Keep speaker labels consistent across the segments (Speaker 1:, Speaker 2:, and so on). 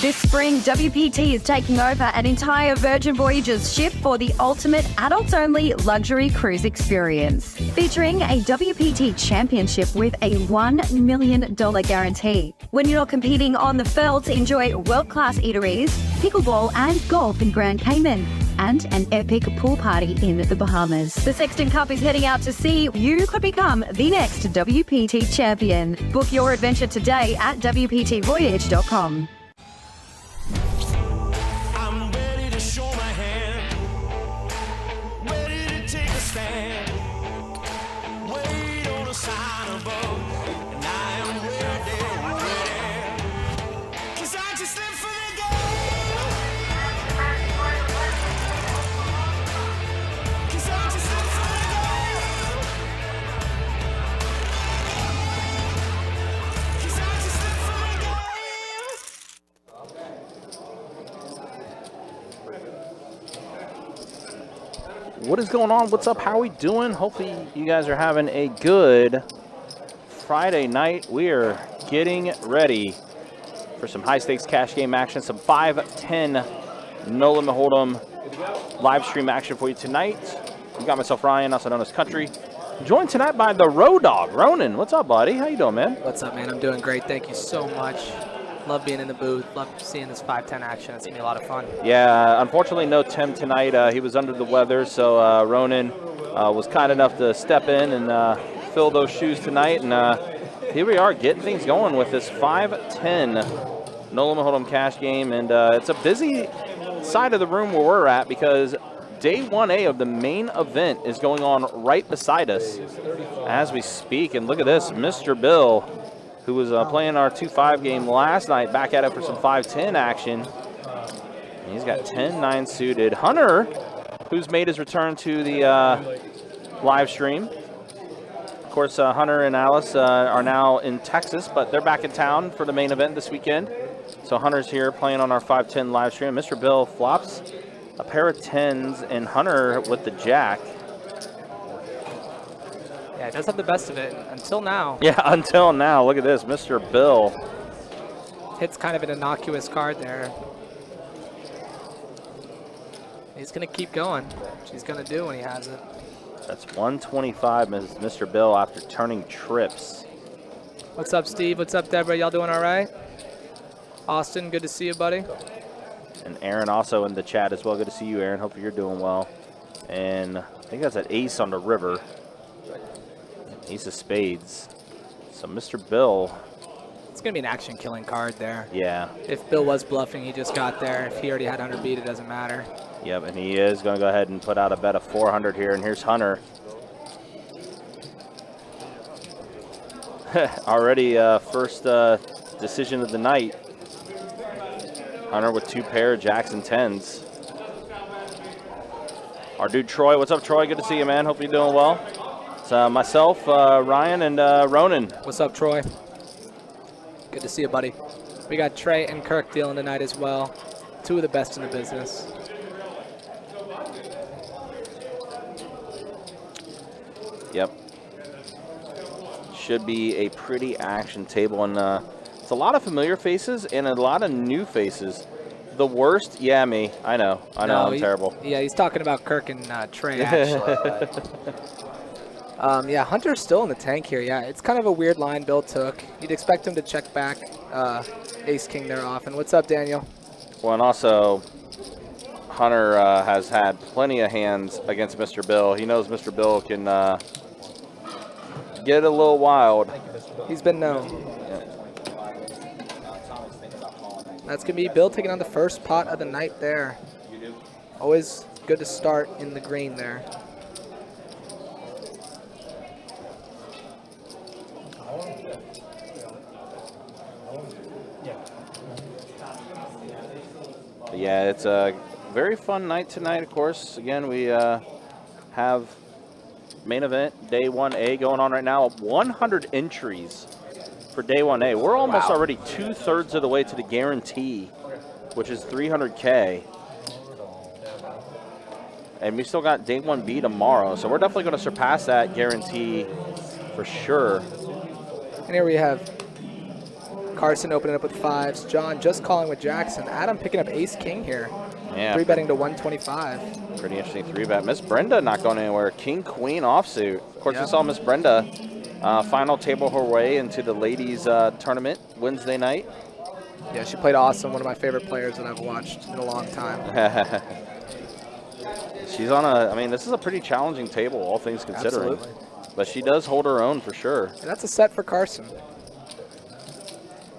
Speaker 1: This spring, WPT is taking over an entire Virgin Voyages ship for the ultimate adults-only luxury cruise experience. Featuring a WPT championship with a $1 million guarantee. When you're competing on the felt, enjoy world-class eateries, pickleball and golf in Grand Cayman, and an epic pool party in the Bahamas. The Sexton Cup is heading out to sea. You could become the next WPT champion. Book your adventure today at WPTvoyage.com.
Speaker 2: I'm ready to show my hand, ready to take a stand, wait on a sign above, and I am ready, ready, 'cause I just live for the game, 'cause I just live for the game, 'cause I just live for the game.
Speaker 3: What is going on? What's up? How are we doing? Hopefully you guys are having a good Friday night. We are getting ready for some high stakes cash game action, some 5-10 no limit hold'em live stream action for you tonight. You got myself Ryan, also known as Country, joined tonight by the Road Dog, Ronan. What's up, buddy? How you doing, man?
Speaker 4: What's up, man? I'm doing great. Thank you so much. Love being in the booth. Love seeing this 5-10 action. It's going to be a lot of fun.
Speaker 3: Yeah, unfortunately no Tim tonight. He was under the weather, so Ronan was kind enough to step in and fill those shoes tonight. And here we are getting things going with this 5-10 no limit hold'em cash game. And it's a busy side of the room where we're at because day 1A of the main event is going on right beside us as we speak. And look at this, Mr. Bill, who was playing our 2-5 game last night, back at it for some 5-10 action. He's got 10-9 suited. Hunter, who's made his return to the live stream. Of course, Hunter and Alice are now in Texas, but they're back in town for the main event this weekend. So Hunter's here playing on our 5-10 live stream. Mr. Bill flops a pair of 10s, and Hunter with the jack.
Speaker 4: Yeah, he does have the best of it until now.
Speaker 3: Yeah, until now. Look at this, Mr. Bill.
Speaker 4: Hits kind of an innocuous card there. He's going to keep going, which he's going to do when he has it.
Speaker 3: That's 125, Mr. Bill, after turning trips.
Speaker 4: What's up, Steve? What's up, Deborah? Y'all doing all right? Austin, good to see you, buddy.
Speaker 3: And Aaron also in the chat as well. Good to see you, Aaron. Hope you're doing well. And I think that's an ace on the river. Ace of spades. So Mr. Bill.
Speaker 4: It's going to be an action-killing card there.
Speaker 3: Yeah.
Speaker 4: If Bill was bluffing, he just got there. If he already had 100 beat, it doesn't matter.
Speaker 3: Yep, and he is going to go ahead and put out a bet of 400 here. And here's Hunter. Already first decision of the night. Hunter with 2 pair of jacks and 10s. Our dude Troy. What's up, Troy? Good to see you, man. Hope you're doing well. It's myself, Ryan, and Ronan.
Speaker 4: What's up, Troy? Good to see you, buddy. We got Trey and Kirk dealing tonight as well. 2 of the best in the business.
Speaker 3: Yep. Should be a pretty action table, and it's a lot of familiar faces and a lot of new faces. The worst, yeah, me. I know, I'm terrible.
Speaker 4: Yeah, he's talking about Kirk and Trey, actually. But, yeah, Hunter's still in the tank here. Yeah, it's kind of a weird line Bill took. You'd expect him to check back ace-king there often. What's up, Daniel?
Speaker 3: Well, and also, Hunter has had plenty of hands against Mr. Bill. He knows Mr. Bill can get a little wild.
Speaker 4: He's been known.
Speaker 3: Yeah.
Speaker 4: That's going to be Bill taking on the first pot of the night there. Always good to start in the green there.
Speaker 3: Yeah, it's a very fun night tonight, of course. Again, we have main event, day 1A going on right now. 100 entries for day 1A. We're almost already 2/3 of the way to the guarantee, which is 300K. And we still got day 1B tomorrow, so we're definitely going to surpass that guarantee for sure.
Speaker 4: And here we have Carson opening up with 5s. John just calling with Jackson. Adam picking up ace-king here.
Speaker 3: Yeah.
Speaker 4: 3-betting to 125.
Speaker 3: Pretty interesting 3-bet. Miss Brenda not going anywhere. King-queen offsuit. Of course, we saw Miss Brenda final table her way into the ladies tournament Wednesday night.
Speaker 4: Yeah, she played awesome. One of my favorite players that I've watched in a long time.
Speaker 3: She's on a, I mean, this is a pretty challenging table, all things considering.
Speaker 4: Absolutely.
Speaker 3: But she does hold her own for sure.
Speaker 4: And that's a set for Carson.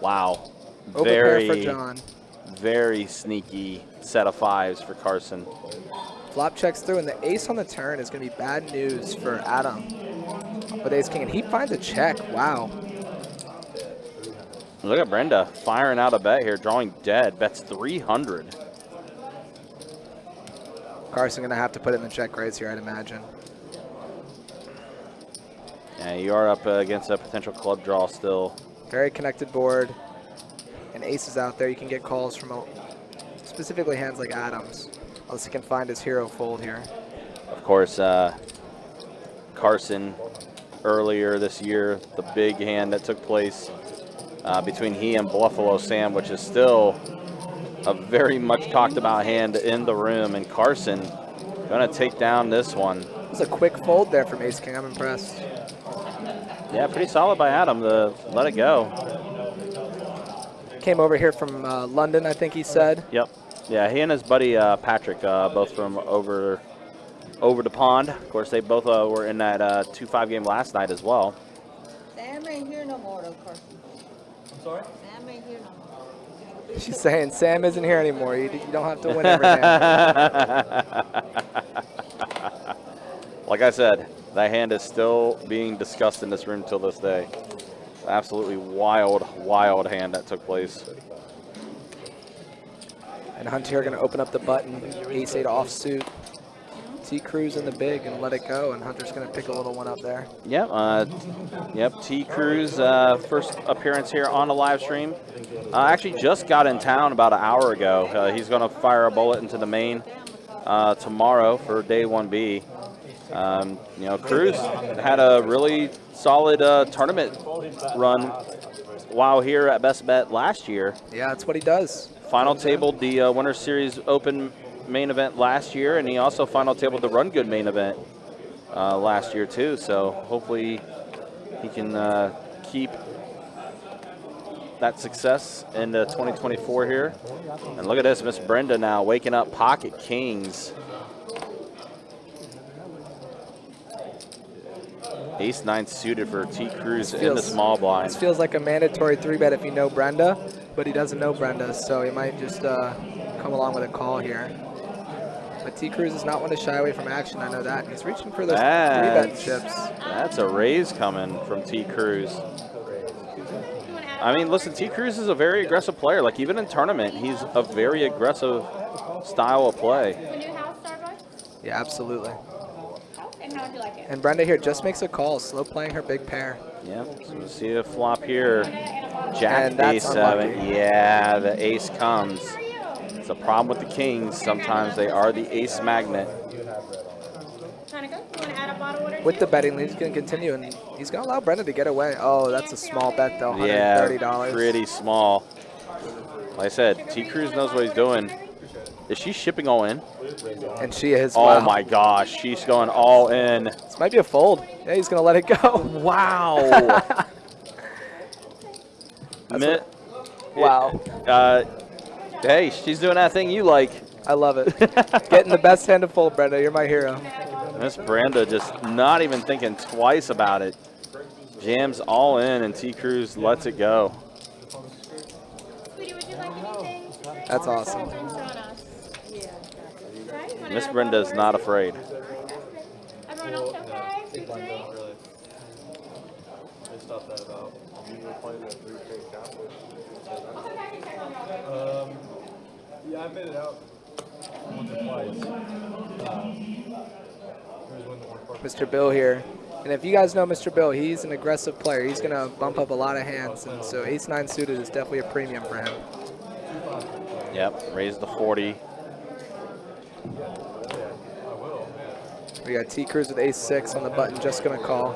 Speaker 3: Wow.
Speaker 4: Open pair for John.
Speaker 3: Very sneaky set of 5s for Carson.
Speaker 4: Flop checks through, and the ace on the turn is going to be bad news for Adam with ace-king. And he finds a check. Wow.
Speaker 3: Look at Brenda firing out a bet here, drawing dead. Bets 300.
Speaker 4: Carson going to have to put it in the check raise here, I'd imagine.
Speaker 3: Yeah, you are up against a potential club draw still.
Speaker 4: Very connected board. And aces out there. You can get calls from specifically hands like Adams, unless he can find his hero fold here.
Speaker 3: Of course, Carson earlier this year, the big hand that took place between he and Buffalo Sam, which is still a very much talked about hand in the room, and Carson gonna take down this one.
Speaker 4: It was a quick fold there from ace king. I'm impressed.
Speaker 3: Yeah, pretty solid by Adam to let it go.
Speaker 4: Came over here from London, I think he said.
Speaker 3: Yep. Yeah, he and his buddy Patrick, both from over the pond. Of course, they both were in that 2-5 game last night as well.
Speaker 5: Sam ain't here no more, of course.
Speaker 2: I'm sorry?
Speaker 5: Sam ain't here no more.
Speaker 4: She's saying Sam isn't here anymore. You don't have to win every hand.
Speaker 3: Like I said, that hand is still being discussed in this room till this day. Absolutely wild, wild hand that took place.
Speaker 4: And Hunter going to open up the button, ace-8 offsuit. T Cruz in the big and let it go, and Hunter's going to pick a little one up there.
Speaker 3: Yep, T Cruz, first appearance here on the live stream. Actually just got in town about an hour ago. He's going to fire a bullet into the main tomorrow for day 1B. You know, Cruz had a really solid tournament run while here at Best Bet last year.
Speaker 4: Yeah, that's what he does.
Speaker 3: Final tabled the Winter Series Open main event last year, and he also final tabled the Run Good main event last year too. So hopefully he can keep that success into 2024 here. And look at this, Miss Brenda now waking up pocket kings. Ace-9 suited for T Cruz in the small blind.
Speaker 4: This feels like a mandatory 3-bet if you know Brenda, but he doesn't know Brenda, so he might just come along with a call here. But T Cruz is not one to shy away from action, I know that. And he's reaching for those 3-bet chips.
Speaker 3: That's a raise coming from T Cruz. I mean, listen, T Cruz is a very aggressive player. Like, even in tournament, he's a very aggressive style of play.
Speaker 5: The new house, Starbucks?
Speaker 4: Yeah, absolutely.
Speaker 5: And how would you like it?
Speaker 4: And Brenda here just makes a call, slow playing her big pair.
Speaker 3: Yeah, so we'll see a flop here. Jack,
Speaker 4: And that's
Speaker 3: ace-7.
Speaker 4: unlucky.
Speaker 3: Yeah, the ace comes. It's a problem with the kings. Sometimes they are the ace magnet.
Speaker 5: Trying to go? You want to add a bottle order?
Speaker 4: With the betting lead, he's going to continue, and he's going to allow Brenda to get away. Oh, that's a small bet, though, $130.
Speaker 3: Yeah, pretty small. Like I said, T Cruz knows what he's doing. Is she shipping all in?
Speaker 4: And she is.
Speaker 3: Oh
Speaker 4: Wow.
Speaker 3: my gosh, she's going all in.
Speaker 4: This might be a fold. Yeah, he's going to let it go.
Speaker 3: Wow.
Speaker 4: Wow.
Speaker 3: Hey, she's doing that thing you like.
Speaker 4: I love it. Getting the best hand to fold, Brenda. You're my hero.
Speaker 3: Miss Brenda just not even thinking twice about it. Jams all in, and T Cruz lets it go.
Speaker 5: Sweetie, would you like anything?
Speaker 4: That's awesome.
Speaker 5: Drinks are on us. Okay,
Speaker 3: Miss Brenda's not afraid.
Speaker 5: Everyone else okay? Big drink?
Speaker 6: Yeah, I made it out once or twice.
Speaker 4: Mr. Bill here. And if you guys know Mr. Bill, he's an aggressive player. He's going to bump up a lot of hands. And so ace-9 suited is definitely a premium for him.
Speaker 3: Yep, raise the 40.
Speaker 4: We got T Cruz with ace-6 on the button, just going to call.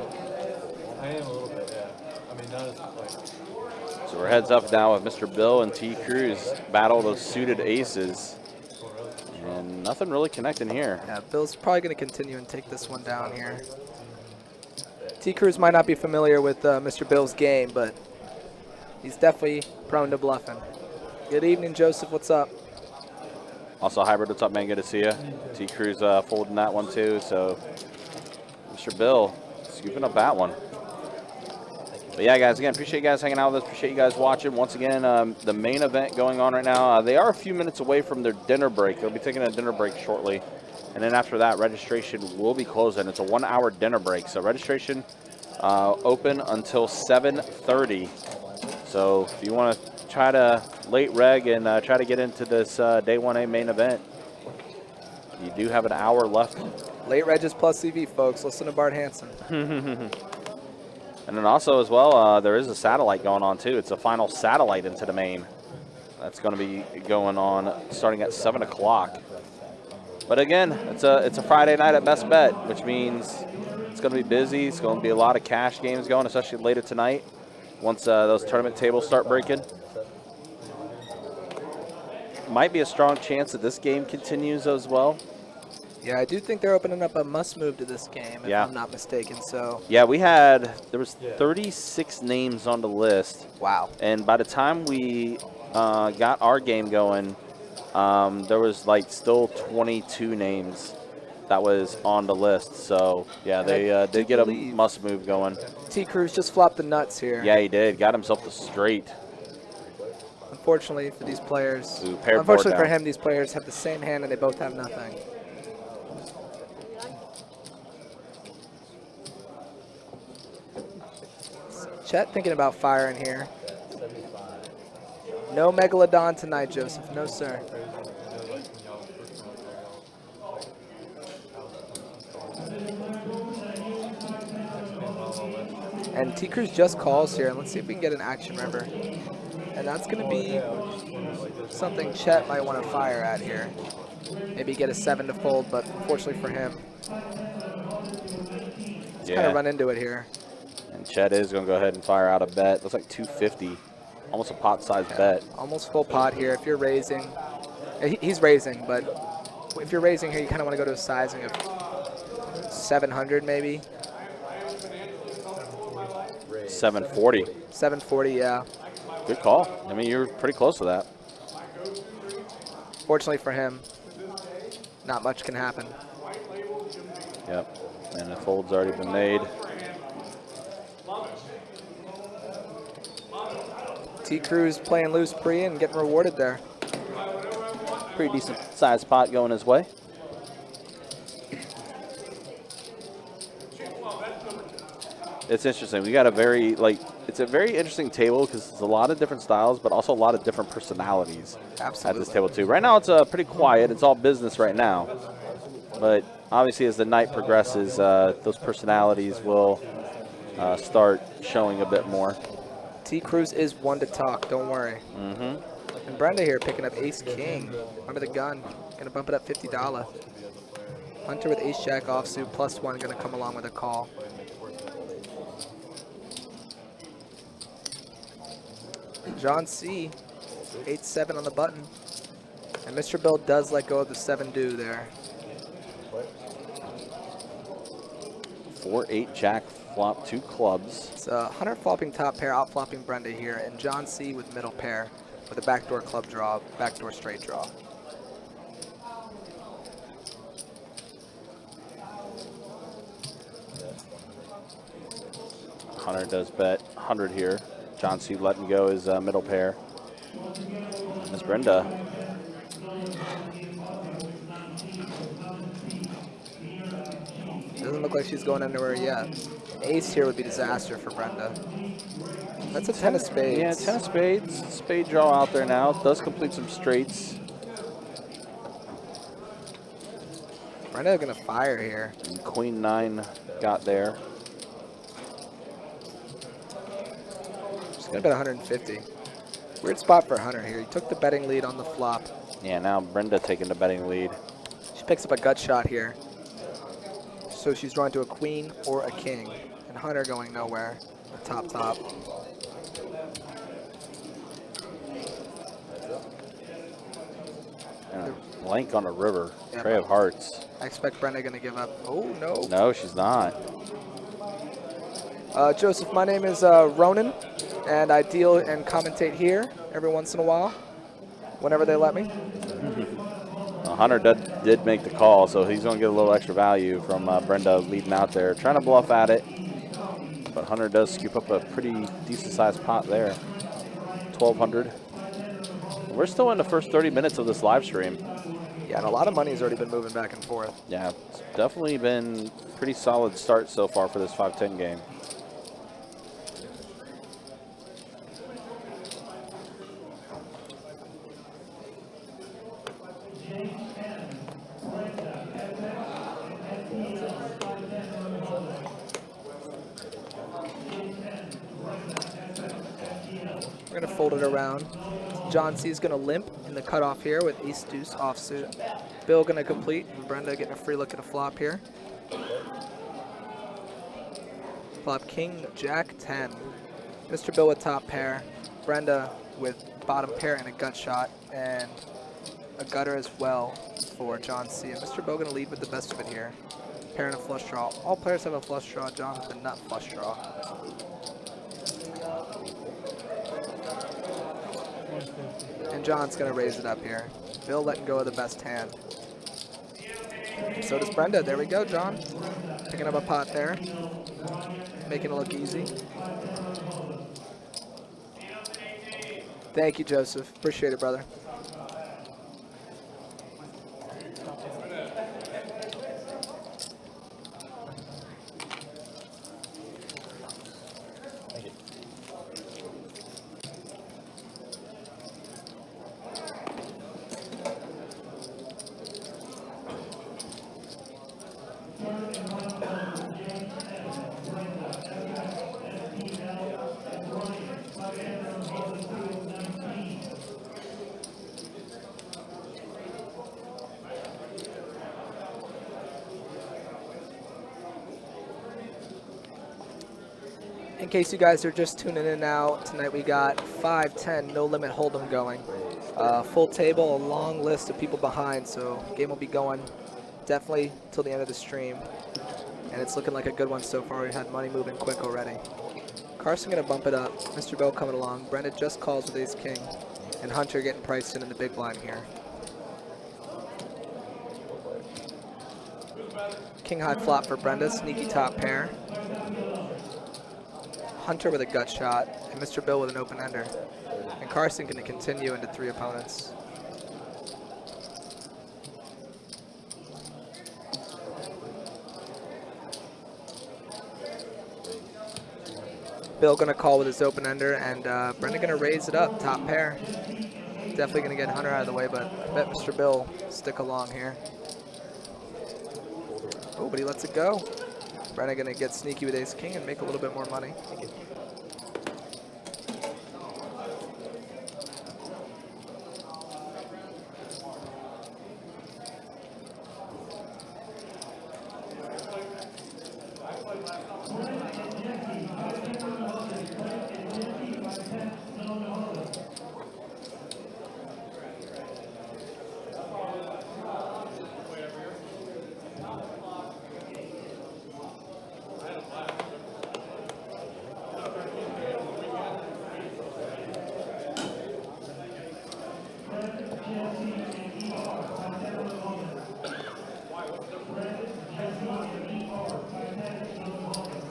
Speaker 6: I am a little bit, yeah. I mean, not as like.
Speaker 3: So So we're heads up now with Mr. Bill and T. Cruz battle those suited aces. And nothing really connecting here.
Speaker 4: Yeah, Bill's probably going to continue and take this one down here. T. Cruz might not be familiar with Mr. Bill's game, but he's definitely prone to bluffing. Good evening, Joseph. What's up?
Speaker 3: Also, Hybrid, what's up, man? Good to see you. T. Cruz folding that one, too. So, Mr. Bill scooping up that one. But yeah, guys, again, appreciate you guys hanging out with us. Appreciate you guys watching. Once again, the main event going on right now. They are a few minutes away from their dinner break. They'll be taking a dinner break shortly. And then after that, registration will be closing. It's a 1-hour dinner break. So registration open until 7:30. So if you want to try to late reg and try to get into this day 1A main event, you do have an hour left.
Speaker 4: Late Regis plus CV, folks. Listen to Bart Hansen.
Speaker 3: And then also as well, there is a satellite going on too. It's a final satellite into the main. That's going to be going on starting at 7 o'clock. But again, it's a Friday night at Best Bet, which means it's going to be busy. It's going to be a lot of cash games going, especially later tonight once those tournament tables start breaking. Might be a strong chance that this game continues as well.
Speaker 4: Yeah, I do think they're opening up a must move to this game, if I'm not mistaken. So
Speaker 3: yeah, there was 36 names on the list.
Speaker 4: Wow.
Speaker 3: And by the time we got our game going, there was like still 22 names that was on the list. So yeah, they did get a must move going.
Speaker 4: T. Cruz just flopped the nuts here.
Speaker 3: Yeah, he did. Got himself the straight.
Speaker 4: Unfortunately for these players,
Speaker 3: Ooh,
Speaker 4: unfortunately for him, these players have the same hand and they both have nothing. Chet thinking about firing here. No Megalodon tonight, Joseph. No, sir. And T. Cruz just calls here, and let's see if we can get an action river. And that's going to be something Chet might want to fire at here. Maybe get a 7 to fold, but unfortunately for him, he's kind of run into it here.
Speaker 3: And Chet is going to go ahead and fire out a bet. Looks like 250. Almost a pot-sized bet.
Speaker 4: Almost full pot here. If you're raising, he's raising, but if you're raising here, you kind of want to go to a sizing of 700 maybe.
Speaker 3: 740.
Speaker 4: 740, yeah.
Speaker 3: Good call. I mean, you're pretty close to that.
Speaker 4: Fortunately for him, not much can happen.
Speaker 3: Yep. And the fold's already been made.
Speaker 4: T. Cruz playing loose pre and getting rewarded there.
Speaker 3: Pretty decent size pot going his way. It's interesting. We got a very, it's a very interesting table because it's a lot of different styles, but also a lot of different personalities at this table too. Right now it's pretty quiet. It's all business right now. But obviously as the night progresses, those personalities will start showing a bit more.
Speaker 4: T. Cruz is one to talk, don't worry.
Speaker 3: Mm-hmm.
Speaker 4: And Brenda here picking up ace-king under the gun. Gonna bump it up $50. Hunter with ace-jack offsuit, +1, gonna come along with a call. John C, 8-7 on the button. And Mr. Bill does let go of the 7-do there.
Speaker 3: 4-8 jack flop, 2 clubs.
Speaker 4: It's Hunter flopping top pair, out flopping Brenda here, and John C with middle pair with a backdoor club draw, backdoor straight draw.
Speaker 3: Hunter does bet 100 here. John C letting go his middle pair. Miss Brenda.
Speaker 4: Doesn't look like she's going anywhere yet. Ace here would be disaster for Brenda. That's a 10 of spades.
Speaker 3: Yeah, 10 of spades. Spade draw out there now. Does complete some straights.
Speaker 4: Brenda gonna fire here.
Speaker 3: And Queen 9 got there.
Speaker 4: She's gonna bet 150. Weird spot for Hunter here. He took the betting lead on the flop.
Speaker 3: Yeah, now Brenda taking the betting lead.
Speaker 4: She picks up a gut shot here. So she's drawn to a queen or a king. And Hunter going nowhere. Top.
Speaker 3: blank on a river.
Speaker 4: Yeah,
Speaker 3: Tray of hearts.
Speaker 4: I expect Brenda going to give up. Oh, no.
Speaker 3: No, she's not.
Speaker 4: Joseph, my name is Ronan, and I deal and commentate here every once in a while, whenever they let me.
Speaker 3: Hunter did make the call, so he's going to get a little extra value from Brenda leading out there. Trying to bluff at it, but Hunter does scoop up a pretty decent-sized pot there. 1,200. We're still in the first 30 minutes of this live stream.
Speaker 4: Yeah, and a lot of money has already been moving back and forth.
Speaker 3: Yeah, it's definitely been pretty solid start so far for this 5-10 game.
Speaker 4: We're going to fold it around. John C is going to limp in the cutoff here with ace deuce offsuit. Bill going to complete, and Brenda getting a free look at a flop here. Flop king, jack, 10. Mr. Bill with top pair. Brenda with bottom pair and a gut shot, and a gutter as well for John C. And Mr. Bill going to lead with the best of it here. Pair and a flush draw. All players have a flush draw. John with the nut flush draw. And John's going to raise it up here. Bill letting go of the best hand. So does Brenda. There we go, John. Picking up a pot there. Making it look easy. Thank you, Joseph. Appreciate it, brother. In case you guys are just tuning in now, tonight we got 5-10 no limit hold'em going. Full table, a long list of people behind, so game will be going definitely till the end of the stream. And it's looking like a good one so far. We've had money moving quick already. Carson gonna bump it up. Mr. Bell coming along. Brenda just calls with ace king. And Hunter getting priced in the big blind here. King high flop for Brenda, sneaky top pair. Hunter with a gut shot, and Mr. Bill with an open ender. And Carson going to continue into 3 opponents. Bill going to call with his open ender, and Brenda going to raise it up, top pair. Definitely going to get Hunter out of the way, but I bet Mr. Bill stick along here. Oh, but he lets it go. Brenda going to get sneaky with ace king and make a little bit more money.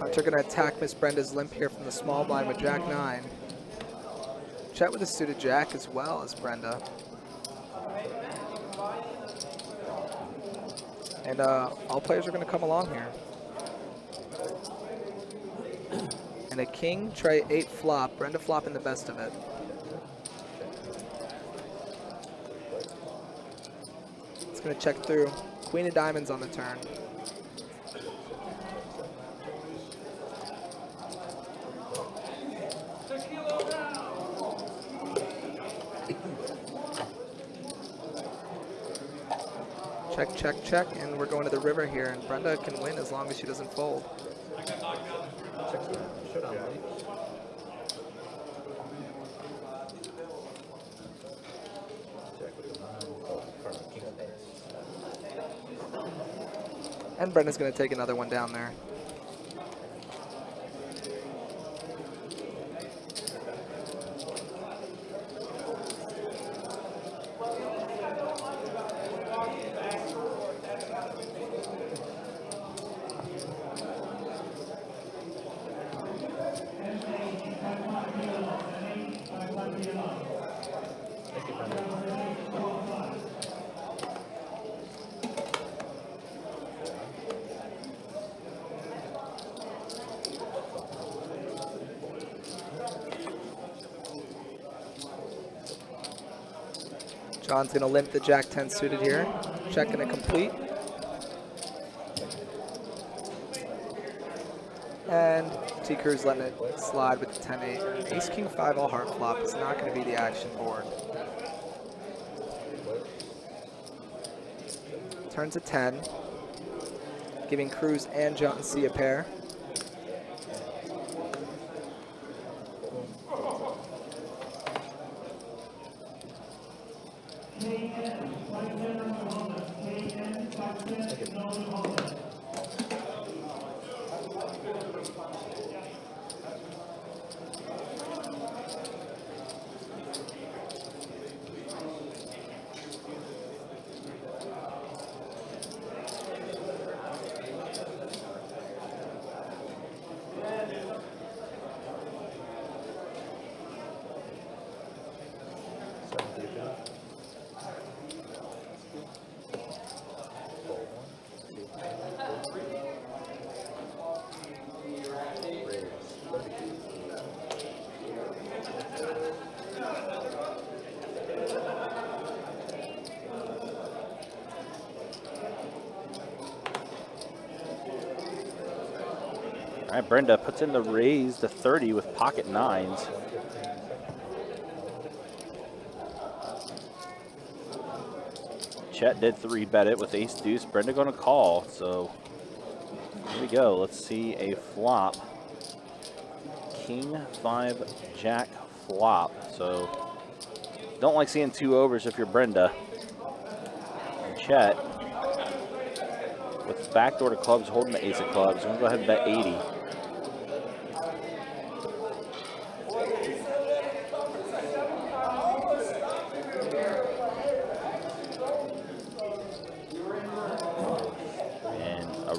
Speaker 4: Hunter going to attack Miss Brenda's limp here from the small blind with jack 9. Chat with a suited jack as well as Brenda. And all players are going to come along here. And a king, tray 8 flop. Brenda flopping the best of it. It's going to check through. Queen of diamonds on the turn. Check, check, check, and we're going to the river here, and Brenda can win as long as she doesn't fold. And Brenda's going to take another one down there. John's going to limp the Jack 10 suited here. Checking it complete. And T Cruz letting it slide with the 10-8. Ace King 5 all heart flop is not going to be the action board. Turns a 10, giving Cruz and John C a pair.
Speaker 3: All right, Brenda puts in the raise to 30 with pocket nines. Chet did 3-bet it with ace deuce. Brenda going to call. So here we go. Let's see a flop. King 5 Jack flop. So don't like seeing 2 overs if you're Brenda. And Chet with backdoor to clubs, holding the ace of clubs. I'm going to go ahead and bet 80.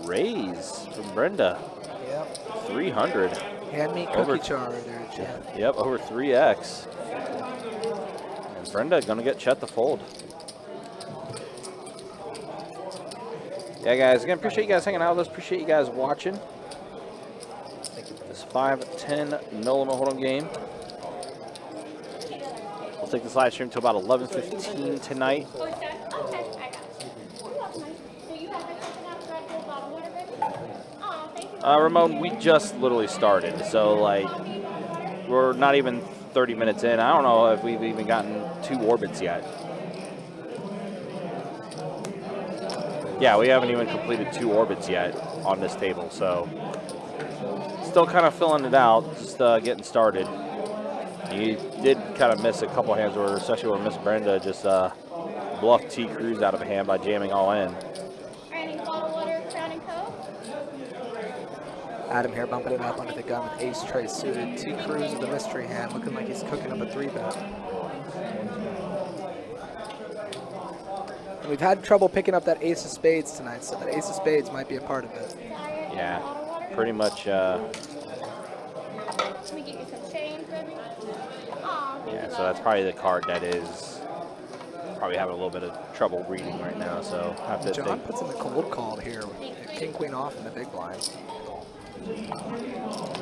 Speaker 3: Raise from Brenda.
Speaker 4: Yep.
Speaker 3: 300.
Speaker 4: Hand me cookie jar there, Chet.
Speaker 3: Yep, over 3x. And Brenda gonna get Chet to fold. Yeah, guys, again, appreciate you guys hanging out with us. Appreciate you guys watching this 5-10 no limit hold'em game. We'll take this live stream to about 11:15 tonight. Ramon, we just literally started, so like we're not even 30 minutes in. I don't know if we've even gotten 2 orbits yet. Yeah, we haven't even completed 2 orbits yet on this table, so still kind of filling it out, just getting started. You did kind of miss a couple hands, where, especially where Miss Brenda just bluffed T Cruz out of a hand by jamming all in.
Speaker 4: Adam here bumping it up under the gun with ace trace suited. T Cruz with a mystery hand, looking like he's cooking up a 3-bet. And we've had trouble picking up that ace of spades tonight, so that ace of spades might be a part of it.
Speaker 3: Yeah, pretty much.
Speaker 5: Let me give you some change, baby.
Speaker 3: Yeah, so that's probably the card that is probably having a little bit of trouble reading right now. So I have to
Speaker 4: John
Speaker 3: think.
Speaker 4: puts in the cold call here with king queen off in the big blind.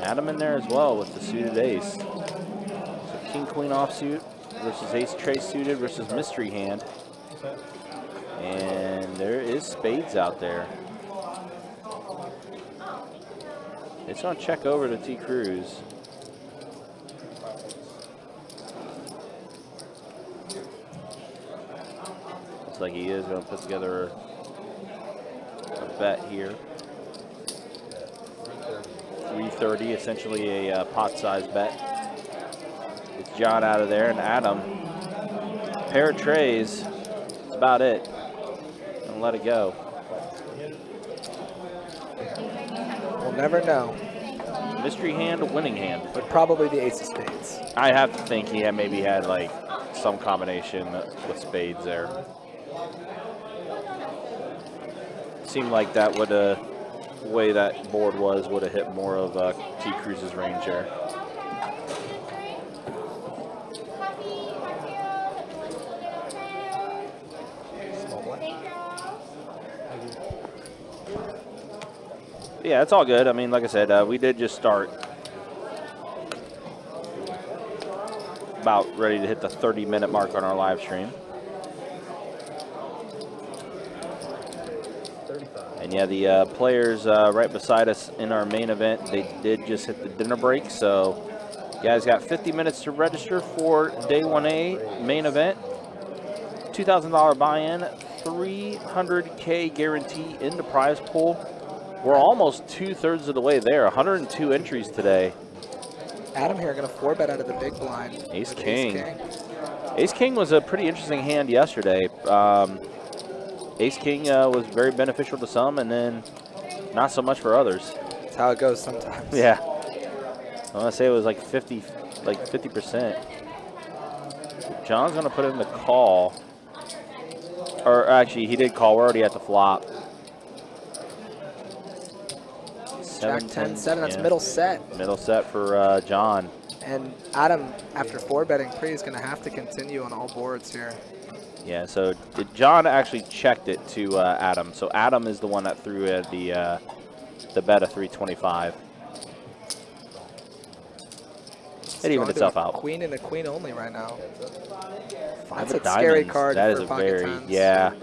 Speaker 3: Adam in there as well with the suited ace. So king queen offsuit versus ace trace suited versus mystery hand. And there is spades out there. It's gonna check over to T Cruz. Looks like he is gonna put together a bet here. 330, essentially a pot-sized bet. It's John out of there, and Adam. Pair of trays. That's about it. And let it go.
Speaker 4: We'll never know,
Speaker 3: Mystery hand, winning hand.
Speaker 4: but probably the ace of spades.
Speaker 3: I have to think he maybe had like some combination with spades there. Seemed like that would the way that board was would have hit more of T. Cruz's range there. Yeah, it's all good. I mean, like I said, we did just start. About ready to hit the 30-minute mark on our live stream. And yeah, the players right beside us in our main event, they did just hit the dinner break. So you guys got 50 minutes to register for day 1A main event. $2,000 buy-in, $300K guarantee in the prize pool. We're almost 2/3 of the way there. 102 entries today.
Speaker 4: Adam here going to 4-bet out of the big blind.
Speaker 3: Ace King. Ace King was a pretty interesting hand yesterday. Ace King was very beneficial to some, and then not so much for others.
Speaker 4: That's how it goes sometimes.
Speaker 3: Yeah, I want to say it was like 50%. John's gonna put in the call, or actually he did call. We're already at the flop.
Speaker 4: Jack 10-7. That's middle set.
Speaker 3: Middle set for John.
Speaker 4: And Adam, after 4-betting pre, is going to have to continue on all boards here.
Speaker 3: Yeah, so John actually checked it to Adam. So Adam is the one that threw the bet of 325. It evened itself out.
Speaker 4: Queen and a queen only right now.
Speaker 3: Five
Speaker 4: That's
Speaker 3: of
Speaker 4: a scary
Speaker 3: diamonds.
Speaker 4: card
Speaker 3: That
Speaker 4: for
Speaker 3: is a
Speaker 4: pocket
Speaker 3: very,
Speaker 4: tens.
Speaker 3: yeah.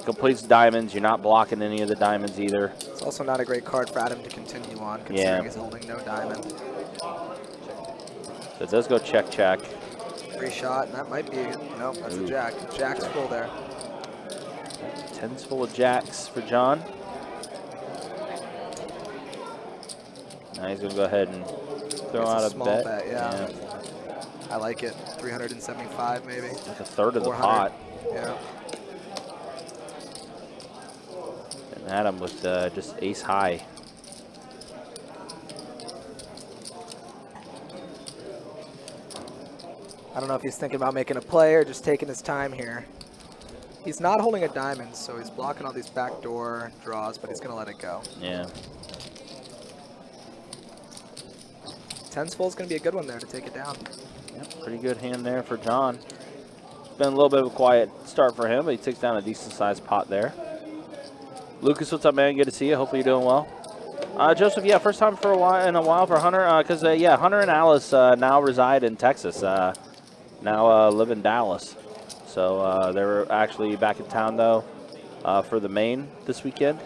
Speaker 3: Completes diamonds. You're not blocking any of the diamonds either.
Speaker 4: It's also not a great card for Adam to continue on, considering he's holding no diamond.
Speaker 3: So it does go check, check.
Speaker 4: Free shot, and that might be, nope, that's a jack. Jack's full there.
Speaker 3: Tens full of jacks for John. Now he's going to go ahead and throw out a
Speaker 4: small
Speaker 3: bet.
Speaker 4: bet, yeah. I like it. 375 maybe.
Speaker 3: Like a third of the
Speaker 4: 400.
Speaker 3: pot.
Speaker 4: Yeah.
Speaker 3: And Adam with just ace high.
Speaker 4: I don't know if he's thinking about making a play or just taking his time here. He's not holding a diamond, so he's blocking all these backdoor draws, but he's going to let it go.
Speaker 3: Yeah.
Speaker 4: Tens full is going to be a good one there to take it down.
Speaker 3: Yep, pretty good hand there for John. It's been a little bit of a quiet start for him, but he takes down a decent-sized pot there. Lucas, what's up, man? Good to see you. Hopefully you're doing well. Joseph, yeah, first time for a while for Hunter, because yeah, Hunter and Alice now reside in Texas. Now live in Dallas. So they were actually back in town though for the main this weekend.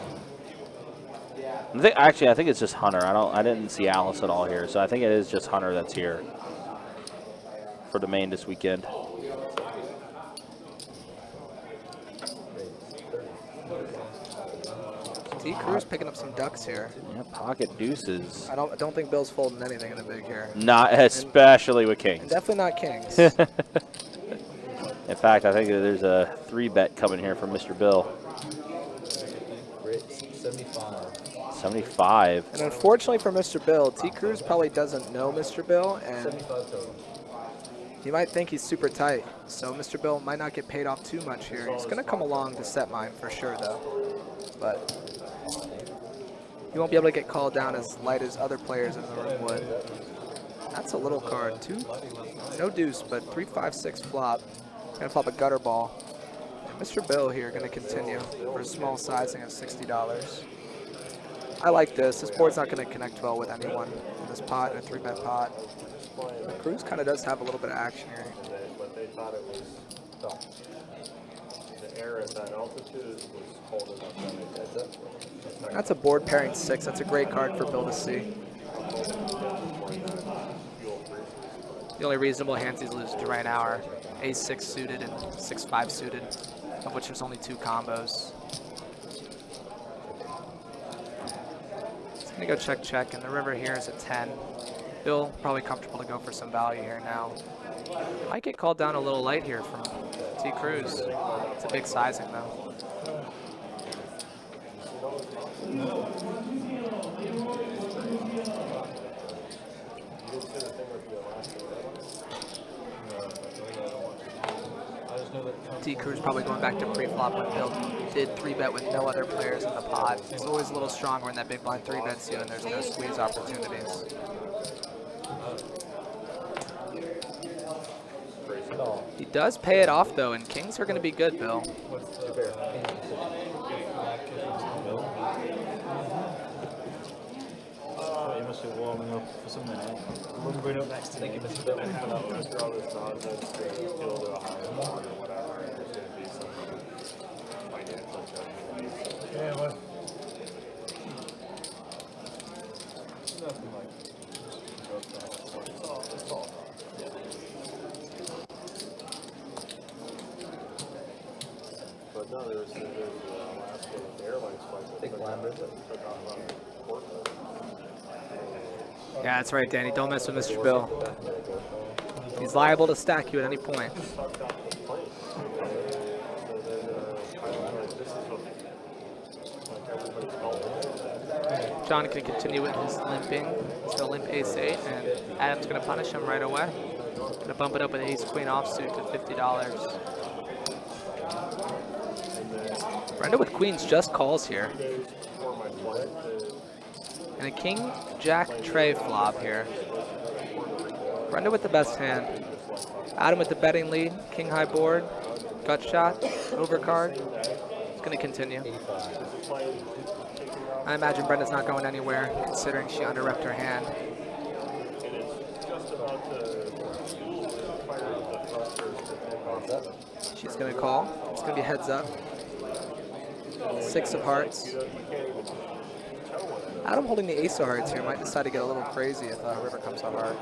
Speaker 3: I think it's just Hunter. I didn't see Alice at all here, so I think it is just Hunter that's here for the main this weekend.
Speaker 4: T. Cruz picking up some ducks here.
Speaker 3: Yeah, pocket deuces.
Speaker 4: I don't think Bill's folding anything in the big here.
Speaker 3: Not especially with kings.
Speaker 4: And definitely not kings.
Speaker 3: In fact, I think there's a 3-bet coming here from Mr. Bill. 75.
Speaker 4: And unfortunately for Mr. Bill, T. Cruz probably doesn't know Mr. Bill, and he might think he's super tight. So Mr. Bill might not get paid off too much here. He's going to come along to set mine for sure, though. But he won't be able to get called down as light as other players in the room would. That's a little card. No deuce, but 3-5-6 flop. Gonna flop a gutter ball. And Mr. Bill here gonna continue for a small sizing of $60. I like this. This board's not gonna connect well with anyone in this pot, in a 3-bet pot. The Cruz kind of does have a little bit of action here.
Speaker 6: But they thought it was tough. The air at that altitude was holding up.
Speaker 4: That's a board pairing 6. That's a great card for Bill to see. The only reasonable hands he's losing to right now are ace-6 suited and 6-5 suited, of which there's only 2 combos. He's gonna go check, check, and the river here is a 10. Bill probably comfortable to go for some value here now. Might get called down a little light here from T. Cruz. It's a big sizing though. T-Crew's probably going back to pre-flop when Bill did 3-bet with no other players in the pot. He's always a little stronger in that big blind 3-bet too, and there's no squeeze opportunities. He does pay it off though, and kings are going to be good, Bill.
Speaker 6: You must be warming up for something, eh? Wouldn't bring up next to me. After all this nonsense, you'll do a higher one or whatever, and there's going to be some financial judgment. Yeah, well. Nothing like it's all. But no, there's last one with the airline spike. Big Lambert that took off on Portland.
Speaker 4: Yeah, that's right, Danny. Don't mess with Mr. Bill. He's liable to stack you at any point. John can continue with his limping. He's going to limp ace-8, and Adam's going to punish him right away. Going to bump it up with ace-queen offsuit to $50. Brenda with queens just calls here. And a king-jack tray flop here. Brenda with the best hand. Adam with the betting lead. King high board. Gut shot. Overcard. It's going to continue. I imagine Brenda's not going anywhere, considering she under-repped her hand. She's going to call. It's going to be heads up. 6 of hearts. Adam holding the ace of hearts here might decide to get a little crazy if river comes to heart.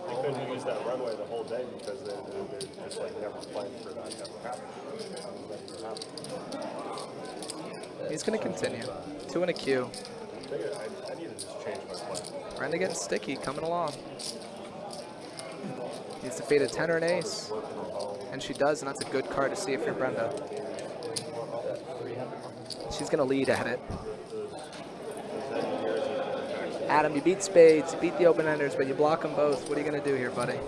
Speaker 6: They couldn't use that runway the whole day because they're just like never playing for that to happen.
Speaker 4: He's going to continue. 2 and a Q.
Speaker 6: I need to just change my plan.
Speaker 4: Brenda getting sticky, coming along. Needs to fade a 10 or an ace. And she does, and that's a good card to see if you're Brenda. She's going to lead at it. Adam, you beat spades, you beat the open-enders, but you block them both. What are you going to do here, buddy?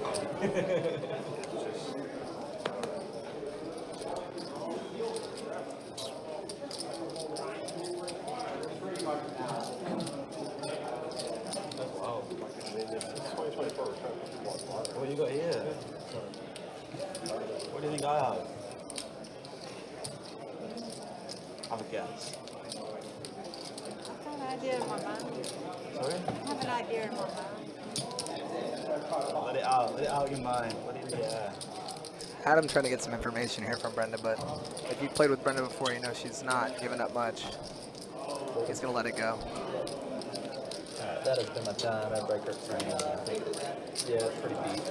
Speaker 6: What do you got here? What do you think I have? Have a guess.
Speaker 5: I have an idea in my mind.
Speaker 6: Sorry?
Speaker 5: I have an idea in my mind.
Speaker 6: Let it out your mind. Let it in the air.
Speaker 4: Adam trying to get some information here from Brenda, but if you've played with Brenda before, you know she's not giving up much. He's going to let it go.
Speaker 7: That has been my time. I break her frame. Yeah, it's pretty deep.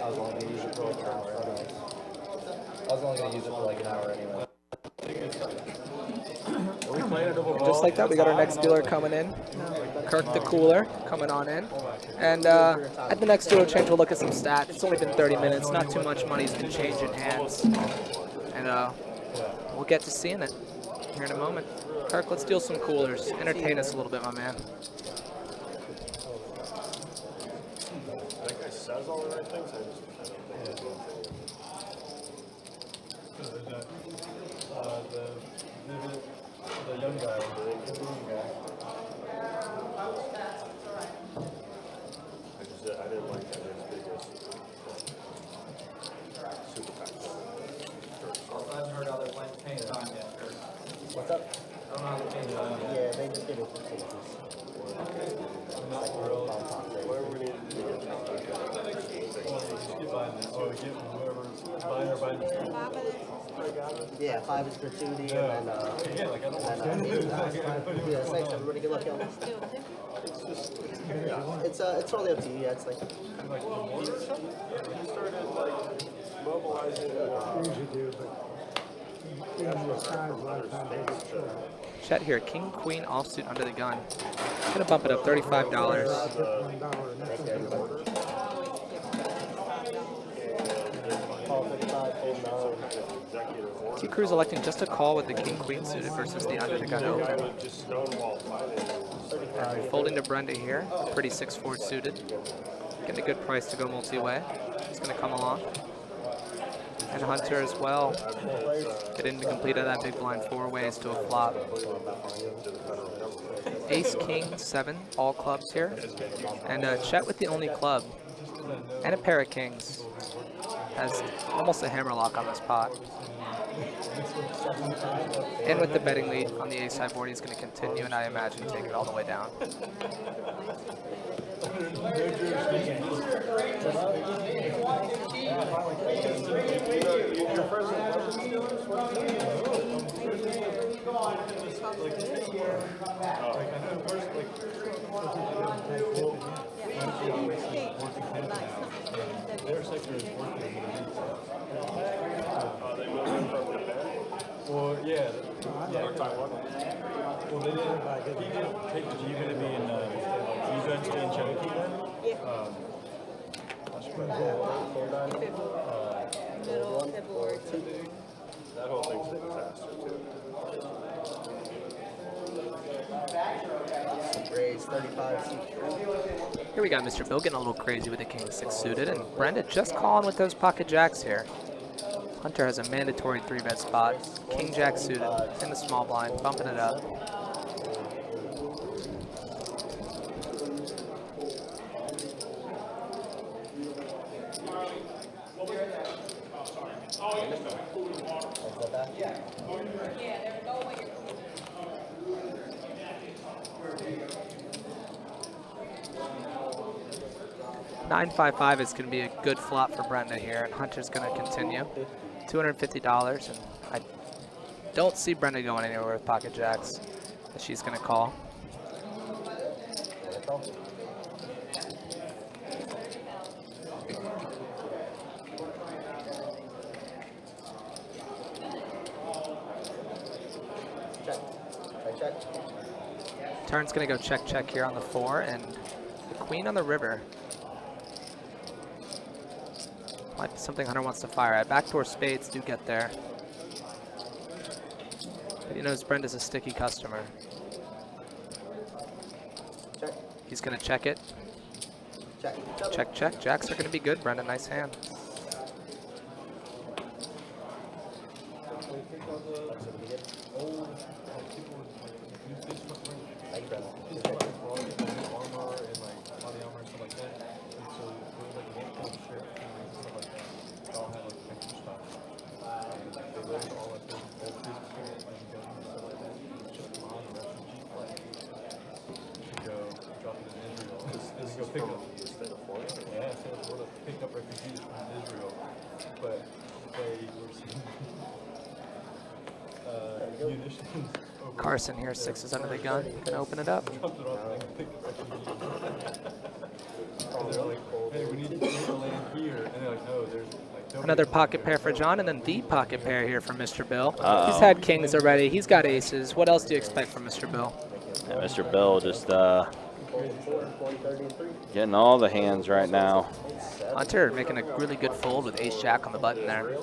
Speaker 7: I was only going to use it for like an hour anyway. I was only going to use it for like an hour anyway.
Speaker 4: Just like that, we got our next dealer coming in. Kirk the Cooler coming on in. And at the next dealer change, we'll look at some stats. It's only been 30 minutes. Not too much money's been changed in hands. And we'll get to seeing it here in a moment. Kirk, let's deal some coolers. Entertain us a little bit, my man.
Speaker 6: That guy says all the right things. I just the young guy, the young guy. I didn't like that as big as super pack.
Speaker 7: I haven't heard how they're playing paint on yet.
Speaker 6: What's up?
Speaker 7: I don't know how they're painting on yet.
Speaker 6: Yeah, they just did it for safety. Whatever we need to do.
Speaker 8: Yeah, 5 is gratuity, and then yeah, thanks everybody. Good luck, y'all. It's totally up to you. Yeah, it's like.
Speaker 6: He started like mobilizing.
Speaker 4: Chet here, king, queen, offsuit under the gun. Gonna bump it up, $35. T-Cruz electing just a call with the king-queen suited versus the under the gun open. Folding to Brenda here. Pretty 6-4 suited. Getting a good price to go multi-way. He's going to come along. And Hunter as well. Getting to complete that big blind 4 ways to a flop. Ace, king, 7, all clubs here. And Chet with the only club. And a pair of kings. Has almost a hammer lock on this pot. And with the betting lead on the ace side board, he's going to continue, and I imagine take it all the way down.
Speaker 6: Well, yeah. Well, they didn't. He didn't take the G to be in defense in Cherokee then. That whole thing's a disaster too.
Speaker 8: Raise 35.
Speaker 4: Here we got Mr. Bill getting a little crazy with the king 6 suited, and Brenda just calling with those pocket jacks here. Hunter has a mandatory 3-bet spot. King jack suited in the small blind, bumping it up. $9.55 is going to be a good flop for Brenda here, and Hunter's going to continue. $250, and I don't see Brenda going anywhere with pocket jacks. She's going to call. Turn's going to go check, check here on the 4, and the queen on the river. Might be something Hunter wants to fire at. Backdoor spades do get there. But he knows Brenda's a sticky customer.
Speaker 8: Check.
Speaker 4: He's going to check it.
Speaker 8: Check.
Speaker 4: Check, check. Jacks are going to be good, Brenda. Nice hand. Carson here, 6 is under the gun. Gonna open it up. Another pocket pair for John, and then the pocket pair here from Mr. Bill. He's had kings already. He's got aces. What else do you expect from Mr. Bill?
Speaker 3: Yeah, Mr. Bill just getting all the hands right now.
Speaker 4: Hunter making a really good fold with ace jack on the button there.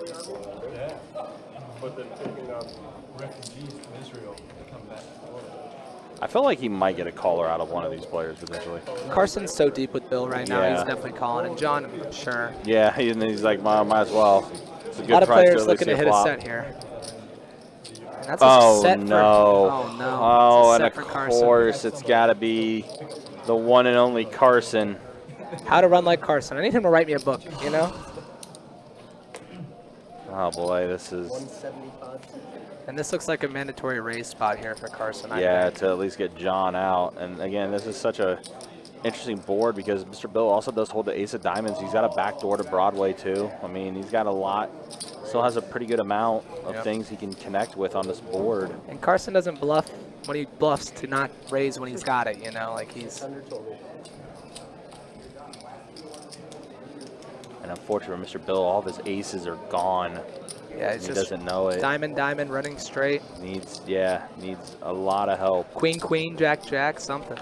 Speaker 6: But then picking up refugees from Israel to come back to Florida.
Speaker 3: I feel like he might get a caller out of one of these players potentially.
Speaker 4: Carson's so deep with Bill right now.
Speaker 3: Yeah.
Speaker 4: He's definitely calling, and John, I'm sure.
Speaker 3: Yeah, he's like, might as well. It's a good
Speaker 4: A lot of
Speaker 3: price
Speaker 4: players
Speaker 3: to
Speaker 4: looking to hit a
Speaker 3: flop.
Speaker 4: set here. And that's a
Speaker 3: Oh
Speaker 4: set
Speaker 3: no!
Speaker 4: For, oh no!
Speaker 3: Oh,
Speaker 4: it's a
Speaker 3: and
Speaker 4: set
Speaker 3: of
Speaker 4: for Carson.
Speaker 3: course it's got to be the one and only Carson.
Speaker 4: How to run like Carson. I need him to write me a book, you know?
Speaker 3: Oh boy, this is.
Speaker 8: 175.
Speaker 4: And this looks like a mandatory raise spot here for Carson.
Speaker 3: Yeah, to at least get John out. And again, this is such a interesting board because Mr. Bill also does hold the ace of diamonds. He's got a backdoor to Broadway too. I mean, he's got a lot. Still has a pretty good amount of things he can connect with on this board.
Speaker 4: And Carson doesn't bluff when he bluffs to not raise when he's got it, you know, like he's.
Speaker 8: Under total.
Speaker 3: And unfortunately for Mr. Bill, all of his aces are gone.
Speaker 4: Yeah, it's
Speaker 3: he
Speaker 4: just
Speaker 3: doesn't know it.
Speaker 4: diamond, diamond, running straight.
Speaker 3: Needs a lot of help.
Speaker 4: Queen, queen, jack, jack, something.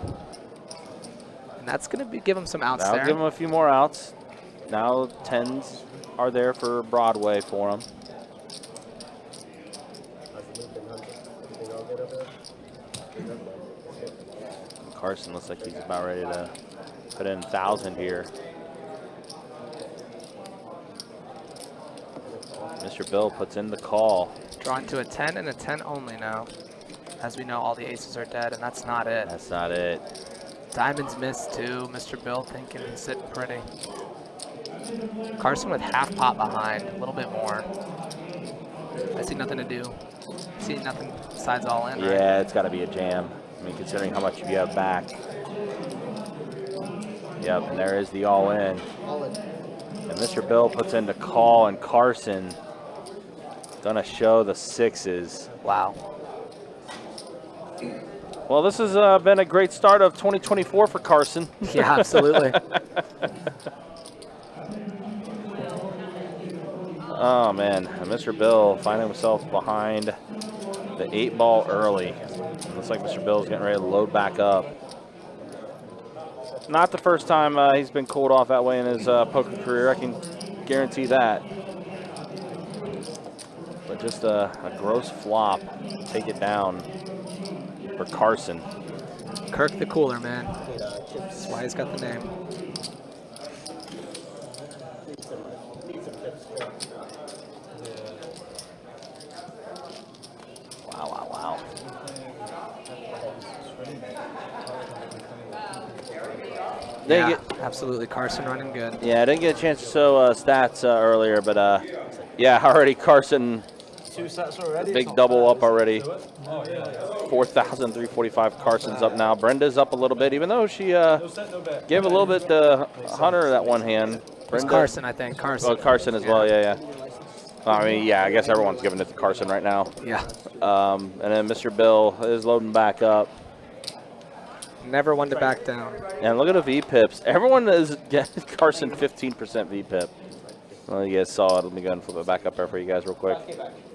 Speaker 4: And that's going to give him some outs
Speaker 3: Now
Speaker 4: there.
Speaker 3: give him a few more outs. Now 10s are there for Broadway for him. Carson looks like he's about ready to put in 1,000 here. Mr. Bill puts in the call.
Speaker 4: Drawing to a 10 and a 10 only now. As we know, all the aces are dead, and that's not it.
Speaker 3: That's not it.
Speaker 4: Diamonds missed too. Mr. Bill thinking he's sitting pretty. Carson with half pot behind, a little bit more. I see nothing to do. See nothing besides all in, right?
Speaker 3: Yeah, it's got to be a jam. I mean, considering how much you have back. Yep, and there is the all in. And Mr. Bill puts in the call, and Carson gonna show the sixes.
Speaker 4: Wow.
Speaker 3: Well, this has been a great start of 2024 for Carson.
Speaker 4: Yeah, absolutely.
Speaker 3: Oh, man. And Mr. Bill finding himself behind the 8-ball early. It looks like Mr. Bill's getting ready to load back up. Not the first time he's been cooled off that way in his poker career, I can guarantee that. But just a gross flop, take it down for Carson.
Speaker 4: Kirk the cooler, man. That's why he's got the name.
Speaker 3: Wow, wow, wow.
Speaker 4: Yeah, absolutely. Carson running good.
Speaker 3: Yeah, I didn't get a chance to show stats earlier, but yeah, already Carson,
Speaker 6: 2 sets already.
Speaker 3: big double up already. 4,345. Carson's up now. Brenda's up a little bit, even though she gave a little bit to Hunter that one hand.
Speaker 4: It's Carson, I think. Carson.
Speaker 3: Oh, Carson as well, yeah. I mean, yeah, I guess everyone's giving it to Carson right now.
Speaker 4: Yeah.
Speaker 3: And then Mr. Bill is loading back up.
Speaker 4: Never one to back down.
Speaker 3: And look at the V-pips. Everyone is getting Carson 15% V-pip. Well, you guys saw it. Let me go and flip it back up there for you guys real quick.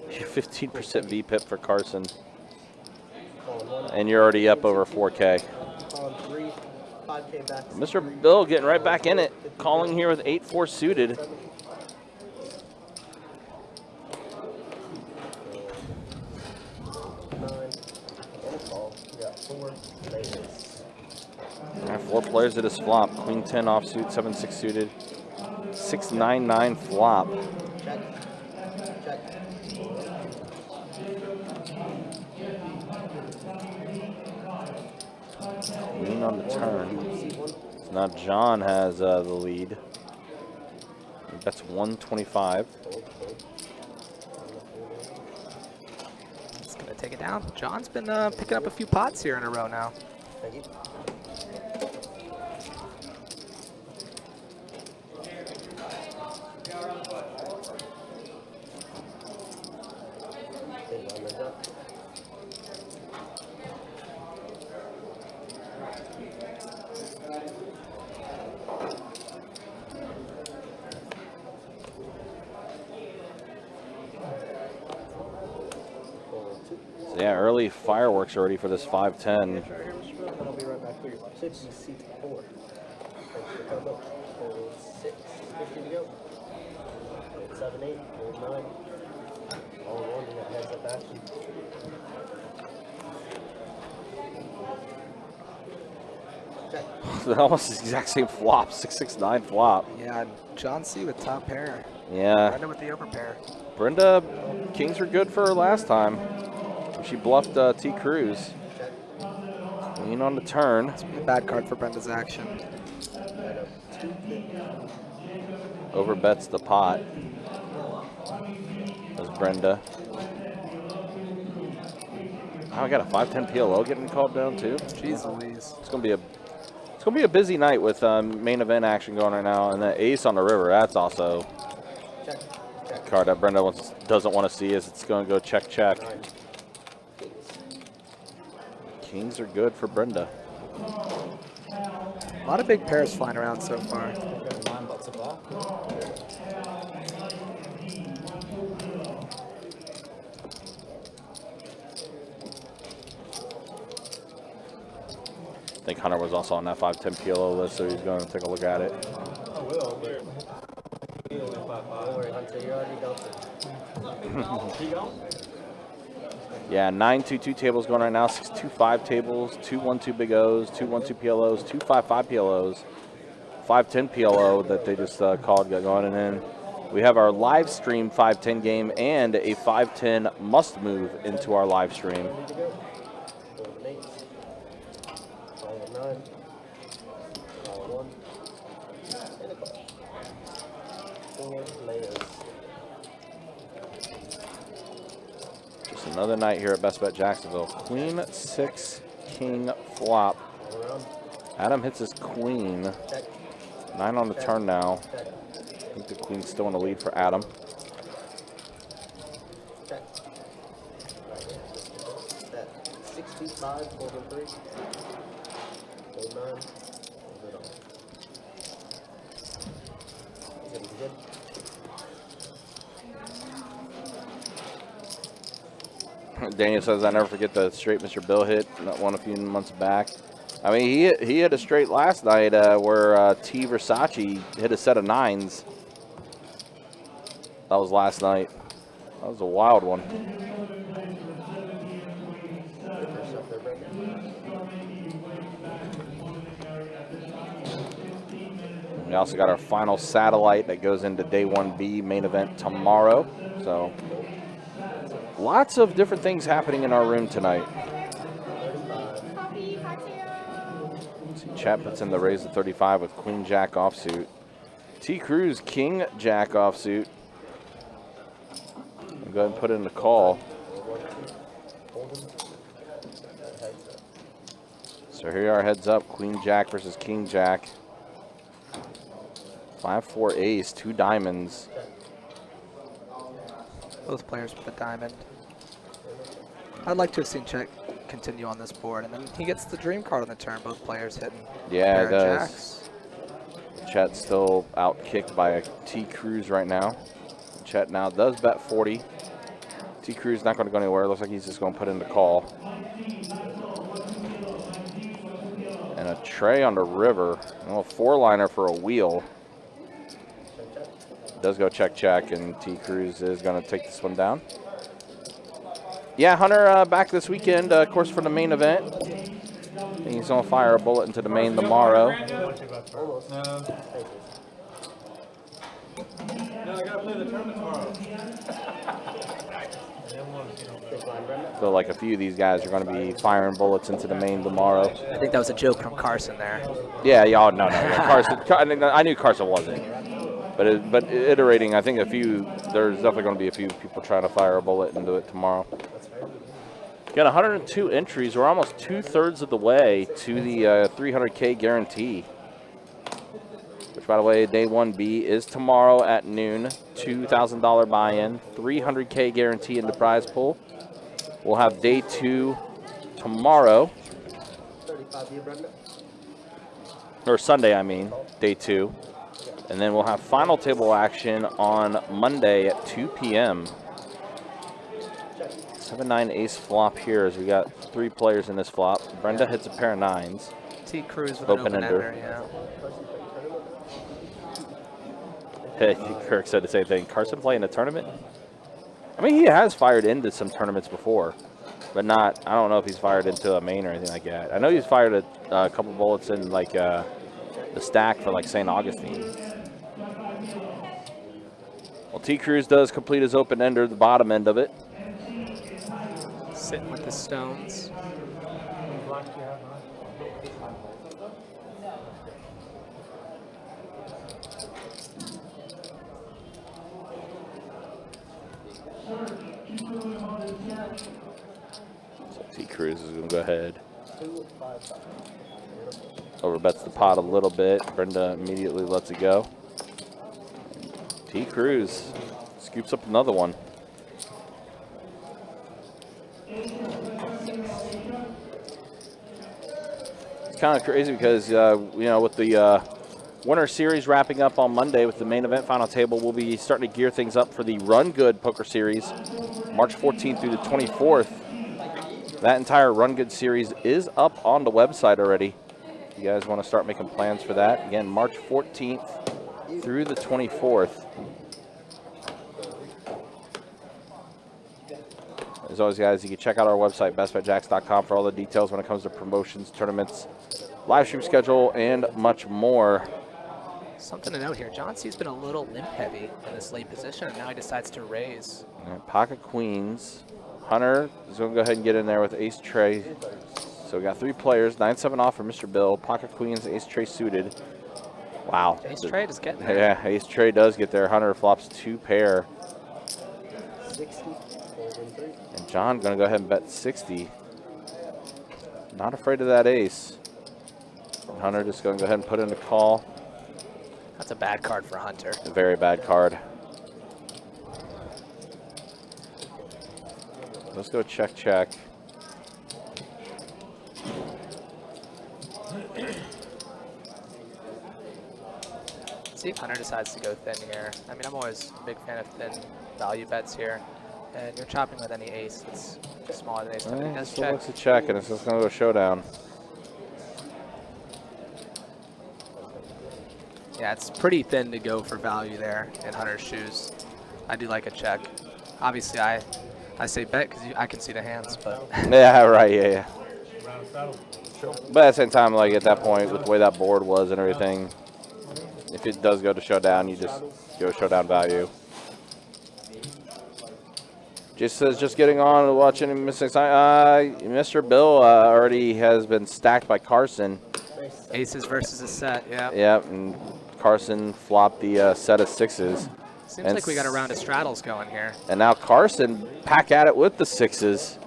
Speaker 3: 15% V-pip for Carson. And you're already up over 4K. Mr. Bill getting right back in it. Calling here with 8-4 suited. Alright, 4 players at his flop. Queen 10 offsuit, 7-6 suited. 6-9-9 flop. Queen on the turn. So now John has the lead. That's 125.
Speaker 4: It's gonna take it down. John's been picking up a few pots here in a row now.
Speaker 8: Thank you.
Speaker 3: So yeah, early fireworks already for this 5-10.
Speaker 8: I'll be right back for your 6 seat 4. Thanks for coming up. 6. 50 to go. 7, 8, 9. All in one, you got heads up action. Check.
Speaker 3: Almost the exact same flop, 6-6-9 flop.
Speaker 4: Yeah, John C with top pair.
Speaker 3: Yeah.
Speaker 4: Brenda with the overpair.
Speaker 3: Brenda, kings were good for her last time. She bluffed T. Cruz. Queen on the turn.
Speaker 4: It's a bad card for Brenda's action.
Speaker 3: Overbets the pot. There's Brenda. Oh, I got a 5-10 PLO getting called down too.
Speaker 4: Jeez Louise.
Speaker 3: It's gonna be a busy night with main event action going right now, and the ace on the river. That's also a card that Brenda doesn't want to see. As it's going to go check. Kings are good for Brenda.
Speaker 4: A lot of big pairs flying around so far.
Speaker 3: I think Hunter was also on that 5-10 PLO list, so he's going to take a look at it.
Speaker 6: I will, but
Speaker 8: Don't worry, Hunter, you're already dancing.
Speaker 6: he gone?
Speaker 3: Yeah, 9-2-2 tables going right now, 6-2-5 tables, 2-1-2 Big O's, 2-1-2 PLOs, 2-5-5 PLOs, 5-10 PLO that they just called got going. And then we have our live stream 5-10 game and a 5-10 must move into our live stream. Just another night here at Best Bet Jacksonville. Queen 6 king flop. Adam hits his queen. 9 on the turn now. I think the queen's still in the lead for Adam.
Speaker 8: Check. 65, fold in 3. Fold 9. Fold it all. Good.
Speaker 3: Daniel says, I never forget the straight Mr. Bill hit, that one a few months back. I mean, he hit a straight last night where T. Versace hit a set of 9s. That was last night. That was a wild one. We also got our final satellite that goes into day 1B main event tomorrow. So lots of different things happening in our room tonight. See, Chat puts in the raise to 35 with Queen Jack offsuit. T. Cruz King Jack offsuit. I'll go ahead and put in the call. So here are heads up. Queen Jack versus King Jack. 5-4 ace, 2 diamonds.
Speaker 4: Both players with a diamond. I'd like to have seen Chet continue on this board, and then he gets the dream card on the turn. Both players hitting.
Speaker 3: Yeah, it does.
Speaker 4: Jacks.
Speaker 3: Chet's still out kicked by a T. Cruz right now. Chet now does bet 40. T. Cruz not going to go anywhere. Looks like he's just going to put in the call. And a tray on the river. A little 4-liner for a wheel. Does go check, check, and T. Cruz is going to take this one down. Yeah, Hunter back this weekend, of course, for the main event. And he's going to fire a bullet into the main tomorrow.
Speaker 6: No, I gotta play the tournament tomorrow.
Speaker 3: So like a few of these guys are going to be firing bullets into the main tomorrow.
Speaker 4: I think that was a joke from Carson there.
Speaker 3: Yeah, y'all, no. Carson, I knew Carson wasn't. But iterating, I think there's definitely going to be a few people trying to fire a bullet into it tomorrow. Got 102 entries. We're almost 2/3 of the way to the 300K guarantee. Which, by the way, day 1B is tomorrow at noon. $2,000 buy-in, 300K guarantee in the prize pool. We'll have day 2 tomorrow.
Speaker 8: 35,
Speaker 3: Or Sunday, I mean, day 2. And then we'll have final table action on Monday at 2 p.m. 7-9 ace flop here as we got 3 players in this flop. Brenda hits a pair of 9s.
Speaker 4: T. Cruz with
Speaker 3: Open
Speaker 4: an
Speaker 3: ender.
Speaker 4: open-ender, yeah.
Speaker 3: Hey, Kirk said the same thing. Carson playing a tournament? I mean, he has fired into some tournaments before, but not, I don't know if he's fired into a main or anything like that. I know he's fired a couple bullets in like the stack for like St. Augustine. Well, T. Cruz does complete his open ender, the bottom end of it.
Speaker 4: Sitting with the stones.
Speaker 3: So T. Cruz is going to go ahead. Overbets the pot a little bit. Brenda immediately lets it go. T. Cruz scoops up another one. It's kind of crazy because, with the Winter Series wrapping up on Monday with the main event final table, we'll be starting to gear things up for the Run Good Poker Series, March 14th through the 24th. That entire Run Good Series is up on the website already. If you guys want to start making plans for that, again, March 14th through the 24th. As always, guys, you can check out our website, bestbetjacks.com, for all the details when it comes to promotions, tournaments, live stream schedule, and much more.
Speaker 4: Something to note here, John C's been a little limp heavy in this late position, and now he decides to raise.
Speaker 3: And pocket queens. Hunter is going to go ahead and get in there with ace tray. So we got 3 players, 9-7 off for Mr. Bill. Pocket queens, ace tray suited. Wow.
Speaker 4: Ace tray is getting there.
Speaker 3: Yeah, ace tray does get there. Hunter flops 2 pair.
Speaker 8: 60, folding 3.
Speaker 3: And John going to go ahead and bet 60. Not afraid of that ace. And Hunter just going to go ahead and put in a call.
Speaker 4: That's a bad card for Hunter.
Speaker 3: A very bad card. Let's go check, check.
Speaker 4: See if Hunter decides to go thin here. I mean, I'm always a big fan of thin value bets here. And you're chopping with any ace that's smaller than ace 10, but he does
Speaker 3: Still
Speaker 4: check.
Speaker 3: looks a check, and it's just going to go showdown.
Speaker 4: Yeah, it's pretty thin to go for value there in Hunter's shoes. I do like a check. Obviously, I say bet because I can see the hands, but
Speaker 3: Yeah, right, yeah. But at the same time, like at that point, with the way that board was and everything, if it does go to showdown, you just go showdown value. Just says, just getting on, watching and missing sign. Mr. Bill already has been stacked by Carson.
Speaker 4: aces versus a set, yeah.
Speaker 3: Yep, and Carson flopped the set of 6s.
Speaker 4: Seems
Speaker 3: And
Speaker 4: like we got a round of straddles going here.
Speaker 3: And now Carson back at it with the 6s.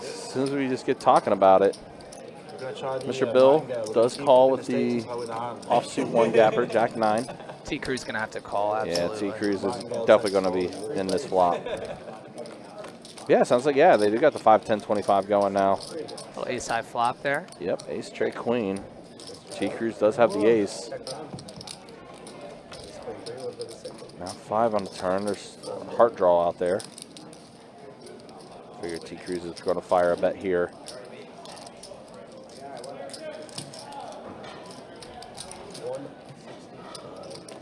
Speaker 3: As soon as we just get talking about it. Mr. Bill does call with the offsuit 1-gapper, Jack 9.
Speaker 4: T. Crew's going to have to call, absolutely.
Speaker 3: Yeah, T. Cruz is definitely going to be in this flop. Yeah, sounds like, yeah, they do got the 5-10-25 going now.
Speaker 4: Little ace-high flop there.
Speaker 3: Yep, ace, tray, queen. T. Cruz does have the ace. Now 5 on the turn. There's a heart draw out there. Figure T. Cruz is going to fire a bet here.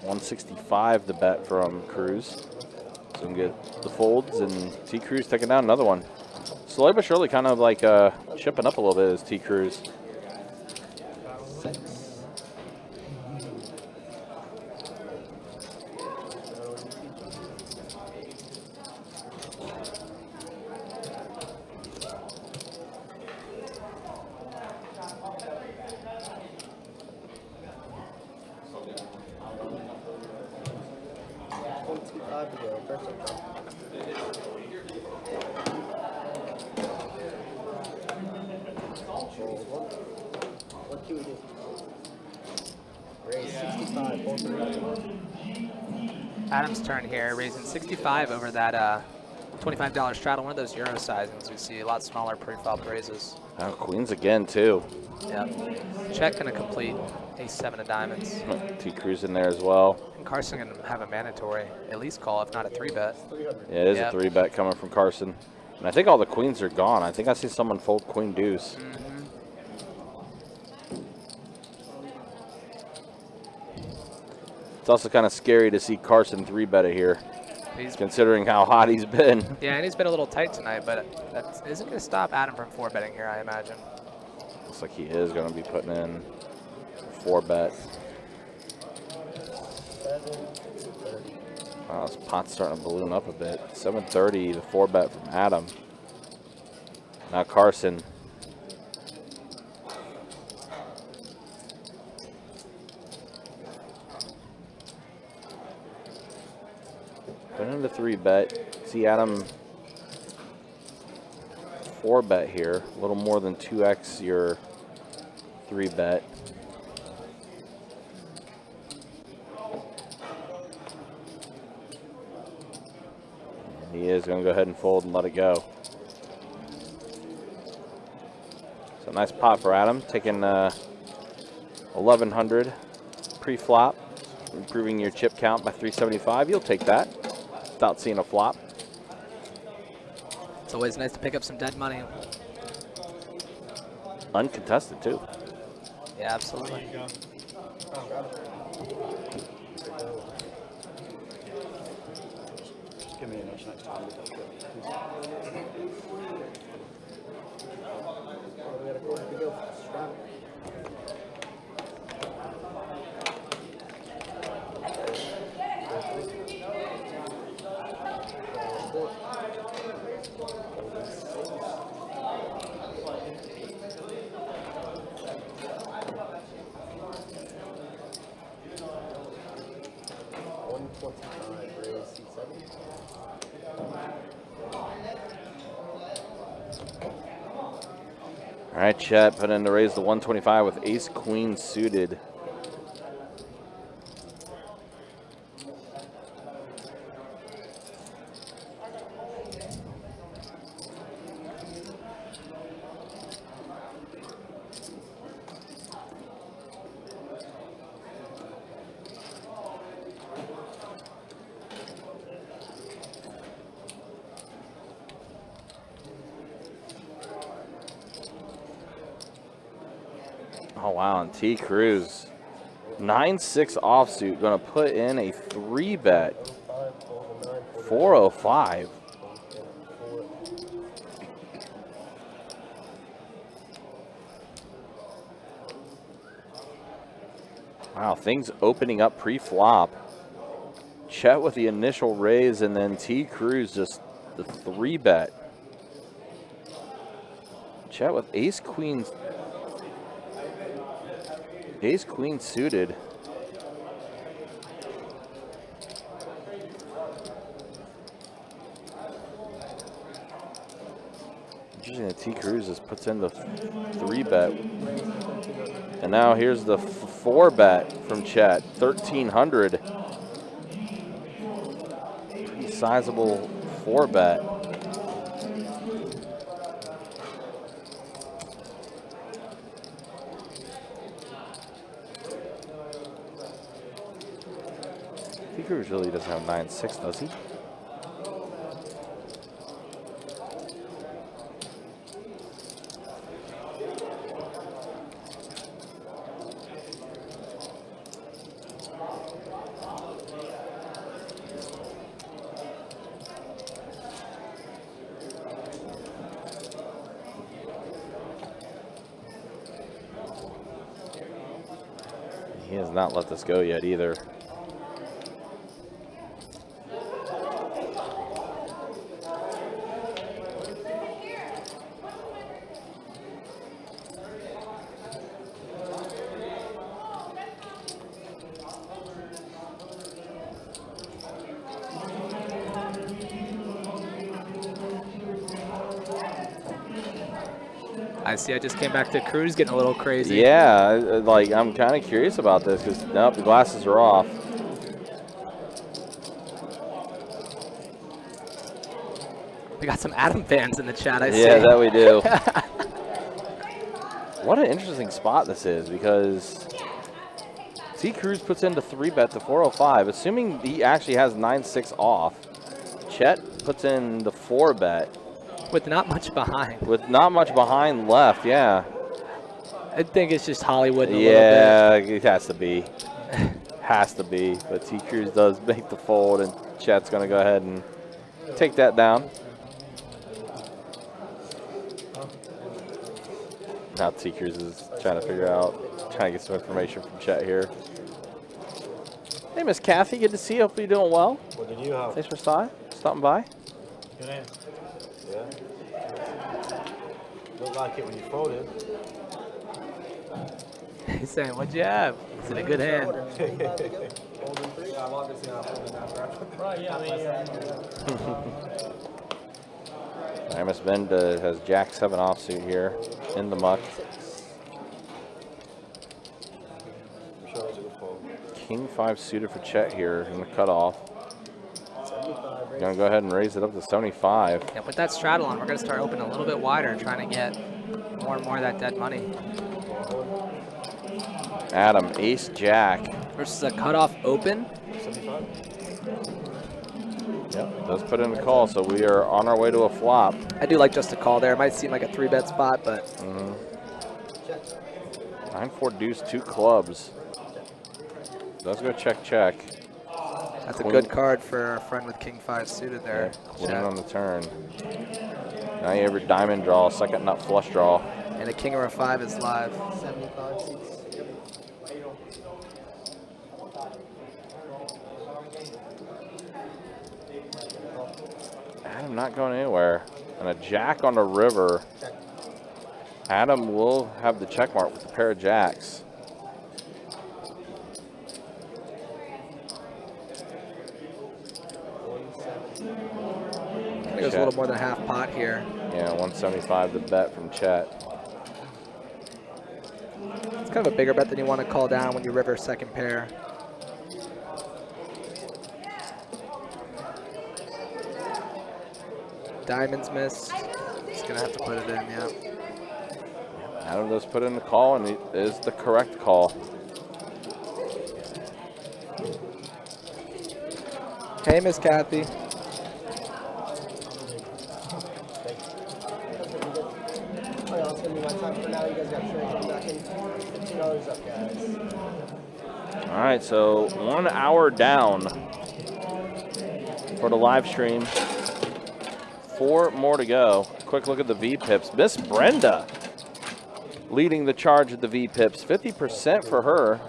Speaker 3: $165 the bet from Cruz. So we can get the folds, and T. Cruz taking down another one. Slowly but surely, kind of like chipping up a little bit as T. Cruz.
Speaker 8: What can we do? Raise 65, all 3.
Speaker 4: Adam's turn here, raising 65 over that $25 straddle, one of those Euro sizings. We see a lot smaller pre-flop raises.
Speaker 3: Oh, queens again, too.
Speaker 4: Yep. Check going to complete ace-7 of diamonds.
Speaker 3: T. Cruz in there as well.
Speaker 4: And Carson going to have a mandatory at least call, if not a 3-bet.
Speaker 3: Yeah, it is a 3-bet coming from Carson. And I think all the queens are gone. I think I see someone fold queen deuce. It's also kind of scary to see Carson 3-bet it here, considering how hot he's been.
Speaker 4: Yeah, and he's been a little tight tonight, but that isn't going to stop Adam from 4-betting here, I imagine.
Speaker 3: Looks like he is going to be putting in 4-bet. Wow, this pot's starting to balloon up a bit. 730, the 4-bet from Adam. Now Carson. Put in the 3-bet. See Adam 4-bet here. A little more than 2x your 3-bet. He is going to go ahead and fold and let it go. So nice pot for Adam, taking 1,100 pre-flop, improving your chip count by 375. You'll take that without seeing a flop.
Speaker 4: It's always nice to pick up some dead money.
Speaker 3: Uncontested too.
Speaker 4: Yeah, absolutely.
Speaker 8: Give me an issue. next time we don't get it. We got a quarter to go. Strong.
Speaker 3: All right, Chet put in to raise the 125 with ace queen suited. Oh, wow, and T. Cruz, 9-6 offsuit, going to put in a 3-bet, 405. Wow, things opening up pre-flop. Chet with the initial raise, and then T. Cruz just the 3-bet. Chet with ace queen suited. Interesting that T. Cruz just puts in the 3-bet. And now here's the 4-bet from Chet, 1,300. Pretty sizable 4-bet. T. Cruz really doesn't have 9-6, does he? He has not let this go yet either.
Speaker 4: I see. I just came back to Cruz getting a little crazy.
Speaker 3: Yeah, like I'm kind of curious about this because nope, the glasses are off.
Speaker 4: We got some Adam fans in the chat, I see.
Speaker 3: Yeah, that we do. What an interesting spot this is because T. Cruz puts in the 3-bet to 405, assuming he actually has 9-6 off. Chet puts in the 4-bet.
Speaker 4: With not much behind.
Speaker 3: With not much behind left, yeah.
Speaker 4: I think it's just Hollywood a
Speaker 3: Yeah,
Speaker 4: little bit.
Speaker 3: it has to be. Has to be. But T. Cruz does make the fold, and Chet's going to go ahead and take that down. Now T. Cruz is trying to figure out, trying to get some information from Chet here. Hey, Miss Kathy, good to see you. Hope you're doing well.
Speaker 6: What did you have?
Speaker 3: Thanks for stopping by.
Speaker 6: Good hand. Yeah. Looked like it when you folded.
Speaker 4: He's saying, what'd you have? Is it a good hand?
Speaker 3: Miss Benda has Jack 7 offsuit here in the muck. King 5 suited for Chet here in the cutoff. Gonna go ahead and raise it up to 75.
Speaker 4: Yeah, with that straddle on, we're gonna start opening a little bit wider, trying to get more and more of that dead money.
Speaker 3: Adam, ace jack.
Speaker 4: Versus a cutoff open.
Speaker 3: Yep, does put in a call, so we are on our way to a flop.
Speaker 4: I do like just a call there. It might seem like a 3-bet spot, but
Speaker 3: 9-4 deuce, 2 clubs. Does go check, check.
Speaker 4: That's a
Speaker 3: Queen.
Speaker 4: good card for our friend with King 5 suited there.
Speaker 3: Yeah, queen
Speaker 4: Chat.
Speaker 3: on the turn. Now you have your diamond draw, second nut flush draw.
Speaker 4: And a king or a 5 is live.
Speaker 8: 75 seats.
Speaker 3: Adam not going anywhere. And a jack on the river. Adam will have the check mark with a pair of jacks.
Speaker 4: I think it was a little more than half pot here.
Speaker 3: Yeah, 175 the bet from Chet.
Speaker 4: It's kind of a bigger bet than you want to call down when you river second pair. Diamonds missed. He's going to have to put it in, yeah.
Speaker 3: Adam does put in the call, and it is the correct call.
Speaker 4: Hey, Miss Kathy.
Speaker 8: Alright, I'll send you my time for now. You guys got to come back in. $15 up, guys.
Speaker 3: All right, so 1 hour down for the live stream. 4 more to go. Quick look at the V-Pips. Miss Brenda leading the charge at the V-Pips. 50% for her.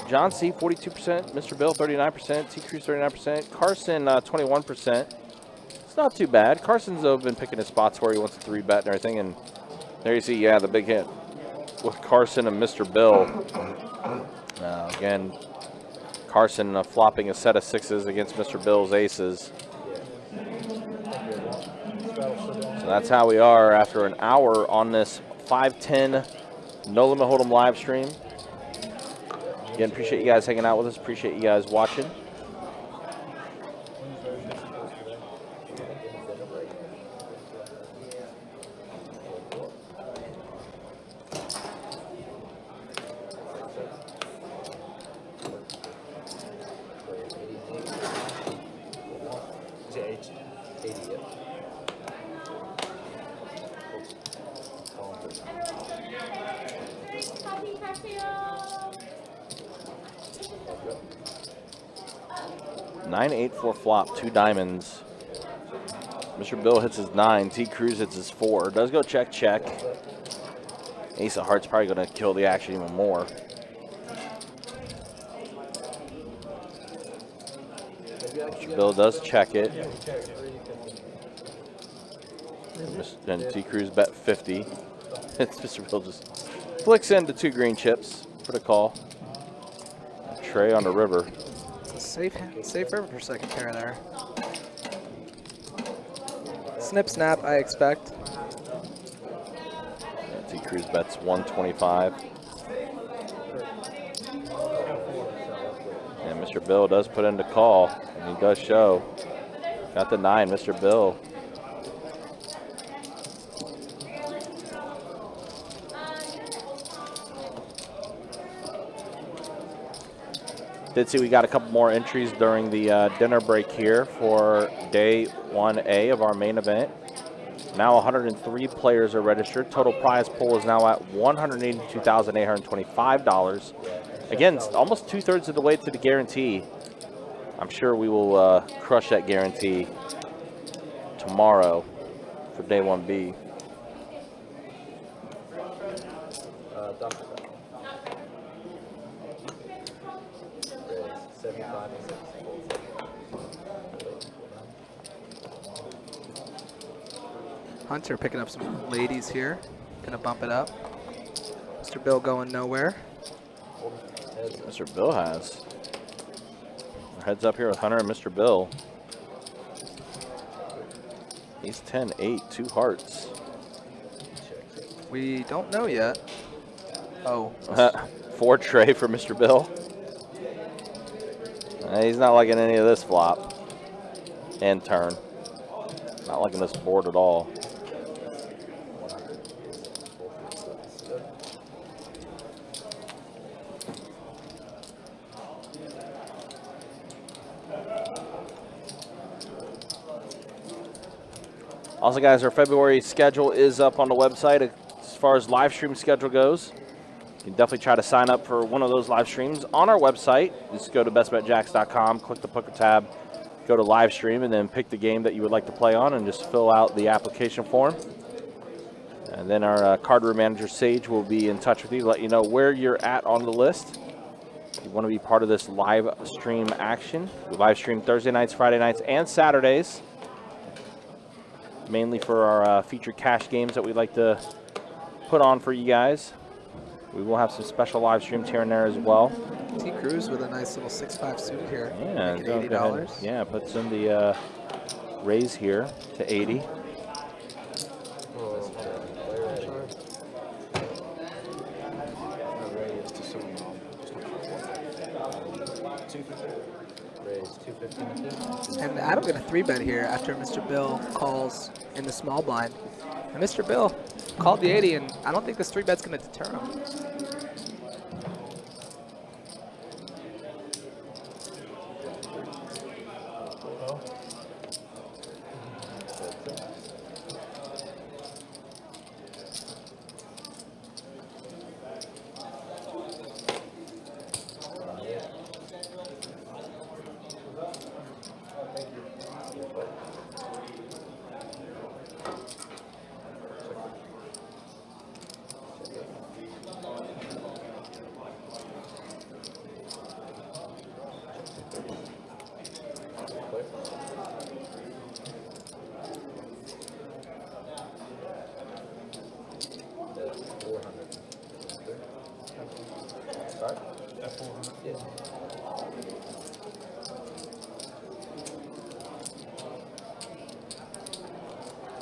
Speaker 3: John C, 42%. Mr. Bill, 39%. T-Cruz, 39%. Carson, 21%. It's not too bad. Carson's, though, been picking his spots where he wants to 3-bet and everything. And there you see, yeah, the big hit with Carson and Mr. Bill. Again, Carson flopping a set of 6s against Mr. Bill's aces. So that's how we are after an hour on this 510 No Limit Hold'em live stream. Again, appreciate you guys hanging out with us. Appreciate you guys watching.
Speaker 5: Coffee, cocktail.
Speaker 3: 9-8 for flop, 2 diamonds. Mr. Bill hits his 9. T. Cruz hits his 4. Does go check, check. Ace of Hearts probably going to kill the action even more. Mr. Bill does check it. And T. Cruz bet 50. Mr. Bill just flicks into 2 green chips for the call. Trey on the river.
Speaker 4: Safe river for second pair there. Snip snap, I expect.
Speaker 3: Yeah, T. Cruz bets 125. And Mr. Bill does put in the call, and he does show. Got the 9, Mr. Bill. Did see we got a couple more entries during the dinner break here for day 1A of our main event. Now 103 players are registered. Total prize pool is now at $182,825. Again, almost 2/3 of the way to the guarantee. I'm sure we will crush that guarantee tomorrow for day 1B.
Speaker 7: Dr. 75 and 6.
Speaker 4: Hunter picking up some ladies here. Gonna bump it up. Mr. Bill going nowhere.
Speaker 3: Mr. Bill has. Heads up here with Hunter and Mr. Bill. He's 10-8, 2 hearts.
Speaker 4: We don't know yet. Oh.
Speaker 3: 4 tray for Mr. Bill. He's not liking any of this flop and turn. Not liking this board at all. Also, guys, our February schedule is up on the website as far as live stream schedule goes. You can definitely try to sign up for one of those live streams on our website. Just go to bestbetjacks.com, click the poker tab, go to live stream, and then pick the game that you would like to play on and just fill out the application form. And then our card room manager, Sage, will be in touch with you to let you know where you're at on the list. If you want to be part of this live stream action, we live stream Thursday nights, Friday nights, and Saturdays, mainly for our featured cash games that we'd like to put on for you guys. We will have some special live streams here and there as well.
Speaker 4: T. Cruz with a nice little 6-5 suit here.
Speaker 3: Yeah,
Speaker 4: Make it $80.
Speaker 3: Yeah, puts in the raise here to 80.
Speaker 4: And Adam got a 3-bet here after Mr. Bill calls in the small blind. And Mr. Bill called the 80, and I don't think this 3-bet's going to deter him.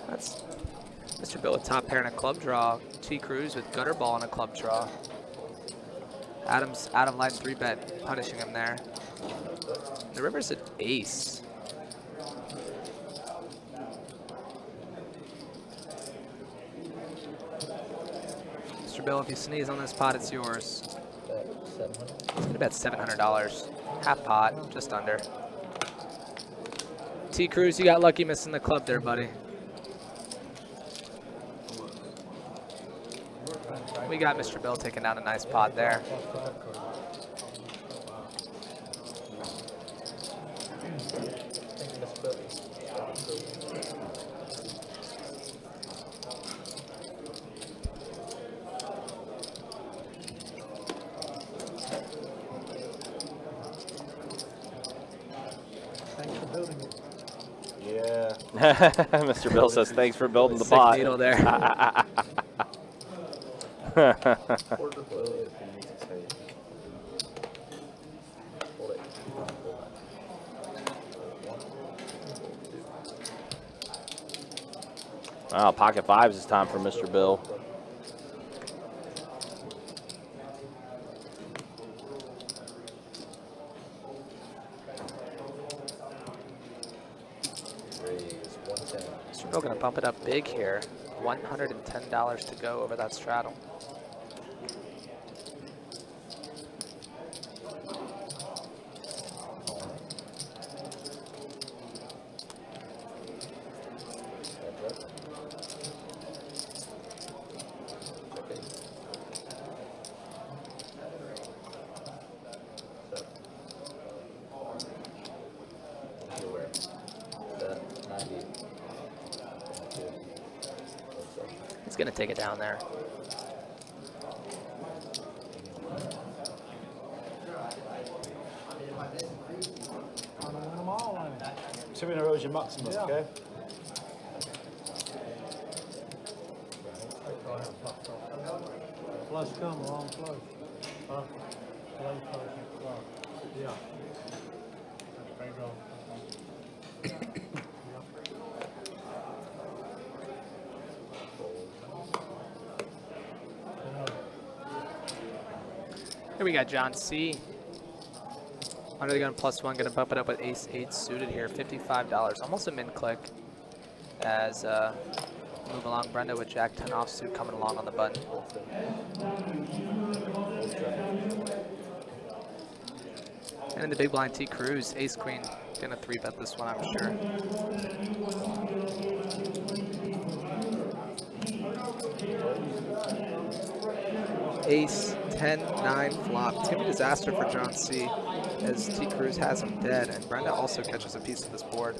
Speaker 4: That's Mr. Bill with top pair and a club draw. T. Cruz with gutter ball and a club draw. Adam line 3-bet, punishing him there. The river's an ace. Mr. Bill, if you sneeze on this pot, it's yours. It's gonna bet $700. Half pot, just under. T. Cruz, you got lucky missing the club there, buddy. We got Mr. Bill taking down a nice pot there.
Speaker 3: Yeah. Mr. Bill says thanks for building the
Speaker 4: Sick
Speaker 3: pot.
Speaker 4: needle there.
Speaker 3: Wow, pocket fives this time for Mr. Bill.
Speaker 4: Mr. Bill gonna bump it up big here. $110 to go over that straddle. He's gonna take it down there.
Speaker 6: Two in a row is your maximum, okay?
Speaker 8: Flush come, long flush. Huh? Flush, yeah. There you go.
Speaker 4: Here we got John C. Under the gun +1, gonna bump it up with ace-8 suited here, $55. Almost a min click as move along Brenda with Jack-10 offsuit coming along on the button. And in the big blind, T. Cruz, ace-queen, gonna 3-bet this one, I'm sure. Ace, 10-9 flop. It's going to be a disaster for John C. as T. Cruz has him dead, and Brenda also catches a piece of this board.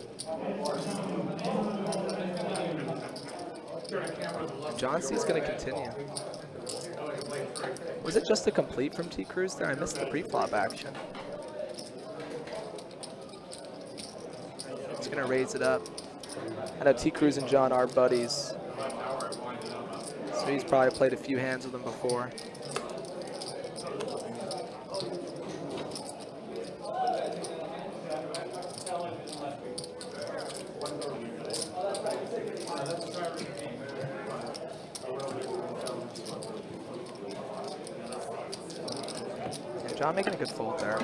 Speaker 4: John C. is going to continue. Was it just a complete from T. Cruz there? I missed the pre-flop action. He's going to raise it up. I know T. Cruz and John are buddies, so he's probably played a few hands with him before. Yeah, John making a good fold there.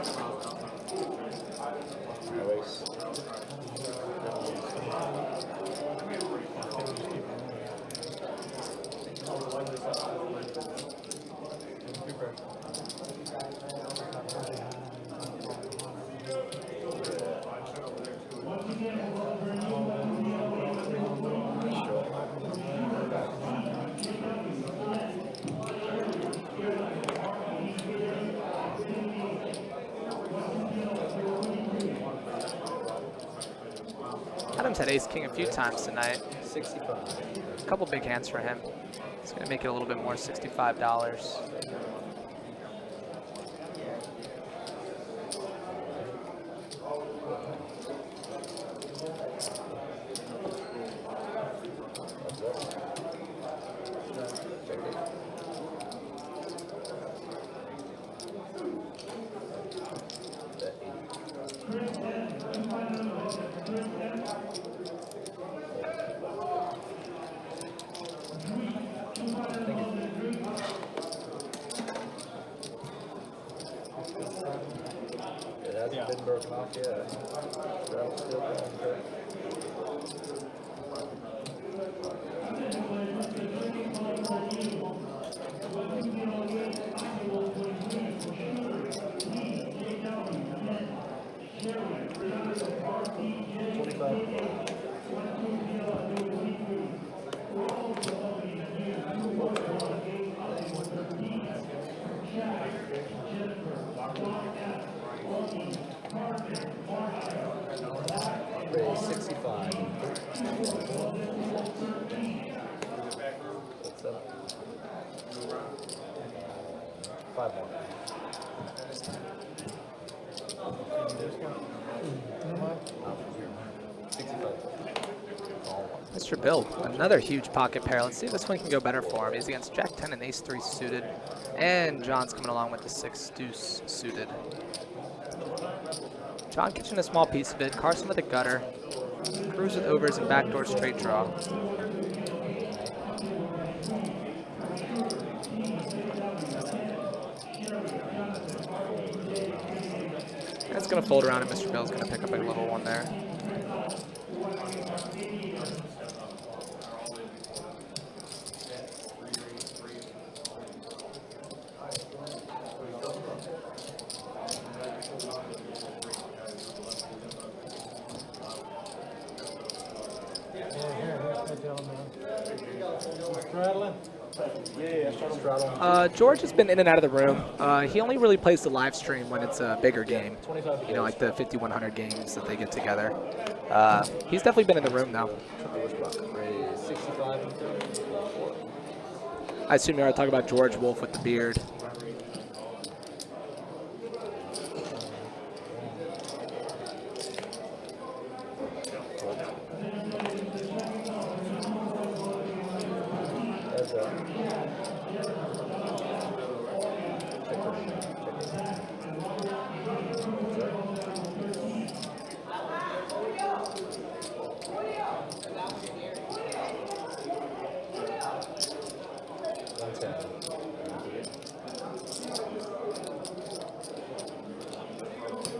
Speaker 4: Adams had ace-king a few times tonight.
Speaker 7: 65.
Speaker 4: A couple big hands for him. It's going to make it a little bit more, $65.
Speaker 7: It hasn't been broken off yet. Straddle's still going good. Raise 65. What's up? 5 more.
Speaker 4: Mr. Bill, another huge pocket pair. Let's see if this one can go better for him. He's against Jack 10 and Ace 3 suited. And John's coming along with the 6 deuce suited. John catching a small piece of it. Carson with a gutter. Cruz with overs and backdoor straight draw. That's going to fold around and Mr. Bill's going to pick up a little one there. George has been in and out of the room. He only really plays the live stream when it's a bigger game. You know, like the 5100 games that they get together. He's definitely been in the room though. I assume you are talking about George Wolf with the beard.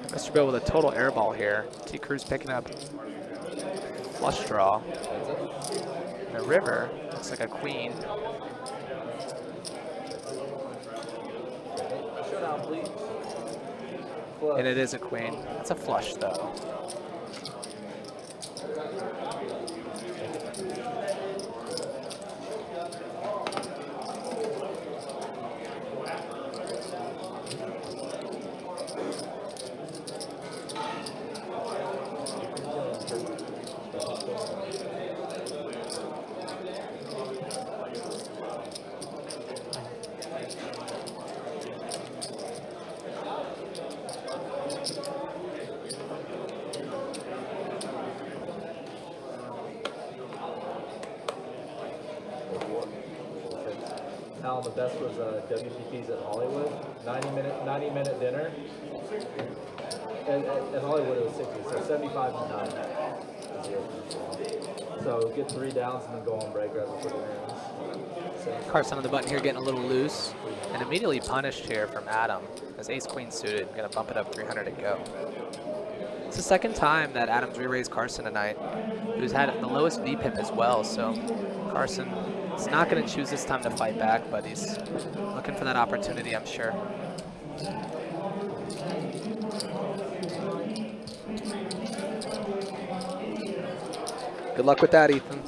Speaker 4: Mr. Bill with a total air ball here. T. Cruz picking up flush draw. The river looks like a queen. And it is a queen. That's a flush though.
Speaker 7: now, the best was WPPs at Hollywood. 90-minute dinner. And at Hollywood it was 60, so 75 and 9. So get 3 downs and then go on break rather than put it in.
Speaker 4: Carson on the button here getting a little loose. And immediately punished here from Adam as ace-queen suited. Gonna bump it up 300 to go. It's the second time that Adam's re-raised Carson tonight, who's had the lowest VPIP as well. So Carson is not gonna choose this time to fight back, but he's looking for that opportunity, I'm sure. Good luck with that, Ethan.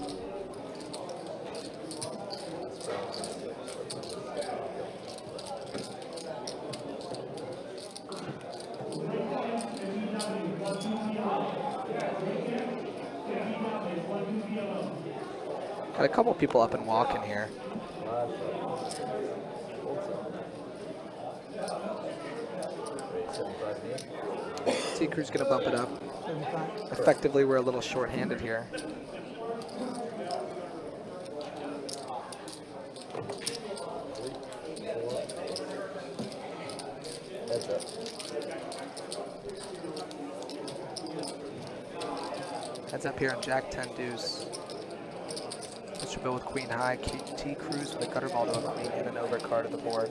Speaker 4: Got a couple people up and walking here. T-Crew's gonna bump it up. Effectively, we're a little short-handed here. Heads up here on Jack 10 deuce. Mr. Bill with queen high, T-Cruz with a gutter ball to a queen and an overcard of the board.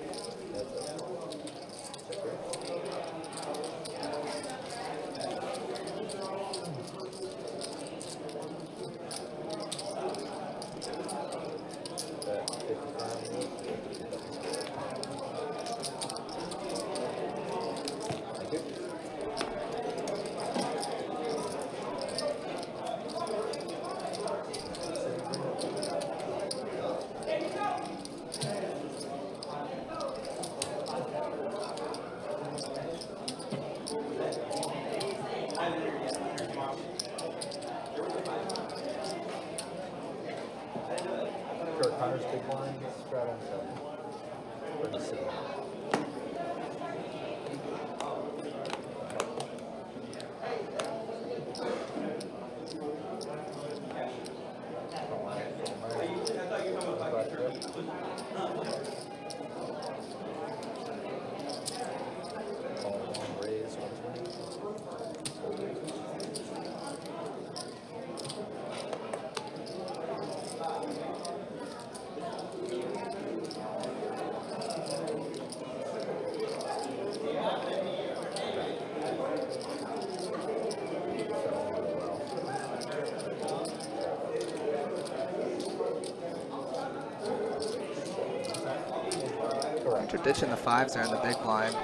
Speaker 4: Ditching the fives there in the big blind.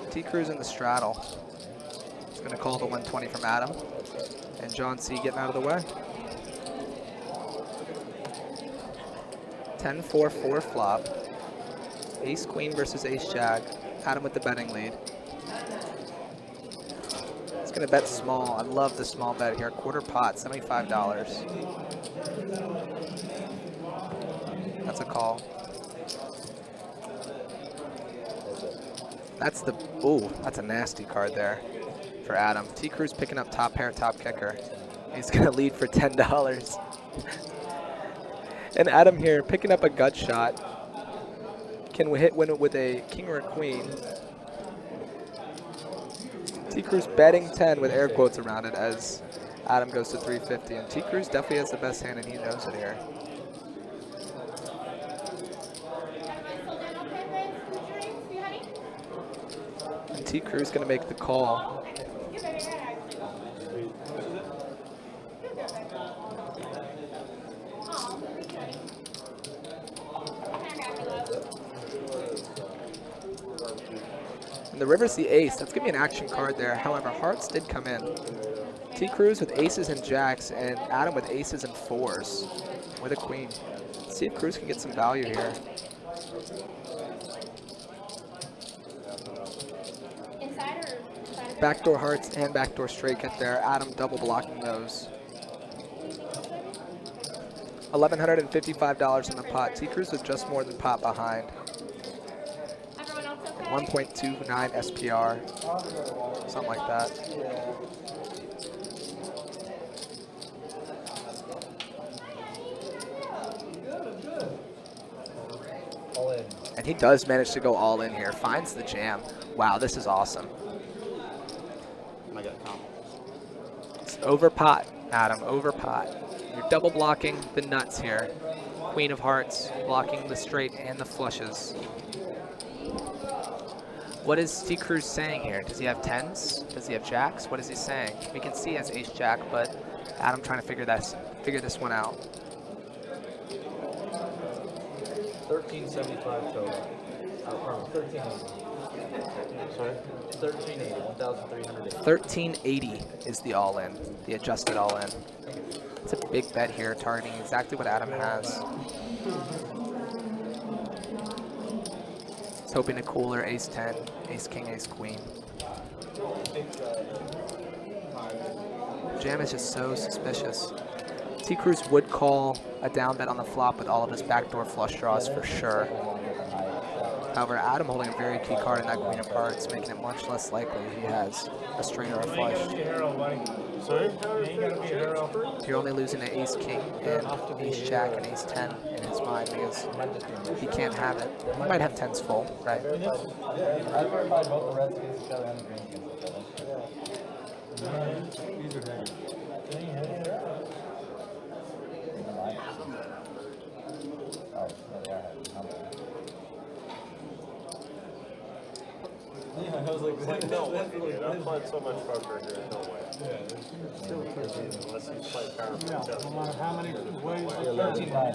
Speaker 4: T-Cruz in the straddle. It's going to call the 120 from Adam. And John C. getting out of the way. 10-4-4 flop. Ace Queen versus Ace Jack. Adam with the betting lead. It's going to bet small. I love the small bet here. Quarter pot, $75. That's a call. That's the, ooh, that's a nasty card there for Adam. T-Cruz picking up top pair, top kicker. He's gonna lead for $10. And Adam here picking up a gut shot. Can we win it with a king or a queen? T-Cruz betting 10 with air quotes around it as Adam goes to 350. And T-Cruz definitely has the best hand and he knows it here. T-Cruz gonna make the call. And the river's the ace. That's gonna be an action card there. However, hearts did come in. T-Cruz with aces and jacks, and Adam with aces and fours with a queen. Let's see if Cruz can get some value here. Backdoor hearts and backdoor straight get there. Adam double blocking those. $1,155 in the pot. T-Cruz with just more than pot behind. 1.29 SPR, something like that. And he does manage to go all in here, finds the jam. Wow, this is awesome.
Speaker 9: I got comp.
Speaker 4: It's over pot, Adam, over pot. You're double blocking the nuts here. Queen of hearts, blocking the straight and the flushes. What is T. Cruz saying here? Does he have tens? Does he have jacks? What is he saying? We can see he has ace jack, but Adam trying to figure this one out.
Speaker 7: 1375 total. Pardon, 1380. Sorry? 1380, 1,380.
Speaker 4: 1380 is the all-in, the adjusted all-in. It's a big bet here, targeting exactly what Adam has. He's hoping to cooler ace-10, ace-king, ace-queen. Jam is just so suspicious. T. Cruz would call a down bet on the flop with all of his backdoor flush draws for sure. However, Adam holding a very key card in that queen of hearts, making it much less likely he has a straight or a flush. You're only losing to ace-king and ace-jack and ace-10 in his mind because he can't have it. He might have tens full, right?
Speaker 6: I was like, no, I'm playing so much poker here, no way. Unless you play power.
Speaker 10: No matter how many ways you turn,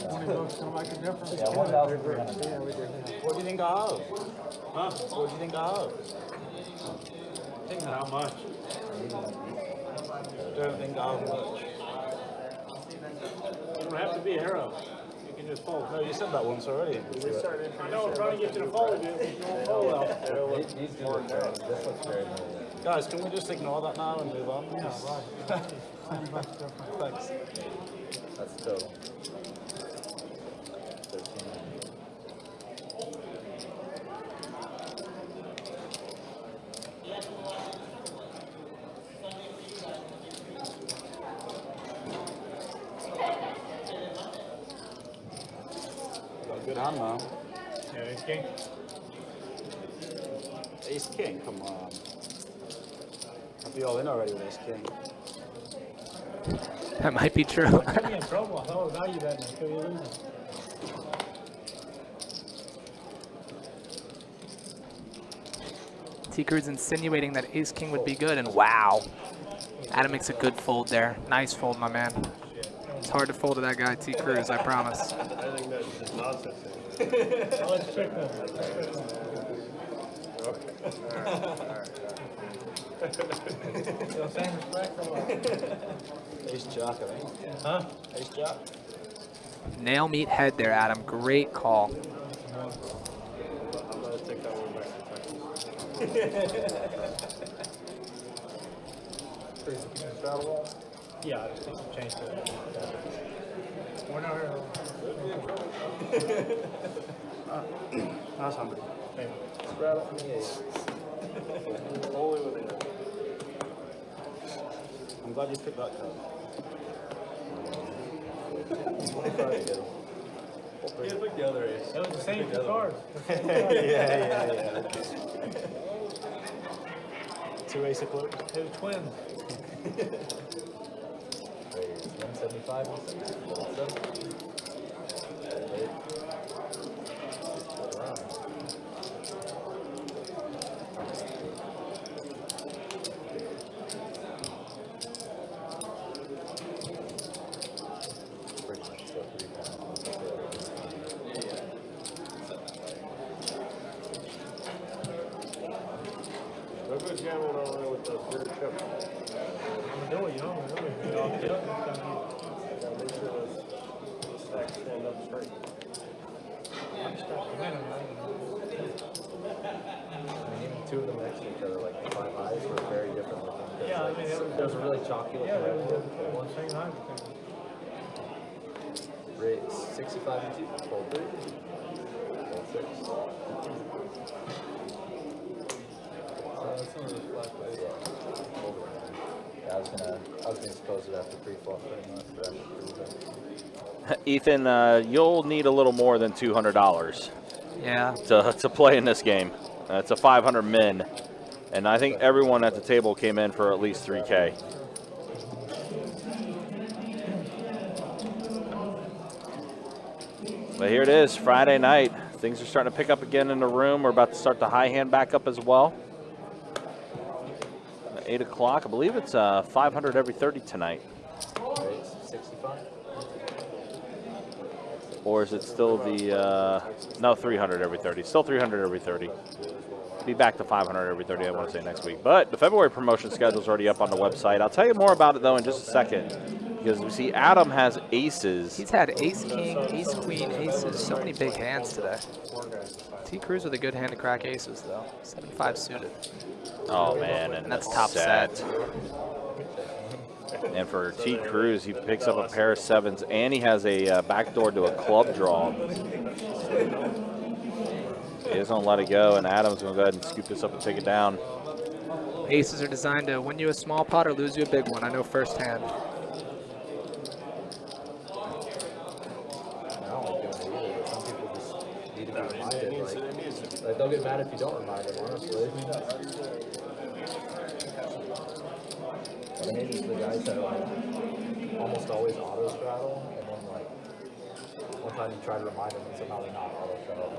Speaker 10: 20 bucks gonna make a difference.
Speaker 7: Yeah, 1,300.
Speaker 9: What do you think I owe?
Speaker 6: Huh?
Speaker 9: What do you think I owe?
Speaker 6: How much?
Speaker 9: Don't think I owe much.
Speaker 6: You don't have to be a hero. You can just fold.
Speaker 9: No, you said that once already.
Speaker 6: I know, I'm trying to get you to fold, dude. You don't fold out.
Speaker 7: These two look very, this looks very good.
Speaker 9: Guys, can we just ignore that now and move on?
Speaker 10: Yeah, right. 10 bucks difference.
Speaker 9: Thanks.
Speaker 7: That's total. 13.
Speaker 9: Good hand now.
Speaker 6: Yeah, ace king.
Speaker 9: Ace king, come on. I'll be all in already with ace king.
Speaker 4: That might be true.
Speaker 6: You're in trouble. I thought I would value that until you lose it.
Speaker 4: T. Cruz insinuating that ace-king would be good, and wow. Adam makes a good fold there. Nice fold, my man. It's hard to fold to that guy, T. Cruz, I promise.
Speaker 6: I think that's just nonsense. Let's check that. Same respect or what?
Speaker 9: Ace jack, I think.
Speaker 6: Huh?
Speaker 9: Ace jack.
Speaker 4: Nail meet head there, Adam. Great call.
Speaker 6: I'm gonna take that one back to Texas. Yeah, I just need some change to it. We're not here.
Speaker 9: That's hungry.
Speaker 6: Rattle from the ace. Only with the ace.
Speaker 9: I'm glad you picked that card.
Speaker 7: 25 total. You picked the other ace.
Speaker 6: It was the same two cards.
Speaker 9: Yeah. Two ace of clubs.
Speaker 6: Two twins.
Speaker 7: 175.
Speaker 6: Go good jamming over there with the weird chip. I'm gonna do it, you know. Make sure those stacks stand up straight. I'm stuck.
Speaker 7: Even two of them next to each other, like the 5 eyes, were very different looking.
Speaker 6: Yeah, I mean,
Speaker 7: There was a really chalky looking
Speaker 6: yeah,
Speaker 7: red
Speaker 6: they
Speaker 7: one.
Speaker 6: were one same height.
Speaker 7: Rate 65 and 2, fold 3, fold 6. Fold around. Yeah, I was gonna suppose it after pre-flop pretty much, but
Speaker 3: Ethan, you'll need a little more than $200
Speaker 4: Yeah.
Speaker 3: to play in this game. It's a 500 min, and I think everyone at the table came in for at least 3K. But here it is, Friday night. Things are starting to pick up again in the room. We're about to start the high hand back up as well. 8 o'clock, I believe it's 500 every 30 tonight.
Speaker 7: 65.
Speaker 3: Or is it still the, no, 300 every 30. Still 300 every 30. Be back to 500 every 30, I want to say, next week. But the February promotion schedule is already up on the website. I'll tell you more about it, though, in just a second. Because we see Adam has aces.
Speaker 4: He's had ace king, ace queen, aces. So many big hands today. T. Cruz with a good hand to crack aces, though. 7-5 suited.
Speaker 3: Oh, man. And
Speaker 4: that's top set.
Speaker 3: And for T. Cruz, he picks up a pair of sevens, and he has a backdoor to a club draw. He doesn't want to let it go, and Adam's going to go ahead and scoop this up and take it down.
Speaker 4: Aces are designed to win you a small pot or lose you a big one. I know firsthand.
Speaker 7: Like, they'll get mad if you don't remind them, honestly. I mean, it's the guys that like almost always auto straddle, and then like one time you try to remind them and somehow they're not auto straddle.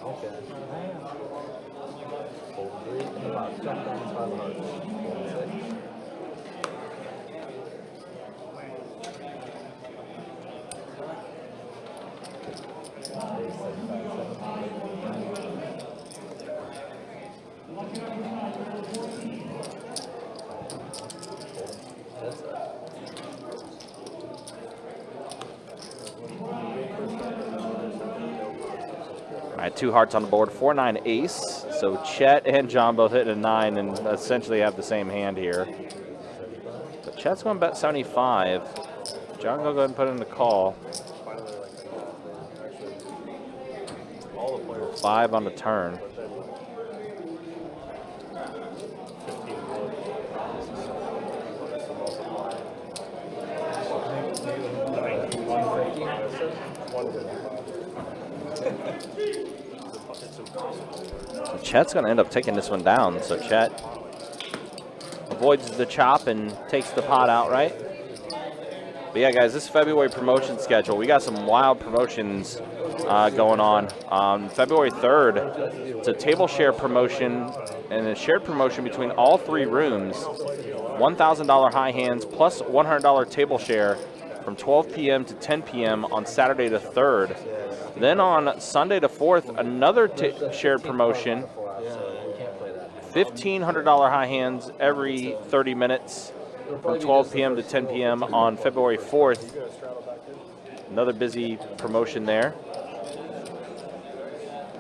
Speaker 7: Okay. Fold 3, come on, jump down 5 hearts. Fold 6.
Speaker 3: All right, 2 hearts on the board, 4-9 ace. So Chet and John both hitting a 9 and essentially have the same hand here. But Chet's going to bet 75. John will go ahead and put in the call. 5 on the turn. Chet's going to end up taking this one down, so Chet avoids the chop and takes the pot outright. But yeah, guys, this February promotion schedule, we got some wild promotions going on. February 3rd, it's a table share promotion and a shared promotion between all 3 rooms. $1,000 high hands plus $100 table share from 12 p.m. to 10 p.m. on Saturday the 3rd. Then on Sunday the 4th, another shared promotion, $1,500 high hands every 30 minutes from 12 p.m. to 10 p.m. on February 4th. Another busy promotion there.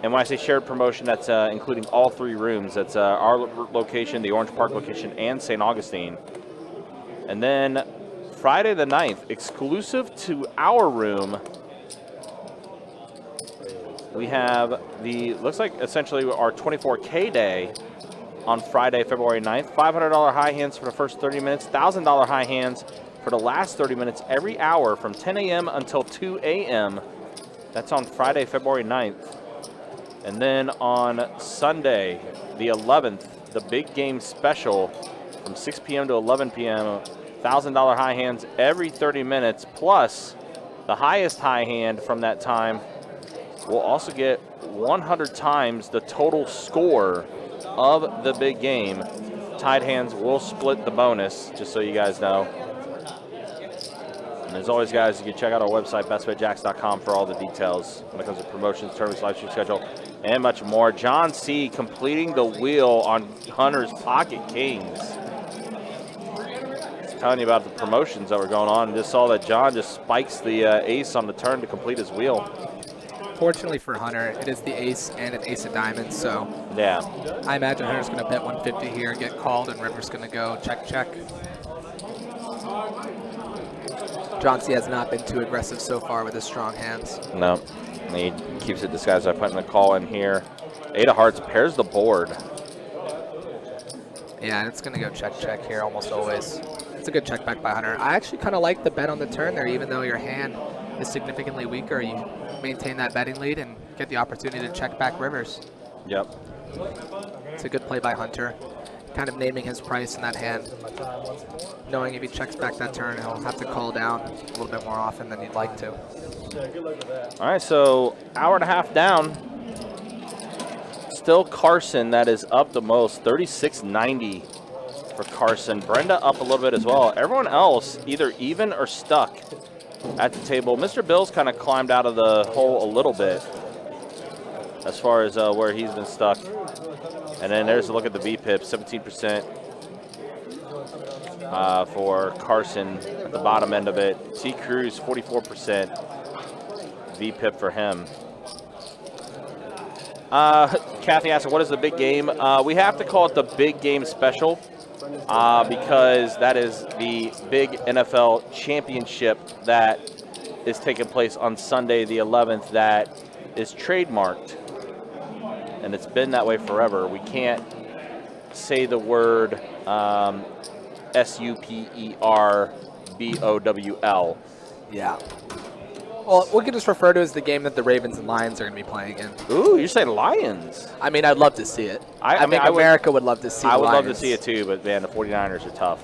Speaker 3: And when I say shared promotion, that's including all 3 rooms. That's our location, the Orange Park location, and St. Augustine. And then Friday the 9th, exclusive to our room, we have the, looks like essentially our 24K day on Friday, February 9th. $500 high hands for the first 30 minutes, $1,000 high hands for the last 30 minutes every hour from 10 a.m. until 2 a.m. That's on Friday, February 9th. And then on Sunday, the 11th, the big game special from 6 p.m. to 11 p.m., $1,000 high hands every 30 minutes, plus the highest high hand from that time will also get 100 times the total score of the big game. Tied hands will split the bonus, just so you guys know. And as always, guys, you can check out our website, bestbetjacks.com, for all the details when it comes to promotions, tournaments, live stream schedule, and much more. John C. completing the wheel on Hunter's Pocket Kings. Just telling you about the promotions that were going on. Just saw that John just spikes the ace on the turn to complete his wheel.
Speaker 4: Fortunately for Hunter, it is the ace and an ace of diamonds, so
Speaker 3: yeah,
Speaker 4: I imagine Hunter's going to bet 150 here, get called, and River's going to go check, check. John C. has not been too aggressive so far with his strong hands.
Speaker 3: No, he keeps it disguised by putting the call in here. 8 of hearts pairs the board.
Speaker 4: Yeah, and it's going to go check here almost always. It's a good check back by Hunter. I actually kind of like the bet on the turn there, even though your hand is significantly weaker. You maintain that betting lead and get the opportunity to check back rivers.
Speaker 3: Yep.
Speaker 4: It's a good play by Hunter. Kind of naming his price in that hand. Knowing if he checks back that turn, he'll have to call down a little bit more often than he'd like to.
Speaker 3: All right, so hour and a half down. Still Carson that is up the most, 36.90 for Carson. Brenda up a little bit as well. Everyone else either even or stuck at the table. Mr. Bill's kind of climbed out of the hole a little bit as far as where he's been stuck. And then there's a look at the VPIP, 17% for Carson at the bottom end of it. T. Cruz, 44% VPIP for him. Kathy asked, what is the big game? We have to call it the big game special because that is the big NFL championship that is taking place on Sunday the 11th that is trademarked. And it's been that way forever. We can't say the word SUPERBOWL.
Speaker 4: Yeah. Well, we can just refer to it as the game that the Ravens and Lions are going to be playing in.
Speaker 3: Ooh, you're saying Lions?
Speaker 4: I mean, I'd love to see it. I think
Speaker 3: I
Speaker 4: America would love to see
Speaker 3: I would
Speaker 4: Lions.
Speaker 3: love to see it too, but man, the 49ers are tough.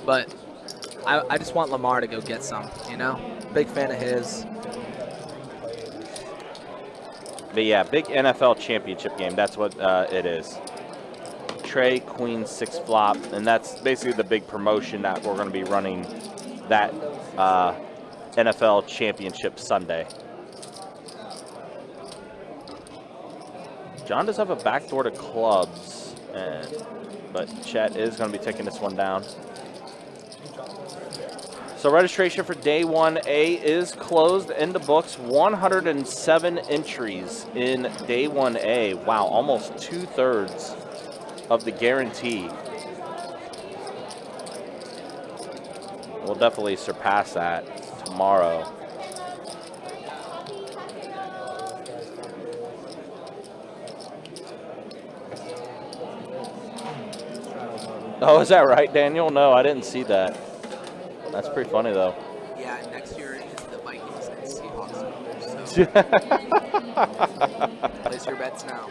Speaker 4: But I just want Lamar to go get some, you know? Big fan of his.
Speaker 3: But yeah, big NFL championship game. That's what it is. Trey, Queen, 6 flop, and that's basically the big promotion that we're going to be running that NFL championship Sunday. John does have a backdoor to clubs, but Chet is going to be taking this one down. So registration for day 1A is closed in the books. 107 entries in day 1A. Wow, almost 2/3 of the guarantee. We'll definitely surpass that tomorrow. Oh, is that right, Daniel? No, I didn't see that. That's pretty funny, though.
Speaker 4: Yeah, next year is the Vikings and Seahawks. So place your bets now.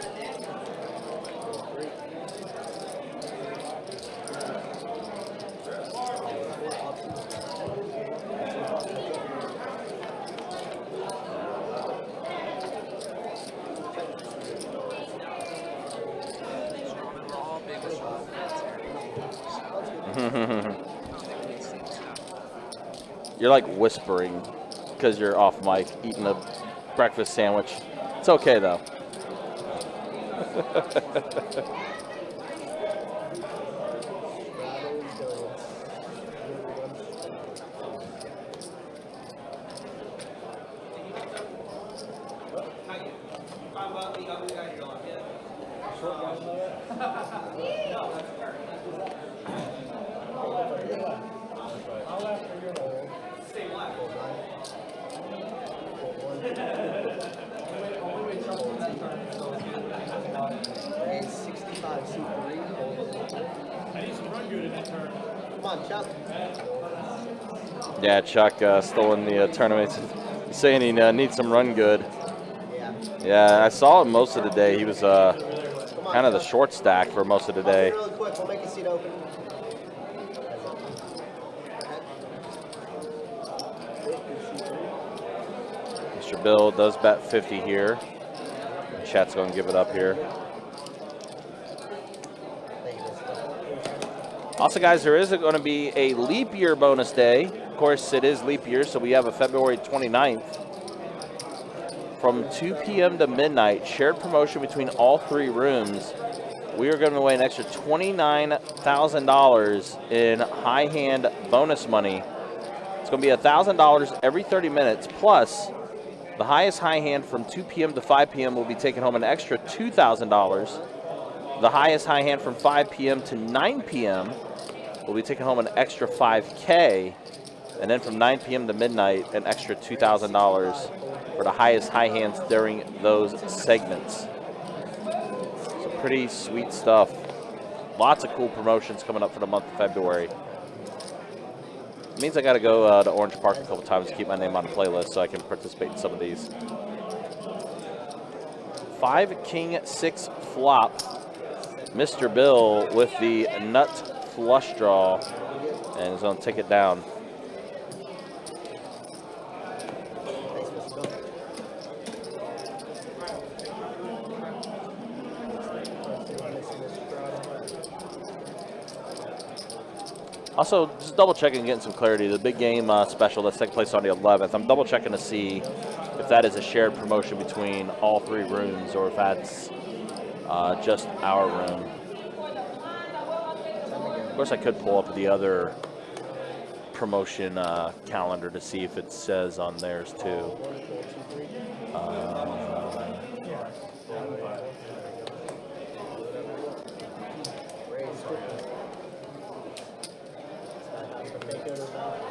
Speaker 3: You're like whispering because you're off mic eating a breakfast sandwich. It's okay though. Yeah, Chuck still in the tournament. He's saying he needs some run good. Yeah, I saw him most of the day. He was kind of the short stack for most of the day.
Speaker 8: Really quick, we'll make a seat open.
Speaker 3: Mr. Bill does bet 50 here. Chat's going to give it up here. Also, guys, there is going to be a leap year bonus day. Of course, it is leap year, so we have a February 29th from 2 p.m. to midnight. Shared promotion between all 3 rooms. We are giving away an extra $29,000 in high hand bonus money. It's going to be $1,000 every 30 minutes, plus the highest high hand from 2 p.m. to 5 p.m. will be taking home an extra $2,000. The highest high hand from 5 p.m. to 9 p.m. will be taking home an extra $5K. And then from 9 p.m. to midnight, an extra $2,000 for the highest high hands during those segments. So pretty sweet stuff. lots of cool promotions coming up for the month of February. It means I got to go to Orange Park a couple times to keep my name on the playlist so I can participate in some of these. 5 king 6 flop. Mr. Bill with the nut flush draw, and he's going to take it down. Also, just double checking and getting some clarity. The big game special that's taking place on the 11th. I'm double checking to see if that is a shared promotion between all 3 rooms or if that's just our room. Of course, I could pull up the other promotion calendar to see if it says on theirs too.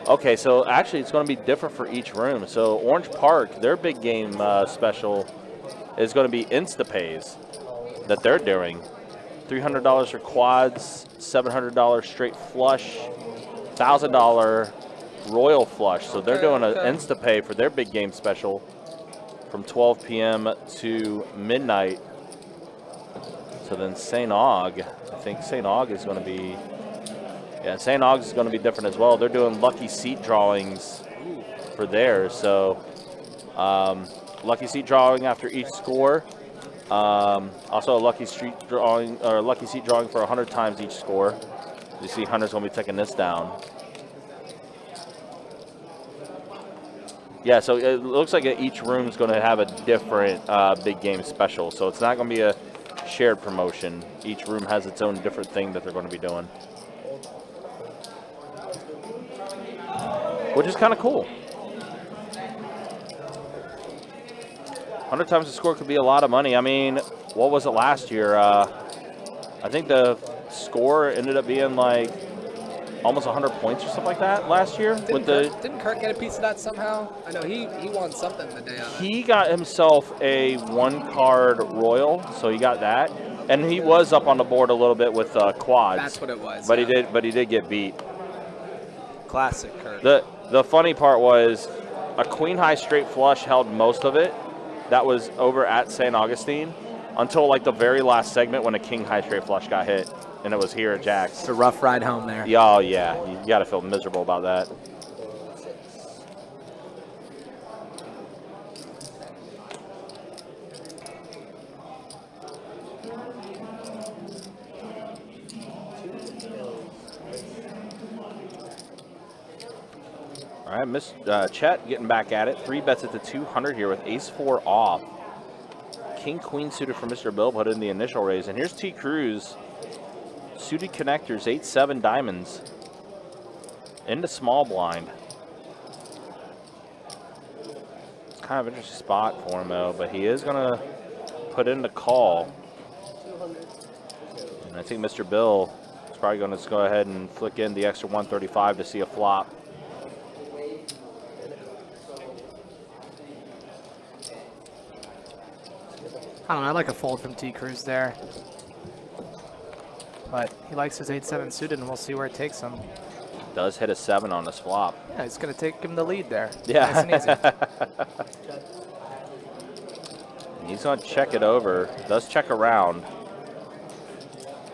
Speaker 3: Okay, so actually it's going to be different for each room. So Orange Park, their big game special is going to be Instapays that they're doing. $300 for quads, $700 straight flush, $1,000 royal flush. So they're doing an Instapay for their big game special from 12 p.m. to midnight. So then St. Aug, I think St. Aug is going to be, yeah, St. Aug's is going to be different as well. They're doing lucky seat drawings for theirs. So lucky seat drawing after each score. Also a lucky seat drawing for 100 times each score. You see Hunter's going to be taking this down. Yeah, so it looks like each room is going to have a different big game special. So it's not going to be a shared promotion. Each room has its own different thing that they're going to be doing, which is kind of cool. 100 times the score could be a lot of money. I mean, what was it last year? I think the score ended up being like almost 100 points or something like that last year.
Speaker 4: Didn't Kurt get a piece of that somehow? I know he won something the day of.
Speaker 3: He got himself a 1-card royal, so he got that, and he was up on the board a little bit with quads.
Speaker 4: That's what it was.
Speaker 3: But he did get beat.
Speaker 4: Classic Kurt.
Speaker 3: The funny part was a queen high straight flush held most of it. That was over at St. Augustine until like the very last segment when a king high straight flush got hit, and it was here at Jack's.
Speaker 4: It's a rough ride home there.
Speaker 3: Yeah, oh yeah, you got to feel miserable about that. All right, Miss Chet getting back at it. 3 bets at the 200 here with ace-4 off. King-queen suited for Mr. Bill, put in the initial raise. And here's T. Cruz. Suited connectors, 8-7 diamonds. Into small blind. It's kind of an interesting spot for him, though, but he is going to put in the call. And I think Mr. Bill is probably going to go ahead and flick in the extra 135 to see a flop.
Speaker 4: I don't know, I like a fold from T. Cruz there. But he likes his 8-7 suited, and we'll see where it takes him.
Speaker 3: Does hit a 7 on this flop.
Speaker 4: Yeah, it's going to take him the lead there.
Speaker 3: Yeah.
Speaker 4: Nice and easy.
Speaker 3: He's going to check it over. Does check around.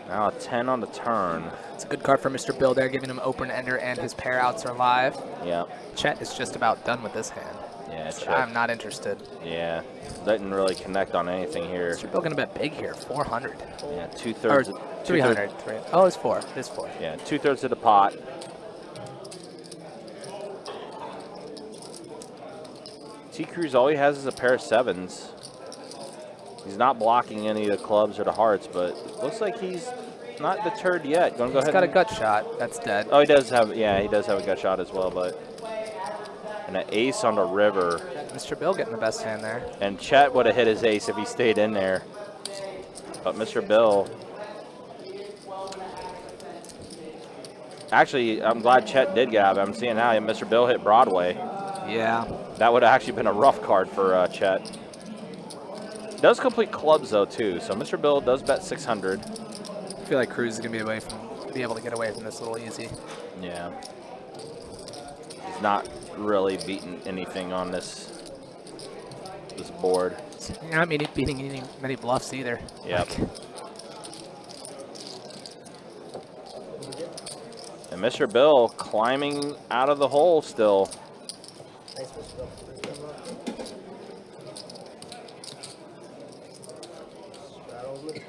Speaker 3: Now a 10 on the turn.
Speaker 4: It's a good card for Mr. Bill there, giving him open ender, and his pair outs are live.
Speaker 3: Yeah.
Speaker 4: Chet is just about done with this hand.
Speaker 3: Yeah,
Speaker 4: So I'm not interested.
Speaker 3: Yeah. Didn't really connect on anything here.
Speaker 4: Mr. Bill going to bet big here, 400.
Speaker 3: Yeah, 2/3.
Speaker 4: Or 300. Oh, it's 4. It's 4.
Speaker 3: Yeah, 2/3 of the pot. T. Cruz, all he has is a pair of 7s. He's not blocking any of the clubs or the hearts, but it looks like he's not deterred yet. Going to go ahead.
Speaker 4: He's got a gut shot. That's dead.
Speaker 3: Oh, he does have. Yeah, he does have a gut shot as well, but. And an ace on the river.
Speaker 4: Mr. Bill getting the best hand there.
Speaker 3: And Chet would have hit his ace if he stayed in there. But Mr. Bill. Actually, I'm glad Chet did get out. I'm seeing now Mr. Bill hit Broadway.
Speaker 4: Yeah.
Speaker 3: That would have actually been a rough card for Chet. Does complete clubs, though, too. So Mr. Bill does bet 600.
Speaker 4: feel like Cruz is gonna be able to get away from this a little easy.
Speaker 3: Yeah. He's not really beating anything on this board.
Speaker 4: You're not beating many bluffs either.
Speaker 3: Yep. And Mr. Bill climbing out of the hole still.
Speaker 8: Nice, Mr. Bill. Straddles with it.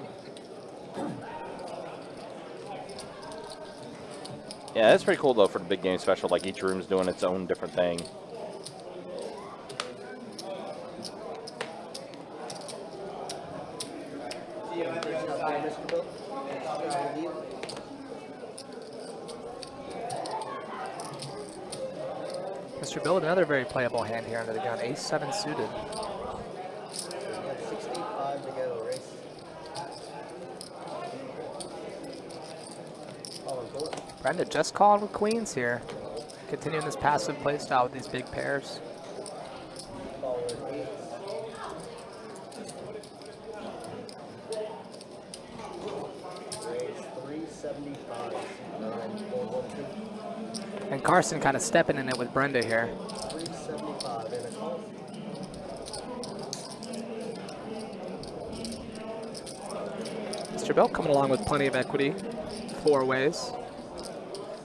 Speaker 3: Yeah, that's pretty cool though for the big game special. Like each room's doing its own different thing.
Speaker 8: Mr. Bill.
Speaker 4: Mr. Bill, another very playable hand here under the gun. Ace-7 suited.
Speaker 8: We have 65 to go, race.
Speaker 4: Brenda just calling with queens here. Continuing this passive play style with these big pairs. And Carson kind of stepping in it with Brenda here.
Speaker 8: 375 and a call.
Speaker 4: Mr. Bill coming along with plenty of equity. 4 ways.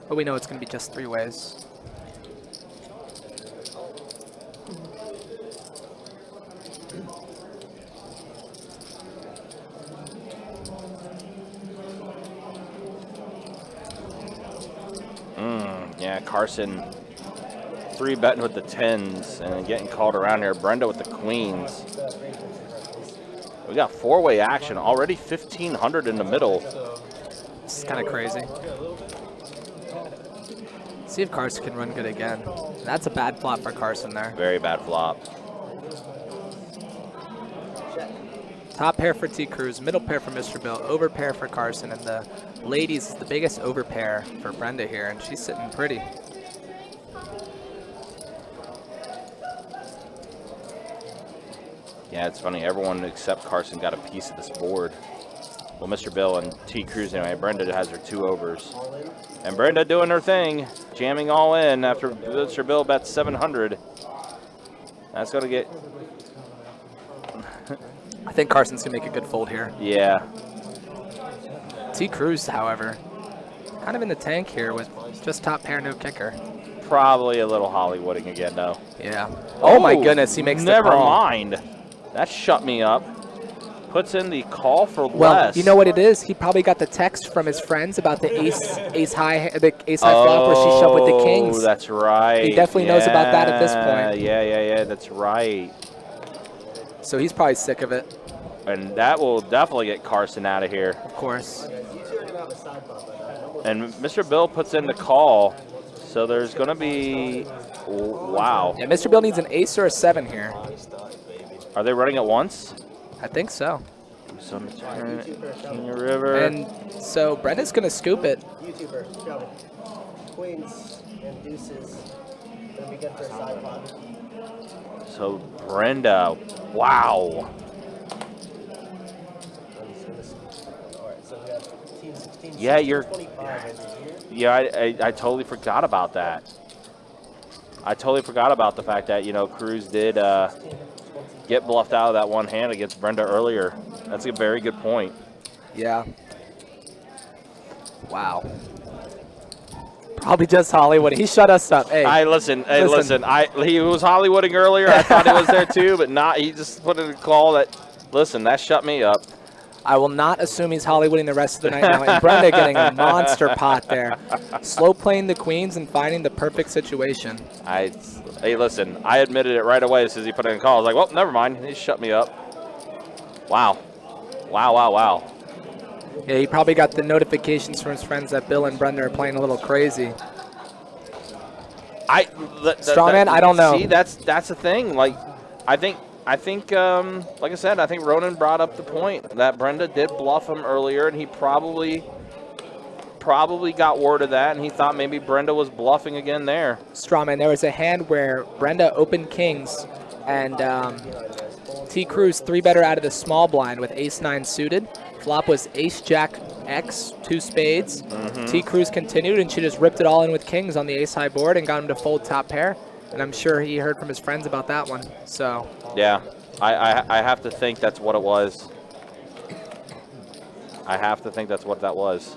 Speaker 4: But we know it's going to be just 3 ways.
Speaker 3: Yeah, Carson 3-betting with the 10s and then getting called around here. Brenda with the queens. We got 4-way action already. 1,500 in the middle.
Speaker 4: This is kind of crazy. See if Carson can run good again. That's a bad flop for Carson there.
Speaker 3: Very bad flop.
Speaker 4: Top pair for T. Cruz, middle pair for Mr. Bill, over pair for Carson, and the ladies is the biggest over pair for Brenda here, and she's sitting pretty.
Speaker 3: Yeah, it's funny. Everyone except Carson got a piece of this board. Well, Mr. Bill and T. Cruz anyway. Brenda has her 2 overs. And Brenda doing her thing, jamming all in after Mr. Bill bets 700. That's going to get...
Speaker 4: I think Carson's going to make a good fold here.
Speaker 3: Yeah.
Speaker 4: T. Cruz, however, kind of in the tank here with just top pair, no kicker.
Speaker 3: Probably a little Hollywooding again, though.
Speaker 4: Yeah. Oh my goodness, he makes the call.
Speaker 3: Never mind. That shut me up. Puts in the call for
Speaker 4: Well,
Speaker 3: less.
Speaker 4: you know what it is? He probably got the text from his friends about the ace high flop where she shoved with the kings.
Speaker 3: Oh, that's right.
Speaker 4: He definitely knows about that at this point.
Speaker 3: Yeah, that's right.
Speaker 4: So he's probably sick of it.
Speaker 3: And that will definitely get Carson out of here.
Speaker 4: Of course.
Speaker 3: And Mr. Bill puts in the call, so there's going to be, wow.
Speaker 4: Yeah, Mr. Bill needs an ace or a 7 here.
Speaker 3: Are they running at once?
Speaker 4: I think so.
Speaker 3: Some turn, King of River.
Speaker 4: And so Brenda's going to scoop it.
Speaker 8: YouTuber, Shelby. Queens and deuces. Gonna be good for a side pot.
Speaker 3: So Brenda, wow. Yeah, I totally forgot about that. I totally forgot about the fact that, you know, Cruz did get bluffed out of that one hand against Brenda earlier. That's a very good point.
Speaker 4: Yeah. Wow. Probably just Hollywood. He shut us up. Hey,
Speaker 3: listen. He was Hollywooding earlier. I thought he was there too, but not. He just put in a call that, listen, that shut me up.
Speaker 4: I will not assume he's Hollywooding the rest of the night now. And Brenda getting a monster pot there. Slow playing the queens and finding the perfect situation.
Speaker 3: Hey, listen, I admitted it right away as soon as he put in a call. I was like, well, never mind. He shut me up. Wow. Wow.
Speaker 4: Yeah, he probably got the notifications from his friends that Bill and Brenda are playing a little crazy. Strawman, I don't know.
Speaker 3: See, that's the thing. Like, I think, like I said, I think Ronan brought up the point that Brenda did bluff him earlier, and he probably got word of that, and he thought maybe Brenda was bluffing again there.
Speaker 4: Strawman, there was a hand where Brenda opened kings, and T. Cruz 3-better out of the small blind with ace-9 suited. Flop was ace-jack X, 2 spades. T. Cruz continued, and she just ripped it all in with kings on the ace-high board and got him to fold top pair. And I'm sure he heard from his friends about that one. So
Speaker 3: Yeah, I have to think that's what it was. I have to think that's what that was.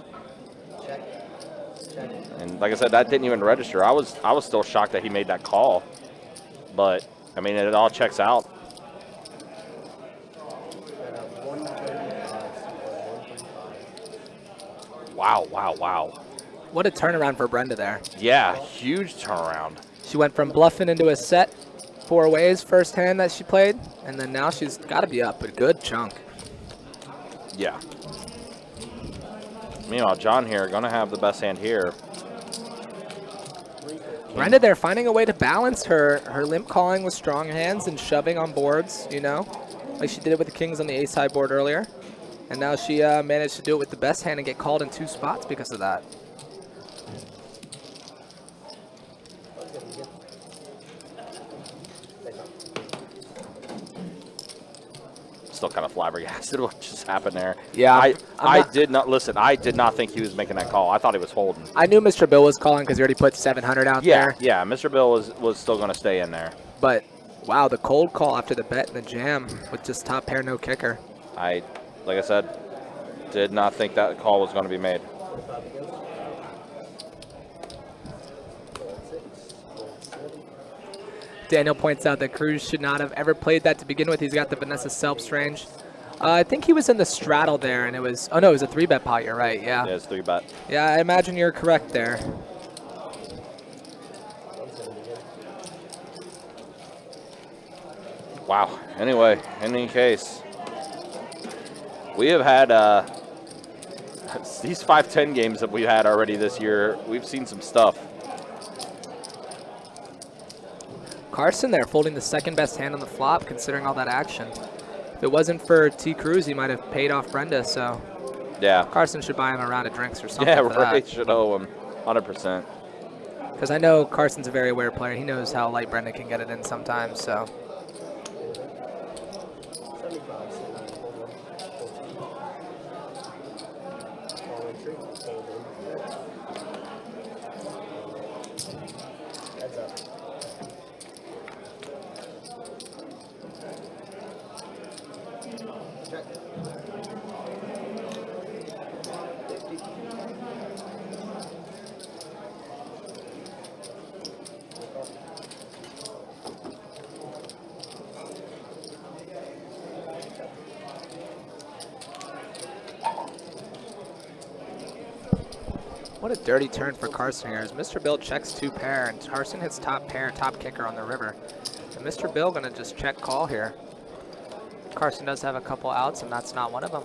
Speaker 3: And like I said, that didn't even register. I was still shocked that he made that call. But, I mean, it all checks out. Wow, wow, wow.
Speaker 4: what a turnaround for Brenda there.
Speaker 3: Yeah, huge turnaround.
Speaker 4: She went from bluffing into a set 4 ways first hand that she played, and then now she's got to be up a good chunk.
Speaker 3: Yeah. Meanwhile, John here going to have the best hand here.
Speaker 4: Brenda there finding a way to balance her limp calling with strong hands and shoving on boards, you know, like she did it with the kings on the ace high board earlier. And now she managed to do it with the best hand and get called in 2 spots because of that.
Speaker 3: Still kind of flabbergasted what just happened there.
Speaker 4: Yeah,
Speaker 3: I did not think he was making that call. I thought he was folding.
Speaker 4: I knew Mr. Bill was calling because he already put 700 out there.
Speaker 3: Yeah, Mr. Bill was still going to stay in there.
Speaker 4: But, wow, the cold call after the bet and the jam with just top pair, no kicker.
Speaker 3: Like I said, did not think that call was going to be made.
Speaker 4: Daniel points out that Cruz should not have ever played that to begin with. He's got the Vanessa Selps range. I think he was in the straddle there, and it was, oh no, it was a 3-bet pot, you're right, yeah.
Speaker 3: Yeah, it's 3-bet.
Speaker 4: Yeah, I imagine you're correct there.
Speaker 3: Wow. Anyway, in any case, we have had these 5-10 games that we've had already this year. We've seen some stuff.
Speaker 4: Carson there folding the 2nd best hand on the flop, considering all that action. If it wasn't for T. Cruz, he might have paid off Brenda, so
Speaker 3: yeah,
Speaker 4: Carson should buy him a round of drinks or something.
Speaker 3: Yeah,
Speaker 4: for
Speaker 3: right.
Speaker 4: that.
Speaker 3: Should owe him 100%.
Speaker 4: Because I know Carson's a very aware player. He knows how light Brenda can get it in sometimes, so. What a dirty turn for Carson here as Mr. Bill checks 2 pair and Carson hits top pair, top kicker on the river. And Mr. Bill gonna just check call here. Carson does have a couple outs and that's not one of them.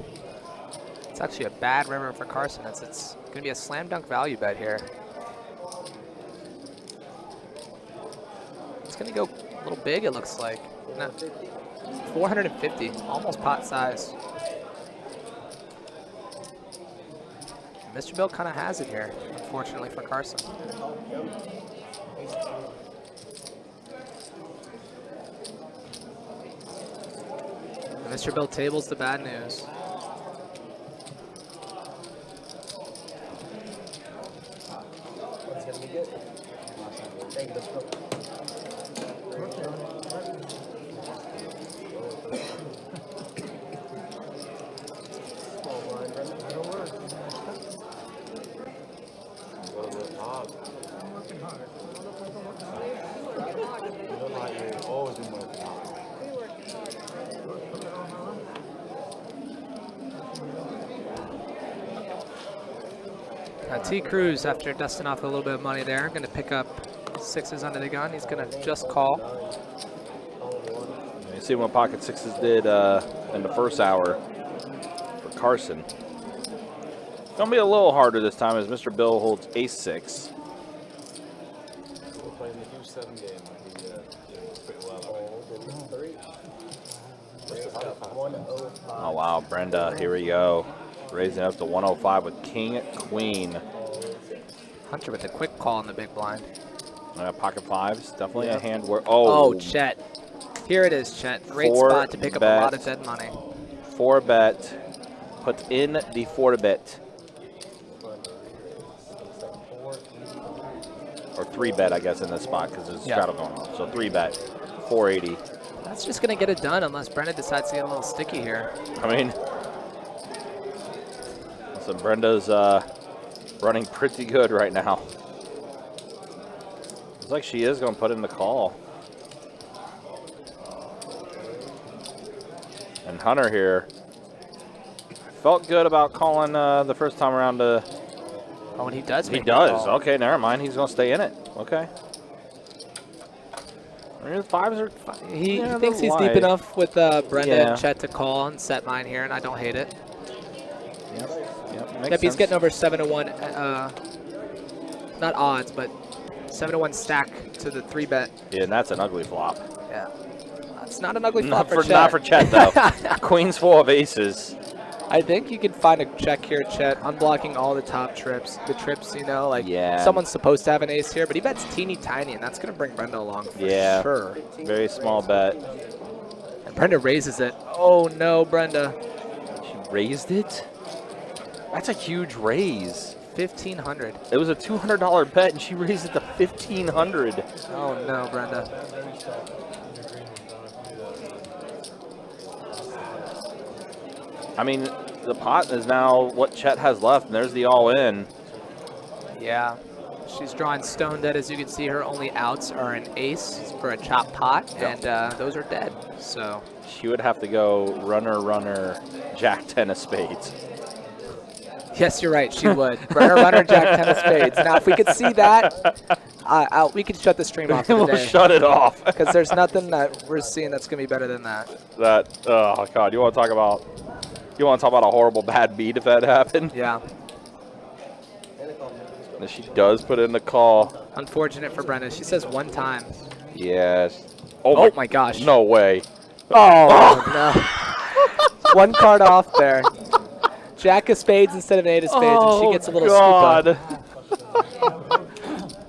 Speaker 4: It's actually a bad river for Carson. It's gonna be a slam dunk value bet here. It's gonna go a little big, it looks like. No, 450, almost pot size. Mr. Bill kind of has it here, unfortunately for Carson. And Mr. Bill tables the bad news. T. Cruz, after dusting off a little bit of money there, going to pick up 6s under the gun. He's going to just call.
Speaker 3: You see what pocket 6s did in the first hour for Carson. It's going to be a little harder this time as Mr. Bill holds ace-6.
Speaker 6: We're playing the huge 7 game. I think it's pretty well.
Speaker 3: Oh, wow, Brenda, here we go. Raising up to 105 with king, queen.
Speaker 4: Hunter with a quick call on the big blind.
Speaker 3: Pocket 5s, definitely
Speaker 4: Yeah.
Speaker 3: a hand where,
Speaker 4: Oh, Chet. Here it is, Chet. Great
Speaker 3: Four
Speaker 4: spot to pick up a
Speaker 3: bet.
Speaker 4: lot of dead money.
Speaker 3: 4-bet. Put in the 4-bet. Or 3-bet, I guess, in this spot because there's a straddle going on. So 3-bet, 480.
Speaker 4: That's just going to get it done unless Brenda decides to get a little sticky here.
Speaker 3: I mean, so Brenda's running pretty good right now. Looks like she is going to put in the call. And Hunter here felt good about calling the first time around.
Speaker 4: Oh, and he does.
Speaker 3: He does. Okay, never mind. He's going to stay in it. Okay. Fives are.
Speaker 4: He
Speaker 3: yeah,
Speaker 4: thinks he's
Speaker 3: light.
Speaker 4: deep enough with Brenda
Speaker 3: Yeah.
Speaker 4: and Chet to call and set mine here, and I don't hate it.
Speaker 3: Yep.
Speaker 4: Yep, he's getting over 7-1. Not odds, but 7-1 stack to the 3-bet.
Speaker 3: Yeah, and that's an ugly flop.
Speaker 4: Yeah. That's not an ugly flop for Chet.
Speaker 3: Not for Chet, though. Queen's full of aces.
Speaker 4: I think you can find a check here, Chet, unblocking all the top trips. The trips, you know, like someone's supposed to have an ace here, but he bets teeny tiny, and that's going to bring Brenda along for sure.
Speaker 3: Very small bet.
Speaker 4: And Brenda raises it. Oh, no, Brenda.
Speaker 3: She raised it? That's a huge raise.
Speaker 4: 1,500.
Speaker 3: It was a $200 bet, and she raised it to $1,500.
Speaker 4: Oh, no, Brenda.
Speaker 3: I mean, the pot is now what Chet has left, and there's the all-in.
Speaker 4: Yeah. She's drawing stone dead. As you can see, her only outs are an ace for a chop pot, and those are dead. So
Speaker 3: she would have to go runner, runner, jack 10 of spades.
Speaker 4: Yes, you're right. She would. Runner, runner, jack 10 of spades. Now, if we could see that, we could shut the stream off for the
Speaker 3: We'll
Speaker 4: day.
Speaker 3: shut it off.
Speaker 4: Because there's nothing that we're seeing that's going to be better than that.
Speaker 3: Oh, God. You want to talk about a horrible bad beat if that happened?
Speaker 4: Yeah.
Speaker 3: And she does put in the call.
Speaker 4: Unfortunate for Brenda. She says one time.
Speaker 3: Yes.
Speaker 4: Oh, my gosh.
Speaker 3: No way.
Speaker 4: Oh, no. One card off there. Jack of spades instead of an 8 of spades, and she gets a little scoop up.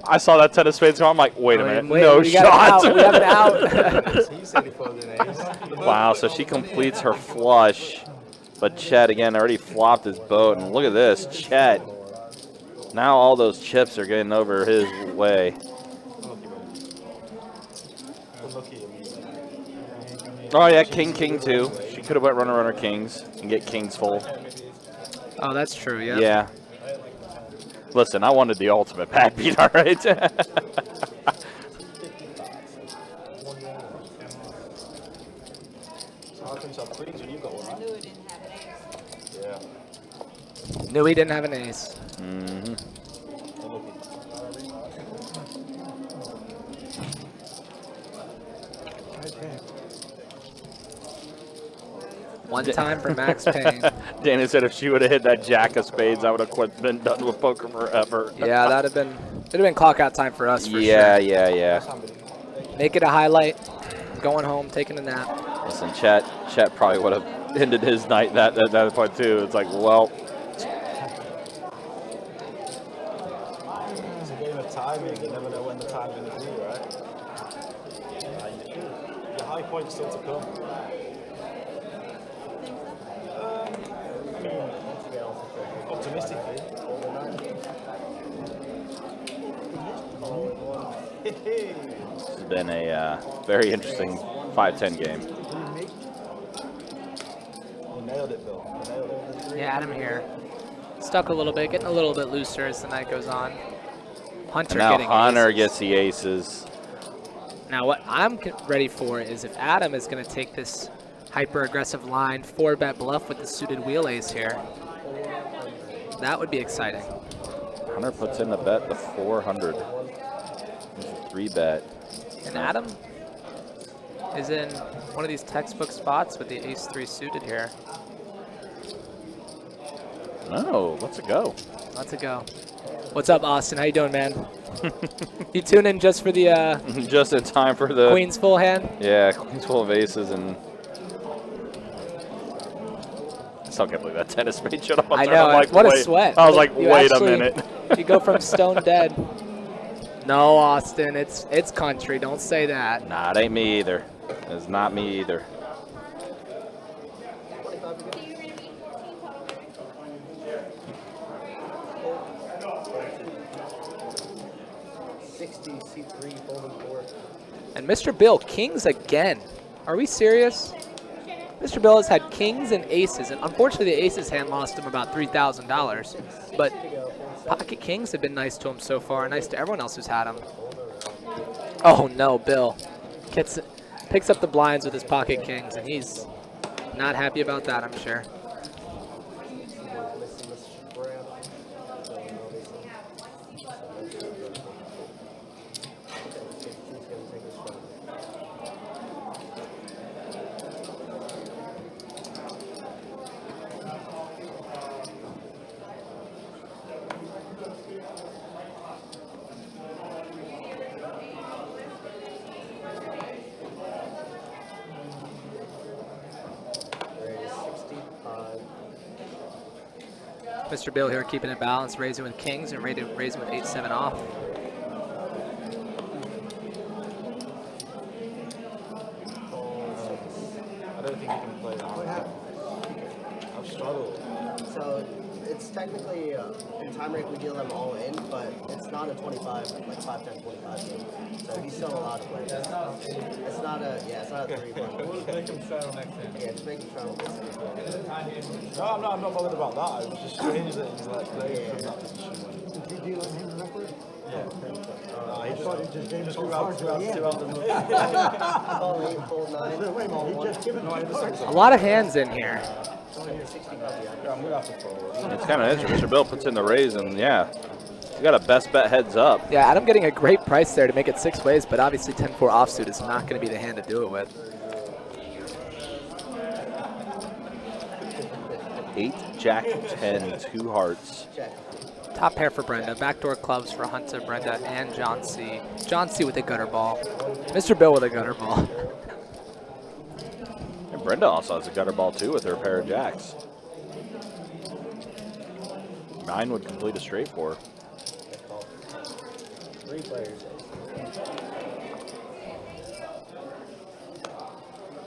Speaker 3: I saw that 10 of spades go. I'm like, wait a minute.
Speaker 4: Wait,
Speaker 3: no shot.
Speaker 4: We have it out.
Speaker 3: Wow, so she completes her flush. But Chet, again, already flopped his boat. And look at this, Chet. Now all those chips are getting over his way. Oh, yeah, king, too. She could have went runner, runner, kings and get kings full.
Speaker 4: Oh, that's true, yeah.
Speaker 3: Yeah. Listen, I wanted the ultimate bad beat, all right?
Speaker 6: So how come some queens when you got one, right? Yeah.
Speaker 4: Knew he didn't have an ace.
Speaker 3: Mm-hmm.
Speaker 4: One time for Max Payne.
Speaker 3: Dana said if she would have hit that jack of spades, I would have been done with poker forever.
Speaker 4: Yeah, it'd have been clock out time for us for sure.
Speaker 3: Yeah.
Speaker 4: Make it a highlight. Going home, taking a nap.
Speaker 3: Listen, Chet probably would have ended his night that point too. It's like, well.
Speaker 6: It's a game of timing. You never know when the time's going to be, right? Your high point's still to come. Optimistically.
Speaker 3: This has been a very interesting 5-10 game.
Speaker 6: You nailed it, Bill. You nailed it.
Speaker 4: Yeah, Adam here. Stuck a little bit, getting a little bit looser as the night goes on. Hunter
Speaker 3: Now
Speaker 4: getting
Speaker 3: Hunter
Speaker 4: aces.
Speaker 3: gets the aces.
Speaker 4: Now what I'm ready for is if Adam is going to take this hyper-aggressive line, 4-bet bluff with the suited wheel ace here. That would be exciting.
Speaker 3: Hunter puts in the bet to 400. It's a 3-bet.
Speaker 4: And Adam is in one of these textbook spots with the ace-3 suited here.
Speaker 3: Oh, let's go.
Speaker 4: Let's go. What's up, Austin? How you doing, man? You tune in just for the
Speaker 3: just in time for the
Speaker 4: Queen's full hand?
Speaker 3: Yeah, Queen's full of aces, and I still can't believe that 10 of spades shut up on
Speaker 4: I
Speaker 3: there.
Speaker 4: know.
Speaker 3: I'm like,
Speaker 4: what
Speaker 3: wait.
Speaker 4: a sweat.
Speaker 3: I was like,
Speaker 4: You
Speaker 3: wait
Speaker 4: actually,
Speaker 3: a minute.
Speaker 4: You go from stone dead. No, Austin, it's country. Don't say that.
Speaker 3: Nah, it ain't me either. It's not me either.
Speaker 5: So you're going to be 14 total, baby?
Speaker 8: 60, C3, folding 4.
Speaker 4: And Mr. Bill, kings again. Are we serious? Mr. Bill has had kings and aces, and unfortunately the aces hand lost him about $3,000. But pocket kings have been nice to him so far, nice to everyone else who's had them. Oh no, Bill picks up the blinds with his pocket kings, and he's not happy about that, I'm sure. Mr. Bill here keeping it balanced, raising with kings and raising with 8-7 off.
Speaker 9: I don't think you can play that. I've struggled.
Speaker 8: So it's technically, in time rate we deal them all in, but it's not a 25, like 5, 10, 25 game. So he's still allowed to play. It's not a 3-1.
Speaker 9: Make him travel next time.
Speaker 8: Yeah, just make him travel this game.
Speaker 9: No, I'm not bothered about that. It was just strange that he's like playing from that position.
Speaker 10: Did you deal with him record?
Speaker 9: Yeah.
Speaker 10: I thought he just gave us
Speaker 9: Two
Speaker 10: the
Speaker 9: out,
Speaker 10: cards.
Speaker 9: two out,
Speaker 10: Yeah.
Speaker 9: two out.
Speaker 8: Call 8, fold 9.
Speaker 10: Wait a minute, he just given us the cards.
Speaker 4: A lot of hands in here.
Speaker 9: Yeah, I'm gonna have to fold.
Speaker 3: It's kind of interesting. Mr. Bill puts in the raise, and yeah, you got a best bet heads up.
Speaker 4: Yeah, Adam getting a great price there to make it 6 ways, but obviously 10-4 offsuit is not going to be the hand to do it with.
Speaker 3: 8, Jack, 10, 2 hearts.
Speaker 4: Top pair for Brenda. Backdoor clubs for Hunter, Brenda, and John C. John C with a gutter ball. Mr. Bill with a gutter ball.
Speaker 3: And Brenda also has a gutter ball too with her pair of jacks. 9 would complete a straight for her.
Speaker 8: 3 players.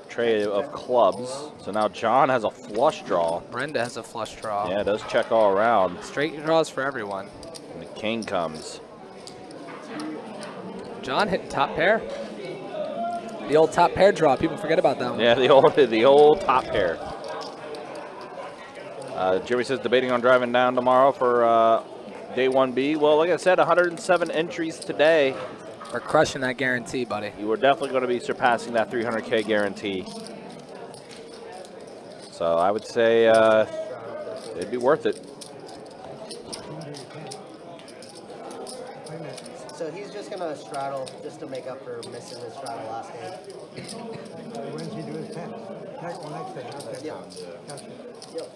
Speaker 3: Tray of clubs. So now John has a flush draw.
Speaker 4: Brenda has a flush draw.
Speaker 3: Yeah, it does check all around.
Speaker 4: Straight draws for everyone.
Speaker 3: And the king comes.
Speaker 4: John hitting top pair. The old top pair draw. People forget about that one.
Speaker 3: Yeah, the old top pair. Jeremy says debating on driving down tomorrow for day 1B. Well, like I said, 107 entries today.
Speaker 4: We're crushing that guarantee, buddy.
Speaker 3: You were definitely going to be surpassing that 300K guarantee. So I would say it'd be worth it.
Speaker 8: So he's just going to straddle just to make up for missing his straddle last game.
Speaker 10: When did he do his 10? Next one, next day. Okay.
Speaker 8: Yeah.
Speaker 10: Gotcha.
Speaker 8: Yep.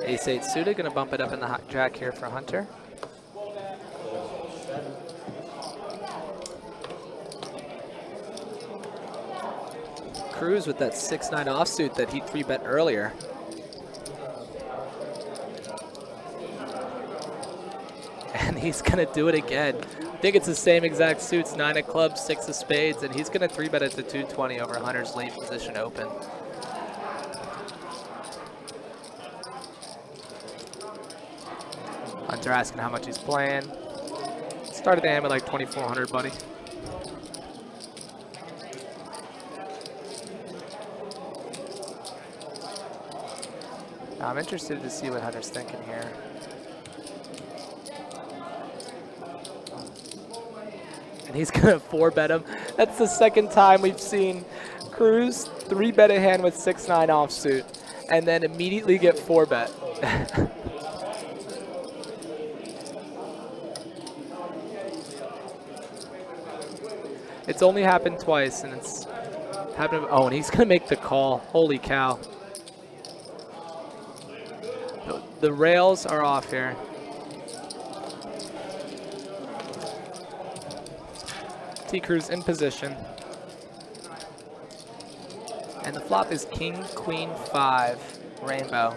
Speaker 4: Ace-8 suited, gonna bump it up in the hot jack here for Hunter. Cruz with that 6-9 offsuit that he 3-bet earlier. And he's gonna do it again. I think it's the same exact suits, 9 of clubs, 6 of spades, and he's gonna 3-bet it to 220 over Hunter's late position open. Hunter asking how much he's playing. Started the hand with like 2,400, buddy. I'm interested to see what Hunter's thinking here. And he's gonna 4-bet him. That's the second time we've seen Cruz 3-bet a hand with 6-9 offsuit and then immediately get 4-bet. It's only happened twice, and it's happened. Oh, and he's gonna make the call. Holy cow! The rails are off here. T Cruz in position. And the flop is king, queen, 5, rainbow.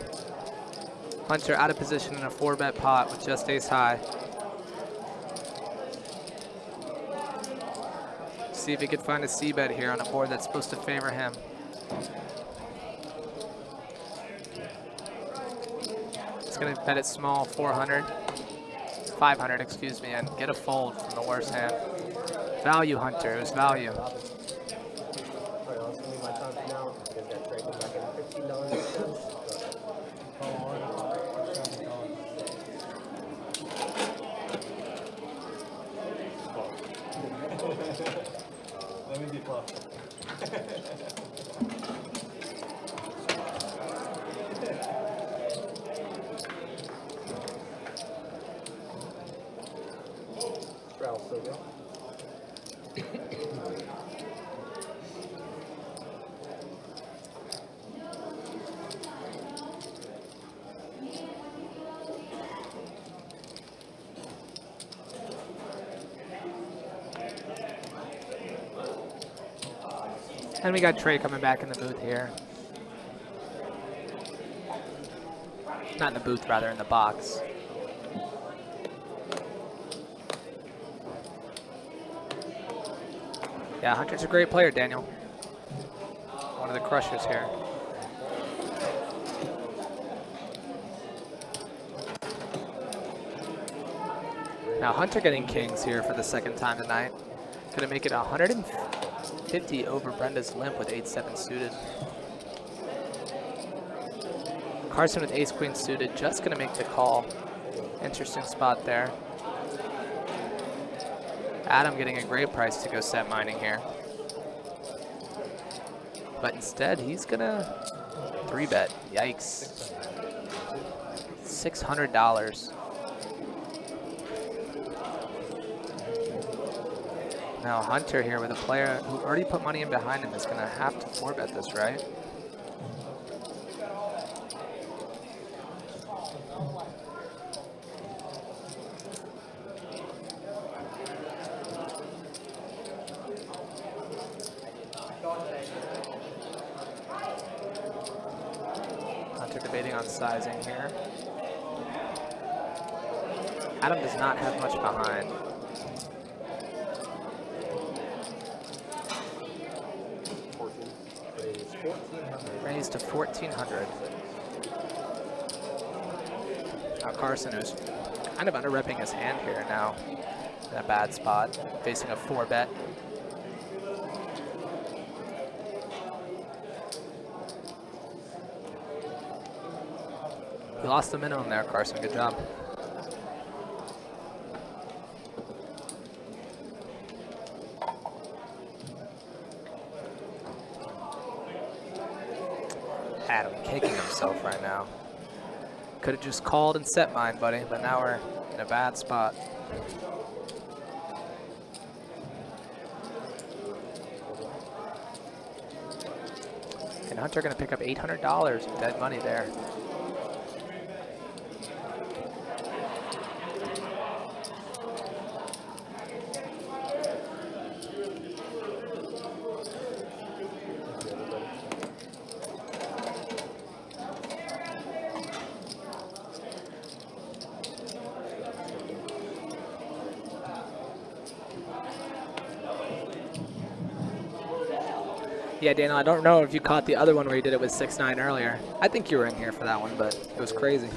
Speaker 4: Hunter out of position in a 4-bet pot with just ace high. See if he could find a c-bet here on a board that's supposed to favor him. He's gonna bet it small, 400, 500, excuse me, and get a fold from the worst hand. Value, Hunter, it was value.
Speaker 8: Alright, that's gonna be my time for now. Because that trade came back at $15.08.
Speaker 6: Let me be fluff.
Speaker 8: Straddle still go.
Speaker 4: And we got Trey coming back in the booth here. Not in the booth, rather in the box. Yeah, Hunter's a great player, Daniel. One of the crushers here. Now Hunter getting kings here for the second time tonight. Gonna make it 150 over Brenda's limp with 8-7 suited. Carson with ace-queen suited, just gonna make the call. Interesting spot there. Adam getting a great price to go set mining here. But instead, he's gonna 3-bet. Yikes. $600. Now Hunter here with a player who already put money in behind him is gonna have to 4-bet this, right? Hunter debating on sizing here. Adam does not have much behind. Raised to 1,400. Now Carson, who's kind of under-repping his hand here now, in a bad spot, facing a 4-bet. You lost the minimum there, Carson. Good job. Adam kicking himself right now. Could have just called and set mine, buddy, but now we're in a bad spot. And Hunter gonna pick up $800 in dead money there. Yeah, Daniel, I don't know if you caught the other one where you did it with 6-9 earlier. I think you were in here for that one, but it was crazy.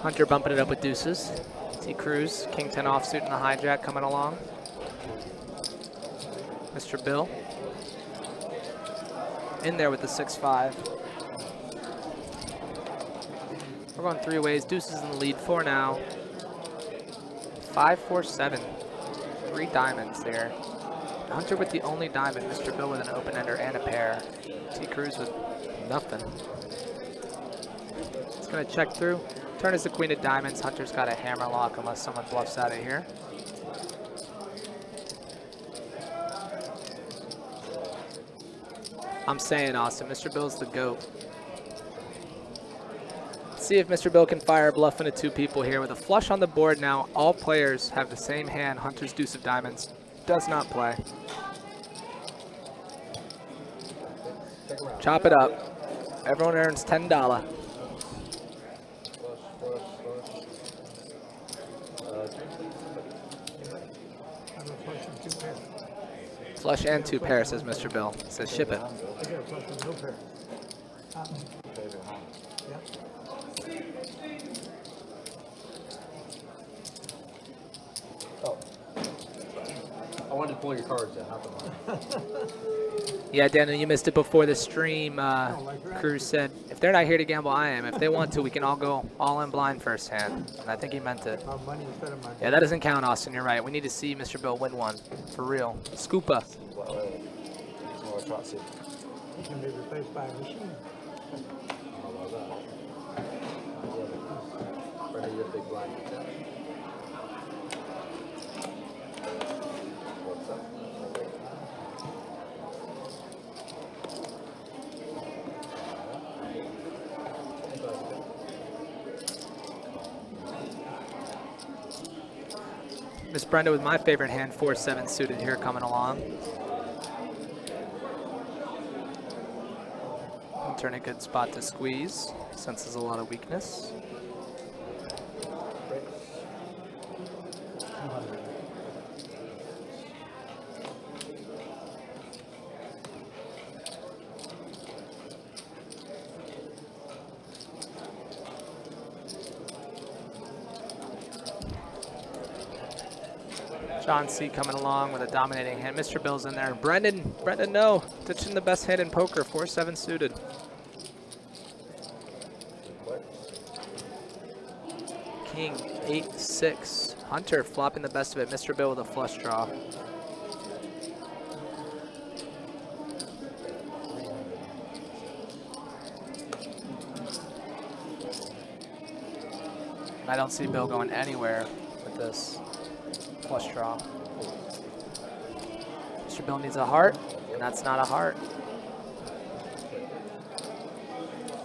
Speaker 4: Hunter bumping it up with deuces. T. Cruz, King 10 offsuit and the hijack coming along. Mr. Bill in there with the 6-5. We're going 3 ways. Deuces in the lead, 4 now. 5, 4, 7. 3 diamonds there. Hunter with the only diamond, Mr. Bill with an open ender and a pair. T. Cruz with nothing. He's gonna check through. Turn is the queen of diamonds. Hunter's got a hammer lock unless someone bluffs out of here. I'm saying, Austin, Mr. Bill's the GOAT. Let's see if Mr. Bill can fire a bluff into 2 people here. With a flush on the board now, all players have the same hand. Hunter's deuce of diamonds does not play. Chop it up. Everyone earns $10.
Speaker 7: Flush.
Speaker 10: I'm a flush with 2 pairs.
Speaker 4: Flush and 2 pairs, says Mr. Bill. Says ship it.
Speaker 10: I get a flush with no pair.
Speaker 7: Favorite hand.
Speaker 10: Yeah.
Speaker 7: Oh. I wanted to pull your cards in, not the money.
Speaker 4: Yeah, Daniel, you missed it before the stream. Cruz said, if they're not here to gamble, I am. If they want to, we can all go all in blind first hand. And I think he meant it.
Speaker 10: My money instead of my
Speaker 4: Yeah, that doesn't count, Austin. You're right. We need to see Mr. Bill win one. For real. Scoopa.
Speaker 7: More trot seat.
Speaker 10: You can be replaced by a machine.
Speaker 7: How about that? Brenda, you're a big blind. What's up?
Speaker 4: Miss Brenda with my favorite hand, 4-7 suited here coming along. Turn a good spot to squeeze. Senses a lot of weakness. John C. coming along with a dominating hand. Mr. Bill's in there. Brendan, no. Ditching the best hand in poker, 4-7 suited. King, 8-6. Hunter flopping the best of it. Mr. Bill with a flush draw. I don't see Bill going anywhere with this flush draw. Mr. Bill needs a heart, and that's not a heart.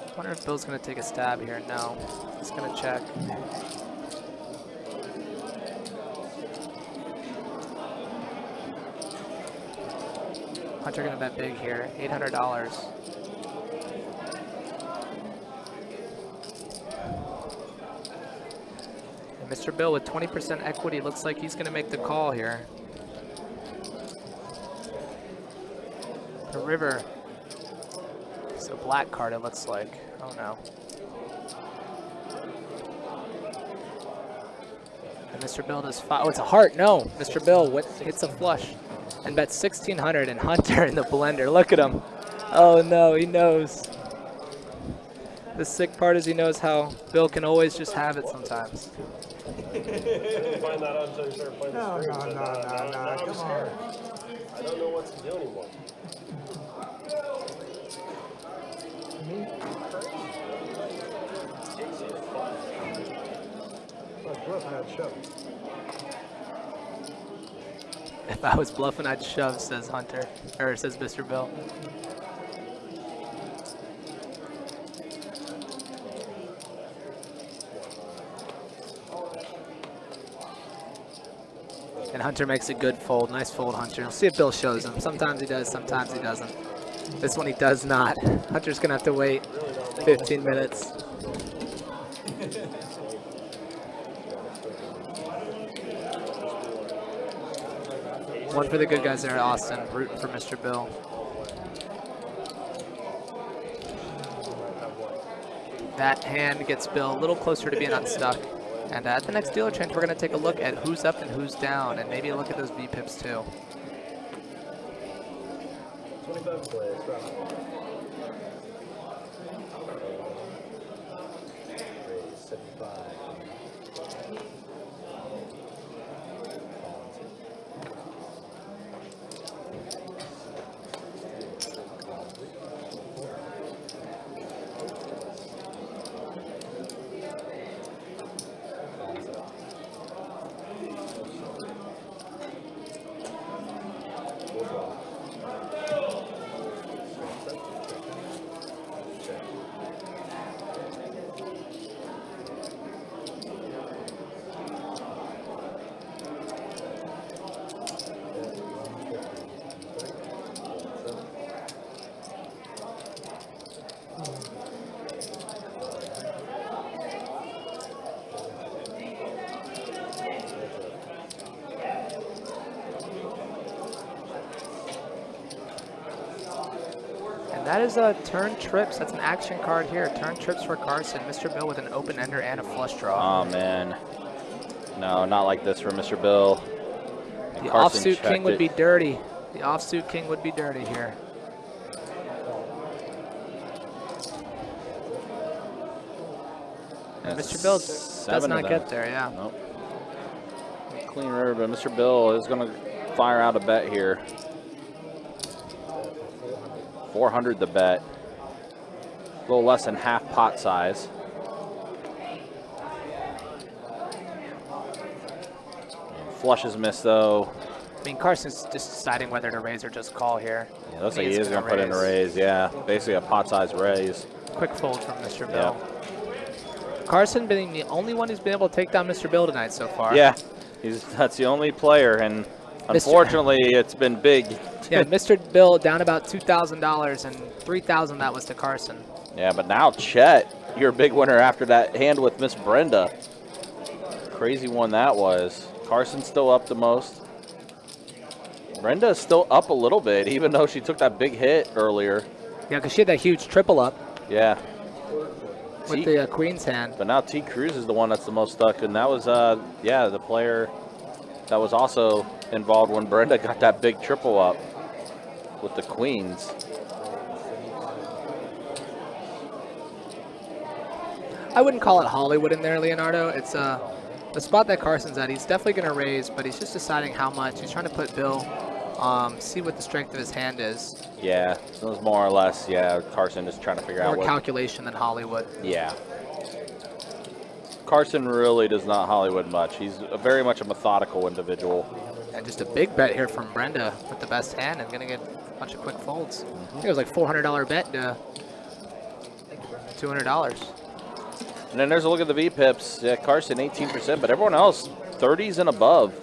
Speaker 4: I wonder if Bill's going to take a stab here. No, he's going to check. Hunter going to bet big here, $800. And Mr. Bill with 20% equity looks like he's going to make the call here. The river. It's a black card, it looks like. Oh no. And Mr. Bill does five. Oh, it's a heart. No. Mr. Bill hits a flush and bets 1,600, and Hunter in the blender. Look at him. Oh no, he knows. The sick part is he knows how Bill can always just have it sometimes.
Speaker 8: Find that out until you start playing
Speaker 10: No,
Speaker 8: the stream.
Speaker 10: no,
Speaker 8: I'm
Speaker 10: come
Speaker 8: scared.
Speaker 10: on.
Speaker 8: I don't know what to do anymore.
Speaker 10: Me? Well, bluff, I'd shove.
Speaker 4: If I was bluffing, I'd shove, says Hunter, or says Mr. Bill. And Hunter makes a good fold. Nice fold, Hunter. We'll see if Bill shows him. Sometimes he does, sometimes he doesn't. This one he does not. Hunter's gonna have to wait 15 minutes. One for the good guys there at Austin, rooting for Mr. Bill. That hand gets Bill a little closer to being unstuck. And at the next dealer change, we're going to take a look at who's up and who's down, and maybe a look at those V-pips too.
Speaker 7: 25 plays. 75.
Speaker 4: That is a turn trips. That's an action card here. Turn trips for Carson. Mr. Bill with an open ender and a flush draw.
Speaker 3: Oh, man. No, not like this for Mr. Bill.
Speaker 4: The offsuit king would be dirty. The offsuit king would be dirty here. And Mr. Bill does not get there, yeah.
Speaker 3: Nope. Clean river, but Mr. Bill is going to fire out a bet here. 400 the bet. A little less than half pot size. Flush is missed, though.
Speaker 4: I mean, Carson's just deciding whether to raise or just call here.
Speaker 3: Yeah, looks like he is going to put in a raise, yeah. Basically a pot size raise.
Speaker 4: Quick fold from Mr. Bill. Carson being the only one who's been able to take down Mr. Bill tonight so far.
Speaker 3: Yeah, that's the only player, and unfortunately, it's been big.
Speaker 4: Yeah, Mr. Bill down about $2,000, and $3,000 that was to Carson.
Speaker 3: Yeah, but now Chet, you're a big winner after that hand with Miss Brenda. Crazy one that was. Carson's still up the most. Brenda is still up a little bit, even though she took that big hit earlier.
Speaker 4: Yeah, because she had that huge triple up.
Speaker 3: Yeah.
Speaker 4: With the Queen's hand.
Speaker 3: But now T. Cruz is the one that's the most stuck, and that was, yeah, the player that was also involved when Brenda got that big triple up with the Queens.
Speaker 4: I wouldn't call it Hollywood in there, Leonardo. It's the spot that Carson's at. He's definitely going to raise, but he's just deciding how much. He's trying to put Bill, see what the strength of his hand is.
Speaker 3: Yeah, so it's more or less, yeah, Carson is trying to figure out
Speaker 4: more calculation than Hollywood.
Speaker 3: Yeah. Carson really does not Hollywood much. He's very much a methodical individual.
Speaker 4: And just a big bet here from Brenda with the best hand and going to get a bunch of quick folds. I think it was like $400 bet to $200.
Speaker 3: And then there's a look at the V-pips. Yeah, Carson 18%, but everyone else 30s and above.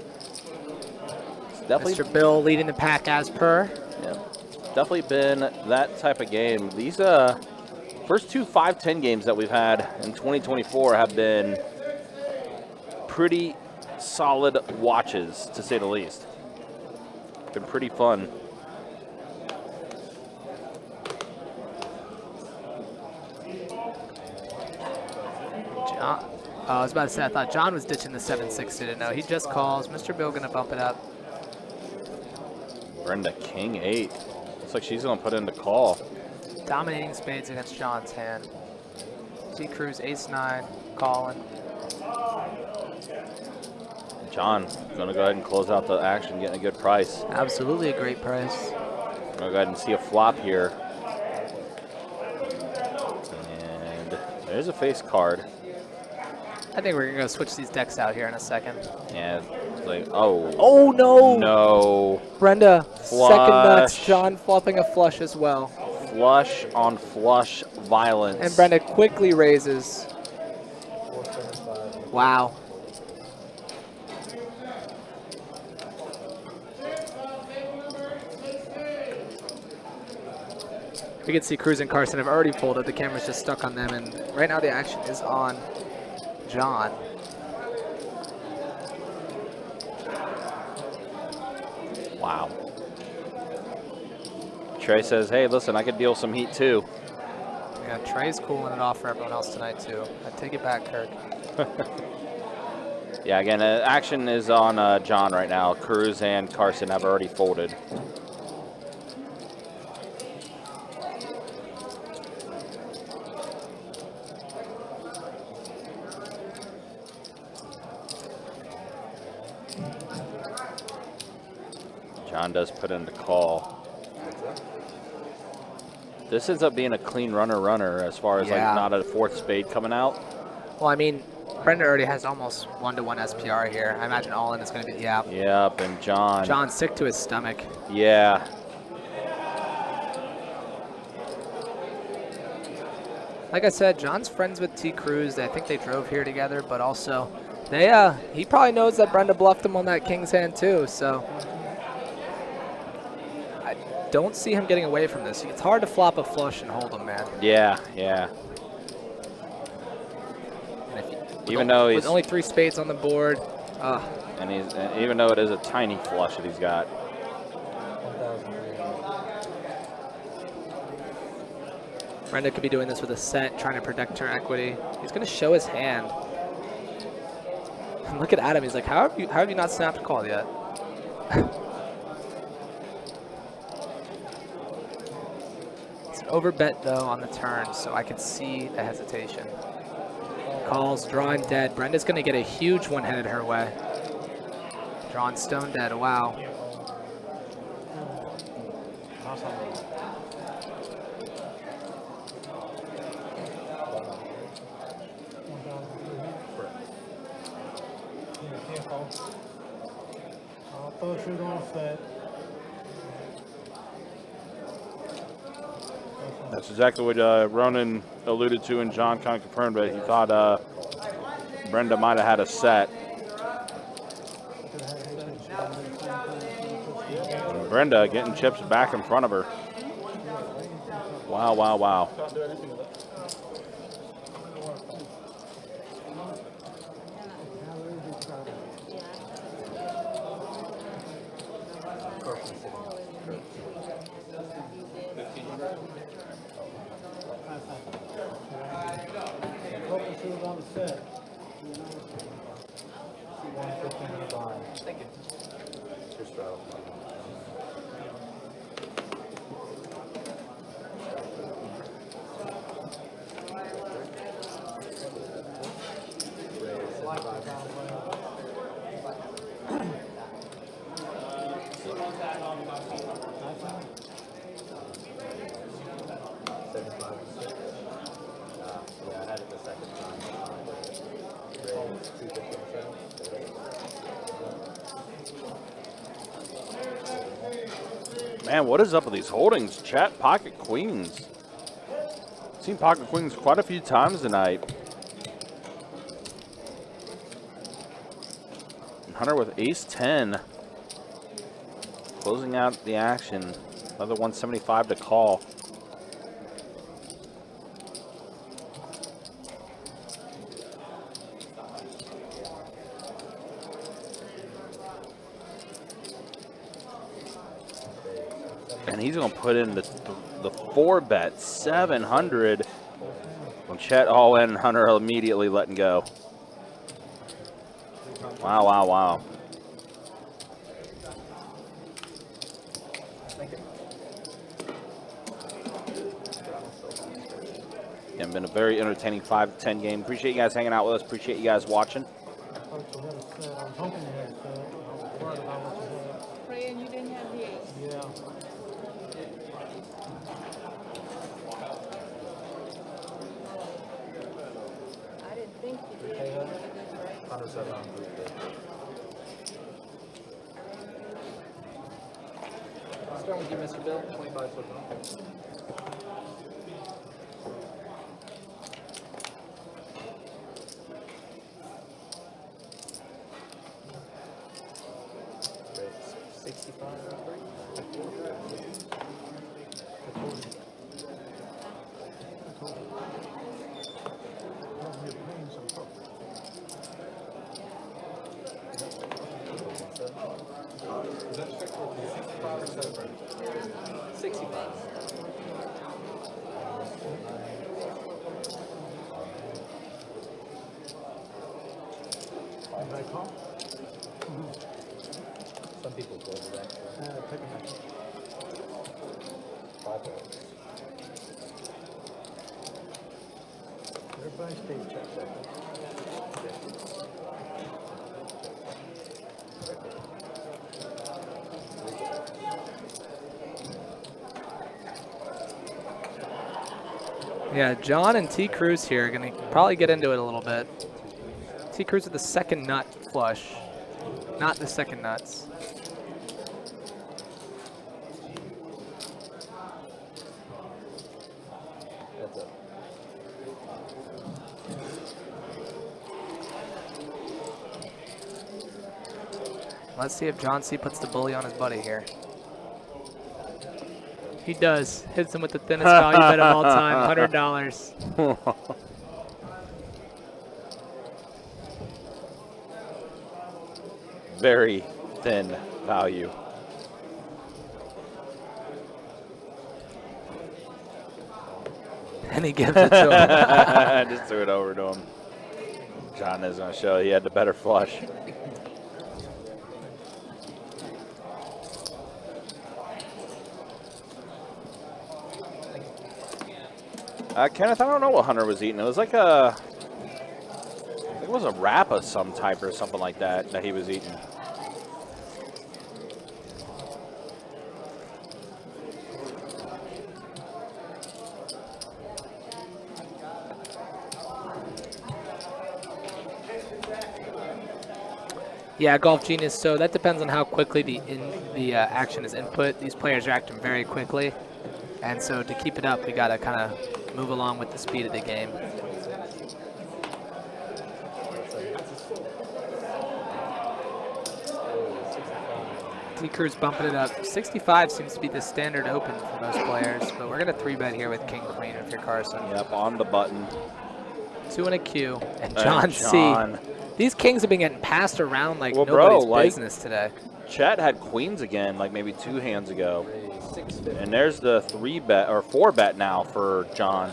Speaker 3: It's definitely
Speaker 4: Mr. Bill leading the pack as per.
Speaker 3: Yeah, definitely been that type of game. These first two 5-10 games that we've had in 2024 have been pretty solid watches, to say the least. Been pretty fun.
Speaker 4: John, I was about to say, I thought John was ditching the 7-6. Didn't know. He just calls. Mr. Bill going to bump it up.
Speaker 3: Brenda, King 8. Looks like she's going to put in the call.
Speaker 4: Dominating spades against John's hand. T. Cruz, Ace-9, calling.
Speaker 3: John going to go ahead and close out the action, getting a good price.
Speaker 4: Absolutely a great price.
Speaker 3: Going to go ahead and see a flop here. And there's a face card.
Speaker 4: I think we're going to switch these decks out here in a second.
Speaker 3: Yeah, it's like, oh.
Speaker 4: Oh, no.
Speaker 3: No.
Speaker 4: Brenda,
Speaker 3: Flush.
Speaker 4: second nuts. John flopping a flush as well.
Speaker 3: Flush on flush violence.
Speaker 4: And Brenda quickly raises. Wow. We can see Cruz and Carson have already folded. The camera's just stuck on them, and right now the action is on John.
Speaker 3: Wow. Trey says, hey, listen, I could deal some heat too.
Speaker 4: Yeah, Trey's cooling it off for everyone else tonight too. I take it back, Kirk.
Speaker 3: Yeah, again, action is on John right now. Cruz and Carson have already folded. John does put in the call. This ends up being a clean runner as far as like not a fourth spade coming out.
Speaker 4: Well, I mean, Brenda already has almost 1-to-1 SPR here. I imagine all in is going to be,
Speaker 3: Yep, and John.
Speaker 4: John's sick to his stomach.
Speaker 3: Yeah.
Speaker 4: Like I said, John's friends with T. Cruz. I think they drove here together, but also he probably knows that Brenda bluffed him on that king's hand too, so I don't see him getting away from this. It's hard to flop a flush and hold him, man.
Speaker 3: Yeah. Even though he's
Speaker 4: with only 3 spades on the board.
Speaker 3: And even though it is a tiny flush that he's got.
Speaker 4: Brenda could be doing this with a set, trying to protect her equity. He's going to show his hand. And look at Adam. He's like, how have you not snapped a call yet? It's an overbet, though, on the turn, so I can see the hesitation. Calls, drawing dead. Brenda's going to get a huge one headed her way. Drawn stone dead. Wow.
Speaker 10: I thought she was on set.
Speaker 3: That's exactly what Ronan alluded to, and John kind of confirmed it. He thought Brenda might have had a set. And Brenda getting chips back in front of her. Wow, wow, wow.
Speaker 10: She was on the set.
Speaker 7: Thank you. Your straddle. Yeah, I had it the second time.
Speaker 3: Man, what is up with these holdings? Chat pocket queens. Seen pocket queens quite a few times tonight. Hunter with ace 10. Closing out the action. Another 175 to call. And he's going to put in the 4-bet, 700. When Chet all in, Hunter immediately letting go. Wow, wow, wow. Yeah, been a very entertaining 5 to 10 game. Appreciate you guys hanging out with us. Appreciate you guys watching.
Speaker 10: I thought you had a set. I was hoping you had a set. I was worried about what you had.
Speaker 5: Praying you didn't have the ace.
Speaker 10: Yeah.
Speaker 5: I didn't think you did. You did right.
Speaker 7: 107 on 3. Start with you, Mr. Bill. 25 foot long. Some people go to that.
Speaker 10: Take it back.
Speaker 7: 5 balls.
Speaker 10: Everybody stay checked.
Speaker 4: Yeah, John and T. Cruz here are going to probably get into it a little bit. T. Cruz with the second nut flush, not the second nuts.
Speaker 7: That's it.
Speaker 4: Let's see if John C. puts the bully on his buddy here. He does. Hits him with the thinnest value bet of all time, $100.
Speaker 3: Very thin value.
Speaker 4: and he gives it to him.
Speaker 3: Just threw it over to him. John is going to show he had the better flush. Kenneth, I don't know what Hunter was eating. It was like I think it was a wrap of some type or something like that he was eating.
Speaker 4: Yeah, Golf Genius. So that depends on how quickly the action is input. These players are acting very quickly, and so to keep it up, we got to kind of move along with the speed of the game. T-Cruz bumping it up. 65 seems to be the standard open for most players, but we're going to 3-bet here with King Queen if you're Carson.
Speaker 3: Yep, on the button.
Speaker 4: 2 and a Q, and John C. These kings have been getting passed around like nobody's business today.
Speaker 3: Chet had queens again, like maybe 2 hands ago. And there's the 3-bet or 4-bet now for John.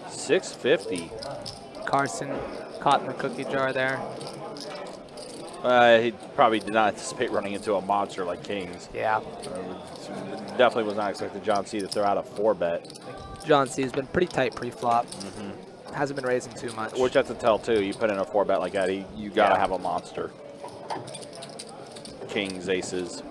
Speaker 3: 650.
Speaker 4: Carson caught in the cookie jar there.
Speaker 3: He probably did not anticipate running into a monster like kings.
Speaker 4: Yeah.
Speaker 3: Definitely was not expecting John C to throw out a 4-bet.
Speaker 4: John C has been pretty tight pre-flop. Hasn't been raising too much.
Speaker 3: Which that's a tell too. You put in a 4-bet like that, you gotta have a monster. Kings, aces.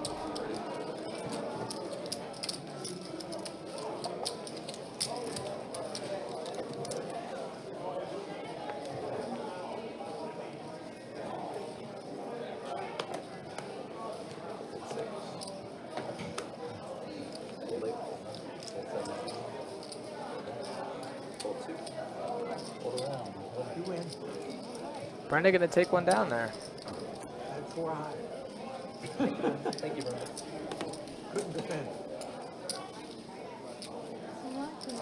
Speaker 4: Brenda gonna take one down there.
Speaker 10: At 4 high.
Speaker 8: Thank you, bro.
Speaker 10: Couldn't defend.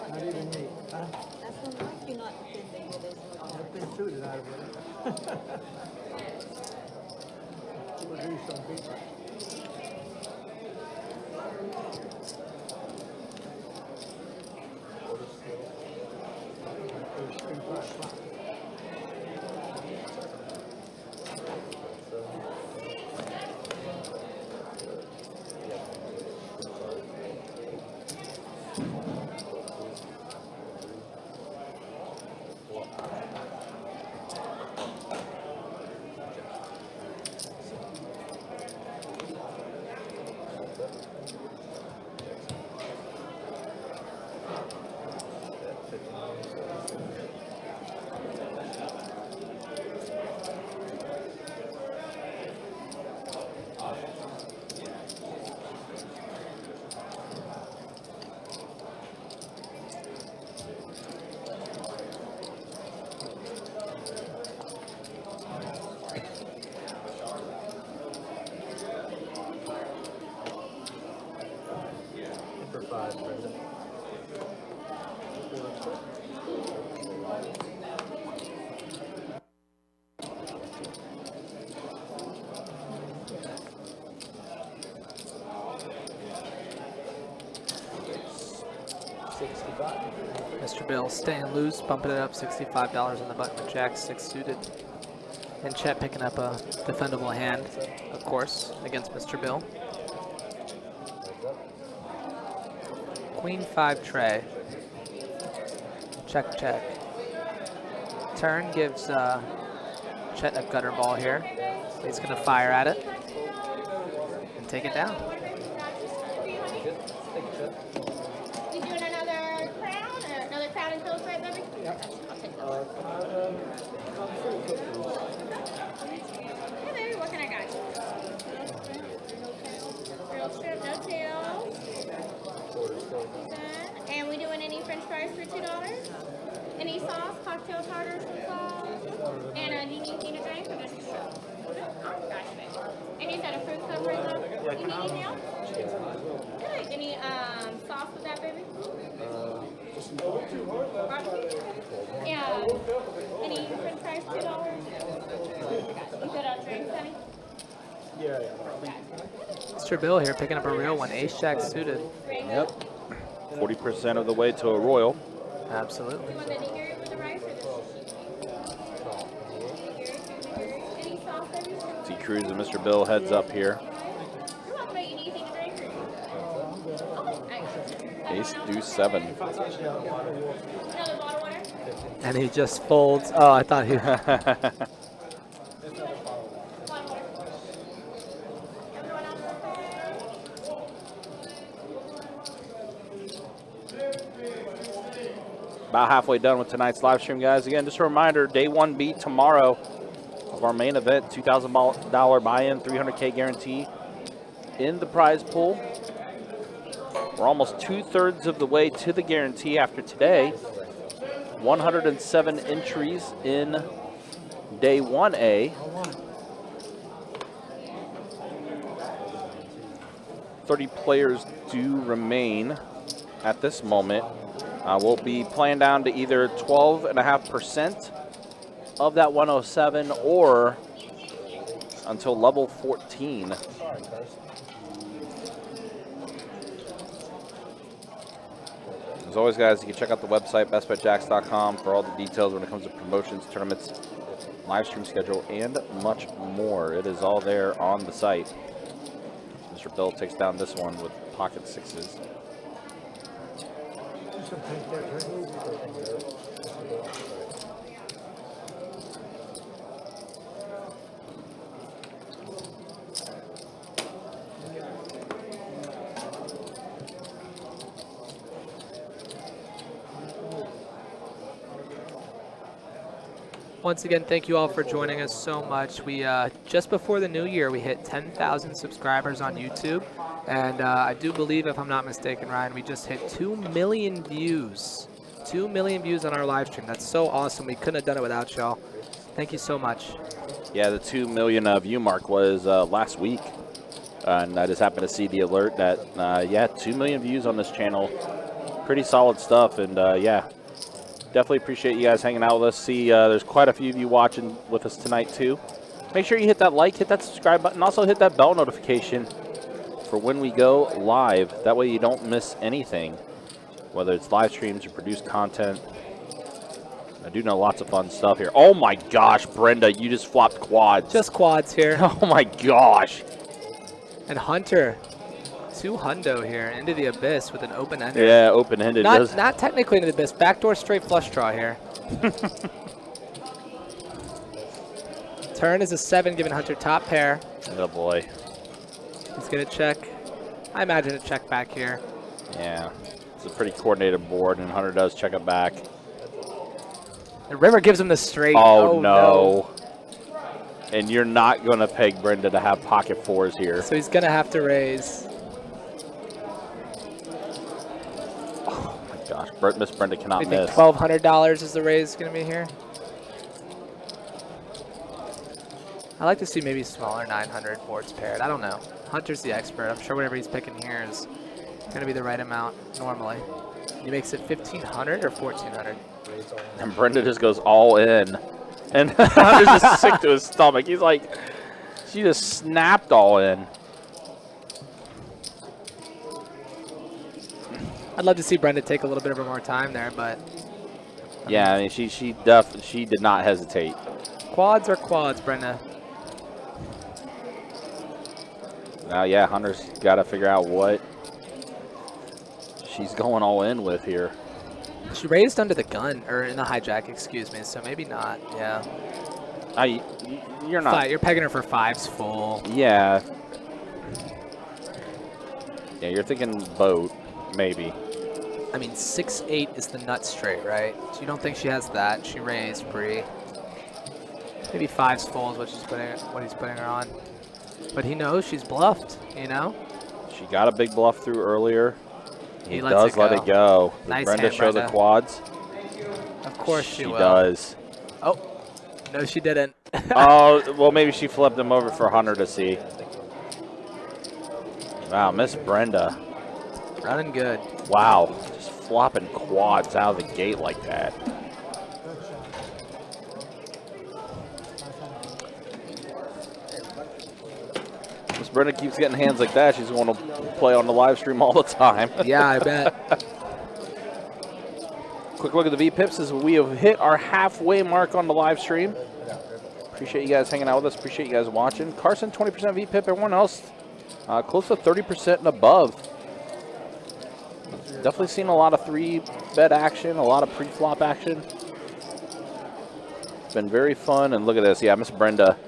Speaker 10: Not even me. Huh?
Speaker 5: That's unlike you not defending with this one.
Speaker 10: I've been suited out of it. We'll do some big.
Speaker 4: Mr. Bill staying loose, bumping it up, $65 on the button with Jack 6 suited. And Chet picking up a defendable hand, of course, against Mr. Bill. Queen 5 tray. Check, check. Turn gives Chet a gutter ball here. He's gonna fire at it and take it down.
Speaker 5: You doing another crown or another crown and toast, right, baby? Yep. I'll take those. Hey, baby, what can I got? Grilled shrimp, no tails. And we doing any French fries for $2? Any sauce, cocktail tartar, some sauce? And do you need a drink or just a shrimp? Gotcha, baby. And you said a fruit cup right now? You need anything else? Good. Any sauce with that, baby? Yeah. Any French fries, $2? You good on drinks, honey?
Speaker 8: Yeah.
Speaker 4: Mr. Bill here picking up a real one, Ace Jack suited.
Speaker 3: Yep. 40% of the way to a royal.
Speaker 4: Absolutely.
Speaker 5: You want the nigiri with the rice or the nigiri? Any sauce that you want?
Speaker 3: T. Cruz and Mr. Bill heads up here.
Speaker 5: You're welcome to eat anything to drink. Okay.
Speaker 3: Ace, deuce, 7.
Speaker 5: Another bottle of water?
Speaker 4: And he just folds. Oh, I thought he.
Speaker 5: Bottle of water. Everyone else okay?
Speaker 3: About halfway done with tonight's live stream, guys. Again, just a reminder, day 1 beat tomorrow of our main event, $2,000 buy-in, 300K guarantee in the prize pool. We're almost 2/3 of the way to the guarantee after today. 107 entries in day 1A. 30 players do remain at this moment. We'll be playing down to either 12.5% of that 107 or until level 14. As always, guys, you can check out the website, bestbetjacks.com, for all the details when it comes to promotions, tournaments, live stream schedule, and much more. It is all there on the site. Mr. Bill takes down this one with pocket 6s.
Speaker 4: Once again, thank you all for joining us so much. We just before the new year, we hit 10,000 subscribers on YouTube, and I do believe, if I'm not mistaken, Ryan, we just hit 2 million views. 2 million views on our live stream. That's so awesome. We couldn't have done it without y'all. Thank you so much.
Speaker 3: Yeah, the 2 million view mark was last week, and I just happened to see the alert that yeah, 2 million views on this channel. Pretty solid stuff, and yeah. Definitely appreciate you guys hanging out with us. See, there's quite a few of you watching with us tonight, too. Make sure you hit that like, hit that subscribe button, also hit that bell notification for when we go live. That way you don't miss anything, whether it's live streams or produced content. I do know lots of fun stuff here. Oh, my gosh, Brenda, you just flopped quads.
Speaker 4: Just quads here.
Speaker 3: Oh, my gosh.
Speaker 4: And Hunter, 2 hundo here into the abyss with an open-ended.
Speaker 3: Yeah, open-ended.
Speaker 4: Not technically into the abyss. Backdoor straight flush draw here. Turn is a 7, giving Hunter top pair.
Speaker 3: Oh, boy.
Speaker 4: He's going to check. I imagine a check back here.
Speaker 3: Yeah, it's a pretty coordinated board, and Hunter does check it back.
Speaker 4: The river gives him the straight.
Speaker 3: Oh, no. And you're not going to peg Brenda to have pocket 4s here.
Speaker 4: So he's going to have to raise.
Speaker 3: Gosh, Miss Brenda cannot
Speaker 4: I think
Speaker 3: miss.
Speaker 4: $1,200 is the raise going to be here. I like to see maybe smaller 900 boards paired. I don't know. Hunter's the expert. I'm sure whatever he's picking here is going to be the right amount normally. He makes it 1,500 or 1,400.
Speaker 3: And Brenda just goes all in. And Hunter's just sick to his stomach. He's like, she just snapped all in.
Speaker 4: I'd love to see Brenda take a little bit of more time there, but
Speaker 3: yeah, I mean, she did not hesitate.
Speaker 4: Quads are quads, Brenda.
Speaker 3: Now, yeah, Hunter's got to figure out what she's going all in with here.
Speaker 4: She raised under the gun, or in the hijack, excuse me, so maybe not, yeah.
Speaker 3: You're not.
Speaker 4: You're pegging her for 5s full.
Speaker 3: Yeah. Yeah, you're thinking boat, maybe.
Speaker 4: I mean, 6-8 is the nut straight, right? So you don't think she has that. She raised pre. Maybe 5s full is what he's putting her on. But he knows she's bluffed, you know?
Speaker 3: She got a big bluff through earlier. He
Speaker 4: lets
Speaker 3: does let it go. Does
Speaker 4: Nice
Speaker 3: Brenda
Speaker 4: hand,
Speaker 3: show
Speaker 4: Brenda.
Speaker 3: the quads?
Speaker 4: Of course she will.
Speaker 3: Does.
Speaker 4: Oh, no, she didn't.
Speaker 3: Oh, well, maybe she flipped him over for Hunter to see. Wow, Miss Brenda.
Speaker 4: Running good.
Speaker 3: Wow, just flopping quads out of the gate like that. Miss Brenda keeps getting hands like that. She's going to play on the live stream all the time.
Speaker 4: Yeah, I bet.
Speaker 3: Quick look at the V-Pips as we have hit our halfway mark on the live stream. Appreciate you guys hanging out with us. Appreciate you guys watching. Carson, 20% V-Pip. Everyone else, close to 30% and above. Definitely seen a lot of 3-bet action, a lot of pre-flop action. It's been very fun. And look at this. Yeah, Miss Brenda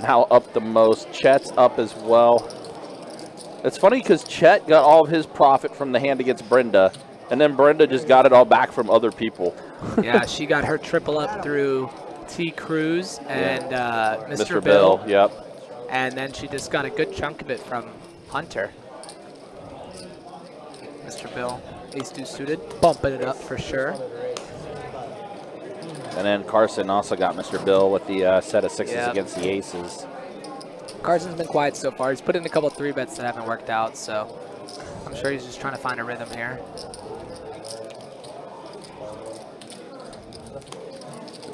Speaker 3: now up the most. Chet's up as well. It's funny because Chet got all of his profit from the hand against Brenda, and then Brenda just got it all back from other people.
Speaker 4: Yeah, she got her triple up through T. Cruz and Mr.
Speaker 3: Bill. Yep.
Speaker 4: And then she just got a good chunk of it from Hunter. Mr. Bill, ace-2 suited, bumping it up for sure.
Speaker 3: And then Carson also got Mr. Bill with the set of 6s against the aces.
Speaker 4: Carson's been quiet so far. He's put in a couple 3-bets that haven't worked out, so I'm sure he's just trying to find a rhythm here.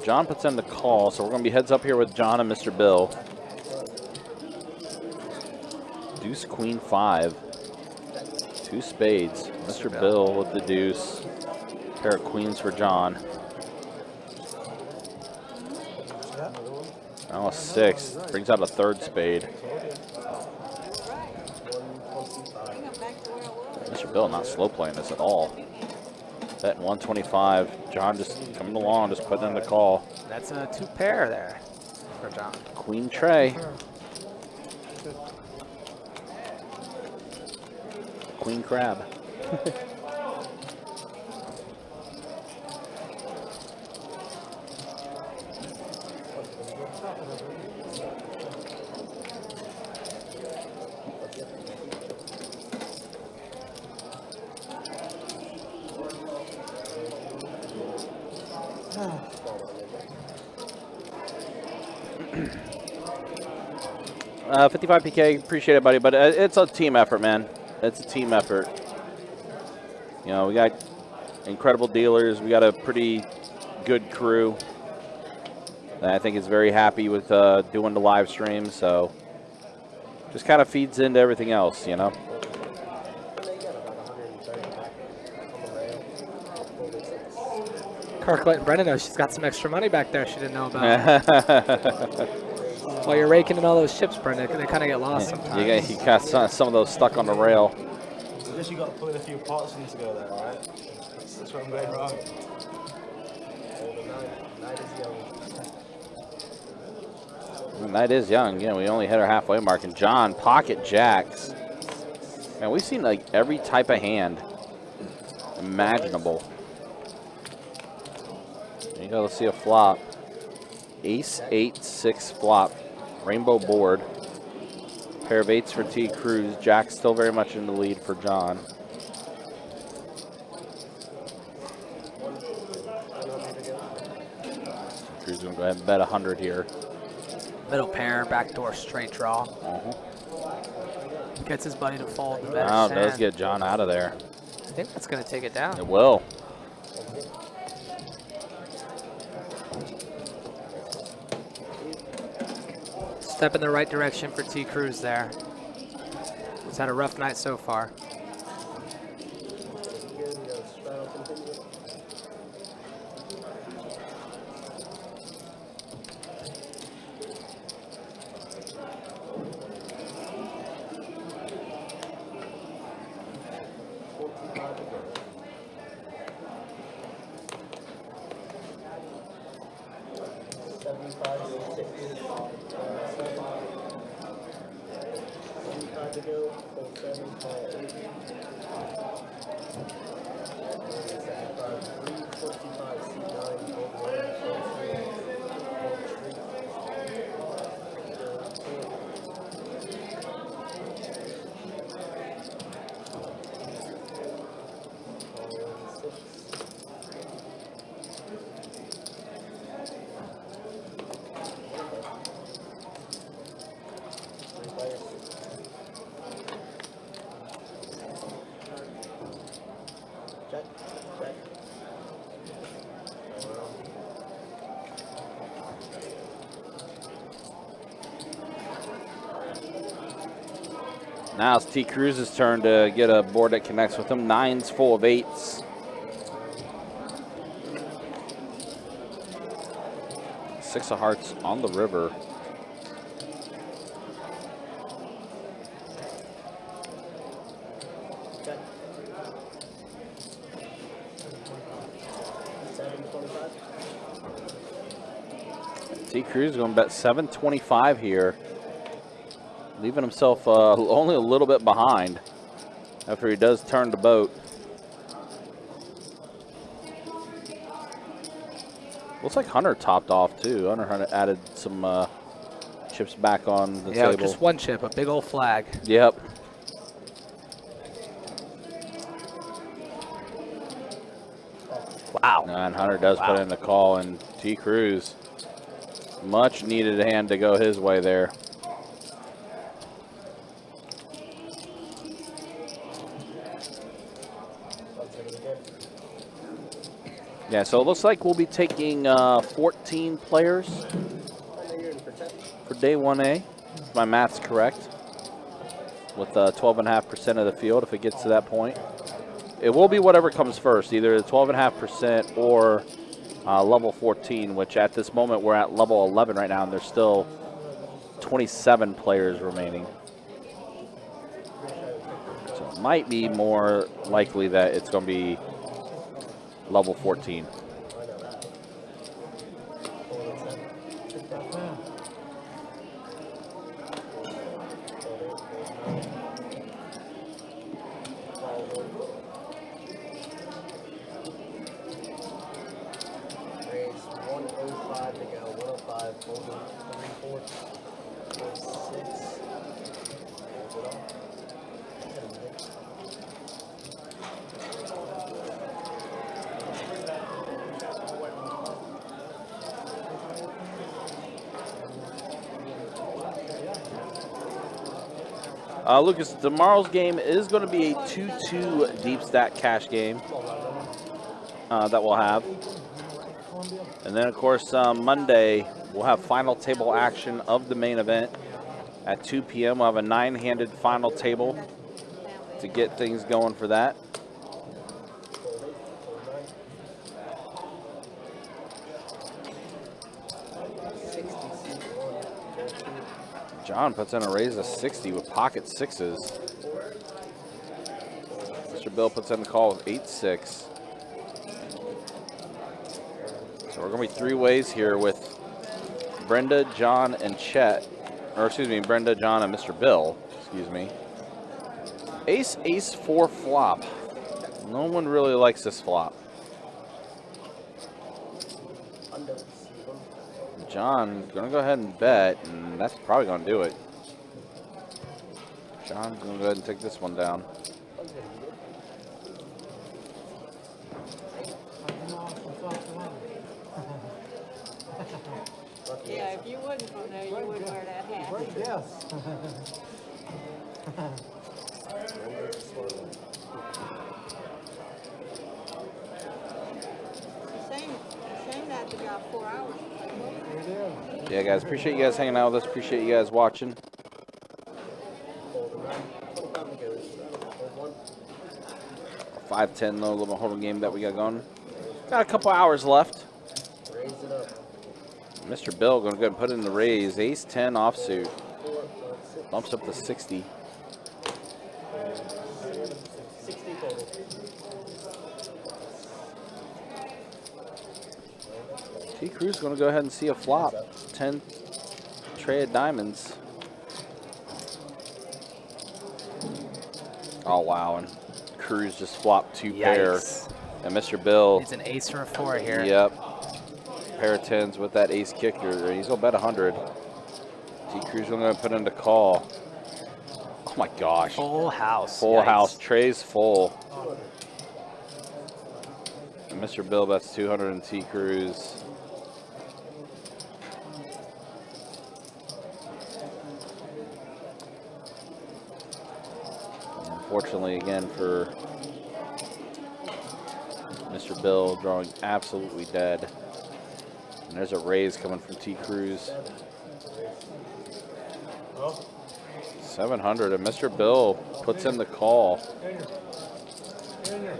Speaker 3: John puts in the call, so we're going to be heads up here with John and Mr. Bill. Deuce, Queen, 5. 2 spades. Mr. Bill with the deuce. Pair of queens for John. Now a 6. Brings out a 3rd spade. Mr. Bill not slow playing this at all. Betting 125. John just coming along, just putting in the call.
Speaker 4: That's a 2 pair there for John.
Speaker 3: Queen tray. Queen crab. Uh, 55 PK, appreciate it, buddy, but it's a team effort, man. It's a team effort. You know, we got incredible dealers. We got a pretty good crew. And I think is very happy with doing the live stream, so just kind of feeds into everything else, you know.
Speaker 4: Kirk letting Brenda know she's got some extra money back there she didn't know about. While you're raking in all those chips, Brenda, they kind of get lost sometimes.
Speaker 3: You got some of those stuck on the rail.
Speaker 6: I guess you got to put in a few parts in to go there, right? That's where I'm going wrong.
Speaker 3: Night is young. Yeah, we only hit our halfway mark. And John, pocket jacks. Man, we've seen like every type of hand imaginable. There you go. Let's see a flop. Ace, 8, 6 flop. Rainbow board. Pair of 8s for T. Cruz. Jack still very much in the lead for John. Cruz going to go ahead and bet 100 here.
Speaker 4: Middle pair, backdoor straight draw. Gets his buddy to fold.
Speaker 3: Wow, does get John out of there.
Speaker 4: I think that's going to take it down.
Speaker 3: It will.
Speaker 4: Step in the right direction for T. Cruz there. He's had a rough night so far.
Speaker 3: Now it's T. Cruz's turn to get a board that connects with him. 9s full of 8s. 6 of hearts on the river.
Speaker 8: Okay. 725.
Speaker 3: T. Cruz going to bet 725 here, leaving himself only a little bit behind after he does turn the boat. Looks like Hunter topped off too. Hunter added some chips back on the table.
Speaker 4: Just one chip, a big old flag.
Speaker 3: Yep.
Speaker 4: Wow.
Speaker 3: And Hunter does put in the call, and T. Cruz, much needed hand to go his way there. Yeah, so it looks like we'll be taking 14 players for day 1A, if my math's correct, with 12.5% of the field if it gets to that point. It will be whatever comes first, either the 12.5% or level 14, which at this moment we're at level 11 right now, and there's still 27 players remaining. So it might be more likely that it's going to be level 14.
Speaker 8: Raise 105 to go. 105, folding 3-4, 4-6. Hold it on.
Speaker 3: Lucas, tomorrow's game is going to be a 2-2 deep stack cash game that we'll have. And then, of course, Monday, we'll have final table action of the main event at 2 p.m. We'll have a 9-handed final table to get things going for that. John puts in a raise of 60 with pocket sixes. Mr. Bill puts in the call with 8-6. So we're going to be 3 ways here with Brenda, John, and Chet. Or excuse me, Brenda, John, and Mr. Bill. Excuse me. Ace, ace, 4 flop. No one really likes this flop. John gonna go ahead and bet, and that's probably gonna do it. John's gonna go ahead and take this one down.
Speaker 11: Yeah, if you wasn't from there, you wouldn't wear that hat.
Speaker 10: Right, yes.
Speaker 11: Shame that took about 4 hours.
Speaker 3: Yeah, guys, appreciate you guys hanging out with us. Appreciate you guys watching. 5-10 though, little hold'em game that we got going. Got a couple hours left. Mr. Bill gonna go ahead and put in the raise. Ace 10 offsuit. Bumps up to 60. T. Cruz gonna go ahead and see a flop. 10 tray of diamonds. Oh wow, and Cruz just flopped 2 pair. And Mr. Bill.
Speaker 4: It's an ace or a 4 here.
Speaker 3: Yep. Pair of 10s with that ace kicker. He's gonna bet 100. T. Cruz gonna put in the call. Oh my gosh.
Speaker 4: Full house.
Speaker 3: Full house. Tray's full. And Mr. Bill bets 200 and T. Cruz. Unfortunately, again, for Mr. Bill, drawing absolutely dead. And there's a raise coming from T. Cruz. 700, and Mr. Bill puts in the call.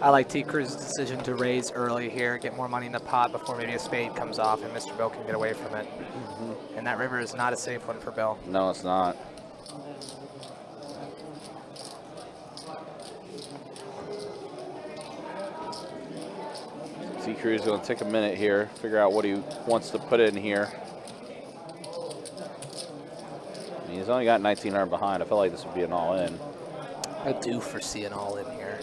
Speaker 4: I like T. Cruz's decision to raise early here, get more money in the pot before maybe a spade comes off and Mr. Bill can get away from it. And that river is not a safe one for Bill.
Speaker 3: No, it's not. T. Cruz is going to take a minute here, figure out what he wants to put in here. He's only got 1,900 behind. I felt like this would be an all-in.
Speaker 4: I do foresee an all-in here.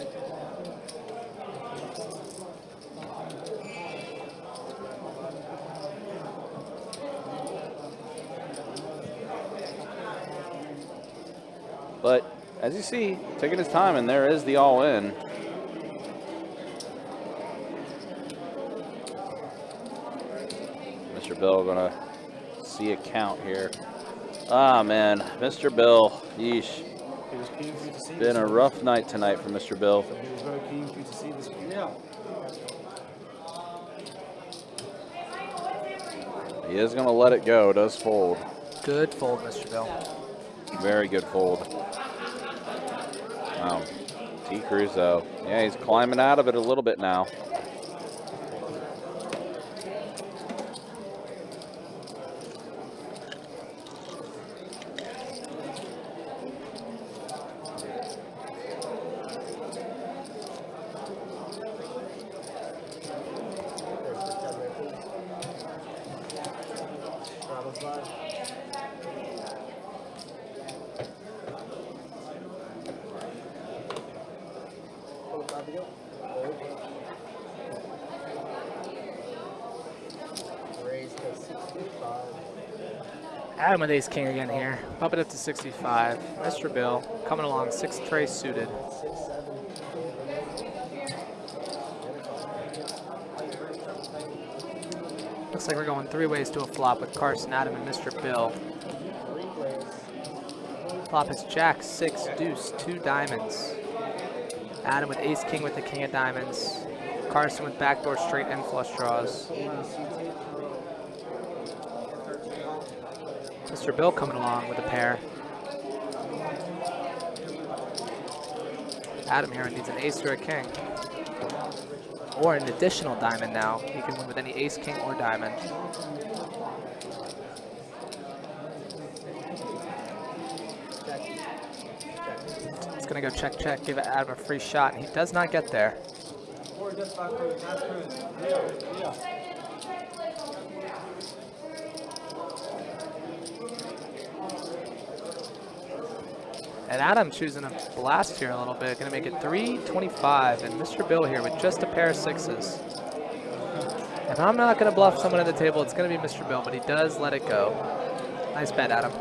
Speaker 3: But as you see, taking his time, and there is the all-in. Mr. Bill gonna see a count here. Ah, man, Mr. Bill, yeesh. It's been a rough night tonight for Mr. Bill.
Speaker 9: He was very keen for you to see this. Yeah.
Speaker 3: He is gonna let it go, does fold.
Speaker 4: Good fold, Mr. Bill.
Speaker 3: Very good fold. Wow, T. Cruz though. Yeah, he's climbing out of it a little bit now.
Speaker 4: Adam with ace king again here. Bump it up to 65. Mr. Bill coming along, 6 tray suited. Looks like we're going 3 ways to a flop with Carson, Adam, and Mr. Bill. Flop is Jack, 6, deuce, 2 diamonds. Adam with ace king with the king of diamonds. Carson with backdoor straight and flush draws. Mr. Bill coming along with a pair. Adam here needs an ace or a king. Or an additional diamond now. He can win with any ace, king, or diamond. It's gonna go check, check, give Adam a free shot. He does not get there. And Adam choosing a blast here a little bit, gonna make it 325, and Mr. Bill here with just a pair of 6s. If I'm not gonna bluff someone at the table, it's gonna be Mr. Bill, but he does let it go. Nice bet, Adam.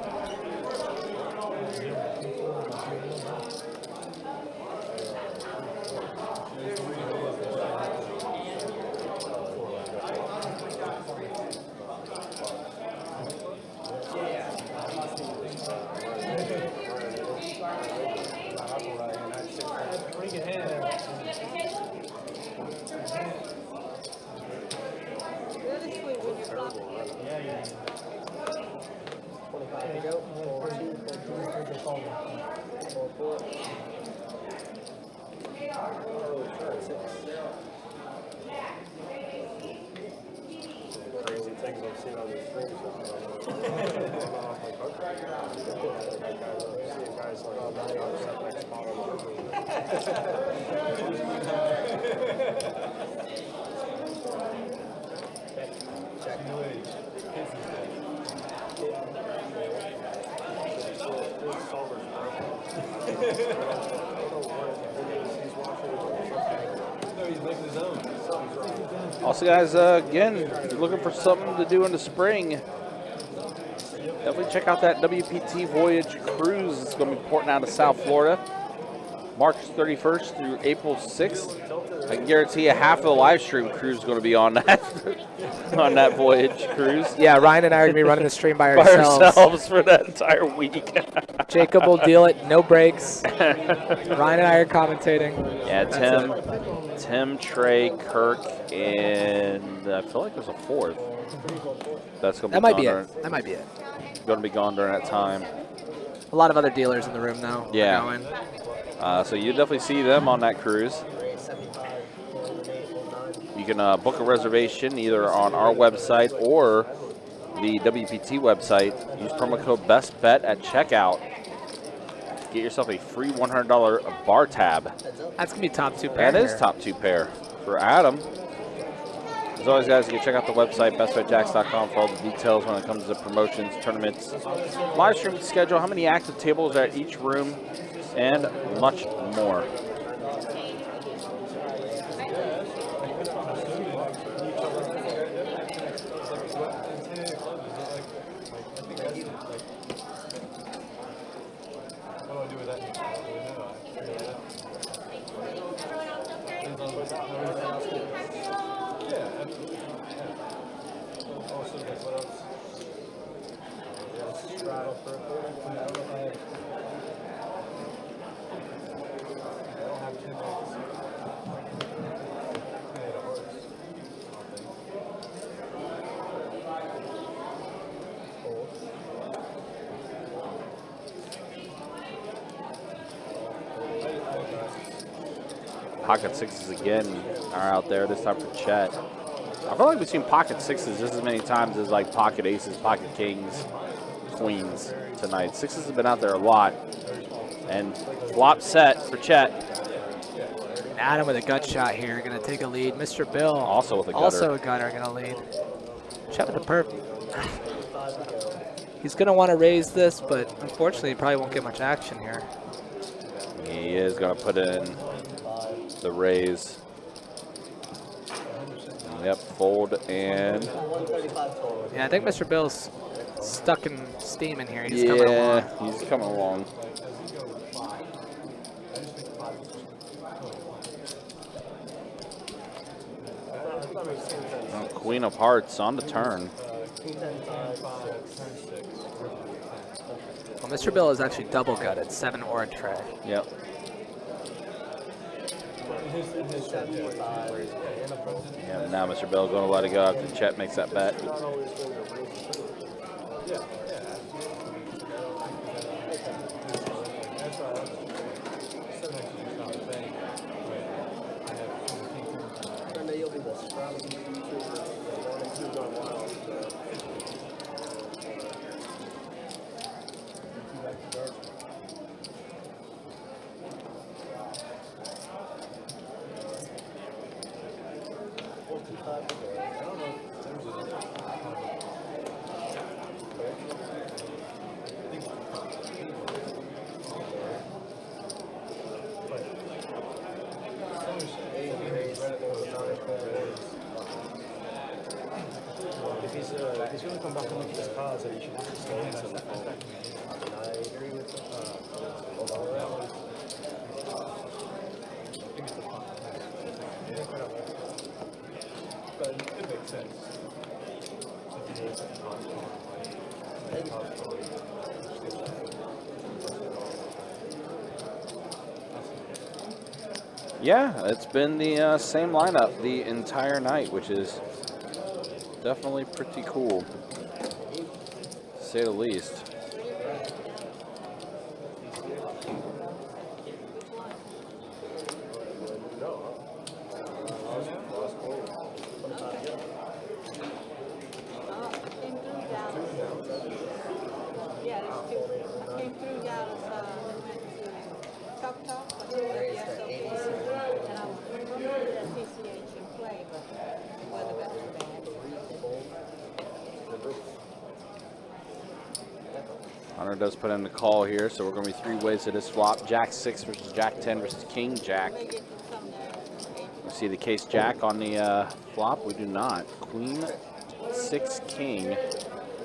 Speaker 3: Also, guys, again, if you're looking for something to do in the spring, definitely check out that WPT Voyage Cruise. It's going to be porting out of South Florida, March 31st through April 6th. I can guarantee you half of the live stream crew is going to be on that on that Voyage Cruise.
Speaker 4: Yeah, Ryan and I are going to be running the stream by ourselves
Speaker 3: for that entire week.
Speaker 4: Jacob will deal it, no breaks. Ryan and I are commentating.
Speaker 3: Yeah, Tim, Trey, Kirk, and I feel like there's a 4th. That's going to be
Speaker 4: That might be it. That might be it.
Speaker 3: Going to be gone during that time.
Speaker 4: A lot of other dealers in the room, though.
Speaker 3: Yeah. So you definitely see them on that cruise. can book a reservation either on our website or the WPT website. Use promo code BESTBET at checkout. Get yourself a free $100 bar tab.
Speaker 4: That's going to be top 2 pair.
Speaker 3: That is top 2 pair for Adam. As always, guys, you can check out the website, bestbetjacks.com, for all the details when it comes to promotions, tournaments, live stream schedule, how many active tables are at each room, and much more. Pocket sixes again are out there, this time for Chet. I feel like we've seen pocket sixes just as many times as like pocket aces, pocket kings, queens tonight. Sixes have been out there a lot. And flop set for Chet.
Speaker 4: Adam with a gut shot here, going to take a lead. Mr. Bill
Speaker 3: also with a gutter.
Speaker 4: Also a gutter, going to lead. Chet with a perp. He's going to want to raise this, but unfortunately he probably won't get much action here.
Speaker 3: He is going to put in the raise. Yep, fold and...
Speaker 4: Yeah, I think Mr. Bill's stuck in steam in here. He's coming along.
Speaker 3: He's coming along. Queen of Hearts on the turn.
Speaker 4: Well, Mr. Bill is actually double gutted, 7 or a tray.
Speaker 3: Yep. Yeah, now Mr. Bill going to let it go after Chet makes that bet.
Speaker 8: If he's going to come back and look at his cards, then he should have to stay until the phone. And I agree with but it makes sense.
Speaker 3: Yeah, it's been the same lineup the entire night, which is definitely pretty cool, to say the least. Hunter does put in the call here, so we're going to be 3 ways to this flop. Jack 6 versus Jack 10 versus King Jack. We see the case Jack on the flop. We do not. Queen 6 King.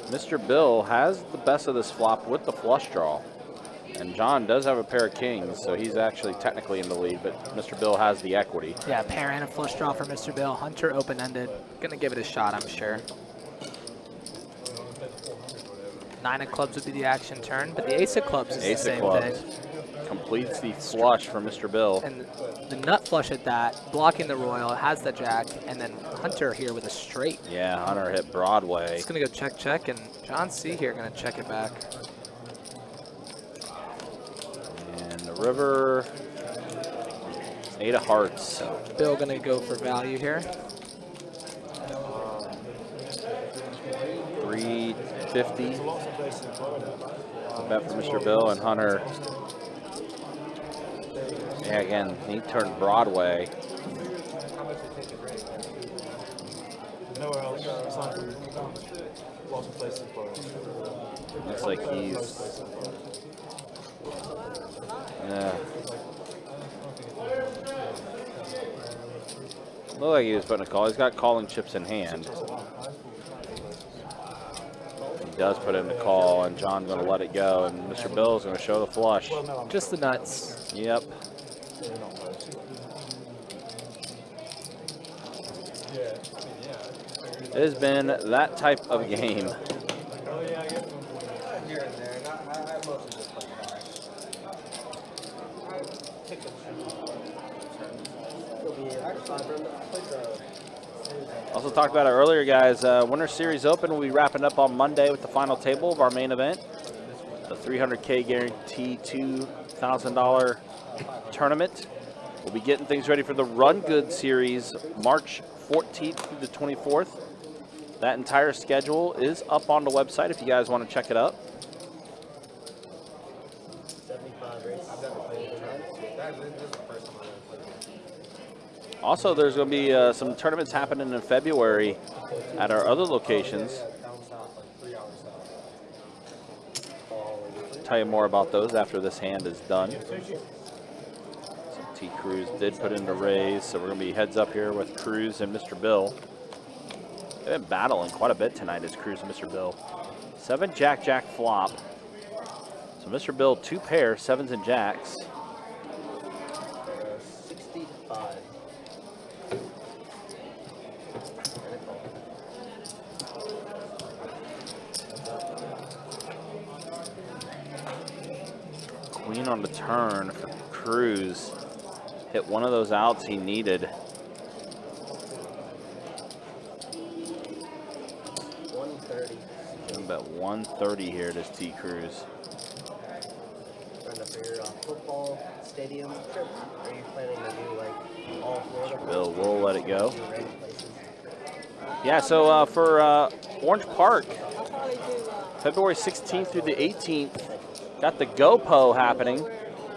Speaker 3: Mr. Bill has the best of this flop with the flush draw. And John does have a pair of kings, so he's actually technically in the lead, but Mr. Bill has the equity.
Speaker 4: Yeah, pair and a flush draw for Mr. Bill. Hunter open-ended. Gonna give it a shot, I'm sure. 9 of clubs would be the action turn, but the ace of clubs is the same thing.
Speaker 3: Completes the flush for Mr. Bill.
Speaker 4: And the nut flush at that, blocking the royal, has the jack, and then Hunter here with a straight.
Speaker 3: Yeah, Hunter hit Broadway.
Speaker 4: It's gonna go check, check, and John C here gonna check it back.
Speaker 3: And the river, 8 of hearts.
Speaker 4: So Bill gonna go for value here.
Speaker 3: 50.
Speaker 6: There's lots of places in Florida.
Speaker 3: Bet for Mr. Bill and Hunter. Yeah, again, he turned Broadway.
Speaker 6: Nowhere else aside from lots of places in Florida.
Speaker 3: Looks like he's. Yeah. Looked like he was putting a call. He's got calling chips in hand. He does put in the call, and John's going to let it go, and Mr. Bill's going to show the flush.
Speaker 4: Just the nuts.
Speaker 3: Yep. It has been that type of game. Also talked about it earlier, guys. Winter Series Open will be wrapping up on Monday with the final table of our main event. The $300K guarantee $2,000 tournament. We'll be getting things ready for the Run Good Series March 14th through the 24th. That entire schedule is up on the website if you guys want to check it out.
Speaker 8: 75 races.
Speaker 3: Also, there's going to be some tournaments happening in February at our other locations. Tell you more about those after this hand is done. So T. Cruz did put in the raise, so we're going to be heads up here with Cruz and Mr. Bill. They've been battling quite a bit tonight as Cruz and Mr. Bill. 7 Jack Jack flop. So Mr. Bill 2 pair, 7s and jacks.
Speaker 8: 65.
Speaker 3: Queen on the turn for Cruz. Hit one of those outs he needed.
Speaker 8: 130.
Speaker 3: I'm about 130 here at his T. Cruz.
Speaker 8: Trying to figure out football stadium trip. Are you planning to do like all Florida?
Speaker 3: Bill will let it go.
Speaker 8: Do random places?
Speaker 3: Yeah, so for Orange Park,
Speaker 11: I'll probably do,
Speaker 3: February 16th through the 18th, got the GoPo happening.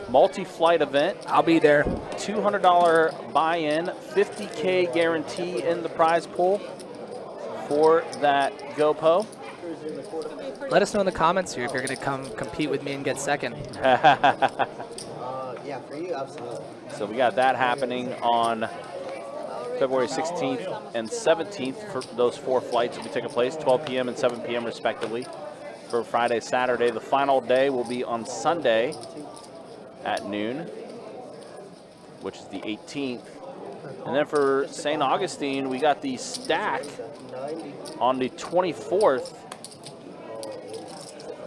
Speaker 3: Multi-flight event.
Speaker 4: I'll be there.
Speaker 3: $200 buy-in, $50K guarantee in the prize pool for that GoPo.
Speaker 4: Let us know in the comments here if you're going to come compete with me and get second.
Speaker 8: Yeah, for you, absolutely.
Speaker 3: So we got that happening on February 16th and 17th for those 4 flights will be taking place, 12 p.m. and 7 p.m. respectively. For Friday, Saturday, the final day will be on Sunday at noon, which is the 18th. And then for St. Augustine, we got the stack on the 24th,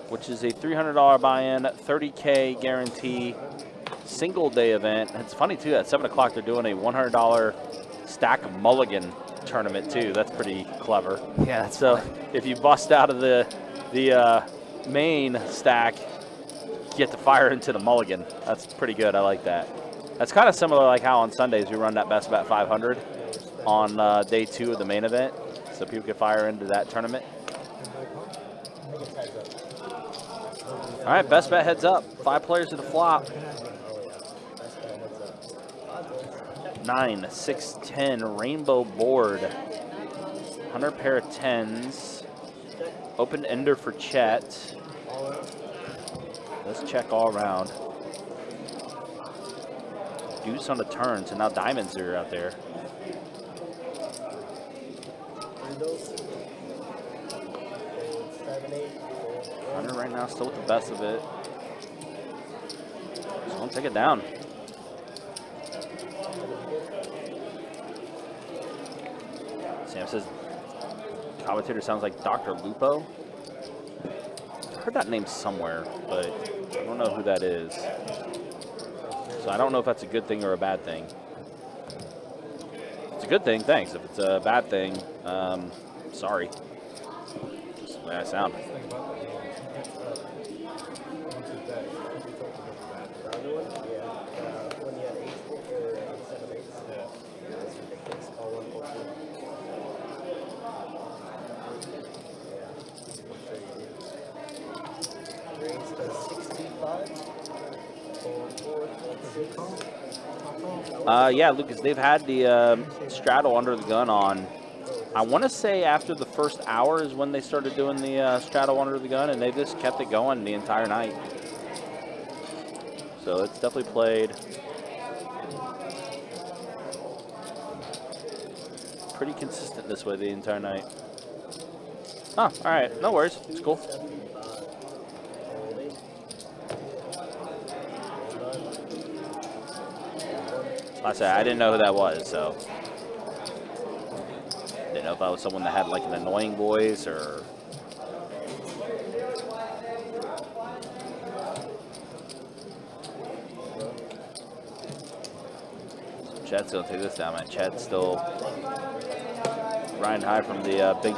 Speaker 3: which is a $300 buy-in, $30K guarantee, single day event. And it's funny too, at 7 o'clock they're doing a $100 stack mulligan tournament too. That's pretty clever.
Speaker 4: Yeah, that's
Speaker 3: so
Speaker 4: fun.
Speaker 3: if you bust out of the main stack, you get to fire into the mulligan. That's pretty good. I like that. That's kind of similar like how on Sundays we run that Best Bet 500 on day 2 of the main event, so people can fire into that tournament. All right, Best Bet heads up. 5 players to the flop. 9, 6, 10, rainbow board. 100 pair of 10s. Open ender for Chet. Let's check all around. Deuce on the turn, so now diamonds are out there. Hunter right now still with the best of it. Just won't take it down. Sam says, commentator sounds like Dr. Lupo. I've heard that name somewhere, but I don't know who that is. So I don't know if that's a good thing or a bad thing. If it's a good thing, thanks. If it's a bad thing, sorry. Just the way I sound. Yeah, Lucas, they've had the straddle under the gun on. I want to say after the first hour is when they started doing the straddle under the gun, and they just kept it going the entire night. So it's definitely played pretty consistent this way the entire night. Oh, all right, no worries, it's cool. I said I didn't know who that was, so didn't know if that was someone that had like an annoying voice or. So Chet's gonna take this down, man. Chet's still riding high from the big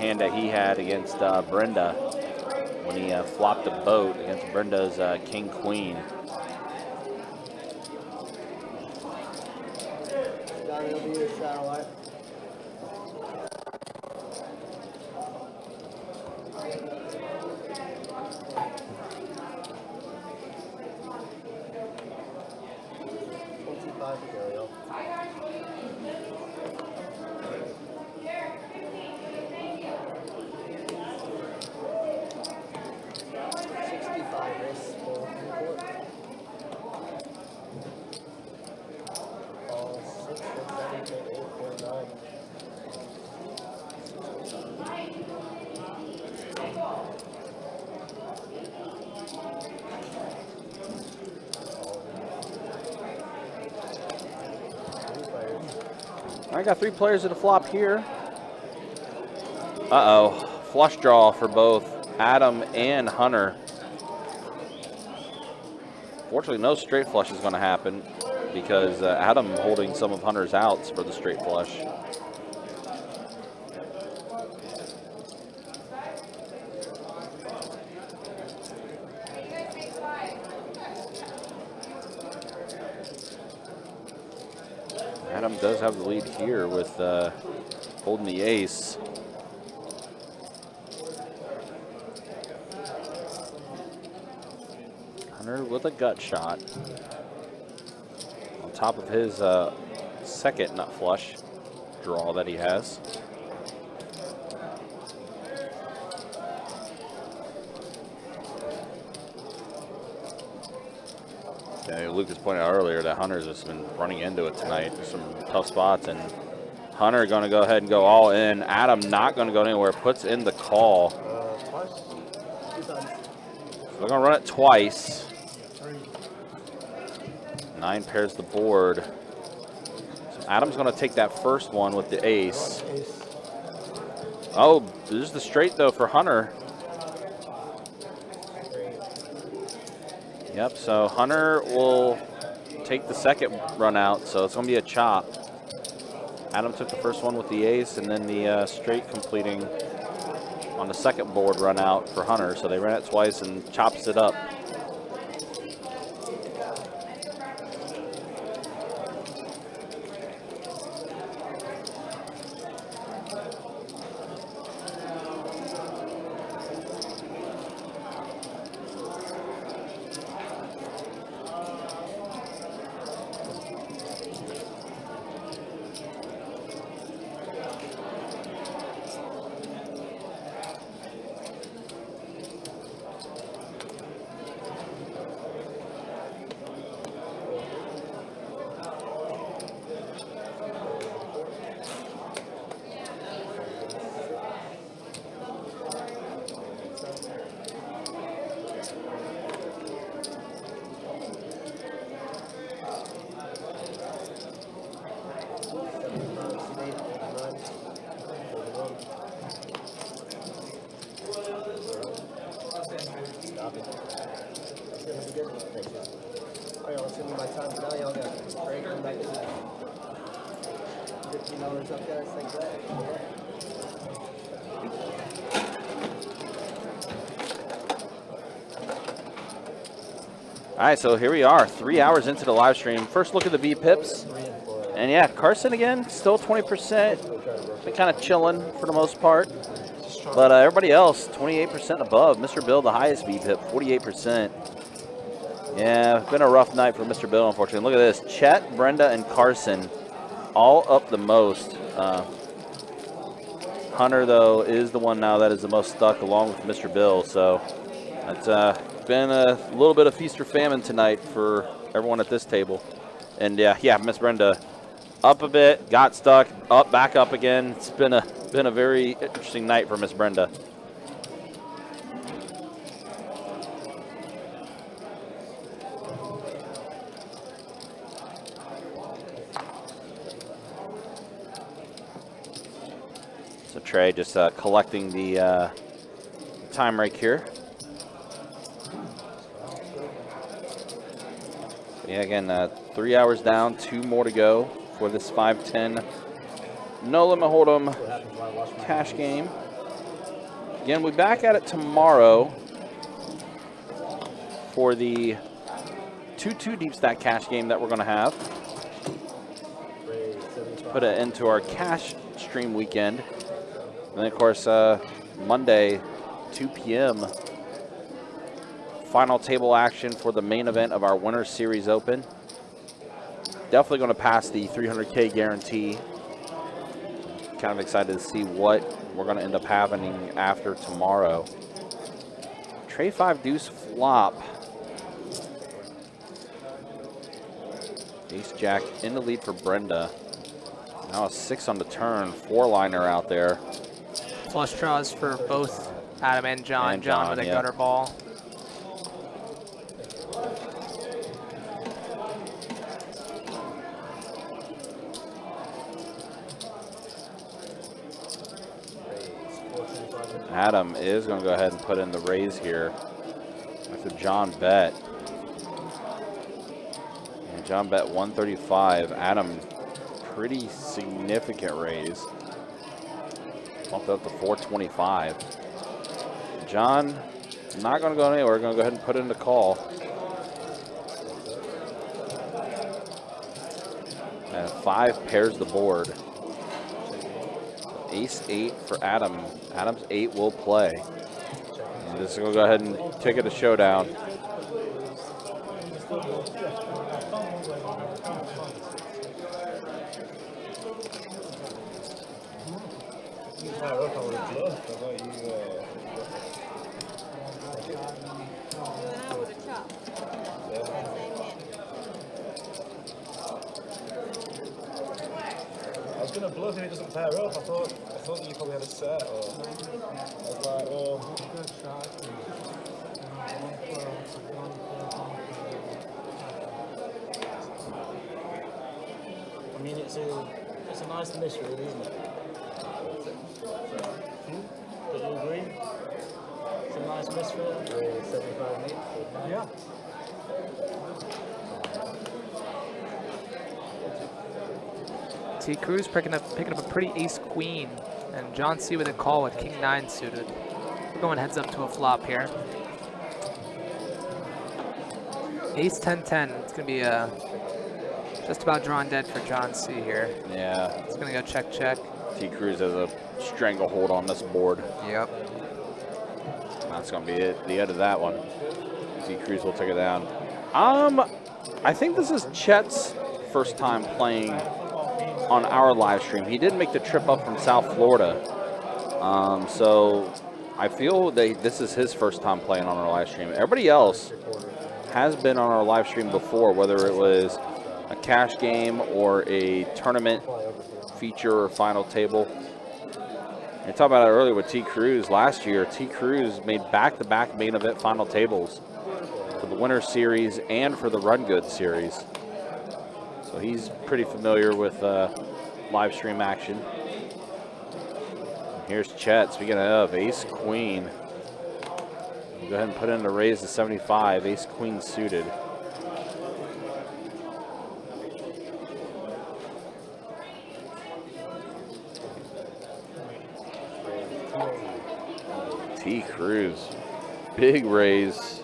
Speaker 3: hand that he had against Brenda when he flopped a boat against Brenda's King Queen.
Speaker 8: Satellite.
Speaker 3: I got 3 players at a flop here. Uh-oh, flush draw for both Adam and Hunter. Fortunately, no straight flush is going to happen because Adam holding some of Hunter's outs for the straight flush. Adam does have the lead here with holding the ace. Hunter with a gut shot on top of his second nut flush draw that he has. Yeah, Lucas pointed out earlier that Hunter's just been running into it tonight. There's some tough spots, and Hunter going to go ahead and go all in. Adam not going to go anywhere, puts in the call. So we're going to run it twice. 9 pairs the board. So Adam's going to take that first one with the ace. Oh, there's the straight, though, for Hunter. Yep, so Hunter will take the second run out, so it's going to be a chop. Adam took the first one with the ace, and then the straight completing on the second board run out for Hunter. So they ran it twice and chops it up. All right, so here we are, 3 hours into the live stream. First look at the V-pips. And yeah, Carson again, still 20%. Been kind of chilling for the most part. But everybody else, 28% above. Mr. Bill, the highest V-pip, 48%. Yeah, it's been a rough night for Mr. Bill, unfortunately. Look at this. Chet, Brenda, and Carson all up the most. Hunter, though, is the one now that is the most stuck along with Mr. Bill. So it's been a little bit of feast or famine tonight for everyone at this table. And, yeah, Miss Brenda up a bit, got stuck, up, back up again. It's been a very interesting night for Miss Brenda. So Trey just collecting the time rake here. Yeah, again, 3 hours down, 2 more to go for this 5-10 no limit hold'em cash game. Again, we'll be back at it tomorrow for the 2-2 deep stack cash game that we're going to have. Put it into our cash stream weekend. And then, of course, Monday, 2 p.m., final table action for the main event of our Winners Series Open. Definitely going to pass the 300K guarantee. Kind of excited to see what we're going to end up happening after tomorrow. Trey 5 deuce flop. Ace Jack in the lead for Brenda. Now a 6 on the turn, 4-liner out there.
Speaker 4: Flush draws for both Adam and John. John with a gutter ball.
Speaker 3: Adam is going to go ahead and put in the raise here after John bet. And John bet 135. Adam, pretty significant raise. Bumped up to 425. John, not going to go anywhere. Going to go ahead and put in the call. And 5 pairs the board. Ace 8 for Adam. Adam's 8 will play. And this is going to go ahead and take it to showdown.
Speaker 6: I was gonna bluff if it doesn't pair up. I thought that you probably had a set. Or I was like, well,
Speaker 10: Good shot.
Speaker 8: I mean, it's a nice miss, really, isn't it? Do you agree? It's a nice miss for 75 mate.
Speaker 10: Yeah.
Speaker 4: T. Cruz picking up a pretty ace queen, and John C with a call with king 9 suited. We're going heads up to a flop here. Ace 10-10. It's gonna be just about drawn dead for John C here.
Speaker 3: Yeah.
Speaker 4: It's gonna go check check.
Speaker 3: T. Cruz has a stranglehold on this board.
Speaker 4: Yep.
Speaker 3: That's going to be it. The end of that one. T. Cruz will take it down. I think this is Chet's first time playing on our live stream. He did make the trip up from South Florida. So I feel that this is his first time playing on our live stream. Everybody else has been on our live stream before, whether it was a cash game or a tournament feature or final table. We talked about it earlier with T. Cruz. Last year, T. Cruz made back-to-back main event final tables for the Winners Series and for the Run Good Series. So he's pretty familiar with live stream action. Here's Chet. Speaking of ace queen, we'll go ahead and put in the raise to 75. Ace queen suited. T. Cruz, big raise.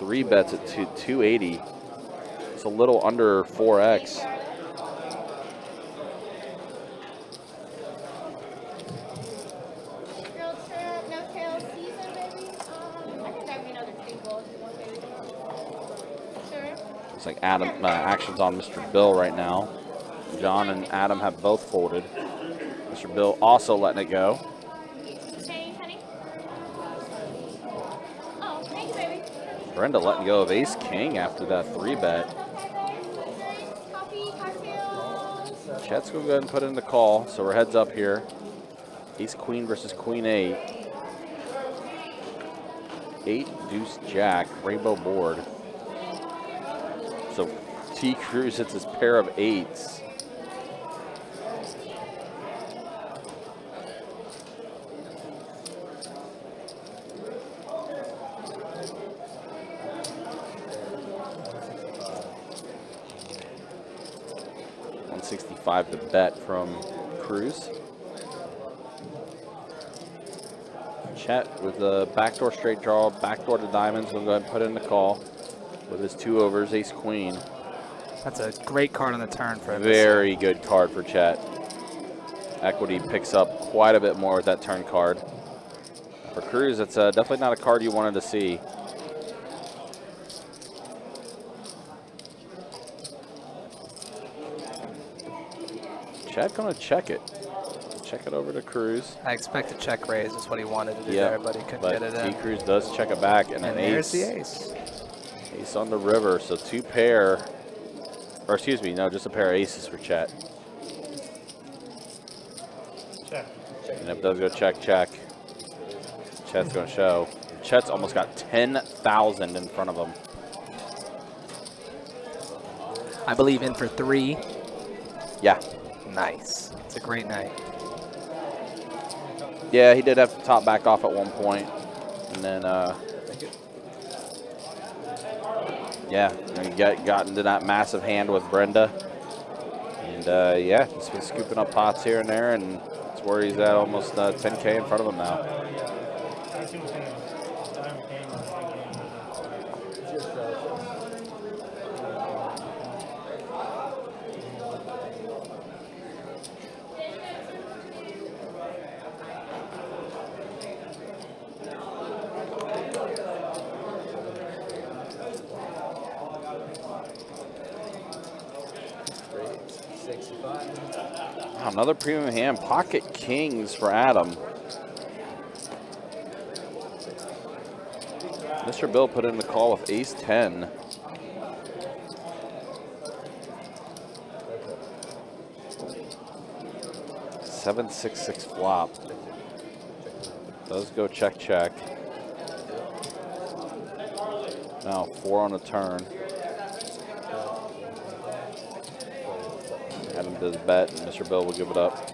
Speaker 3: 3 bets at 280. It's a little under 4x.
Speaker 5: Grilled shrimp, no tail season, baby. I can grab me another table if you want, baby.
Speaker 3: Looks like Adam action's on Mr. Bill right now. John and Adam have both folded. Mr. Bill also letting it go.
Speaker 5: Change, honey. Oh, thanks, baby.
Speaker 3: Brenda letting go of Ace King after that 3-bet.
Speaker 5: Coffee, cocktails.
Speaker 3: Chet's going to go ahead and put in the call, so we're heads up here. Ace Queen versus Queen 8. 8 Deuce Jack, rainbow board. So T. Cruz hits his pair of 8s. $165 to bet from Cruz. Chet with the backdoor straight draw, backdoor to diamonds. We'll go ahead and put in the call with his 2 overs, Ace Queen.
Speaker 4: That's a great card on the turn for him.
Speaker 3: Very good card for Chet. Equity picks up quite a bit more with that turn card. For Cruz, it's definitely not a card you wanted to see. Chet gonna check it. Check it over to Cruz.
Speaker 4: I expect a check raise is what he wanted to do there, but he couldn't get it in.
Speaker 3: T. Cruz does check it back, and an
Speaker 4: there's
Speaker 3: ace.
Speaker 4: the ace.
Speaker 3: Ace on the river, so 2 pair, or excuse me, no, just a pair of aces for Chet.
Speaker 6: Check.
Speaker 3: And if it does go check, check. Chet's gonna show. Chet's almost got 10,000 in front of him.
Speaker 4: I believe in for 3.
Speaker 3: Yeah.
Speaker 4: Nice. It's a great night.
Speaker 3: Yeah, he did have to top back off at one point. And then, yeah, he got into that massive hand with Brenda. And, yeah, he's been scooping up pots here and there, and that's where he's at, almost 10K in front of him now. Another premium hand, pocket kings for Adam. Mr. Bill put in the call with ace 10. $7-6-6 flop. Does go check, check. Now 4 on the turn. Adam does bet, and Mr. Bill will give it up.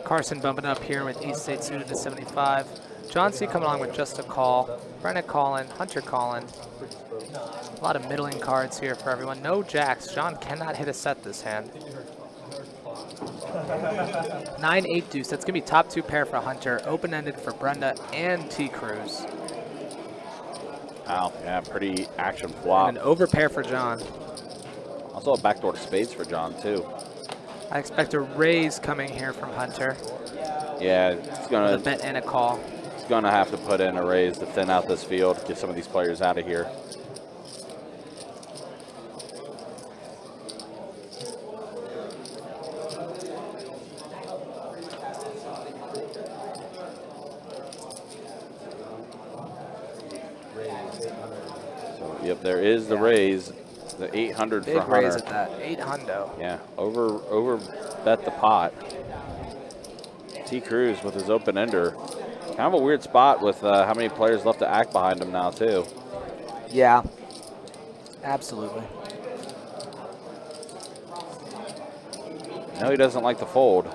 Speaker 4: Carson bumping up here with ace-8 suited to 75. John C coming along with just a call. Brenna calling, Hunter calling. A lot of middling cards here for everyone. No jacks. John cannot hit a set this hand. 9-8 deuce. That's going to be top 2 pair for Hunter. Open-ended for Brenda and T. Cruz.
Speaker 3: Wow, yeah, pretty action flop.
Speaker 4: And an over pair for John.
Speaker 3: Also a backdoor to spades for John, too.
Speaker 4: I expect a raise coming here from Hunter.
Speaker 3: Yeah, it's gonna.
Speaker 4: With a bet and a call.
Speaker 3: He's gonna have to put in a raise to thin out this field, get some of these players out of here. So, yep, there is the raise. The 800
Speaker 4: Big
Speaker 3: for Hunter.
Speaker 4: raise at that, 800.
Speaker 3: Yeah, over bet the pot. T. Cruz with his open ender. Kind of a weird spot with how many players left to act behind him now too.
Speaker 4: Yeah, absolutely.
Speaker 3: No, he doesn't like to fold.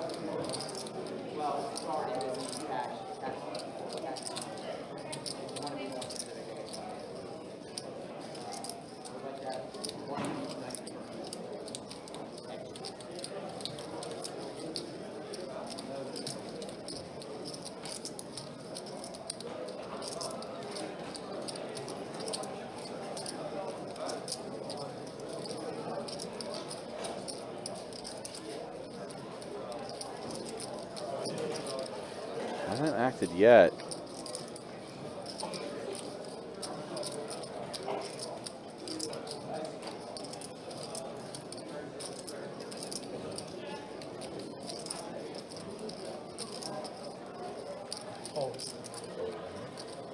Speaker 3: Hasn't acted yet.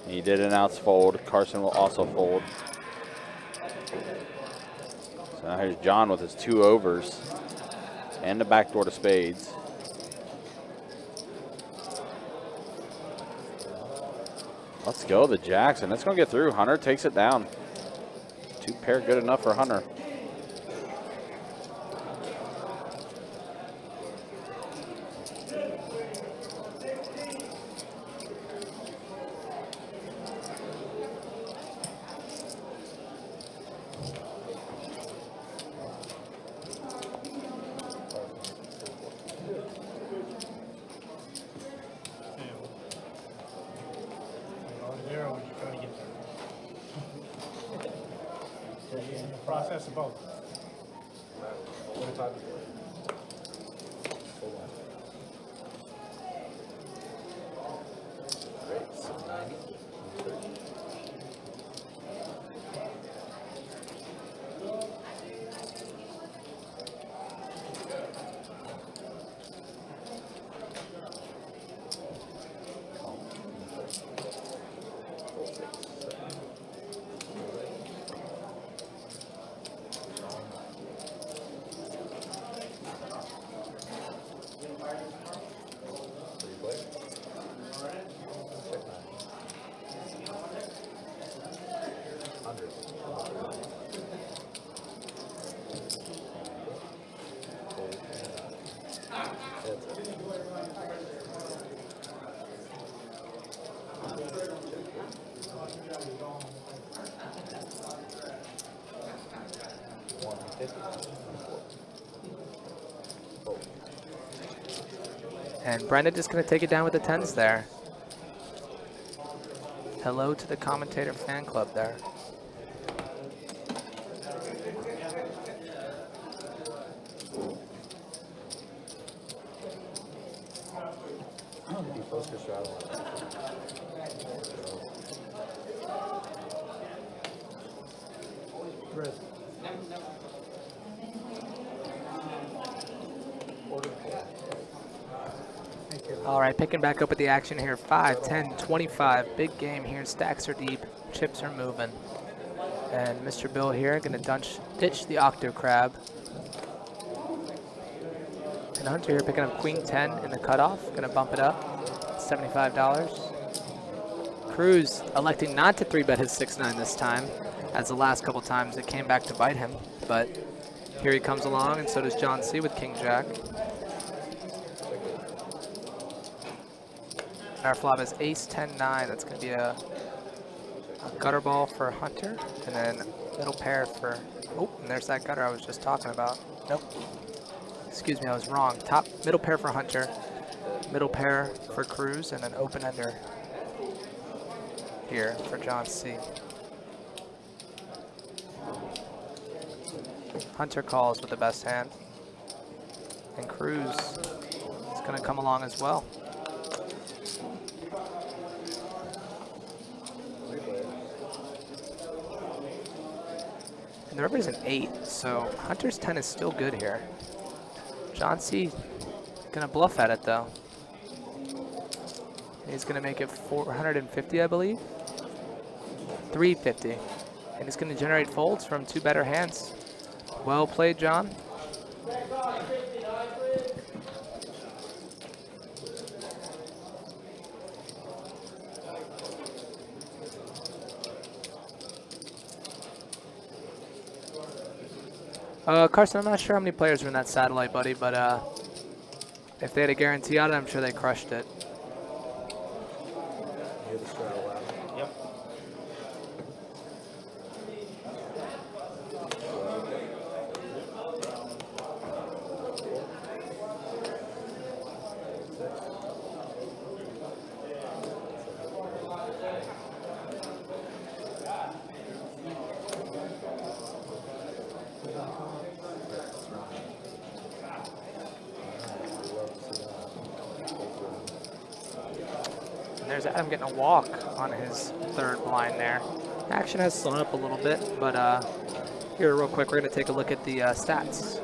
Speaker 3: He did announce fold. Carson will also fold. So now here's John with his 2 overs and the backdoor to spades. Let's go, the jacks, and it's going to get through. Hunter takes it down. 2 pair good enough for Hunter.
Speaker 10: Process of both.
Speaker 4: And Brenda just going to take it down with the 10s there. Hello to the commentator fan club there. All right, picking back up with the action here. 5, 10, 25. Big game here. Stacks are deep. Chips are moving. And Mr. Bill here going to ditch the Octo Crab. And Hunter here picking up Queen 10 in the cutoff. Going to bump it up. $75. Cruz electing not to 3-bet his 6-9 this time, as the last couple times it came back to bite him. But here he comes along, and so does John C. with King Jack. And our flop is Ace 10-9. That's going to be a gutter ball for Hunter, and then middle pair for, oh, and there's that gutter I was just talking about. Nope. Excuse me, I was wrong. Middle pair for Hunter, middle pair for Cruz, and an open ender here for John C. Hunter calls with the best hand, and Cruz is going to come along as well. And the river is an 8, so Hunter's 10 is still good here. John C. gonna bluff at it though. He's gonna make it 450, I believe. 350. And he's gonna generate folds from 2 better hands. Well played, John. Carson, I'm not sure how many players are in that satellite, buddy, but if they had a guarantee on it, I'm sure they crushed it.
Speaker 7: Yep.
Speaker 4: there's Adam getting a walk on his third blind there. Action has slowed up a little bit, but here real quick, we're going to take a look at the stats.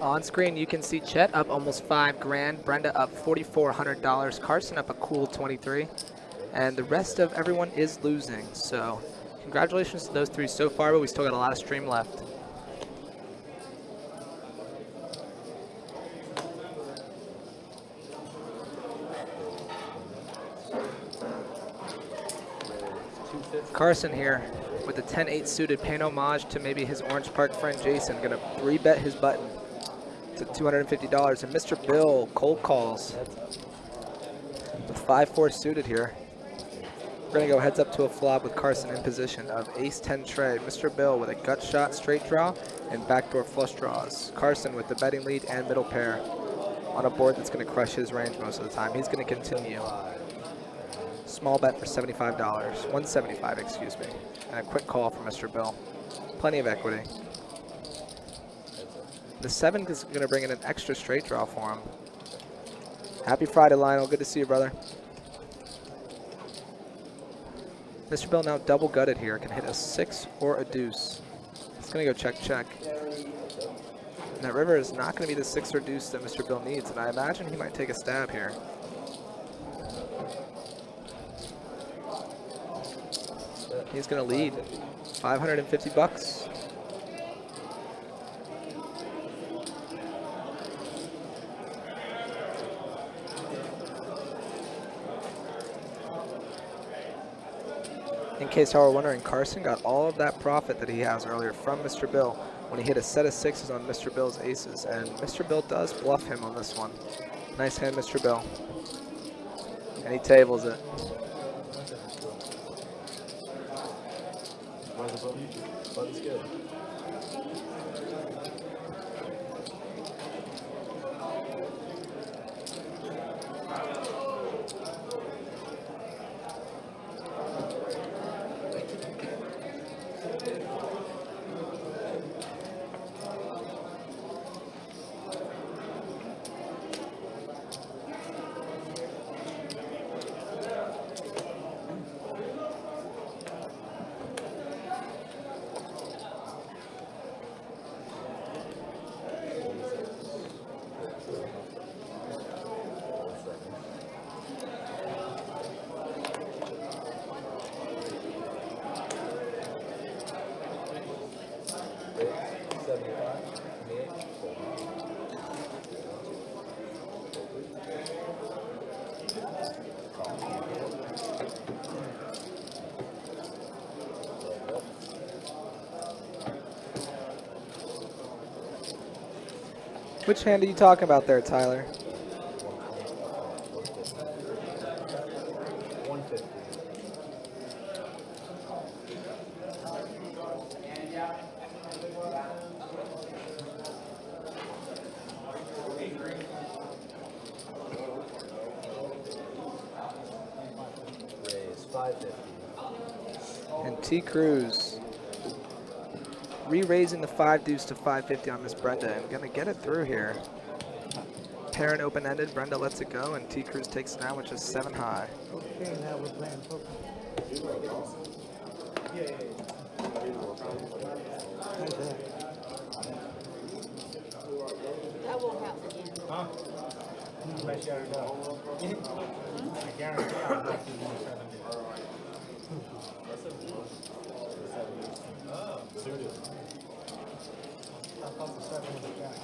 Speaker 4: On screen, you can see Chet up almost $5,000, Brenda up $4,400, Carson up a cool 23, and the rest of everyone is losing. So congratulations to those three so far, but we still got a lot of stream left. Carson here with the 10-8 suited, paying homage to maybe his Orange Park friend Jason. Gonna re-bet his button to $250. And Mr. Bill cold calls with 5-4 suited here. We're gonna go heads up to a flop with Carson in position of ace-10 trade. Mr. Bill with a gut shot straight draw and backdoor flush draws. Carson with the betting lead and middle pair on a board that's gonna crush his range most of the time. He's gonna continue. Small bet for $75, $175, excuse me. And a quick call from Mr. Bill. Plenty of equity. The 7 is going to bring in an extra straight draw for him. Happy Friday, Lionel. Good to see you, brother. Mr. Bill now double gutted here. Can hit a 6 or a deuce. It's going to go check, check. And that river is not going to be the 6 or deuce that Mr. Bill needs. And I imagine he might take a stab here. He's going to lead $550. In case y'all were wondering, Carson got all of that profit that he has earlier from Mr. Bill when he hit a set of 6s on Mr. Bill's aces, and Mr. Bill does bluff him on this one. Nice hand, Mr. Bill. And he tables it.
Speaker 7: Button's good.
Speaker 4: Which hand are you talking about there, Tyler?
Speaker 7: 150. Raise 550.
Speaker 4: And T. Cruz re-raising the 5 deuce to 550 on Miss Brenda and gonna get it through here. Parent open-ended, Brenda lets it go, and T. Cruz takes now, which is 7 high.
Speaker 10: Okay, now we're playing poker.
Speaker 11: That won't happen again.
Speaker 10: Huh? Unless you already know. I guarantee I'll go through 170. I thought the 7 was a guy.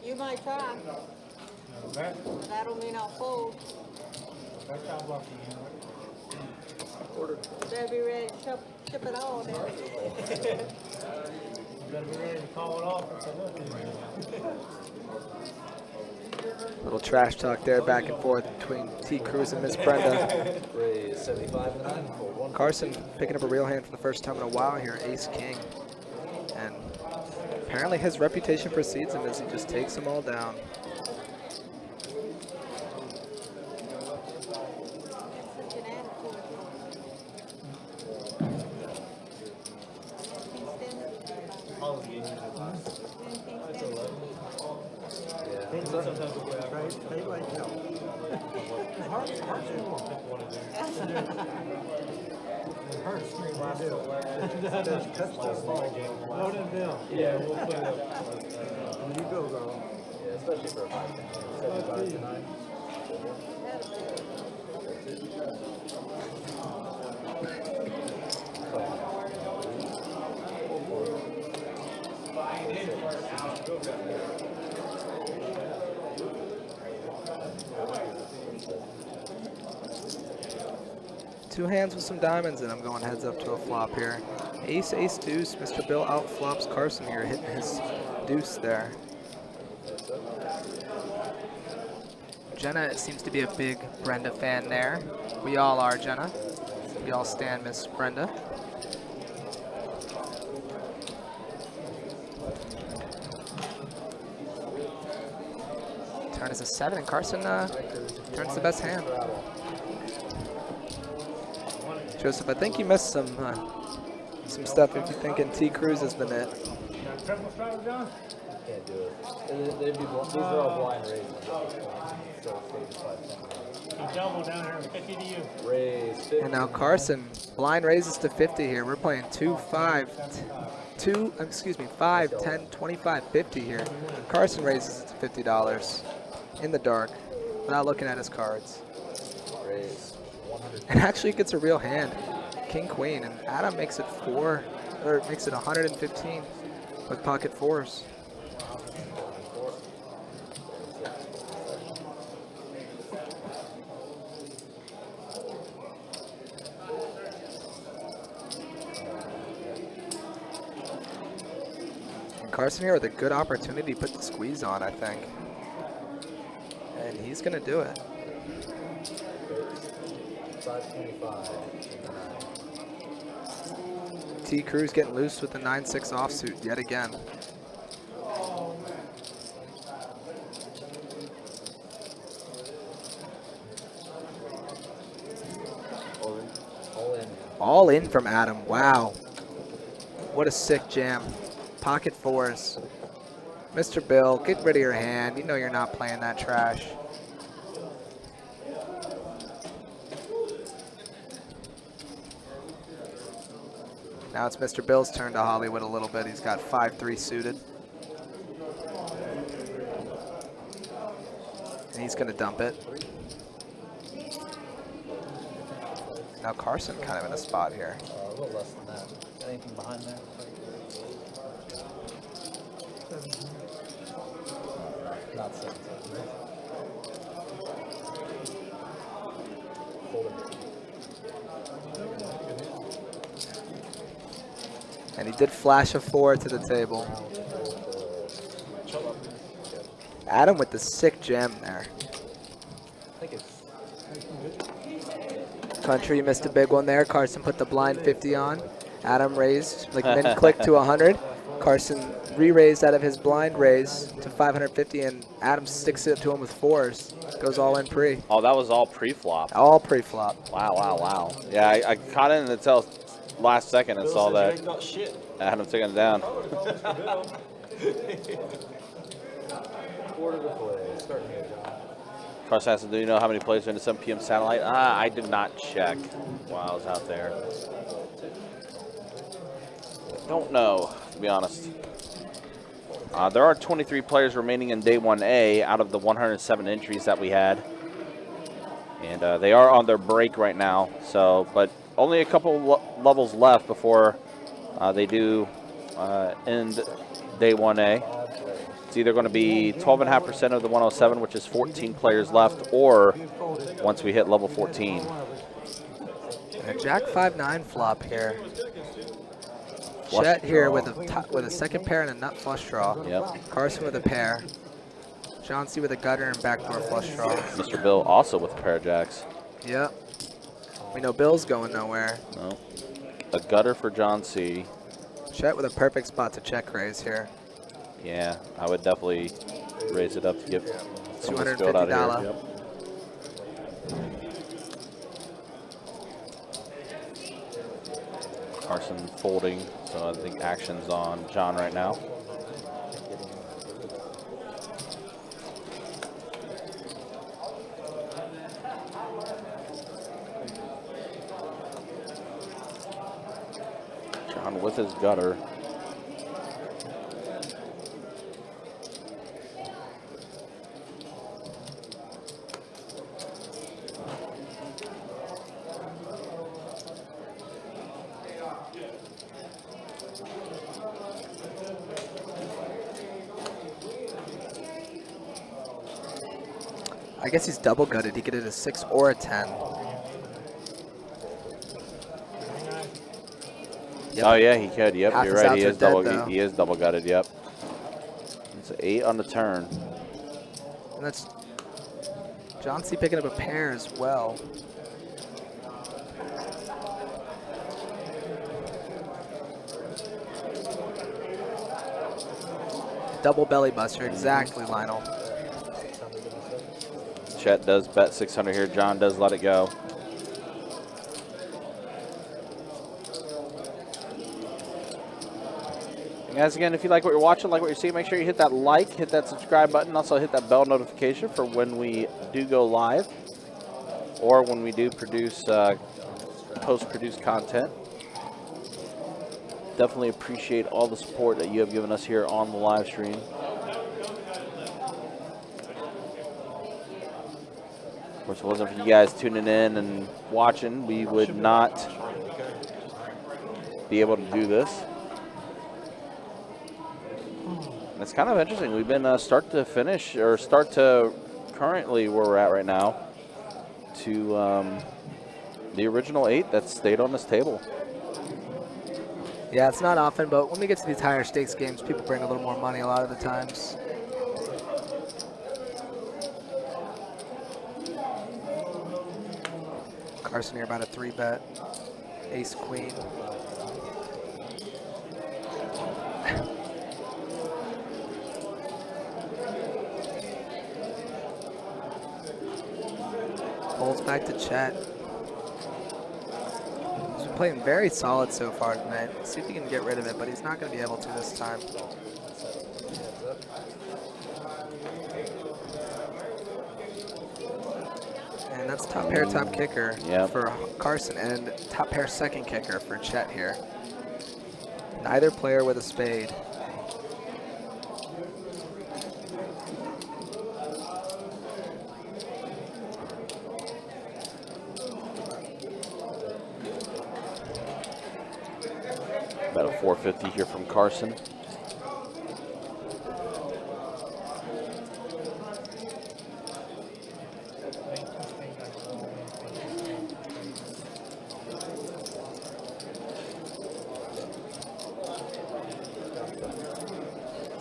Speaker 11: You might try.
Speaker 10: No, that,
Speaker 11: That'll mean I'll fold.
Speaker 10: that's how lucky you know.
Speaker 11: Better be ready to ship it all then.
Speaker 10: You better be ready to call it off if I look at it.
Speaker 4: Little trash talk there, back and forth between T. Cruz and Miss Brenda.
Speaker 7: Raise 75 and 9 for 1.
Speaker 4: Carson picking up a real hand for the first time in a while here, Ace-King. And apparently his reputation precedes him as he just takes them all down.
Speaker 10: They like no. Hearts too long. It hurts me when I do. That's too small. Load it down.
Speaker 7: Yeah, we'll put it up.
Speaker 10: You go, girl.
Speaker 7: Yeah, especially for a 5 75 to 9.
Speaker 4: Two hands with some diamonds, and I'm going heads up to a flop here. Ace, ace, deuce. Mr. Bill outflops Carson here, hitting his deuce there. Jenna seems to be a big Brenda fan there. We all are, Jenna. We all stand Miss Brenda. Turn is a 7, and Carson turns the best hand. Joseph, I think you missed some stuff if you're thinking T. Cruz has been it.
Speaker 7: Can't do it. These are all blind raises. So
Speaker 10: Double down here, 50 to you.
Speaker 7: raise 50.
Speaker 4: And now Carson blind raises to 50 here. We're playing 2, 5, 5, 10, 25, 50 here. Carson raises it to $50 in the dark without looking at his cards.
Speaker 7: Raise 100.
Speaker 4: And actually gets a real hand. King, queen, and Adam makes it 115 with pocket 4s. And Carson here with a good opportunity to put the squeeze on, I think. And he's gonna do it.
Speaker 7: 525.
Speaker 4: T. Cruz getting loose with the 9-6 offsuit yet again.
Speaker 7: All in.
Speaker 4: All in from Adam. Wow. What a sick jam. Pocket 4s. Mr. Bill, get rid of your hand. You know you're not playing that trash. Now it's Mr. Bill's turn to Hollywood a little bit. He's got 5-3 suited. And he's going to dump it. Now Carson kind of in a spot here.
Speaker 7: A little less than that. Anything behind there? Not 7.
Speaker 4: And he did flash a 4 to the table. Adam with the sick gem there. Country missed a big one there. Carson put the blind 50 on. Adam raised, like min click to 100. Carson re-raised out of his blind raise to 550, and Adam sticks it to him with 4s. Goes all in pre.
Speaker 3: Oh, that was all pre-flop.
Speaker 4: All pre-flop.
Speaker 3: Wow, wow, wow. Yeah, I caught it until last second and saw that Adam taking it down.
Speaker 7: Quarter to play. Starting here, John.
Speaker 3: Carson asked, do you know how many plays are in the 7 p.m. satellite? I did not check while I was out there. Don't know, to be honest. There are 23 players remaining in day 1A out of the 107 entries that we had. And they are on their break right now. So, but only a couple levels left before they do end day 1A. It's either going to be 12.5% of the 107, which is 14 players left, or once we hit level 14.
Speaker 4: A Jack 5-9 flop here. Chet here with a second pair and a nut flush draw.
Speaker 3: Yep.
Speaker 4: Carson with a pair. John C with a gutter and backdoor flush draw.
Speaker 3: Mr. Bill also with a pair of jacks.
Speaker 4: Yep. We know Bill's going nowhere.
Speaker 3: No. A gutter for John C.
Speaker 4: Chet with a perfect spot to check raise here.
Speaker 3: Yeah, I would definitely raise it up to get some of this build out of here. Yep. Carson folding, so I think action's on John right now. on with his gutter.
Speaker 4: I guess he's double gutted. He could hit a 6 or a 10. Yep.
Speaker 3: Oh yeah, he could. Yep,
Speaker 4: Half
Speaker 3: you're
Speaker 4: his
Speaker 3: right. He
Speaker 4: outs
Speaker 3: is
Speaker 4: are dead,
Speaker 3: double.
Speaker 4: though.
Speaker 3: He is double gutted. Yep. It's an 8 on the turn.
Speaker 4: And that's John C. picking up a pair as well. Double belly buster, exactly, Lionel.
Speaker 3: Chet does bet 600 here. John does let it go. And guys, again, if you like what you're watching, like what you're seeing, make sure you hit that like, hit that subscribe button, also hit that bell notification for when we do go live or when we do produce post-produce content. Definitely appreciate all the support that you have given us here on the live stream. Of course, if it wasn't for you guys tuning in and watching, we would not be able to do this. And it's kind of interesting. We've been start to finish, or start to currently where we're at right now, to the original 8 that stayed on this table.
Speaker 4: Yeah, it's not often, but when we get to these higher stakes games, people bring a little more money a lot of the times. Carson here about a 3-bet. Ace, queen. Pulls back to Chet. He's been playing very solid so far tonight. Let's see if he can get rid of it, but he's not going to be able to this time. And that's top pair, top kicker for Carson, and top pair, second kicker for Chet here. Neither player with a spade.
Speaker 3: About a 450 here from Carson.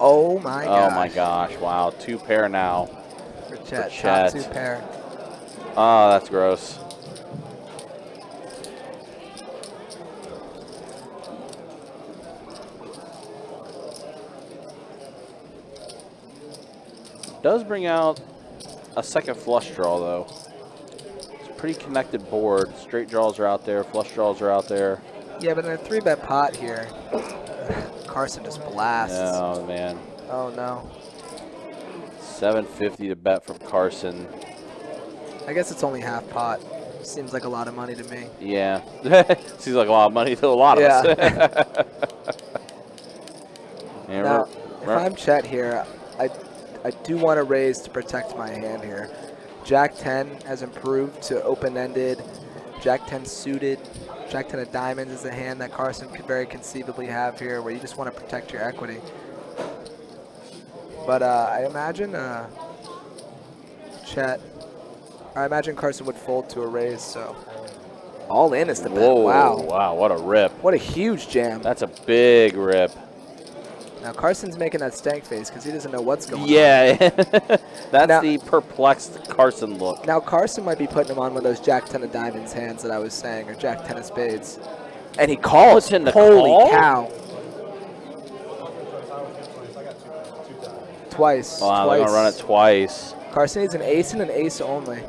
Speaker 4: Oh my gosh.
Speaker 3: Oh my gosh, wow. 2 pair now.
Speaker 4: For Chet,
Speaker 3: For
Speaker 4: top
Speaker 3: Chet.
Speaker 4: 2 pair.
Speaker 3: Oh, that's gross. Does bring out a second flush draw though. It's a pretty connected board. Straight draws are out there, flush draws are out there.
Speaker 4: Yeah, but in a 3-bet pot here, Carson just blasts.
Speaker 3: Oh man.
Speaker 4: Oh no.
Speaker 3: 750 to bet from Carson.
Speaker 4: I guess it's only half pot. Seems like a lot of money to me.
Speaker 3: Yeah. Seems like a lot of money to a lot of us. Yeah,
Speaker 4: Now, if I'm Chet here, I do want to raise to protect my hand here. Jack 10 has improved to open-ended. Jack 10 suited. Jack 10 of diamonds is a hand that Carson could very conceivably have here, where you just want to protect your equity. But I imagine I imagine Carson would fold to a raise, so all in is the bet.
Speaker 3: Whoa,
Speaker 4: Wow.
Speaker 3: wow, what a rip.
Speaker 4: What a huge jam.
Speaker 3: That's a big rip.
Speaker 4: Now Carson's making that stank face because he doesn't know what's going on.
Speaker 3: Yeah, that's
Speaker 4: Now-
Speaker 3: the perplexed Carson look.
Speaker 4: Now Carson might be putting him on one of those Jack 10 of diamonds hands that I was saying, or Jack 10 of spades. And he calls.
Speaker 3: Puts in the
Speaker 4: Holy
Speaker 3: call?
Speaker 4: cow. Twice.
Speaker 3: Wow,
Speaker 4: twice.
Speaker 3: they're going to run it twice.
Speaker 4: Carson needs an ace and an ace only.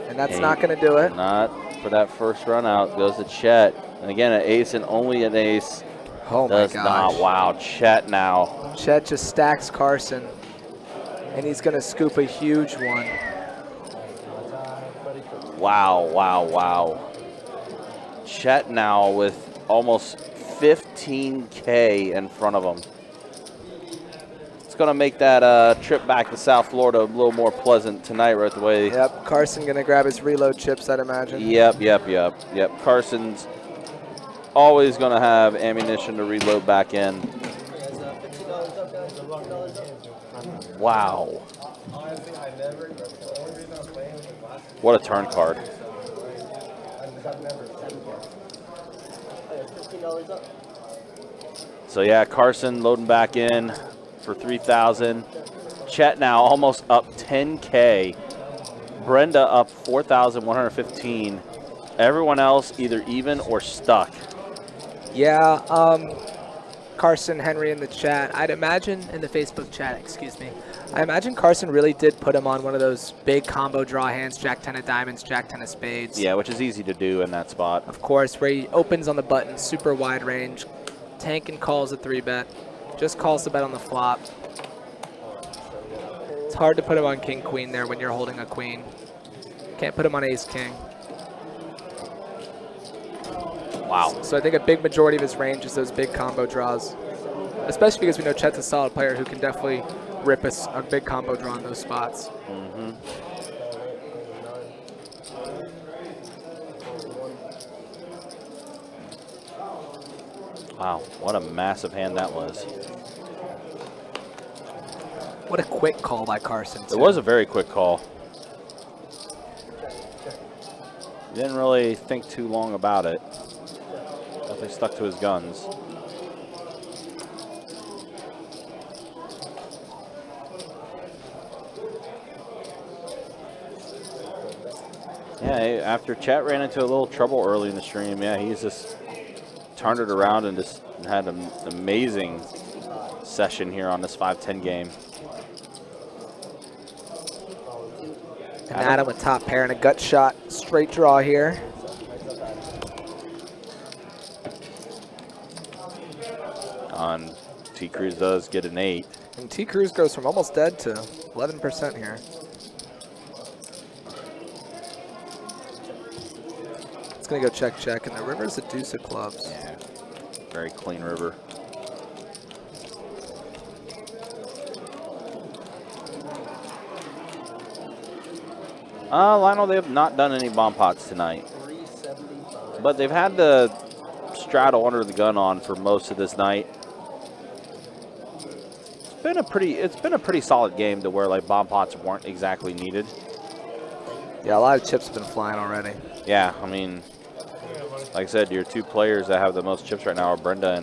Speaker 4: And that's
Speaker 3: Eight.
Speaker 4: not going to do it.
Speaker 3: Not for that first run out. Goes to Chet. And again, an ace and only an ace.
Speaker 4: Oh my
Speaker 3: Does
Speaker 4: gosh.
Speaker 3: not. Wow, Chet now.
Speaker 4: Chet just stacks Carson. And he's going to scoop a huge one.
Speaker 3: Wow, wow, wow. Chet now with almost 15K in front of him. It's going to make that trip back to South Florida a little more pleasant tonight, right the way.
Speaker 4: Yep, Carson going to grab his reload chips, I'd imagine.
Speaker 3: Yep. Carson's always going to have ammunition to reload back in. Wow. What a turn card. So yeah, Carson loading back in for 3,000. Chet now almost up 10K. Brenda up 4,115. Everyone else either even or stuck.
Speaker 4: Yeah, Carson, Henry in the chat. I'd imagine in the Facebook chat, excuse me. I imagine Carson really did put him on one of those big combo draw hands, Jack 10 of diamonds, Jack 10 of spades.
Speaker 3: Yeah, which is easy to do in that spot.
Speaker 4: Of course, where he opens on the button, super wide range. Tank and calls a 3-bet. Just calls the bet on the flop. It's hard to put him on king queen there when you're holding a queen. Can't put him on ace king.
Speaker 3: Wow.
Speaker 4: So I think a big majority of his range is those big combo draws. Especially because we know Chet's a solid player who can definitely rip us a big combo draw in those spots.
Speaker 3: Mm-hmm. Wow, what a massive hand that was.
Speaker 4: What a quick call by Carson, too.
Speaker 3: It was a very quick call. Didn't really think too long about it. Definitely stuck to his guns. Yeah, after Chet ran into a little trouble early in the stream, yeah, he's just turned it around and just had an amazing session here on this 5-10 game.
Speaker 4: And Adam with top pair and a gut shot, straight draw here.
Speaker 3: On T Cruz does get an 8.
Speaker 4: And T Cruz goes from almost dead to 11% here. It's gonna go check, check, and the river's a deuce of clubs.
Speaker 3: Yeah, very clean river. Lionel, they have not done any bomb pots tonight. But they've had the straddle under the gun on for most of this night. It's been a pretty solid game to where like bomb pots weren't exactly needed.
Speaker 4: Yeah, a lot of chips have been flying already.
Speaker 3: Yeah, I mean, like I said, your two players that have the most chips right now are Brenda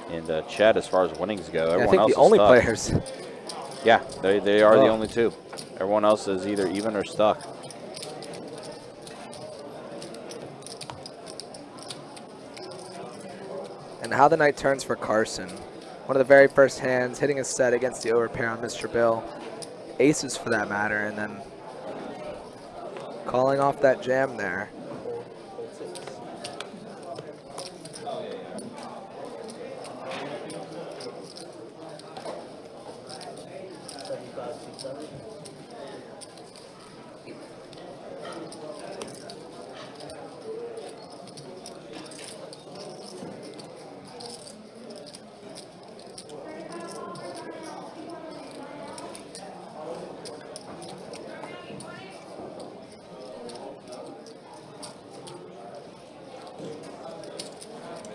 Speaker 3: and Chet as far as winnings go. Everyone
Speaker 4: I think
Speaker 3: else
Speaker 4: the
Speaker 3: is
Speaker 4: only
Speaker 3: stuck.
Speaker 4: players.
Speaker 3: Yeah, they are the only two. Everyone else is either even or stuck.
Speaker 4: And how the night turns for Carson. One of the very first hands, hitting a set against the overpair on Mr. Bill. Aces for that matter, and then calling off that jam there.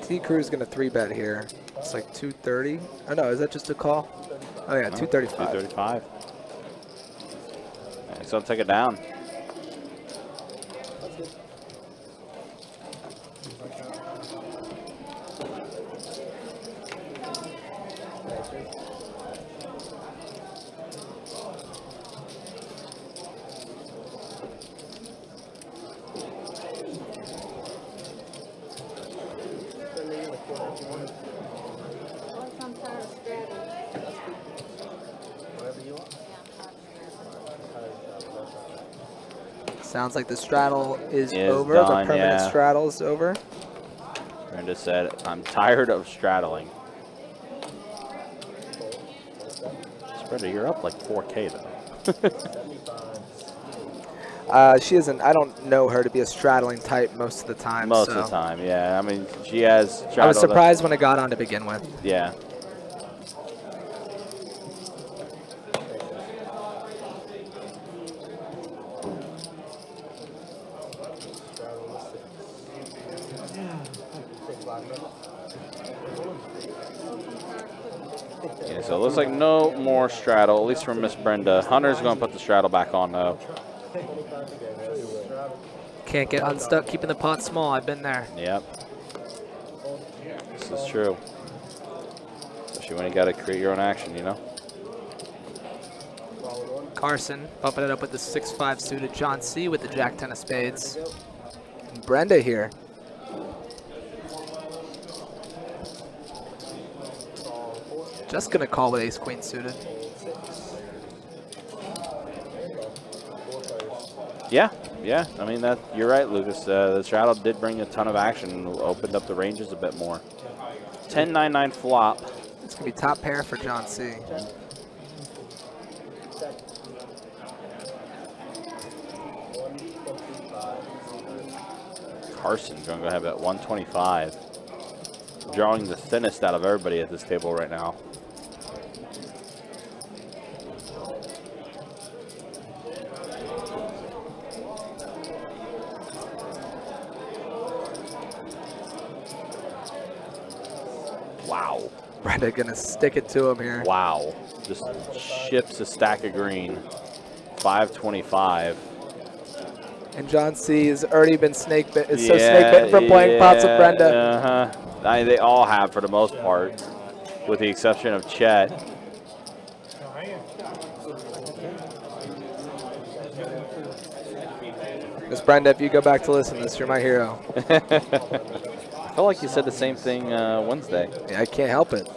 Speaker 4: T Cruz gonna 3-bet here. It's like 230. Oh no, is that just a call? Oh yeah, 235.
Speaker 3: 235. Yeah, so take it down.
Speaker 4: Sounds like the straddle is
Speaker 3: Is
Speaker 4: over.
Speaker 3: done,
Speaker 4: The permanent
Speaker 3: yeah.
Speaker 4: straddle is over.
Speaker 3: Brenda said, I'm tired of straddling. Brenda, you're up like 4K though.
Speaker 4: She isn't. I don't know her to be a straddling type most of the time.
Speaker 3: Most
Speaker 4: so.
Speaker 3: of the time, yeah. I mean, she has.
Speaker 4: I was surprised when it got on to begin with.
Speaker 3: Yeah. Yeah, so it looks like no more straddle, at least from Miss Brenda. Hunter's going to put the straddle back on, though.
Speaker 4: Can't get unstuck keeping the pot small. I've been there.
Speaker 3: Yep. This is true. Especially when you got to create your own action, you know?
Speaker 4: Carson bumping it up with the 6-5 suited John C. with the Jack-10 of spades. And Brenda here. Just going to call with ace-queen suited.
Speaker 3: Yeah, yeah. I mean, that you're right, Lucas. The straddle did bring a ton of action and opened up the ranges a bit more. 10-9-9 flop.
Speaker 4: It's going to be top pair for John C.
Speaker 3: Carson's going to go ahead at 125. Drawing the thinnest out of everybody at this table right now. Wow.
Speaker 4: Brenda going to stick it to him here.
Speaker 3: Wow. Just ships a stack of green. 525.
Speaker 4: And John C. has already been snake bit. Is so snake bitten from playing pots with Brenda.
Speaker 3: I mean, they all have for the most part, with the exception of Chet.
Speaker 4: Miss Brenda, if you go back to listen to this, you're my hero.
Speaker 3: I felt like you said the same thing Wednesday.
Speaker 4: Yeah, I can't help it.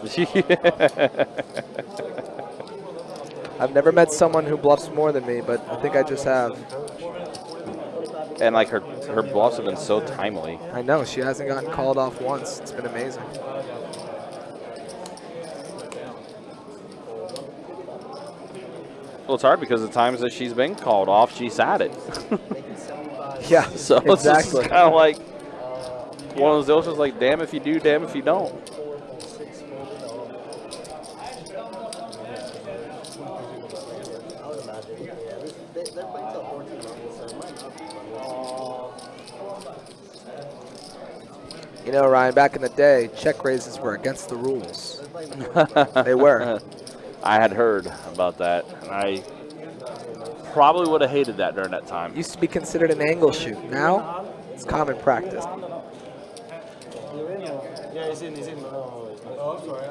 Speaker 4: I've never met someone who bluffs more than me, but I think I just have.
Speaker 3: And like her bluffs have been so timely.
Speaker 4: I know, she hasn't gotten called off once. It's been amazing.
Speaker 3: Well, it's hard because the times that she's been called off, she's had it.
Speaker 4: Yeah,
Speaker 3: so
Speaker 4: exactly.
Speaker 3: It's just kind of like one of those illustrations, like, damn if you do, damn if you don't.
Speaker 4: You know, Ryan, back in the day, check raises were against the rules. They were.
Speaker 3: I had heard about that, and I probably would have hated that during that time.
Speaker 4: Used to be considered an angle shoot. Now, it's common practice.
Speaker 9: Yeah, he's in. Oh, I'm sorry.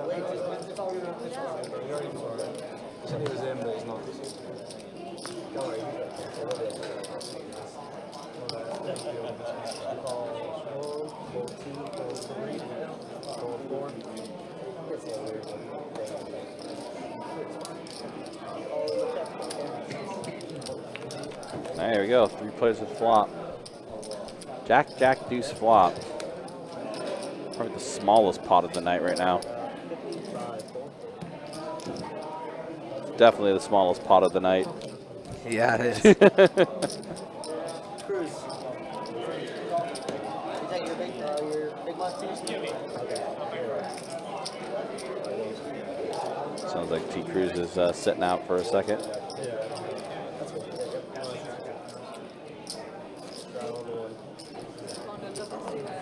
Speaker 9: He said he was in, but he's not.
Speaker 3: There we go. 3 plays with flop. Jack, Jack, deuce, flop. Probably the smallest pot of the night right now. Definitely the smallest pot of the night.
Speaker 4: Yeah, it is.
Speaker 8: Cruz. Is that your big monster?
Speaker 3: Sounds like T. Cruz is sitting out for a second.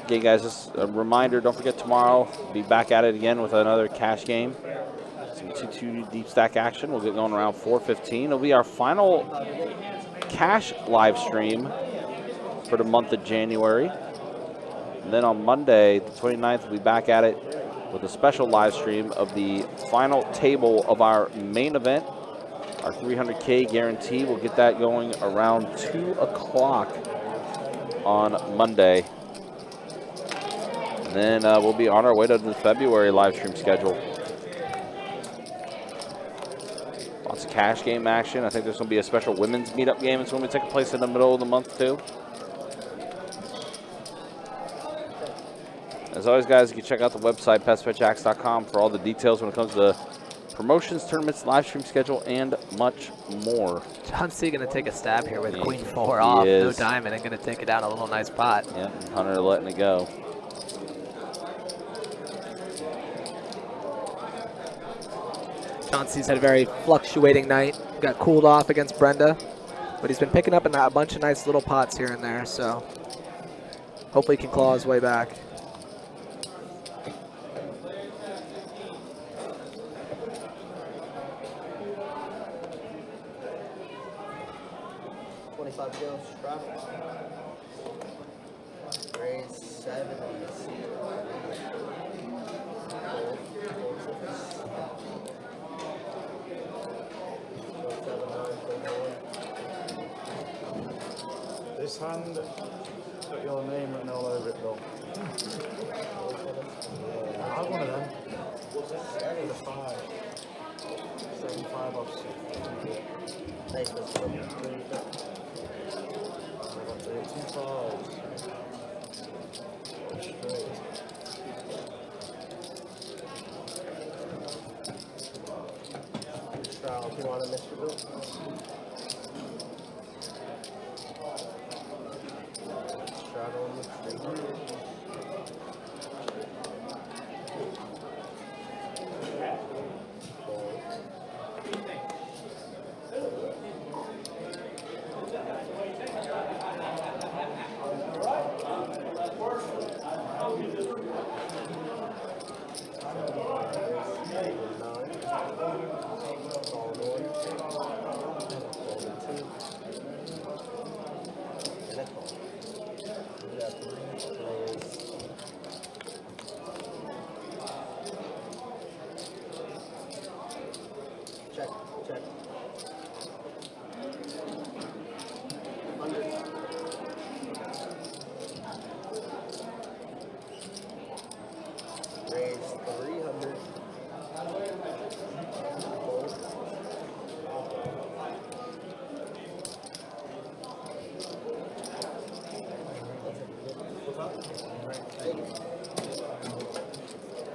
Speaker 3: Okay, guys, just a reminder, don't forget tomorrow, be back at it again with another cash game. Some 2-2 deep stack action. We'll get going around 4:15. It'll be our final cash live stream for the month of January. And then on Monday, the 29th, we'll be back at it with a special live stream of the final table of our main event, our 300K guarantee. We'll get that going around 2 o'clock on Monday. And then we'll be on our way to the February live stream schedule. Lots of cash game action. I think there's going to be a special women's meetup game. It's going to be taking place in the middle of the month, too. As always, guys, you can check out the website, PestFetchAxe.com, for all the details when it comes to promotions, tournaments, live stream schedule, and much more.
Speaker 4: John C. going to take a stab here with
Speaker 3: He-
Speaker 4: queen 4
Speaker 3: he
Speaker 4: off. No
Speaker 3: is.
Speaker 4: diamond, and going to take it down a little nice pot.
Speaker 3: Yep, Hunter letting it go.
Speaker 4: John C.'s had a very fluctuating night. Got cooled off against Brenda, but he's been picking up a bunch of nice little pots here and there, so hopefully he can claw his way back.
Speaker 8: $25 to go, straddle. Raise 70.
Speaker 9: This hand, got your name written all over it, though.
Speaker 10: I have one of them.
Speaker 9: 5. 7-5 off.
Speaker 8: Thanks, Mr. Straddle, if you want to, Mr. Bill. Straddle on the street. Check, check. 100. Raise 300. Fold.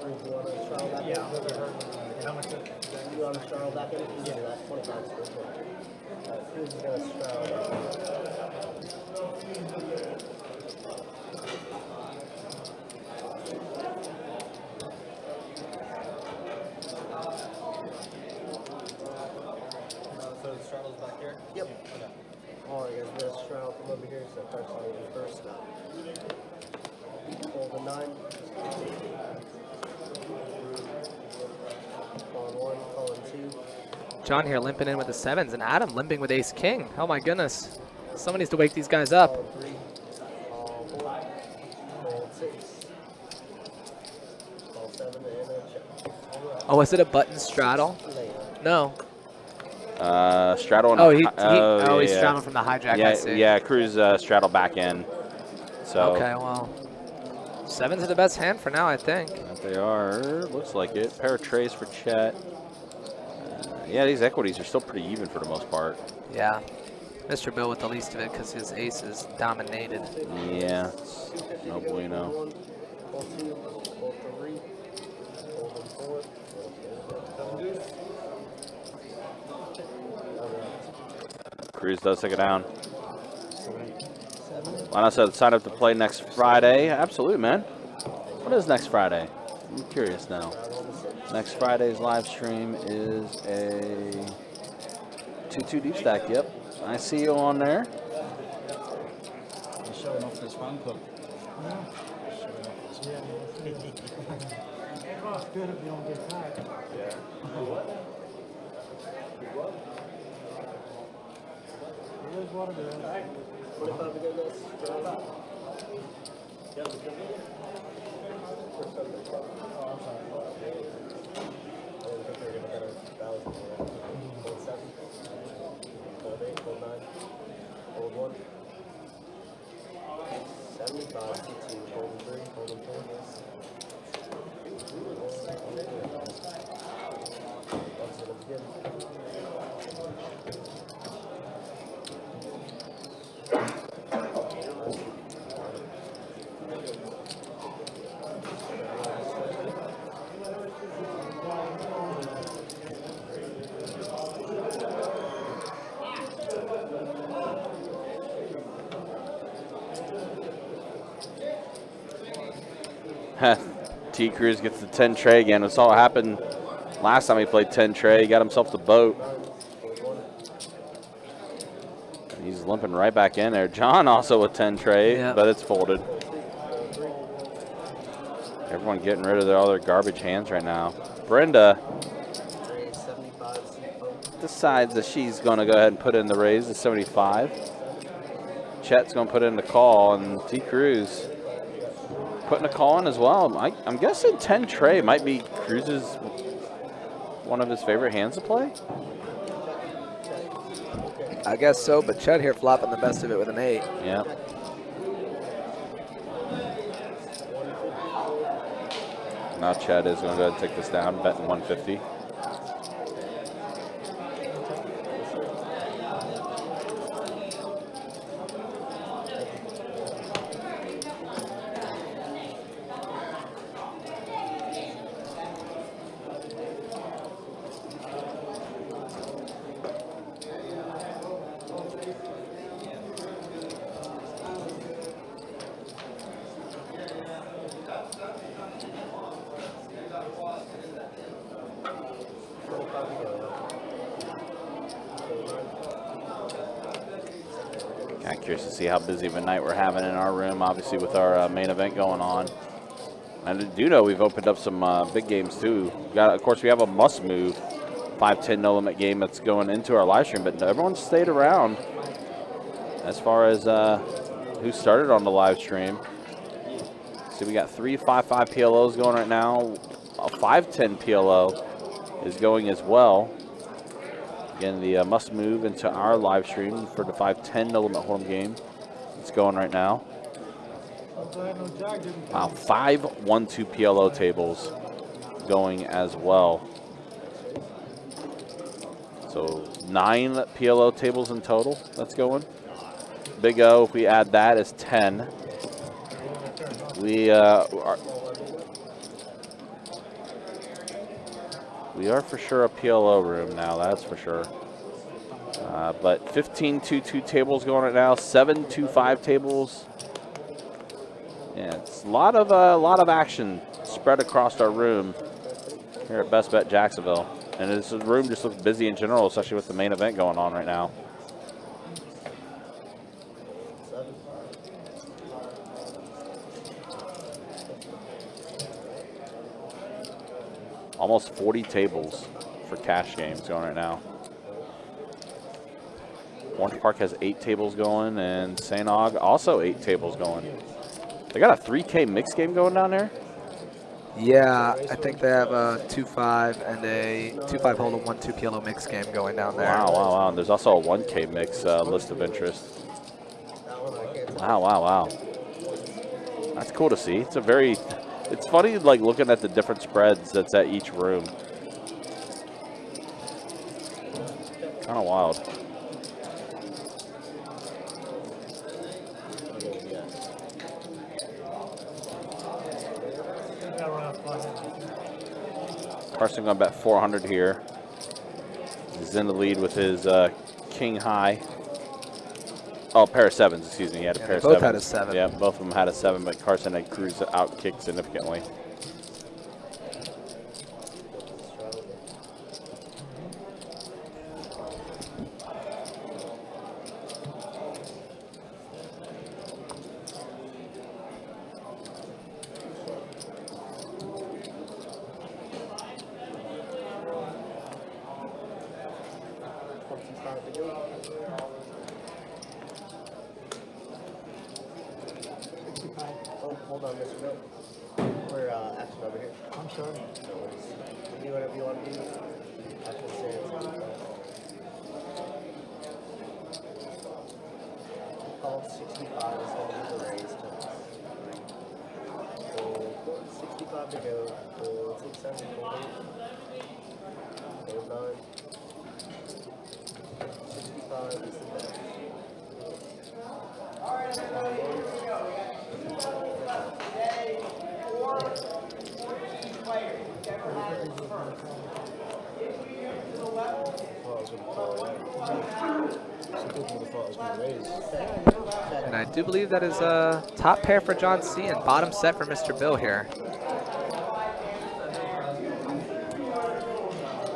Speaker 8: You want to straddle back in?
Speaker 10: How much?
Speaker 8: You want to straddle back in? Yeah, that's 25. Who's going to straddle back in?
Speaker 7: So the straddle's back here?
Speaker 8: Yep. Alright, guys, we're going to straddle from over here, so first I'll do first stop. Hold the 9. Calling 1, calling 2.
Speaker 4: John here limping in with the 7s, and Adam limping with ace-king. Oh my goodness. Someone needs to wake these guys up.
Speaker 8: Call 3, call 4, call 6, call 7, and a check.
Speaker 4: Oh, is it a button straddle? No.
Speaker 3: Straddle.
Speaker 4: Oh,
Speaker 3: and
Speaker 4: he's straddling from the hijack, I see.
Speaker 3: Yeah, Cruz straddle back in. So
Speaker 4: Okay, well, 7s are the best hand for now, I think.
Speaker 3: they are. Looks like it. Pair of trays for Chet. Yeah, these equities are still pretty even for the most part.
Speaker 4: Yeah. Mr. Bill with the least of it because his ace is dominated.
Speaker 3: Yeah. No bueno.
Speaker 8: Call 2, call 3, call 4.
Speaker 3: Cruz does take it down. Why not sign up to play next Friday? Absolutely, man. What is next Friday? I'm curious now. Next Friday's live stream is a 2-2 deep stack. Yep. I see you on there.
Speaker 9: He's showing off his fan club.
Speaker 10: It's good if you don't get tired. It is what it is.
Speaker 8: 25 to go, guys. Straddle. Yep. Hold 8, hold 9, hold 1. 75, T2, hold 3, hold 4. That's it, let's begin.
Speaker 3: T. Cruz gets the 10 tray again. We saw what happened last time he played 10 tray. He got himself the boat. He's limping right back in there. John also with 10 tray, but it's folded. Everyone getting rid of all their garbage hands right now. Brenda decides that she's going to go ahead and put in the raise to 75. Chet's going to put in the call, and T. Cruz putting a call in as well. I'm guessing 10 tray might be Cruz's one of his favorite hands to play.
Speaker 4: I guess so, but Chet here flopping the best of it with an 8.
Speaker 3: Yeah. Now Chet is going to go ahead and take this down, betting 150. Kind of curious to see how busy of a night we're having in our room, obviously with our main event going on. I do know we've opened up some big games too. Of course, we have a must move 5-10 no limit game that's going into our live stream, but everyone stayed around as far as who started on the live stream. See, we got 3 5-5 PLOs going right now. A 5-10 PLO is going as well. Again, the must move into our live stream for the 5-10 no limit hold'em game. It's going right now. Wow, 5 1-2 PLO tables going as well. So 9 PLO tables in total that's going. Big O, if we add that, is 10. We are for sure a PLO room now, that's for sure. But 15 2-2 tables going right now, 7 2-5 tables. Yeah, it's a lot of action spread across our room here at Best Bet Jacksonville. And this room just looks busy in general, especially with the main event going on right now. Almost 40 tables for cash games going right now. Orange Park has 8 tables going, and St. Aug also 8 tables going. They got a 3K mixed game going down there?
Speaker 4: Yeah, I think they have a 2-5 and a 2-5 hold'em 1-2 PLO mix game going down there.
Speaker 3: Wow. And there's also a 1K mix list of interest. Wow. That's cool to see. It's funny, like, looking at the different spreads that's at each room. Kind of wild. Carson going to bet 400 here. He's in the lead with his king high. Oh, pair of 7s, excuse me. He had a pair of 7s.
Speaker 4: Both had a 7.
Speaker 3: Yeah, both of them had a 7, but Carson had Cruz outkicked significantly.
Speaker 8: Hold on, Mr. Bill. We're action over here.
Speaker 10: I'm sorry.
Speaker 8: No worries. Do whatever you want to do. Action stands. Call 65 is going to be the raise. So 65 to go. So 6, 7, 4, 8, 9. 65 is the best.
Speaker 4: And I do believe that is a top pair for John C. and bottom set for Mr. Bill here.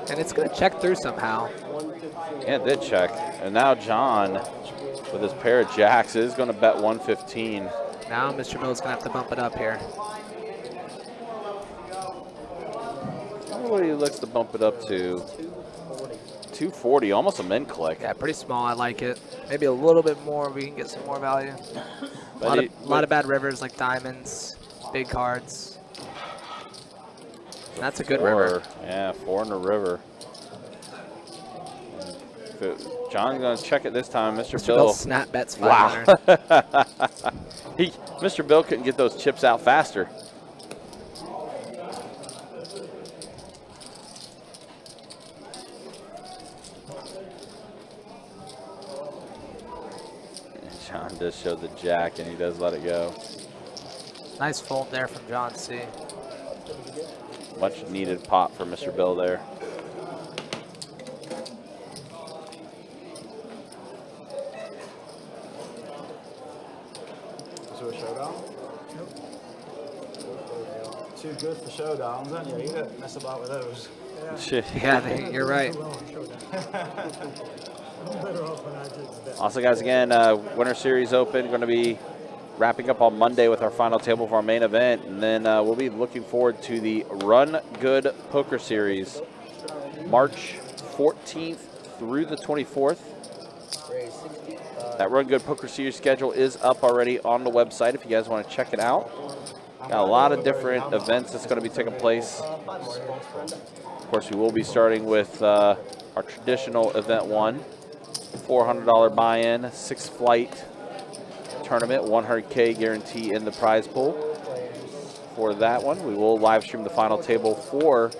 Speaker 4: And it's going to check through somehow.
Speaker 3: Yeah, it did check. And now John, with his pair of jacks, is going to bet 115.
Speaker 4: Now Mr. Bill's going to have to bump it up here.
Speaker 3: I wonder what he looks to bump it up to. 240, almost a min click.
Speaker 4: Yeah, pretty small. I like it. Maybe a little bit more. We can get some more value. A lot of bad rivers like diamonds, big cards. That's a good river.
Speaker 3: Yeah, 4 in the river. John's going to check it this time. Mr. Bill
Speaker 4: snap bets
Speaker 3: 500. Wow. Mr. Bill couldn't get those chips out faster. John does show the jack, and he does let it go.
Speaker 4: Nice fold there from John C.
Speaker 3: Much needed pot for Mr. Bill there.
Speaker 9: Is there a showdown? Nope. Too good for showdowns, aren't you? You don't mess about with those.
Speaker 4: Yeah, you're right.
Speaker 3: Also, guys, again, Winter Series Open going to be wrapping up on Monday with our final table of our main event, and then we'll be looking forward to the Run Good Poker Series, March 14th through the 24th. That Run Good Poker Series schedule is up already on the website if you guys want to check it out. Got a lot of different events that's going to be taking place. Of course, we will be starting with our traditional event one, $400 buy-in, 6-flight tournament, 100K guarantee in the prize pool. For that one, we will live stream the final table for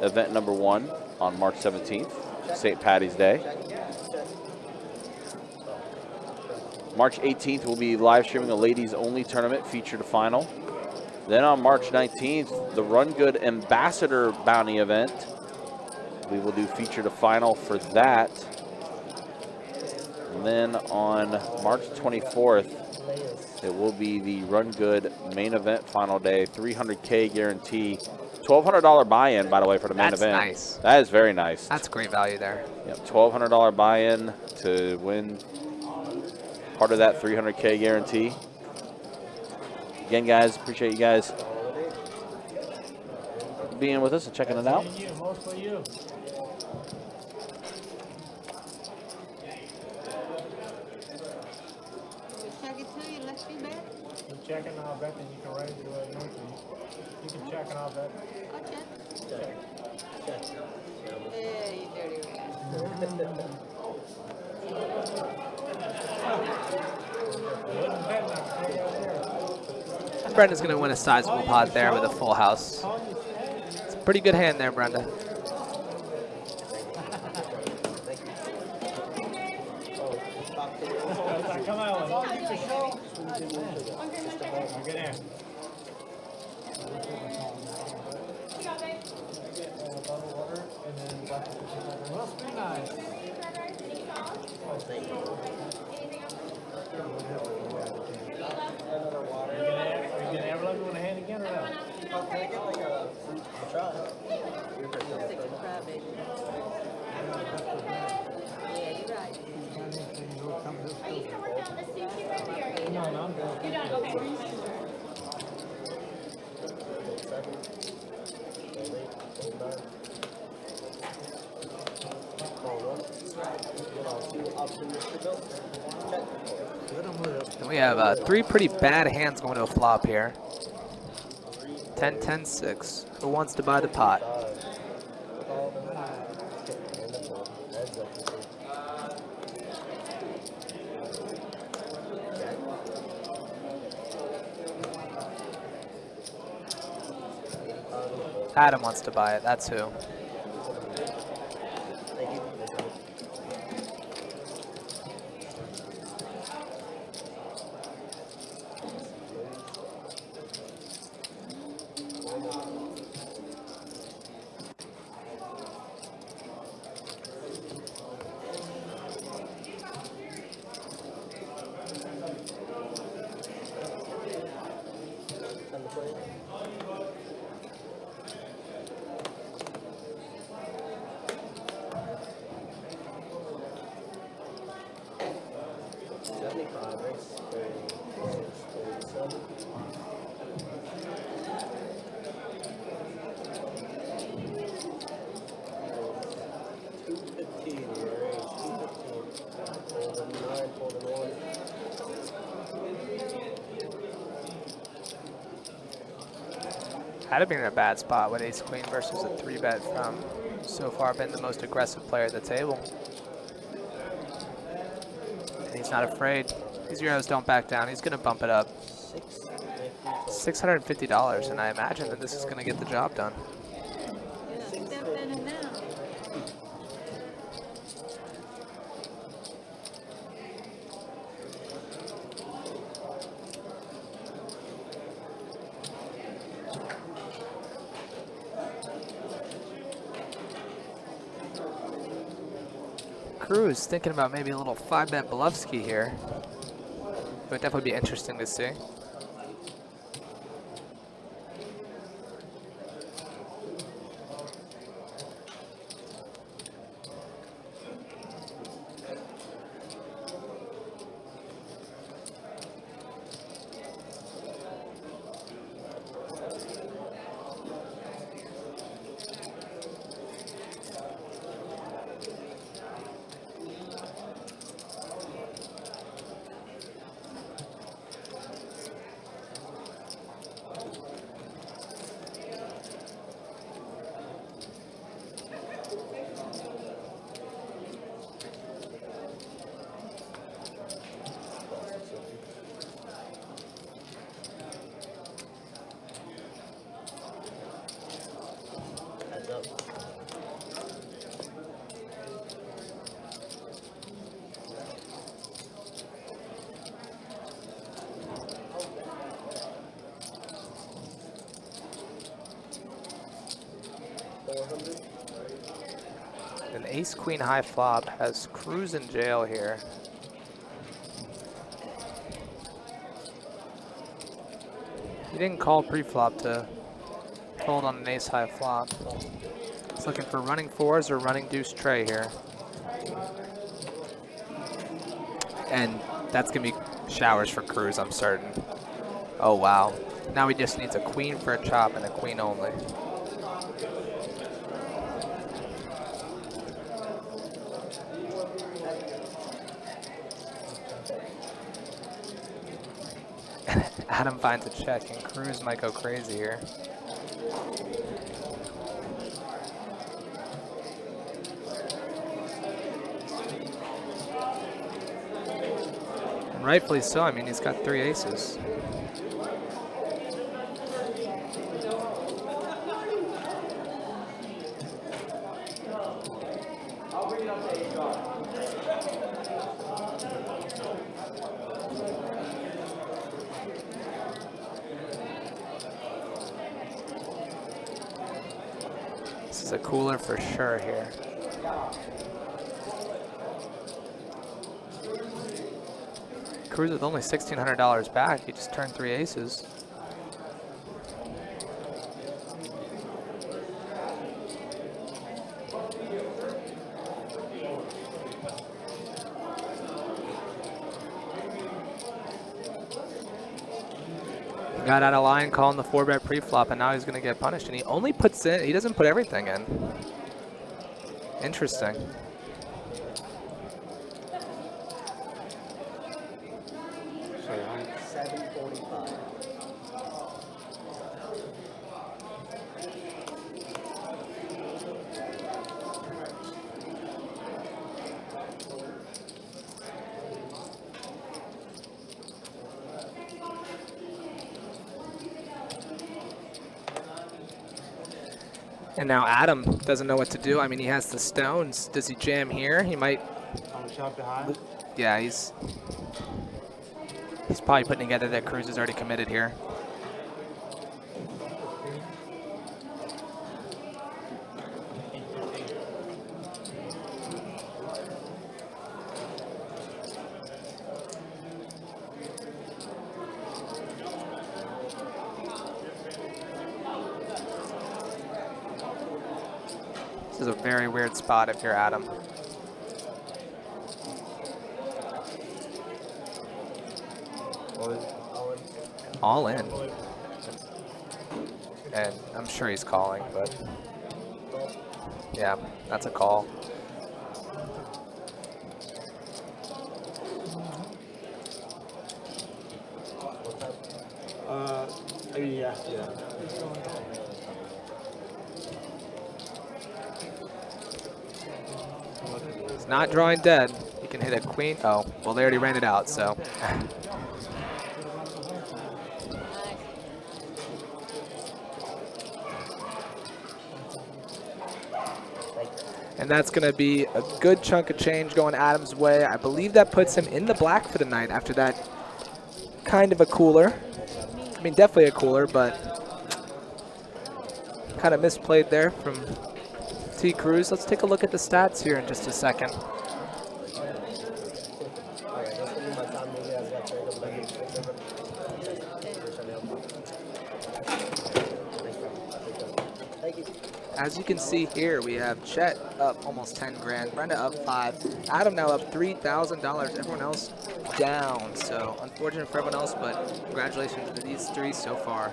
Speaker 3: event number 1 on March 17th, St. Paddy's Day. March 18th, we'll be live streaming a ladies only tournament, feature to final. Then on March 19th, the Run Good Ambassador Bounty event. We will do feature to final for that. And then on March 24th, it will be the Run Good main event final day, 300K guarantee. $1,200 buy-in, by the way, for the main event.
Speaker 4: That's nice.
Speaker 3: That is very nice.
Speaker 4: That's great value there.
Speaker 3: Yep, $1,200 buy-in to win part of that 300K guarantee. Again, guys, appreciate you guys being with us and checking it out.
Speaker 10: Mostly you.
Speaker 11: Check it to you, let's be better.
Speaker 10: You check and I'll bet, then you can raise it where you want to. You can check and I'll bet.
Speaker 11: I'll check. Yeah, you dirty rat.
Speaker 4: Brenda's going to win a sizable pot there with a full house. It's a pretty good hand there, Brenda.
Speaker 10: Come on, get in. Must be nice. Are you gonna ever let me win a hand again or not?
Speaker 11: Yeah, you're right.
Speaker 5: Are you still working on the sushi recipe or are you done?
Speaker 10: No, I'm done.
Speaker 5: You're done, okay.
Speaker 4: And we have 3 pretty bad hands going to a flop here. 10, 10, 6. Who wants to buy the pot? Adam wants to buy it. That's who.
Speaker 8: 25, race 36, 215, your age, 215. Folding 9, folding 1.
Speaker 4: Had it been in a bad spot with ace queen versus a 3-bet from so far been the most aggressive player at the table. And he's not afraid. These Euros don't back down. He's going to bump it up. $650, and I imagine that this is going to get the job done.
Speaker 11: Step in and out.
Speaker 4: Cruz thinking about maybe a little 5-bet Belovsky here. It would definitely be interesting to see.
Speaker 8: Heads up.
Speaker 4: An ace queen high flop has Cruz in jail here. He didn't call pre-flop to fold on an ace high flop. He's looking for running fours or running deuce tray here. And that's gonna be showers for Cruz, I'm certain. Oh wow. Now he just needs a queen for a chop and a queen only. Adam finds a check, and Cruz might go crazy here. And rightfully so. I mean, he's got 3 aces. This is a cooler for sure here. Cruz with only $1,600 back. He just turned 3 aces. Got out of line calling the 4-bet pre-flop, and now he's going to get punished. And he only puts in, he doesn't put everything in. Interesting.
Speaker 8: $745.
Speaker 4: And now Adam doesn't know what to do. I mean, he has the stones. Does he jam here? He might.
Speaker 9: Shove behind.
Speaker 4: Yeah, he's probably putting together that Cruz is already committed here. This is a very weird spot if you're Adam. All in. And I'm sure he's calling, but yeah, that's a call.
Speaker 9: Yeah.
Speaker 4: He's not drawing dead. He can hit a queen. Oh, well, they already ran it out, so. And that's going to be a good chunk of change going Adam's way. I believe that puts him in the black for the night after that kind of a cooler. I mean, definitely a cooler, but kind of misplayed there from T. Cruz. Let's take a look at the stats here in just a second. As you can see here, we have Chet up almost 10 grand, Brenda up 5, Adam now up $3,000, everyone else down. So unfortunate for everyone else, but congratulations to these three so far.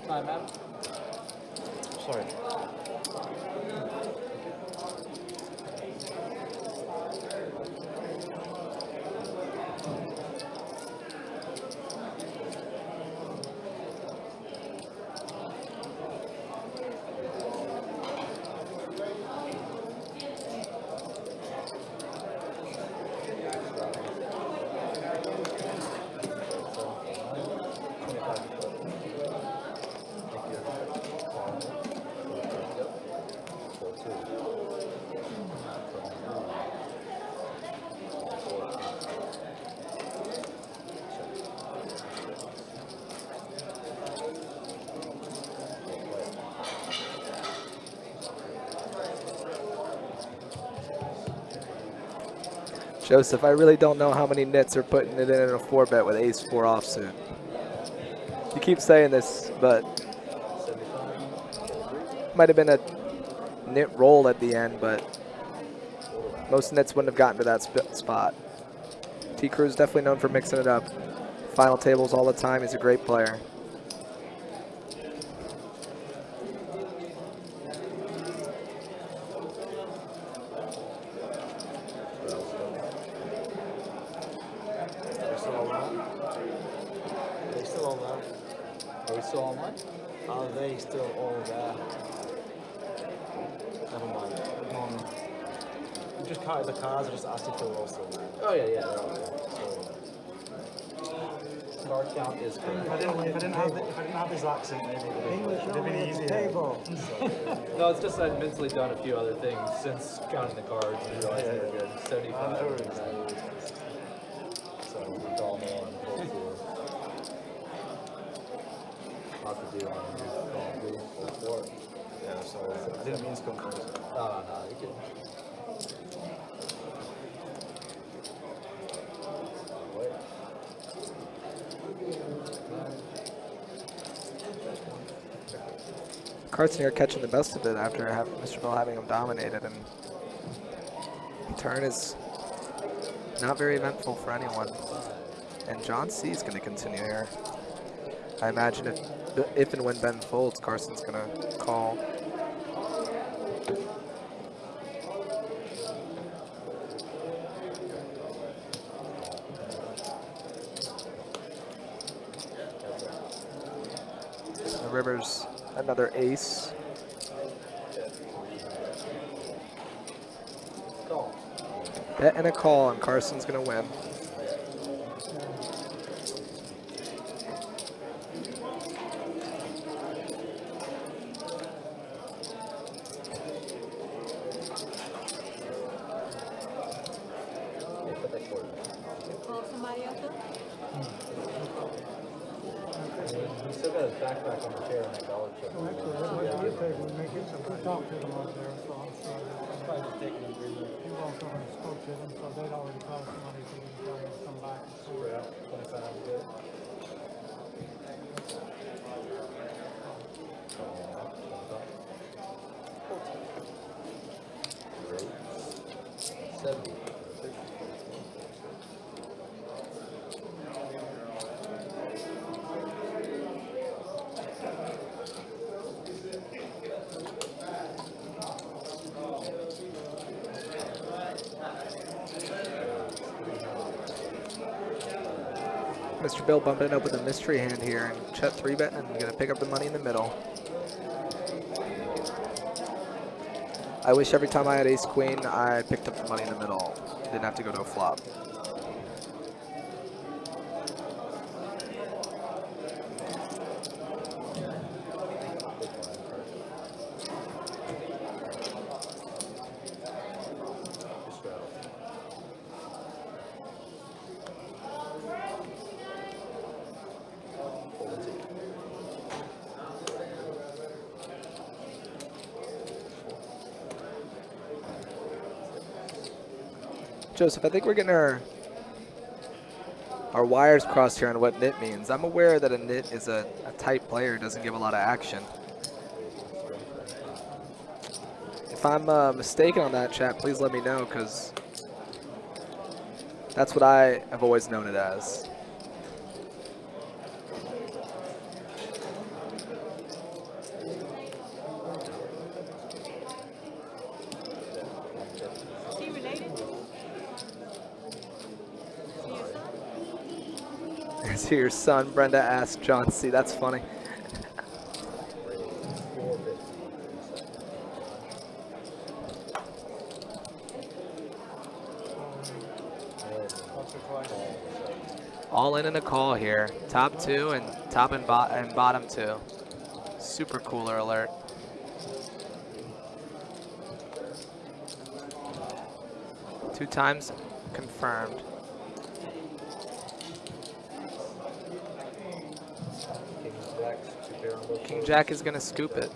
Speaker 7: Hi, Matt. Sorry.
Speaker 4: Joseph, I really don't know how many nits are putting it in a 4-bet with ace-4 offsuit. You keep saying this, but might have been a nit roll at the end, but most nits wouldn't have gotten to that spot. T. Cruz definitely known for mixing it up. Final tables all the time. He's a great player.
Speaker 6: The cards are just asked if they're also.
Speaker 7: Oh yeah, they're all there. So, card count is correct.
Speaker 6: If I didn't have this accent, maybe it would have been easier.
Speaker 7: No, it's just I've mentally done a few other things since counting the cards and realized they were good. 75. So we call them all on not to do on 4.
Speaker 6: Yeah, sorry. I didn't mean to come close.
Speaker 7: No, you can.
Speaker 4: Carson here catching the best of it after Mr. Bell having him dominated, and turn is not very eventful for anyone. And John C is going to continue here. I imagine if and when Ben folds, Carson's going to call. The river's another ace. Bet and a call, and Carson's going to win.
Speaker 11: Call somebody else up?
Speaker 7: He's still got his backpack on the chair in that dollar chip.
Speaker 10: Well, actually, what we take, we make it, so we talked to them out there, so I'm sure that you also spoke to them, so they'd already called somebody to come back.
Speaker 7: Super out. 25 good.
Speaker 4: Mr. Bill bumping it up with a mystery hand here, and Chet 3-bet and gonna pick up the money in the middle. I wish every time I had ace queen, I picked up the money in the middle. Didn't have to go to a flop. Joseph, I think we're getting our wires crossed here on what nit means. I'm aware that a nit is a tight player, doesn't give a lot of action. If I'm mistaken on that, chat, please let me know, because that's what I have always known it as.
Speaker 11: Is he related?
Speaker 4: Is he your son? Brenda asked John C. That's funny. All in and a call here. Top two and top and bottom two. Super cooler alert. Two times confirmed. King Jack is gonna scoop it.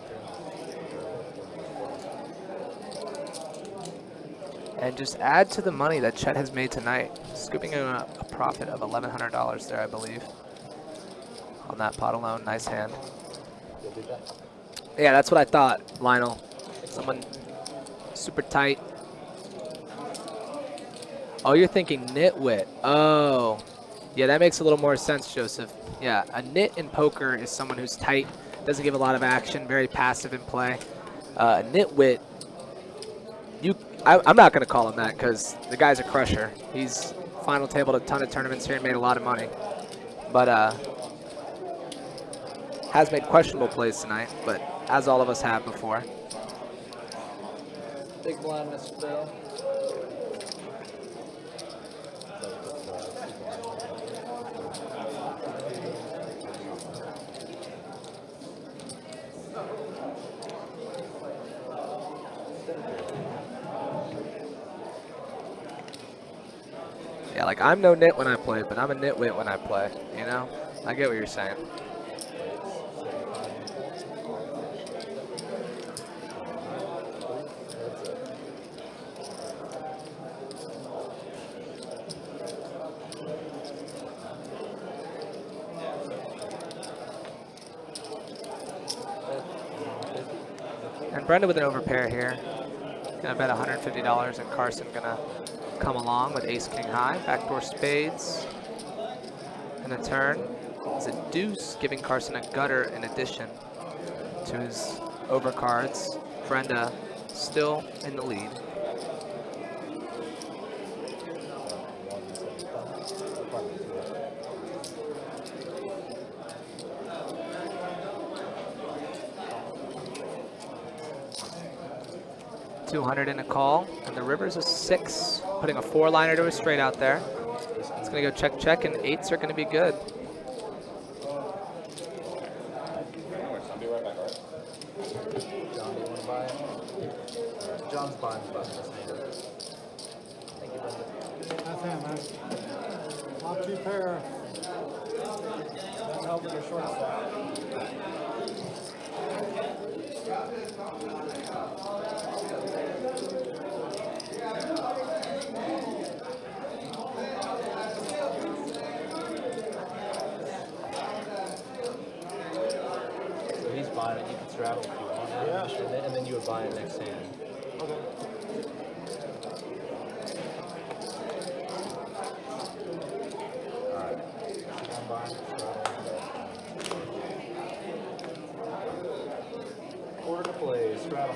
Speaker 4: And just add to the money that Chet has made tonight. Scooping in a profit of $1,100 there, I believe. On that pot alone, nice hand. Yeah, that's what I thought, Lionel. Someone super tight. Oh, you're thinking nitwit. Oh. Yeah, that makes a little more sense, Joseph. Yeah, a nit in poker is someone who's tight, doesn't give a lot of action, very passive in play. Nitwit, I'm not going to call him that because the guy's a crusher. He's final tabled a ton of tournaments here and made a lot of money. But has made questionable plays tonight, but as all of us have before.
Speaker 7: Big blind, Mr. Bill.
Speaker 4: Yeah, like I'm no nit when I play, but I'm a nitwit when I play, you know? I get what you're saying. And Brenda with an overpair here. Gonna bet $150 and Carson gonna come along with ace king high, backdoor spades, and a turn is a deuce, giving Carson a gutter in addition to his overcards. Brenda still in the lead. $200 in a call, and the river's a 6, putting a 4-liner to a straight out there. It's gonna go check, check, and 8s are gonna be good.
Speaker 7: I'll be right back, all right? John, do you want to buy it? John's buying the button. Thank you, Brenda.
Speaker 10: That's him, man. Top two pair. That'll help with your short stack.
Speaker 7: So he's buying it. You can straddle if you want. Yeah. And then you would buy it next hand.
Speaker 10: Okay.
Speaker 7: All right. I'm buying it. Order to play. Straddle.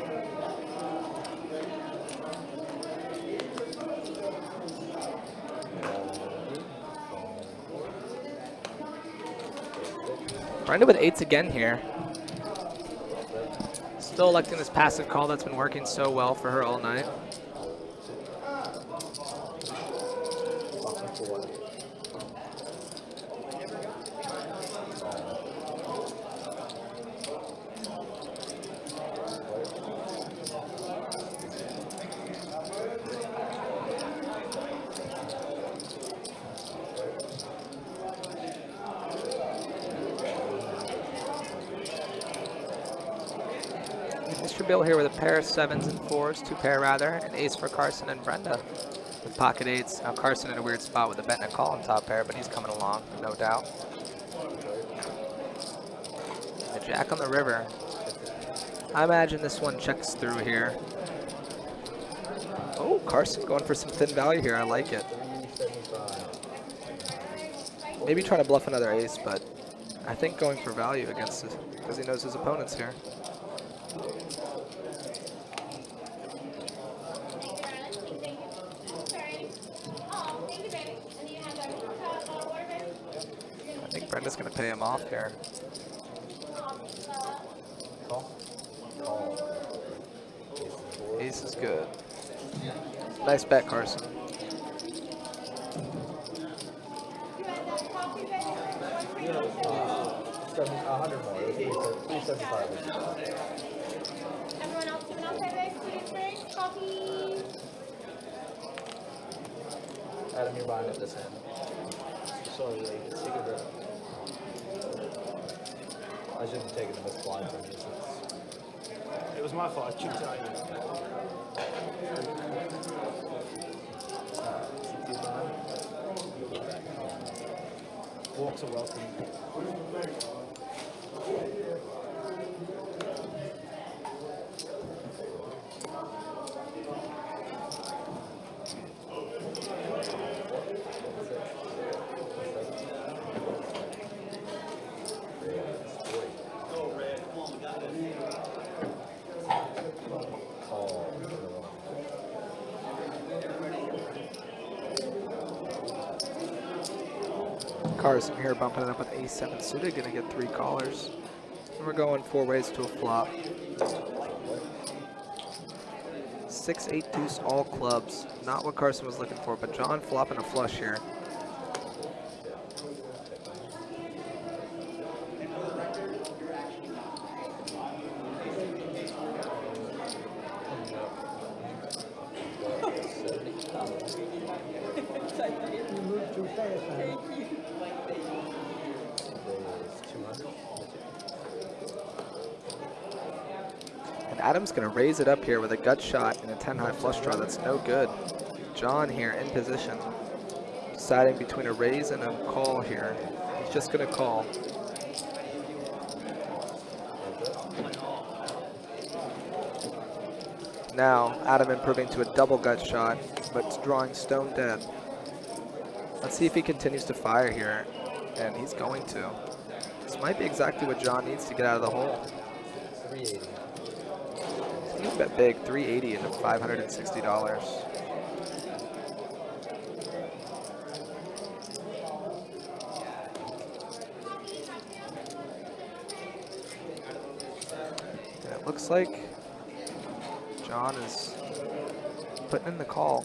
Speaker 4: Brenda with 8s again here. Still electing this passive call that's been working so well for her all night. Mr. Bill here with a pair of 7s and 4s, 2 pair rather, an ace for Carson and Brenda with pocket 8s. Now Carson in a weird spot with a bet and a call on top pair, but he's coming along, no doubt. A jack on the river. I imagine this one checks through here. Oh, Carson going for some thin value here. I like it. Maybe trying to bluff another ace, but I think going for value against this because he knows his opponent's here. I think Brenda's going to pay him off here. Ace is good. Nice bet, Carson.
Speaker 7: $100 more. $375.
Speaker 5: Everyone else doing okay, student drinks, coffee?
Speaker 7: Adam, you're buying it this hand. Sorry, like, take a breath. I shouldn't have taken the missed blind from you.
Speaker 6: It was my fault. I chipped it out. Walks are welcome.
Speaker 4: Carson here bumping it up with ace-7 suited, gonna get 3 callers. And we're going 4 ways to a flop. 6-8 deuce all clubs. Not what Carson was looking for, but John flopping a flush here.
Speaker 10: You moved too fast, man.
Speaker 4: And Adam's gonna raise it up here with a gut shot and a 10-high flush draw. That's no good. John here in position, deciding between a raise and a call here. He's just gonna call. Now Adam improving to a double gut shot, but it's drawing stone dead. Let's see if he continues to fire here, and he's going to. This might be exactly what John needs to get out of the hole.
Speaker 7: 380.
Speaker 4: He's bet big, 380 into $560. And it looks like John is putting in the call.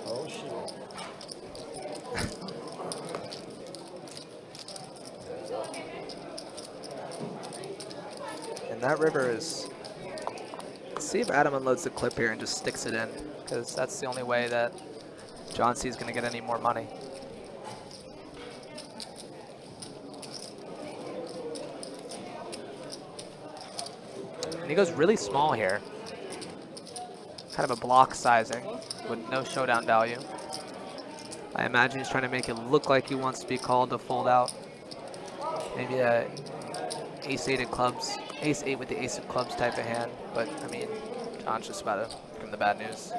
Speaker 7: Oh, shit.
Speaker 4: And that river is, let's see if Adam unloads the clip here and just sticks it in, because that's the only way that John C is going to get any more money. And he goes really small here. Kind of a block sizing with no showdown value. I imagine he's trying to make it look like he wants to be called to fold out. Maybe a ace-8 of clubs, ace-8 with the ace of clubs type of hand. But, I mean, John's just about to give him the bad news.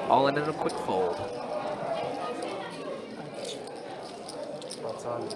Speaker 4: All in a quick fold.
Speaker 7: What's on?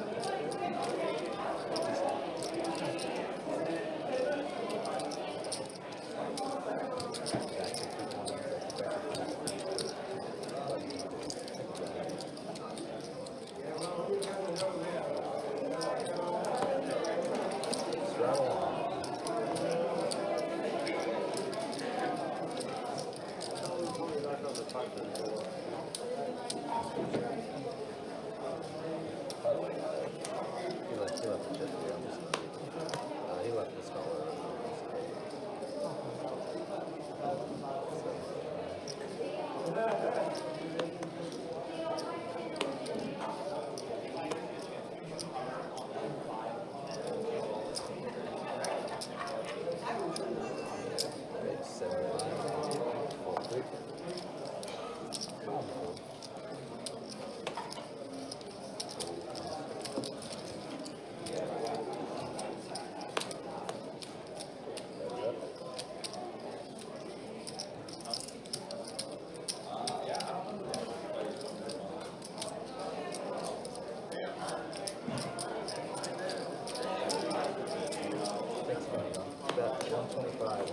Speaker 7: 125.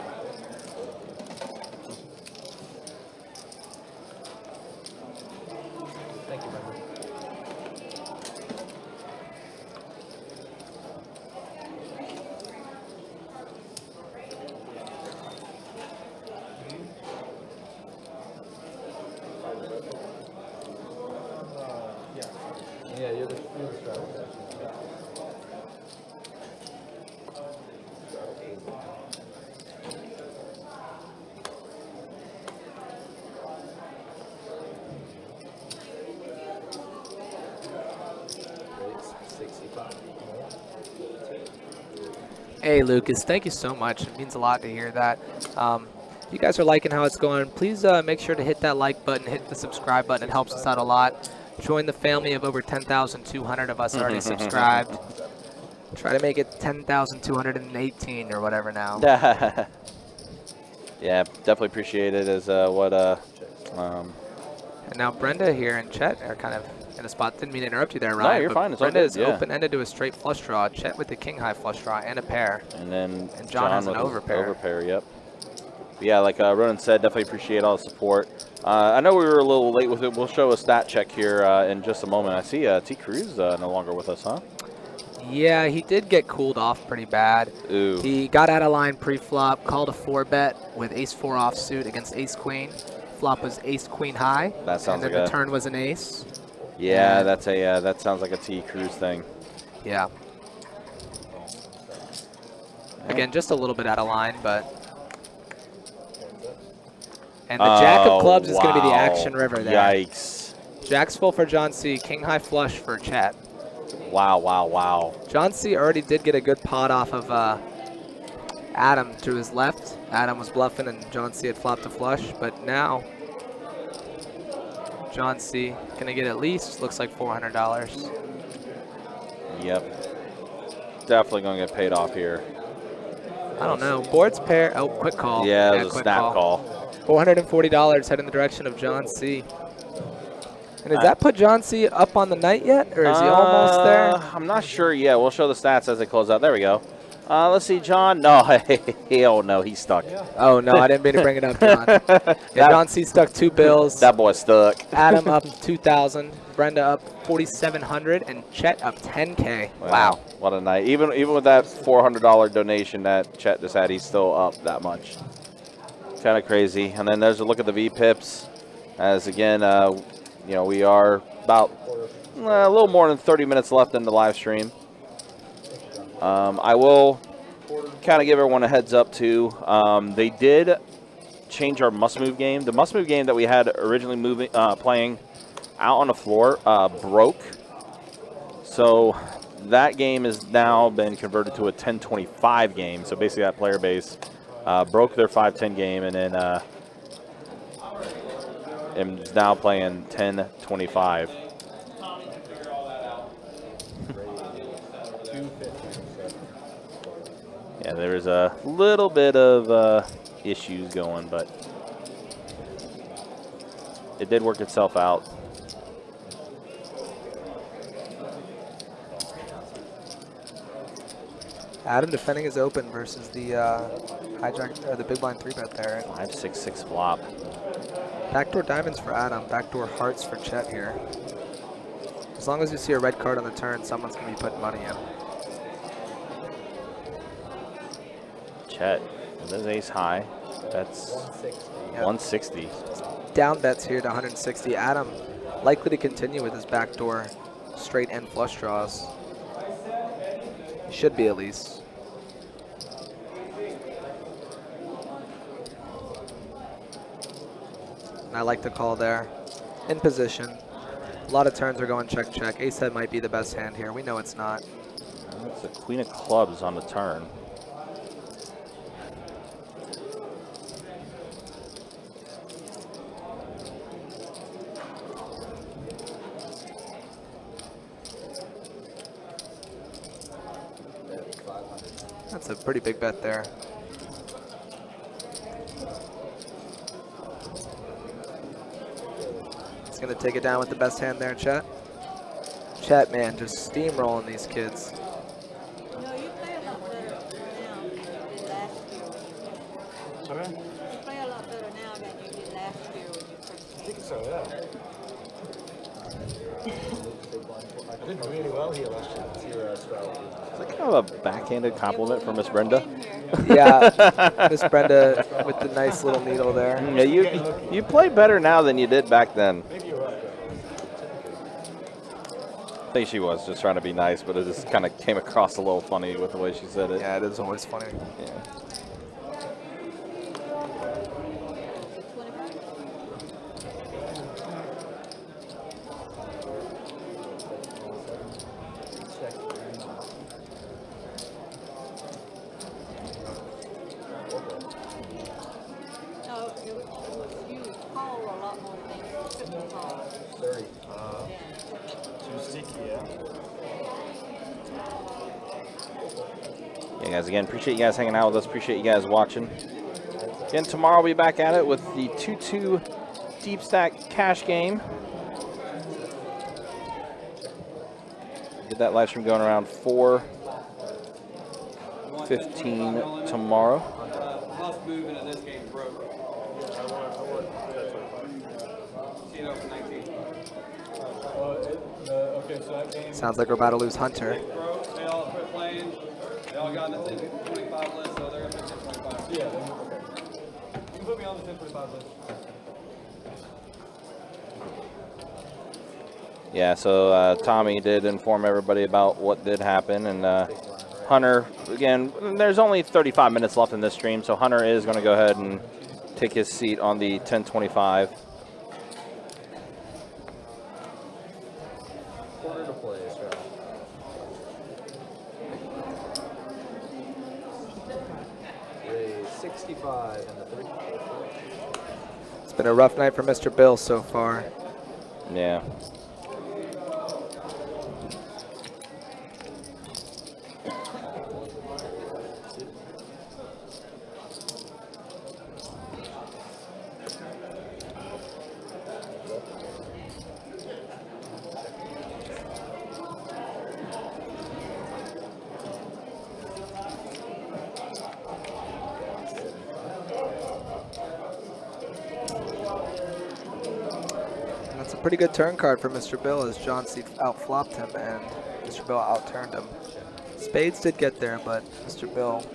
Speaker 7: Thank you, Brenda. Yeah, you're the strategist.
Speaker 4: Hey, Lucas, thank you so much. It means a lot to hear that. If you guys are liking how it's going, please make sure to hit that like button, hit the subscribe button. It helps us out a lot. Join the family of over 10,200 of us already subscribed. Try to make it 10,218 or whatever now.
Speaker 3: Yeah, definitely appreciate it as
Speaker 4: And now Brenda here and Chet are kind of in a spot. Didn't mean to interrupt you there, Ryan.
Speaker 3: No, you're fine. It's all
Speaker 4: Brenda
Speaker 3: good,
Speaker 4: is
Speaker 3: yeah.
Speaker 4: open-ended to a straight flush draw. Chet with the king-high flush draw and a pair.
Speaker 3: And then
Speaker 4: John has an
Speaker 3: with his
Speaker 4: overpair.
Speaker 3: Overpair, yep. But yeah, like Ronan said, definitely appreciate all the support. I know we were a little late with it. We'll show a stat check here in just a moment. I see T. Cruz no longer with us, huh?
Speaker 4: Yeah, he did get cooled off pretty bad.
Speaker 3: Ooh.
Speaker 4: He got out of line pre-flop, called a 4-bet with ace-4 offsuit against ace-queen. Flop was ace-queen high.
Speaker 3: That sounds
Speaker 4: and then
Speaker 3: like
Speaker 4: the turn was an ace.
Speaker 3: Yeah,
Speaker 4: And
Speaker 3: that's a that sounds like a T. Cruz thing.
Speaker 4: yeah. Again, just a little bit out of line, but. And the jack of clubs is going to be the action river there.
Speaker 3: Yikes.
Speaker 4: Jack's full for John C. King high flush for Chet.
Speaker 3: Wow, wow, wow.
Speaker 4: John C. already did get a good pot off of Adam to his left. Adam was bluffing and John C. had flopped a flush, but now John C. gonna get at least, looks like $400.
Speaker 3: Yep. Definitely going to get paid off here.
Speaker 4: I don't know. Board's pair. Oh, quick call.
Speaker 3: Yeah, it was a
Speaker 4: quick
Speaker 3: snap call.
Speaker 4: $440 head in the direction of John C. And does that put John C. up on the night yet, or is he almost there?
Speaker 3: I'm not sure yet. We'll show the stats as they close out. There we go. Let's see, John. No, hell no, he's stuck.
Speaker 4: Oh, no, I didn't mean to bring it up, John. Yeah, John C. stuck 2 bills.
Speaker 3: That boy's stuck.
Speaker 4: Adam up 2,000. Brenda up 4,700, and Chet up 10K. Wow.
Speaker 3: What a night. Even with that $400 donation that Chet just had, he's still up that much. Kind of crazy. And then there's a look at the VPIPs. As again, you know, we are about a little more than 30 minutes left in the live stream. I will kind of give everyone a heads up too. They did change our must-move game. The must-move game that we had originally playing out on the floor broke. So that game has now been converted to a 10-25 game. So basically that player base broke their 5-10 game and then is now playing 10-25. Yeah, there's a little bit of issues going, but it did work itself out.
Speaker 4: Adam defending his open versus the hijack or the big blind 3-bet there.
Speaker 3: 5-6-6 flop.
Speaker 4: Backdoor diamonds for Adam, backdoor hearts for Chet here. As long as you see a red card on the turn, someone's going to be putting money in.
Speaker 3: Chet, there's ace high. That's 160.
Speaker 4: Yep. Down bets here to 160. Adam likely to continue with his backdoor straight and flush draws. He should be at least. And I like the call there. In position. A lot of turns are going check, check. Ace head might be the best hand here. We know it's not.
Speaker 3: That's the queen of clubs on the turn.
Speaker 4: That's a pretty big bet there. He's going to take it down with the best hand there, Chet. Chet, man, just steamrolling these kids.
Speaker 11: You know, you play a lot better now than last year when you
Speaker 9: Okay.
Speaker 11: You play a lot better now than you did last year when you first
Speaker 9: I think so, yeah. I did really well here last year.
Speaker 3: Is that kind of a backhanded compliment for Miss Brenda?
Speaker 4: Yeah, Miss Brenda with the nice little needle there.
Speaker 3: Yeah, you play better now than you did back then.
Speaker 9: Maybe you're right,
Speaker 3: I think she was just trying to be nice, but it just kind of came across a little funny with the way she said it.
Speaker 4: Yeah, it is always funny.
Speaker 3: Yeah.
Speaker 11: No, you call a lot more things. You couldn't call.
Speaker 7: 30.
Speaker 9: too sticky, yeah.
Speaker 3: Yeah, guys, again, appreciate you guys hanging out with us. Appreciate you guys watching. Again, tomorrow we'll be back at it with the 2-2 deep stack cash game. Get that live stream going around 4:15 tomorrow.
Speaker 12: Last move into this game broke.
Speaker 9: Okay, so that game.
Speaker 4: Sounds like we're about to lose Hunter.
Speaker 12: They all quit playing. They all got in the 10-25 list, so they're going to pick 10-25.
Speaker 9: Yeah, okay. You can put me on the 10-25 list.
Speaker 3: Yeah, so Tommy did inform everybody about what did happen, and Hunter, again, there's only 35 minutes left in this stream, so Hunter is going to go ahead and take his seat on the 10-25.
Speaker 7: Quarter to play, Australia. Raise 65 and the 3.
Speaker 4: It's been a rough night for Mr. Bill so far.
Speaker 3: Yeah.
Speaker 4: That's a pretty good turn card for Mr. Bill as John C. outflopped him and Mr. Bill outturned him. Spades did get there, but Mr. Bill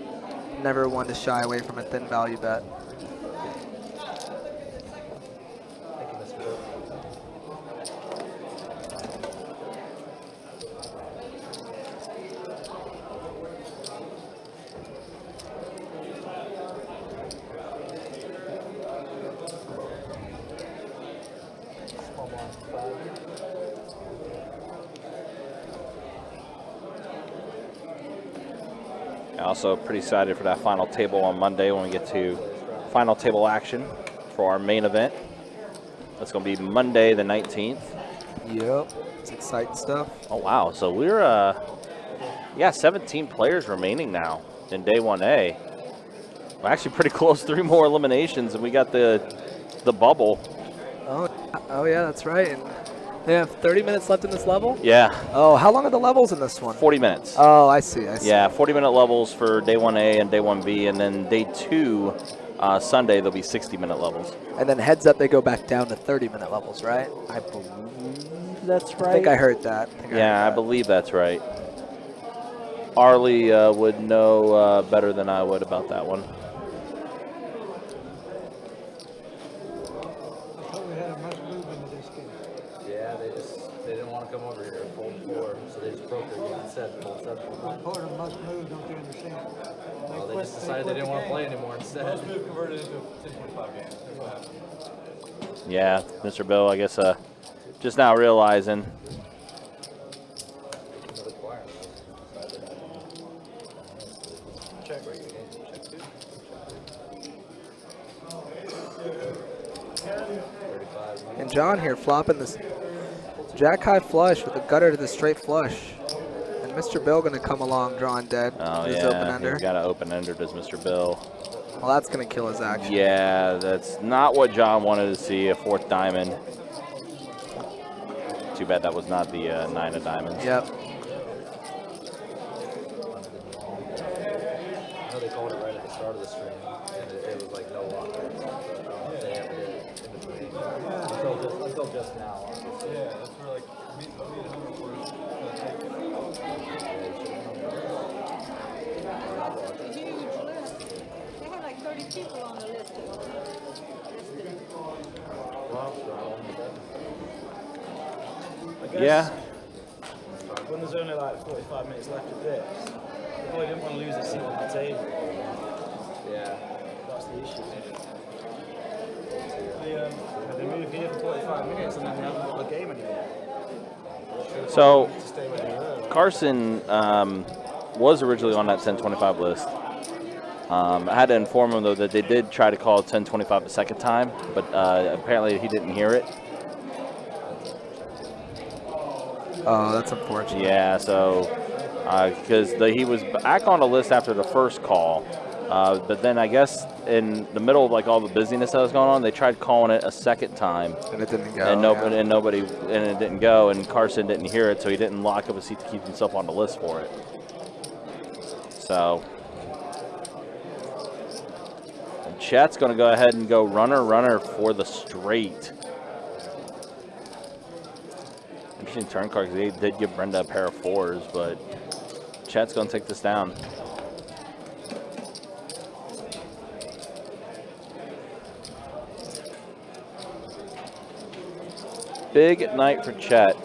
Speaker 4: never one to shy away from a thin value bet.
Speaker 7: Thank you, Mr. Bill.
Speaker 3: Also pretty excited for that final table on Monday when we get to final table action for our main event. That's going to be Monday the 19th.
Speaker 4: Yep, it's exciting stuff.
Speaker 3: Oh, wow. So we're, 17 players remaining now in day 1A. We're actually pretty close, 3 more eliminations, and we got the bubble.
Speaker 4: Oh yeah, that's right. And they have 30 minutes left in this level?
Speaker 3: Yeah.
Speaker 4: Oh, how long are the levels in this one?
Speaker 3: 40 minutes.
Speaker 4: Oh, I see.
Speaker 3: Yeah, 40-minute levels for day 1A and day 1B, and then day 2, Sunday, there'll be 60-minute levels.
Speaker 4: And then heads up, they go back down to 30-minute levels, right?
Speaker 3: I believe that's right.
Speaker 4: I think I heard that.
Speaker 3: I believe that's right. Arlie would know better than I would about that one.
Speaker 10: I thought we had a much move into this game.
Speaker 7: Yeah, they didn't want to come over here, fold 4, so they just broke their game instead, fold 7.
Speaker 10: Part of must move, don't you understand?
Speaker 7: Well, they just decided they didn't want to play anymore instead.
Speaker 9: Most move converted into a 10-25 game. That's what happened.
Speaker 3: Yeah, Mr. Bill, I guess just now realizing.
Speaker 9: Check.
Speaker 4: And John here flopping this jack high flush with a gutter to the straight flush. And Mr. Bill going to come along drawing dead.
Speaker 3: Oh,
Speaker 4: his
Speaker 3: yeah,
Speaker 4: open ender.
Speaker 3: he's got an open ender, does Mr. Bill.
Speaker 4: Well, that's going to kill his action.
Speaker 3: Yeah, that's not what John wanted to see, a 4th diamond. Too bad that was not the 9 of diamonds.
Speaker 4: Yep.
Speaker 7: I know they called it right at the start. started the stream, and it was like no luck. But, they ever did it in between. Until just now. Obviously.
Speaker 12: Yeah, that's where like me and Hunter were gonna take it.
Speaker 11: Huge list. They had like 30 people on the list.
Speaker 6: I guess
Speaker 3: Yeah.
Speaker 6: when there's only like 45 minutes left of this, the boy didn't want to lose a seat on the table.
Speaker 7: Yeah.
Speaker 6: That's the issue. They move here for 45 minutes and then they haven't got the game anymore.
Speaker 3: So
Speaker 6: To stay where they were.
Speaker 3: Carson was originally on that 1025 list. I had to inform him though that they did try to call 1025 a second time, but apparently he didn't hear it.
Speaker 4: Oh, that's unfortunate.
Speaker 3: Yeah, so because he was back on the list after the first call, but then I guess in the middle of like all the busyness that was going on, they tried calling it a second time,
Speaker 4: And it didn't go.
Speaker 3: and it didn't go, and Carson didn't hear it, so he didn't lock up a seat to keep himself on the list for it. So and Chet's going to go ahead and go runner for the straight. Interesting turn card because they did give Brenda a pair of 4s, but Chet's going to take this down. Big night for Chet.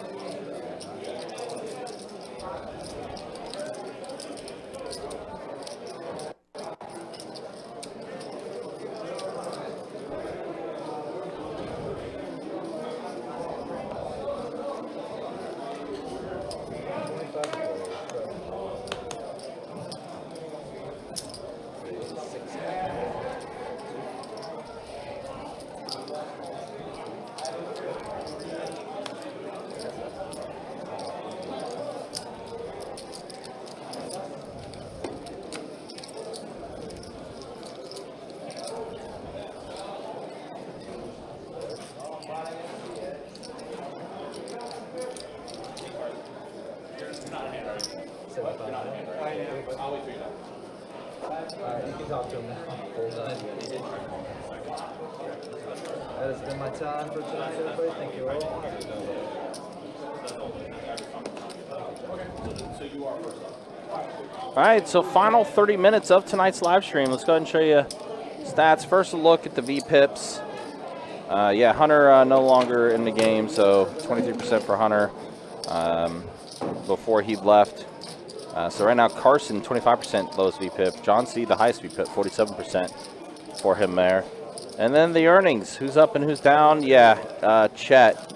Speaker 7: You can talk to him now. That has been my time for tonight, everybody. Thank you all.
Speaker 3: All right, so final 30 minutes of tonight's live stream. Let's go ahead and show you stats. First, a look at the VPIPs. Yeah, Hunter no longer in the game, so 23% for Hunter before he left. So right now, Carson, 25% lowest VPIP. John C., the highest VPIP, 47% for him there. And then the earnings, who's up and who's down? Yeah, Chet,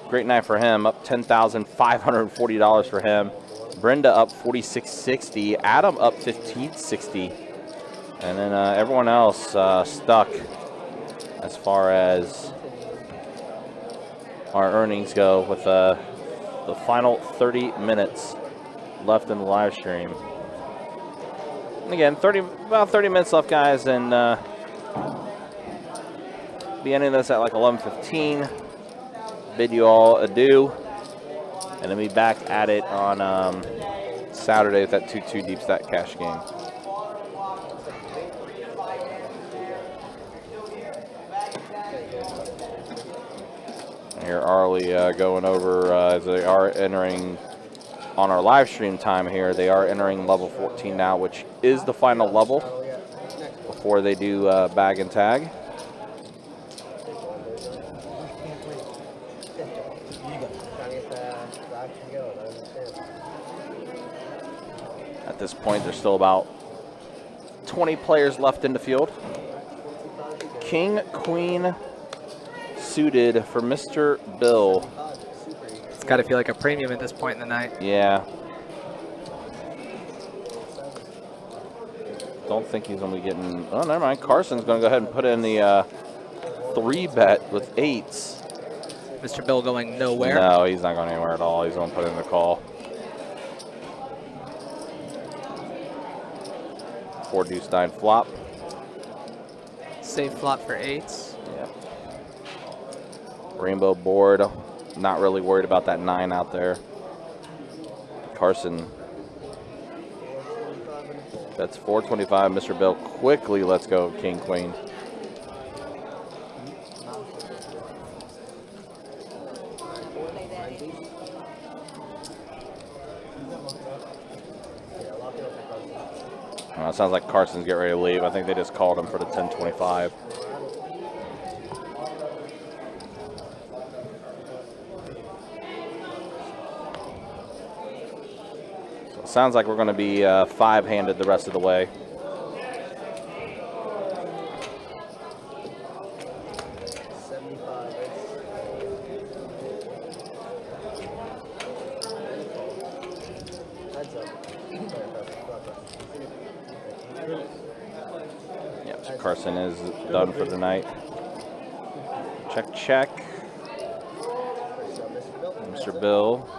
Speaker 3: great night for him, up $10,540 for him. Brenda up $46.60. Adam up $15.60. And then everyone else stuck as far as our earnings go with the final 30 minutes left in the live stream. And again, about 30 minutes left, guys, and be ending this at like 11:15. Bid you all adieu, and then be back at it on Saturday with that 2-2 deep stack cash game. Here, Arlie going over as they are entering on our live stream time here. They are entering level 14 now, which is the final level before they do bag and tag. At this point, there's still about 20 players left in the field. King, Queen, suited for Mr. Bill.
Speaker 4: It's got to feel like a premium at this point in the night.
Speaker 3: Yeah. Don't think he's going to be getting... Oh, never mind. Carson's going to go ahead and put in the 3-bet with 8s.
Speaker 4: Mr. Bill going nowhere?
Speaker 3: No, he's not going anywhere at all. He's going to put in the call. 4-deuce-9 flop.
Speaker 4: Safe flop for 8s.
Speaker 3: Yeah. Rainbow board. Not really worried about that 9 out there. Carson That's 425. Mr. Bill quickly lets go of King Queen. It sounds like Carson's getting ready to leave. I think they just called him for the 1025. So it sounds like we're going to be five-handed the rest of the way. Yeah, so Carson is done for the night. Check, check. Mr. Bill.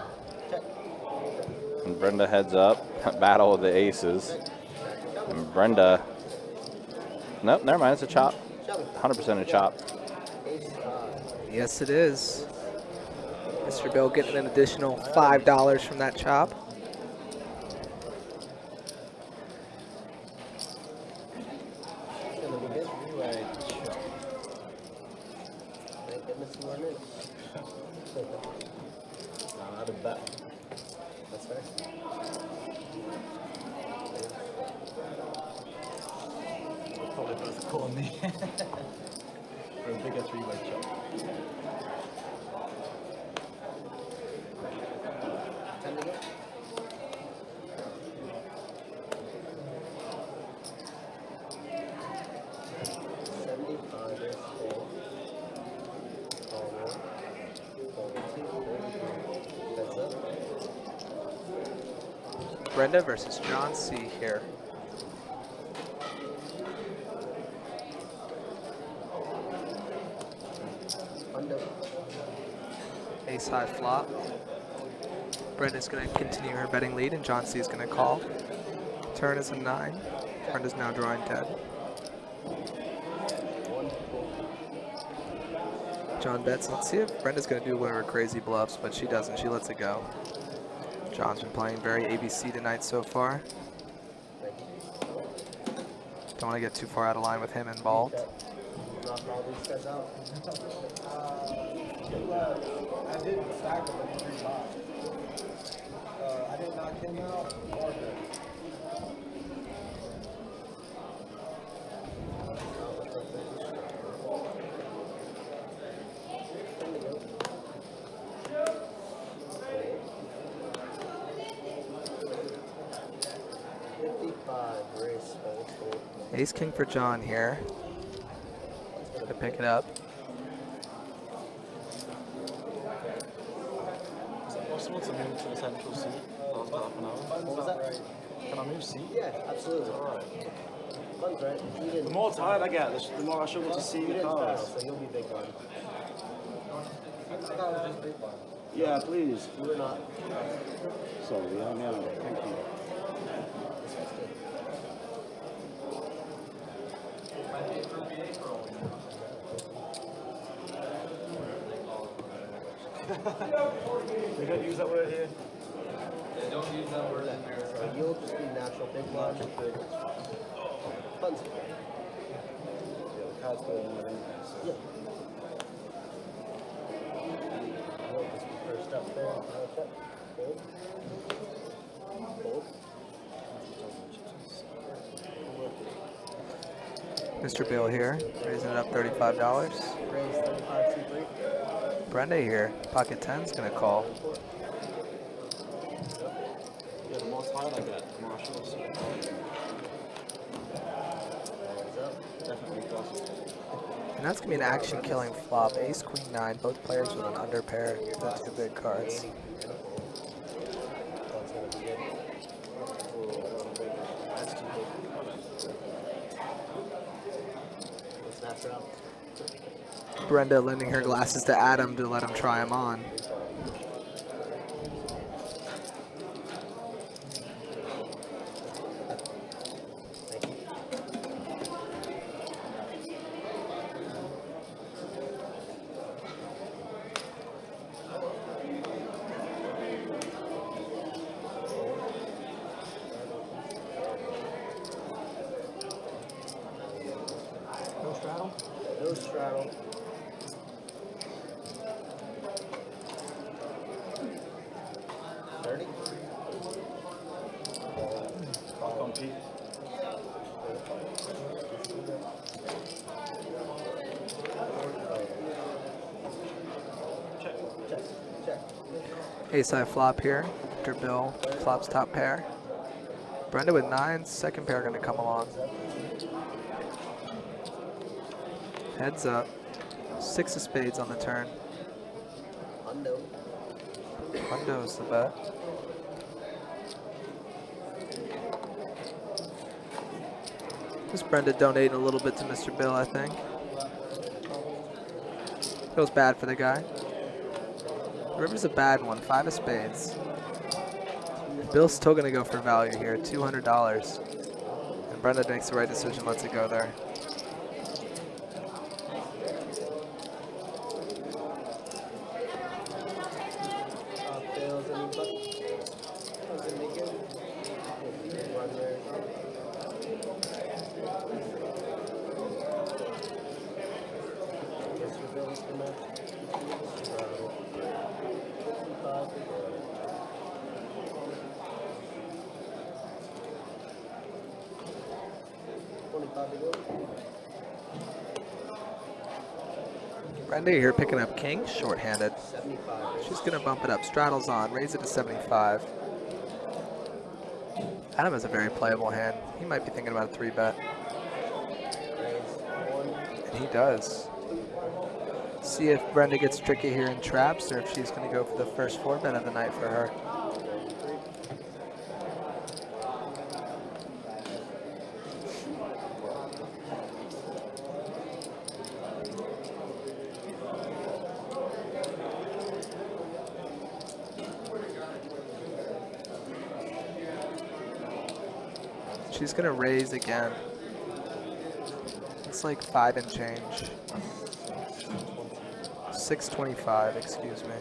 Speaker 3: And Brenda heads up. Battle of the aces. And Brenda. Nope, never mind. It's a chop. 100% a chop.
Speaker 4: Yes, it is. Mr. Bill getting an additional $5 from that chop.
Speaker 8: That's fair.
Speaker 7: Probably both calling me for a bigger three-way chop.
Speaker 8: Time to go.
Speaker 4: Brenda versus John C. here. Ace high flop. Brenda's going to continue her betting lead, and John C. is going to call. Turn is a 9. Brenda's now drawing 10. John bets. Let's see if Brenda's going to do one of her crazy bluffs, but she doesn't. She lets it go. John's been playing very ABC tonight so far. Don't want to get too far out of line with him involved.
Speaker 8: Knock all these guys out.
Speaker 10: I didn't stack them in 3 spots. I didn't knock him out.
Speaker 4: Ace king for John here. To pick it up.
Speaker 7: Is it possible to move to the central seat after half an hour?
Speaker 8: What was that?
Speaker 7: Can I move seat?
Speaker 8: Yeah, absolutely.
Speaker 7: Alright.
Speaker 8: Fun's right.
Speaker 7: The more tired I get, the more I struggle to see
Speaker 8: You
Speaker 7: the
Speaker 8: didn't
Speaker 7: cards.
Speaker 8: fail, so you'll be big one.
Speaker 10: I thought it was just big one.
Speaker 7: Yeah, please.
Speaker 8: You were not.
Speaker 9: Sorry, thank you.
Speaker 7: We don't use that word here.
Speaker 12: Yeah, don't use that word in there.
Speaker 8: So you'll just be natural big one. Fun's good.
Speaker 9: Yeah, the card's going on anyway, so.
Speaker 8: Yeah. You'll just be first up there. Check. Fold. Fold.
Speaker 4: Mr. Bill here, raising it up $35.
Speaker 8: Raise 35 C3.
Speaker 4: Brenda here, pocket 10's gonna call.
Speaker 7: Yeah, the more tired I get, the more I struggle to see the cards. Definitely plus.
Speaker 4: And that's gonna be an action-killing flop. Ace, queen 9, both players with an under pair. That's good big cards.
Speaker 8: That's too big. Let's match it up.
Speaker 4: Brenda lending her glasses to Adam to let him try them on.
Speaker 8: No straddle. 30.
Speaker 6: I'll compete.
Speaker 8: Check. Check.
Speaker 4: Ace high flop here. After Bill flops top pair. Brenda with 9s, second pair going to come along. Heads up. 6 of spades on the turn.
Speaker 8: Hundo.
Speaker 4: Hundo's the bet. Just Brenda donating a little bit to Mr. Bill, I think. Feels bad for the guy. River's a bad one, 5 of spades. Bill's still going to go for value here, $200. And Brenda makes the right decision, lets it go there.
Speaker 8: Fails anybody? Doesn't make it. Run there. Mr. Bill's gonna. 25 to go.
Speaker 4: Brenda here picking up king, short-handed.
Speaker 8: 75.
Speaker 4: She's going to bump it up. Straddles on, raise it to 75. Adam has a very playable hand. He might be thinking about a 3-bet. And he does. See if Brenda gets tricky here in traps or if she's going to go for the first 4-bet of the night for her. She's going to raise again. It's like 5 and change. 625, excuse me.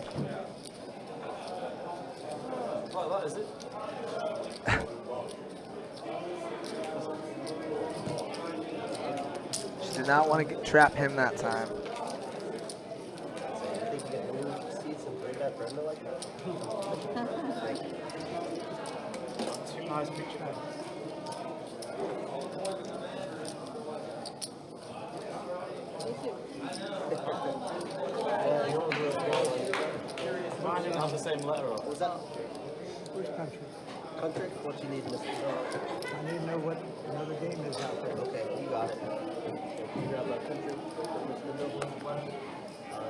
Speaker 6: Like that, is it?
Speaker 4: She did not want to trap him that time.
Speaker 6: Two nice pictures. Mine didn't have the same letter on.
Speaker 8: What was that?
Speaker 10: Which country?
Speaker 8: Country? What you need, Mr. Bill?
Speaker 10: I need to know what another game is out there.
Speaker 8: Okay, you got it. You grab that country, Mr. Bill.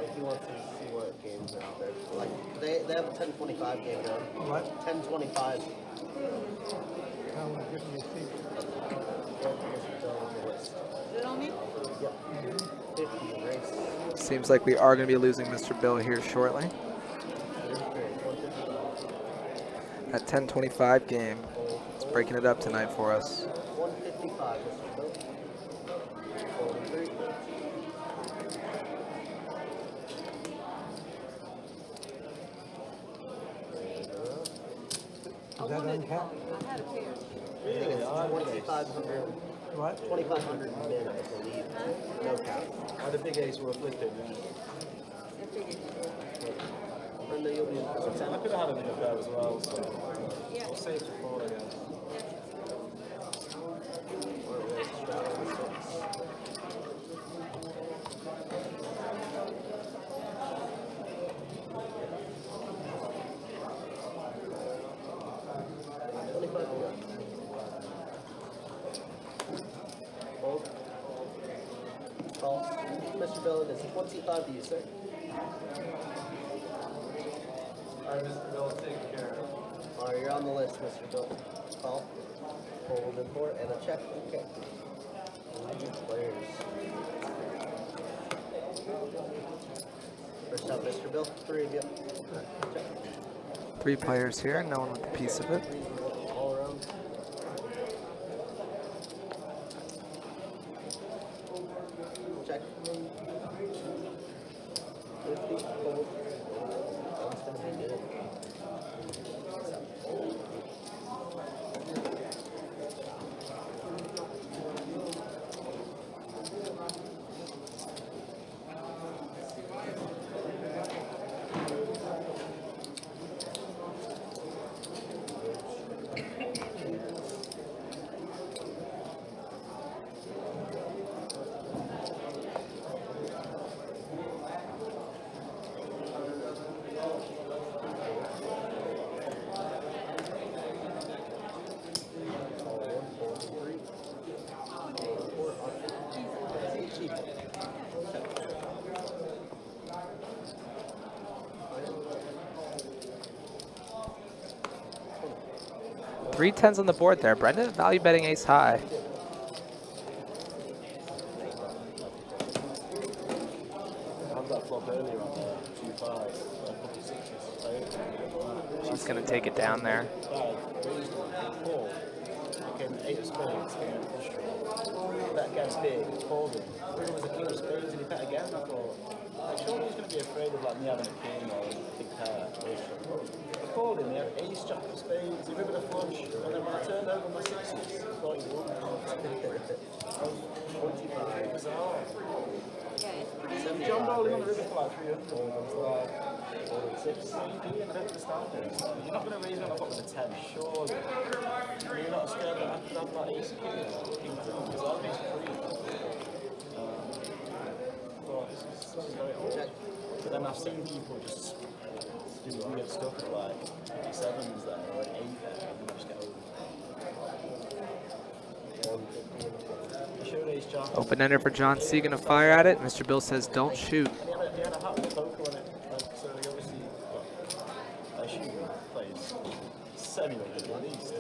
Speaker 8: If you want to see what games are out there. Like, they have a 10-25 game going.
Speaker 10: What?
Speaker 8: 10-25.
Speaker 10: How will give me a seat?
Speaker 11: Is it on me?
Speaker 8: Yep. 50 race.
Speaker 4: Seems like we are going to be losing Mr. Bill here shortly. That 10-25 game is breaking it up tonight for us.
Speaker 8: 155, Mr. Bill. 43.
Speaker 10: Is that uncapped?
Speaker 11: I had a pair.
Speaker 8: I think it's 2,500.
Speaker 10: What?
Speaker 8: 2,500 min, I believe. No cap.
Speaker 6: Why the big ace were uplifted?
Speaker 8: Brenda, you'll be in for 10.
Speaker 6: I could have had a bit of that as well, so
Speaker 11: Yeah.
Speaker 6: I'll save the 4, I guess.
Speaker 13: Call. Mr. Bill, it is 25 to you, sir.
Speaker 12: All right, Mr. Bill, take care.
Speaker 13: All right, you're on the list, Mr. Bill. Call. Hold in for and a check. Okay. Players. First up, Mr. Bill. 3 of you. Check.
Speaker 4: 3 players here, no one with a piece of it.
Speaker 13: All around. Check. 50. Hold. That's going to be good.
Speaker 4: 3 10s on the board there. Brenda value betting ace high. She's going to take it down there.
Speaker 8: Came 8 of spades, came in flush draw. Bet against big, called him. There was a king of spades and he bet again. I thought, like, surely he's going to be afraid of like me having a king or a big pair. I called him, he had ace, jack of spades, he rivered a flush, and then when I turned over my sixes, I thought he won. I was 45. Bizarre. John rolling on the river for like 300. I was like, 6, and I don't understand this. You're not going to raise me on the pot with a 10, surely. You're not scared that I could have like ace king or king 2, because I'll be free. But this is very odd. But then I've seen people just do weird stuff at like 7s there or an 8 there and then just get over.
Speaker 4: Open ender for John C. Gonna fire at it. Mr. Bill says don't shoot.
Speaker 8: He had a hat with a poker on it, so he obviously, I assume he plays semi-regular at least.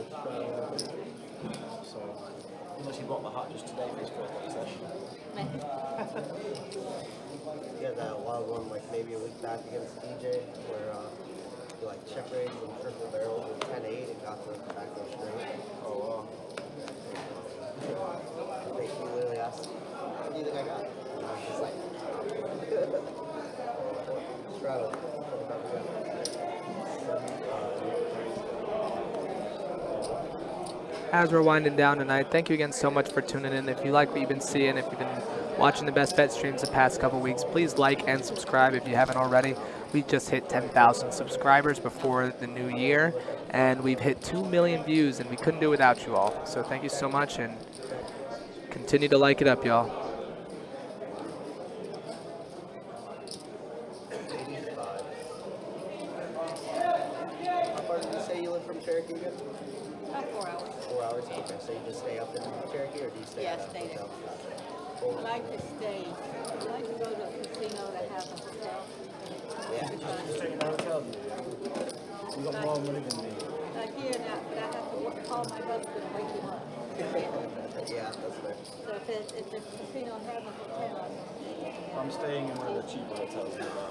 Speaker 8: So, unless he bought the hat just today for his first session.
Speaker 13: Yeah, that wild one, like maybe a week back against DJ, where he like check raised and triple barreled with 10-8 and got the back door straight.
Speaker 8: Oh wow.
Speaker 13: I think he literally asked, what do you think I got? And I was just like, straddle.
Speaker 4: As we're winding down tonight, thank you again so much for tuning in. If you like what you've been seeing, if you've been watching the Best Bet streams the past couple weeks, please like and subscribe if you haven't already. We just hit 10,000 subscribers before the new year, and we've hit 2 million views, and we couldn't do it without you all. So thank you so much, and continue to like it up, y'all.
Speaker 13: How far did you say you live from Cherokee again?
Speaker 11: About 4 hours.
Speaker 13: 4 hours? Okay, so you just stay up in Cherokee or do you stay
Speaker 11: Yeah,
Speaker 13: at a
Speaker 11: stay there.
Speaker 13: hotel?
Speaker 11: I like to stay. I like to go to a casino that has a hotel.
Speaker 13: Yeah.
Speaker 8: Just stay in a hotel, do you? You got more money than me.
Speaker 11: Like here now, but I have to call my husband and wake him up.
Speaker 13: Yeah, that's fair.
Speaker 11: So if the casino has a hotel,
Speaker 8: I'm staying in one of the cheaper hotels nearby.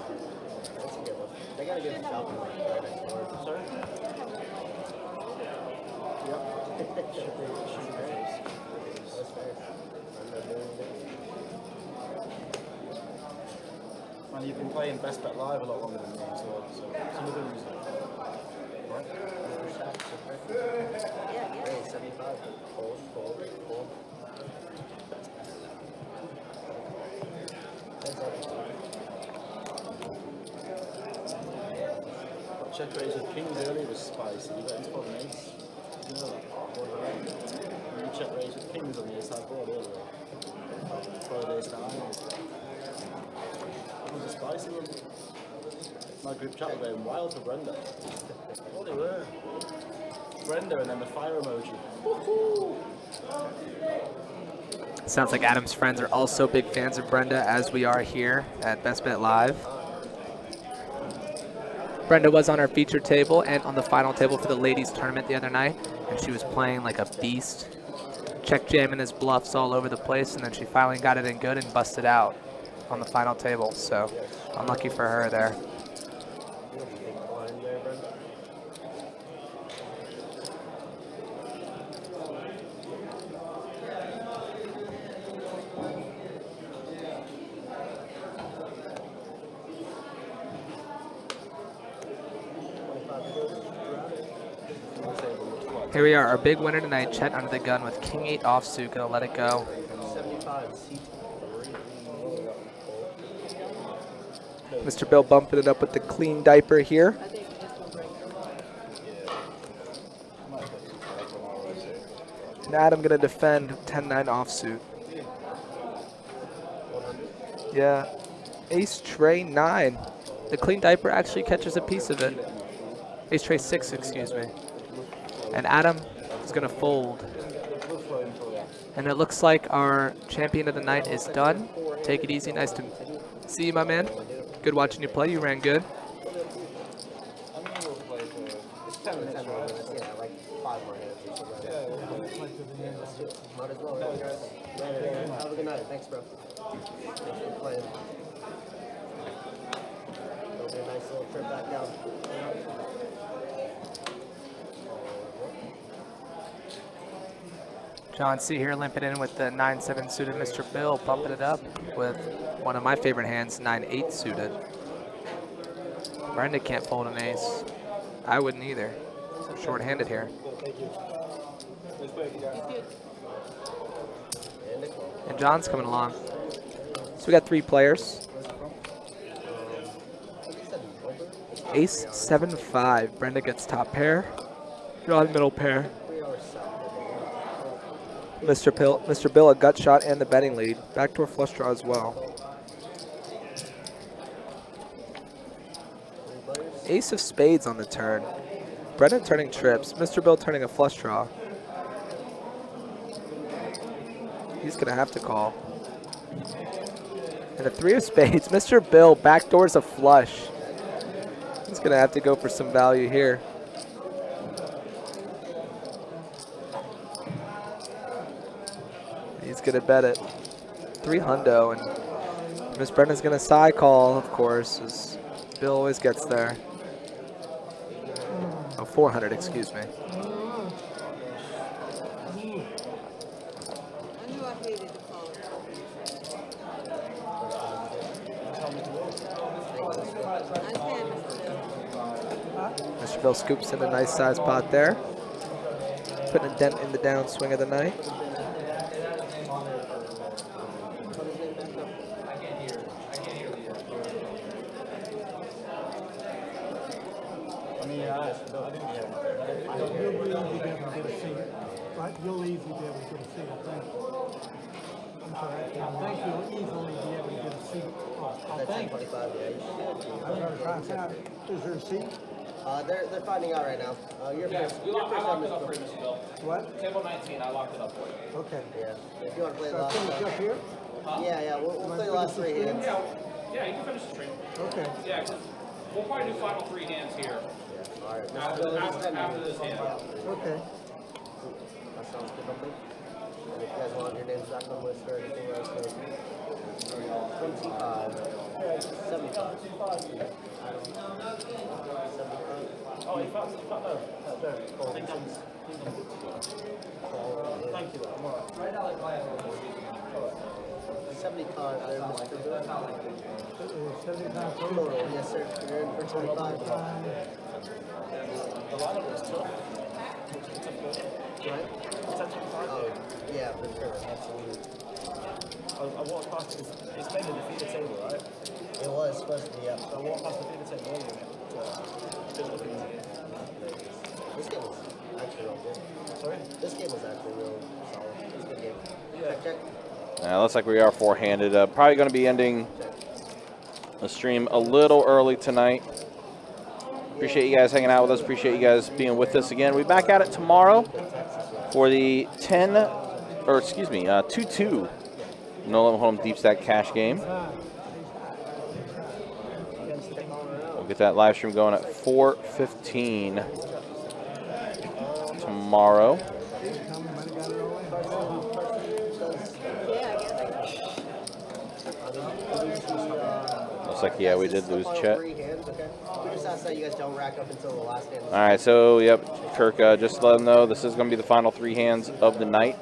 Speaker 13: That's a good one. They got a good shopping mall right next door.
Speaker 8: Sorry? Yep.
Speaker 13: That's fair.
Speaker 8: Man, you've been playing Best Bet Live a lot longer than me, so some of them what?
Speaker 13: Hey, 75. Fold.
Speaker 8: Check raise with kings earlier was spicy. You got into an ace. You know that? You check raise with kings on the ace side board earlier. For the ace nine. It was a spicy one. My group chat were going wild for Brenda. Oh, they were. Brenda and then the fire emoji. Woohoo!
Speaker 4: Sounds like Adam's friends are also big fans of Brenda, as we are here at Best Bet Live. Brenda was on our feature table and on the final table for the ladies tournament the other night, and she was playing like a beast, check jamming his bluffs all over the place, and then she finally got it in good and busted out on the final table. So unlucky for her there. Here we are, our big winner tonight, Chet under the gun with King 8 offsuit, gonna let it go.
Speaker 13: 75.
Speaker 4: Mr. Bill bumping it up with the clean diaper here. And Adam gonna defend 10-9 offsuit. Yeah, ace tray 9. The clean diaper actually catches a piece of it. Ace tray 6, excuse me. And Adam is gonna fold. And it looks like our champion of the night is done. Take it easy, nice to see you, my man. Good watching you play, you ran good.
Speaker 13: Yeah, like 5 more hands. Might as well. Yeah. Have a good night. Thanks, bro. Thanks for playing. It'll be a nice little trip back down.
Speaker 4: John C. here limping in with the 9-7 suited Mr. Bill, bumping it up with one of my favorite hands, 9-8 suited. Brenda can't fold an ace. I wouldn't either. Short-handed here. And John's coming along. So we got 3 players. Ace 7-5. Brenda gets top pair. John middle pair. Mr. Bill a gut shot and the betting lead. Backdoor flush draw as well. Ace of spades on the turn. Brendan turning trips. Mr. Bill turning a flush draw. He's going to have to call. And a 3 of spades. Mr. Bill backdoors a flush. He's going to have to go for some value here. He's going to bet it. 3 hundo, and Miss Brenda's going to side call, of course, as Bill always gets there. Oh, 400, excuse me.
Speaker 11: I knew I hated the phone.
Speaker 4: Mr. Bill scoops in a nice size pot there. Putting a dent in the downswing of the night.
Speaker 10: You'll easily be able to get a seat, I think. I'm sorry, I think you'll easily be able to get a seat. I think. I'm going to find out. Is there a seat?
Speaker 13: They're finding out right now. You're first. You're first on this bill.
Speaker 10: What?
Speaker 3: Table 19, I locked it up for you.
Speaker 10: Okay.
Speaker 13: Yeah. If you want to play
Speaker 10: So I
Speaker 13: last.
Speaker 10: finish up here?
Speaker 13: Yeah. We'll play the last 3 hands.
Speaker 3: Yeah, you can finish the stream.
Speaker 10: Okay.
Speaker 3: Yeah, 'cause we'll probably do final 3 hands here.
Speaker 13: Yeah. All right.
Speaker 3: After this hand.
Speaker 10: Okay.
Speaker 13: That sounds good, I think. And if you guys want your names back on the list or anything else, 25, 75. 75.
Speaker 6: Oh, you found no. I think I'm. Thank you. I'm all right.
Speaker 13: 75 there, Mr. Bill.
Speaker 10: 75
Speaker 13: Total, yes, sir. You're in for 25.
Speaker 6: The lineup was tough.
Speaker 13: Right? Oh, yeah, for sure. Absolutely.
Speaker 6: I walked past it. It's made a defeated table, right?
Speaker 13: It was supposed to be, yeah.
Speaker 6: So I walked past the defeated table earlier. Didn't look easy.
Speaker 13: This game was actually real good.
Speaker 6: Sorry?
Speaker 13: This game was actually real solid. It was a good game.
Speaker 6: Yeah.
Speaker 13: Check.
Speaker 3: Looks like we are 4-handed. Probably going to be ending the stream a little early tonight. Appreciate you guys hanging out with us. Appreciate you guys being with us again. We'll be back at it tomorrow for the 2-2 No Limit Hold'em Deep Stack Cash game. We'll get that live stream going at 4:15 tomorrow. Looks like, yeah, we did lose Chet.
Speaker 13: We just asked that you guys don't rack up until the last hand.
Speaker 3: All right, so, yep, Kirk, just let them know this is going to be the final 3 hands of the night.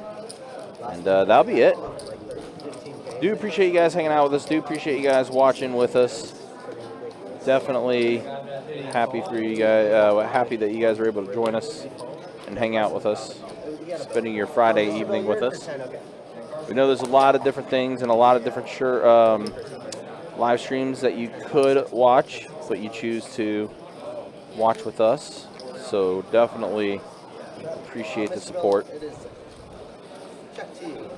Speaker 3: And that'll be it. Do appreciate you guys hanging out with us. Do appreciate you guys watching with us. Definitely happy for you guys. Happy that you guys were able to join us and hang out with us, spending your Friday evening with us. We know there's a lot of different things and a lot of different live streams that you could watch, but you choose to watch with us. So definitely appreciate the support.
Speaker 13: Check to you.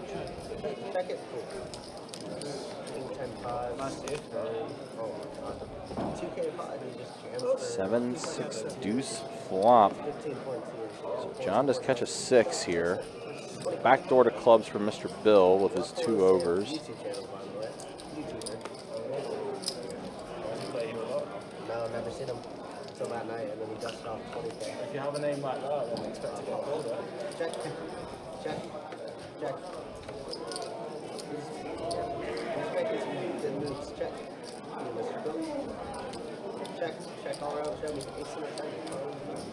Speaker 13: Check it.
Speaker 3: 7-6 deuce flop. So John does catch a 6 here. Backdoor to clubs for Mr. Bill with his 2 overs.
Speaker 13: No, never seen him until that night, and then he dusted off 20K.
Speaker 6: If you have a name like that, then expect to get older.
Speaker 13: Check. Check. Check. He's making some good moves. Check. Mr. Bill. Check. Check all around. Show me. Ace in the 10.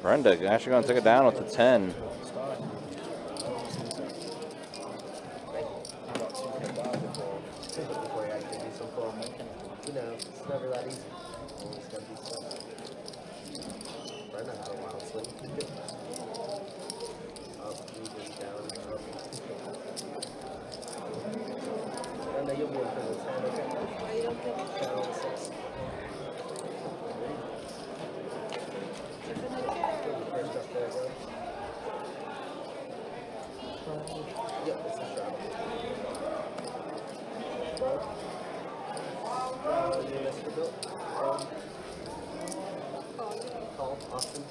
Speaker 3: Brenda actually going to take it down with the 10.
Speaker 13: Before you actually do some fun. You know, it's never that easy. Always gotta do stuff. Brenda had a wild swing. Up, even down, up. Brenda, you'll be in for this hand, okay? Down on the 6. First up there, bro. Yep, it's a straddle. You Mr. Bill. Call, Austin.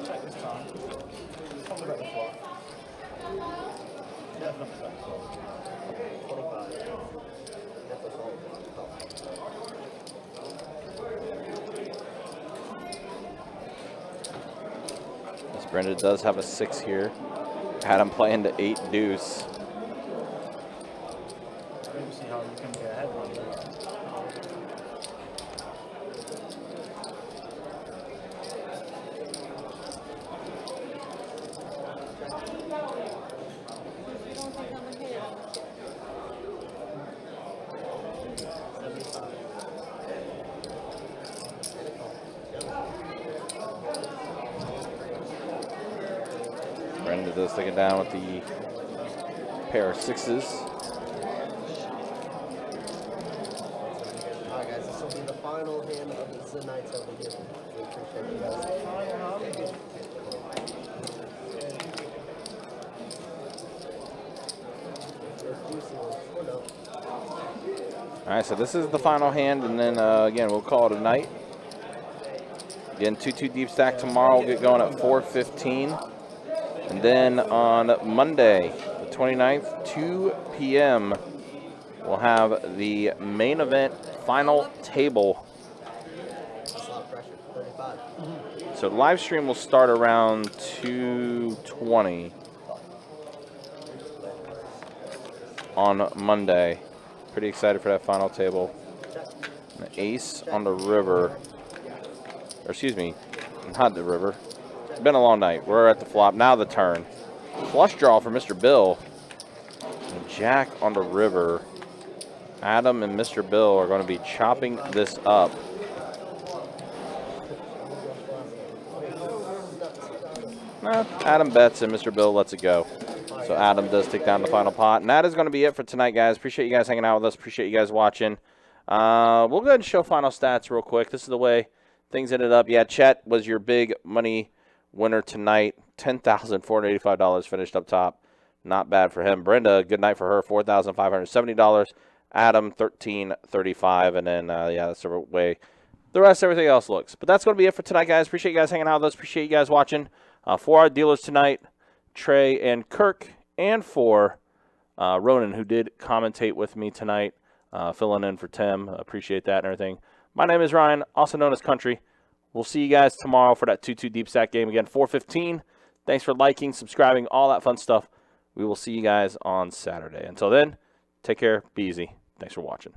Speaker 6: Check this time. Probably about the flop. Definitely back.
Speaker 13: 25. Definitely call.
Speaker 3: This Brenda does have a 6 here. Adam playing to 8 deuce.
Speaker 6: Maybe see how you can get ahead one day.
Speaker 3: Brenda does take it down with the pair of 6s.
Speaker 13: Alright guys, this will be the final hand of the nights over here. We appreciate you guys.
Speaker 3: Alright, so this is the final hand, and then again, we'll call it a night. Again, 2-2 deep stack tomorrow. We'll get going at 4:15. And then on Monday, the 29th, 2 p.m., we'll have the main event final table.
Speaker 13: That's a lot of pressure. 35.
Speaker 3: So the live stream will start around 2:20 on Monday. Pretty excited for that final table. An ace on the river. Or excuse me, not the river. It's been a long night. We're at the flop. Now the turn. Flush draw for Mr. Bill. And Jack on the river. Adam and Mr. Bill are going to be chopping this up. No, Adam bets and Mr. Bill lets it go. So Adam does take down the final pot. And that is going to be it for tonight, guys. Appreciate you guys hanging out with us. Appreciate you guys watching. We'll go ahead and show final stats real quick. This is the way things ended up. Yeah, Chet was your big money winner tonight. $10,485 finished up top. Not bad for him. Brenda, good night for her. $4,570. Adam, $1,335. And then, yeah, that's the way the rest, everything else looks. But that's going to be it for tonight, guys. Appreciate you guys hanging out with us. Appreciate you guys watching. For our dealers tonight, Trey and Kirk, and for Ronan, who did commentate with me tonight, filling in for Tim. Appreciate that and everything. My name is Ryan, also known as Country. We'll see you guys tomorrow for that 2-2 deep stack game again, 4:15. Thanks for liking, subscribing, all that fun stuff. We will see you guys on Saturday. Until then, take care, be easy. Thanks for watching.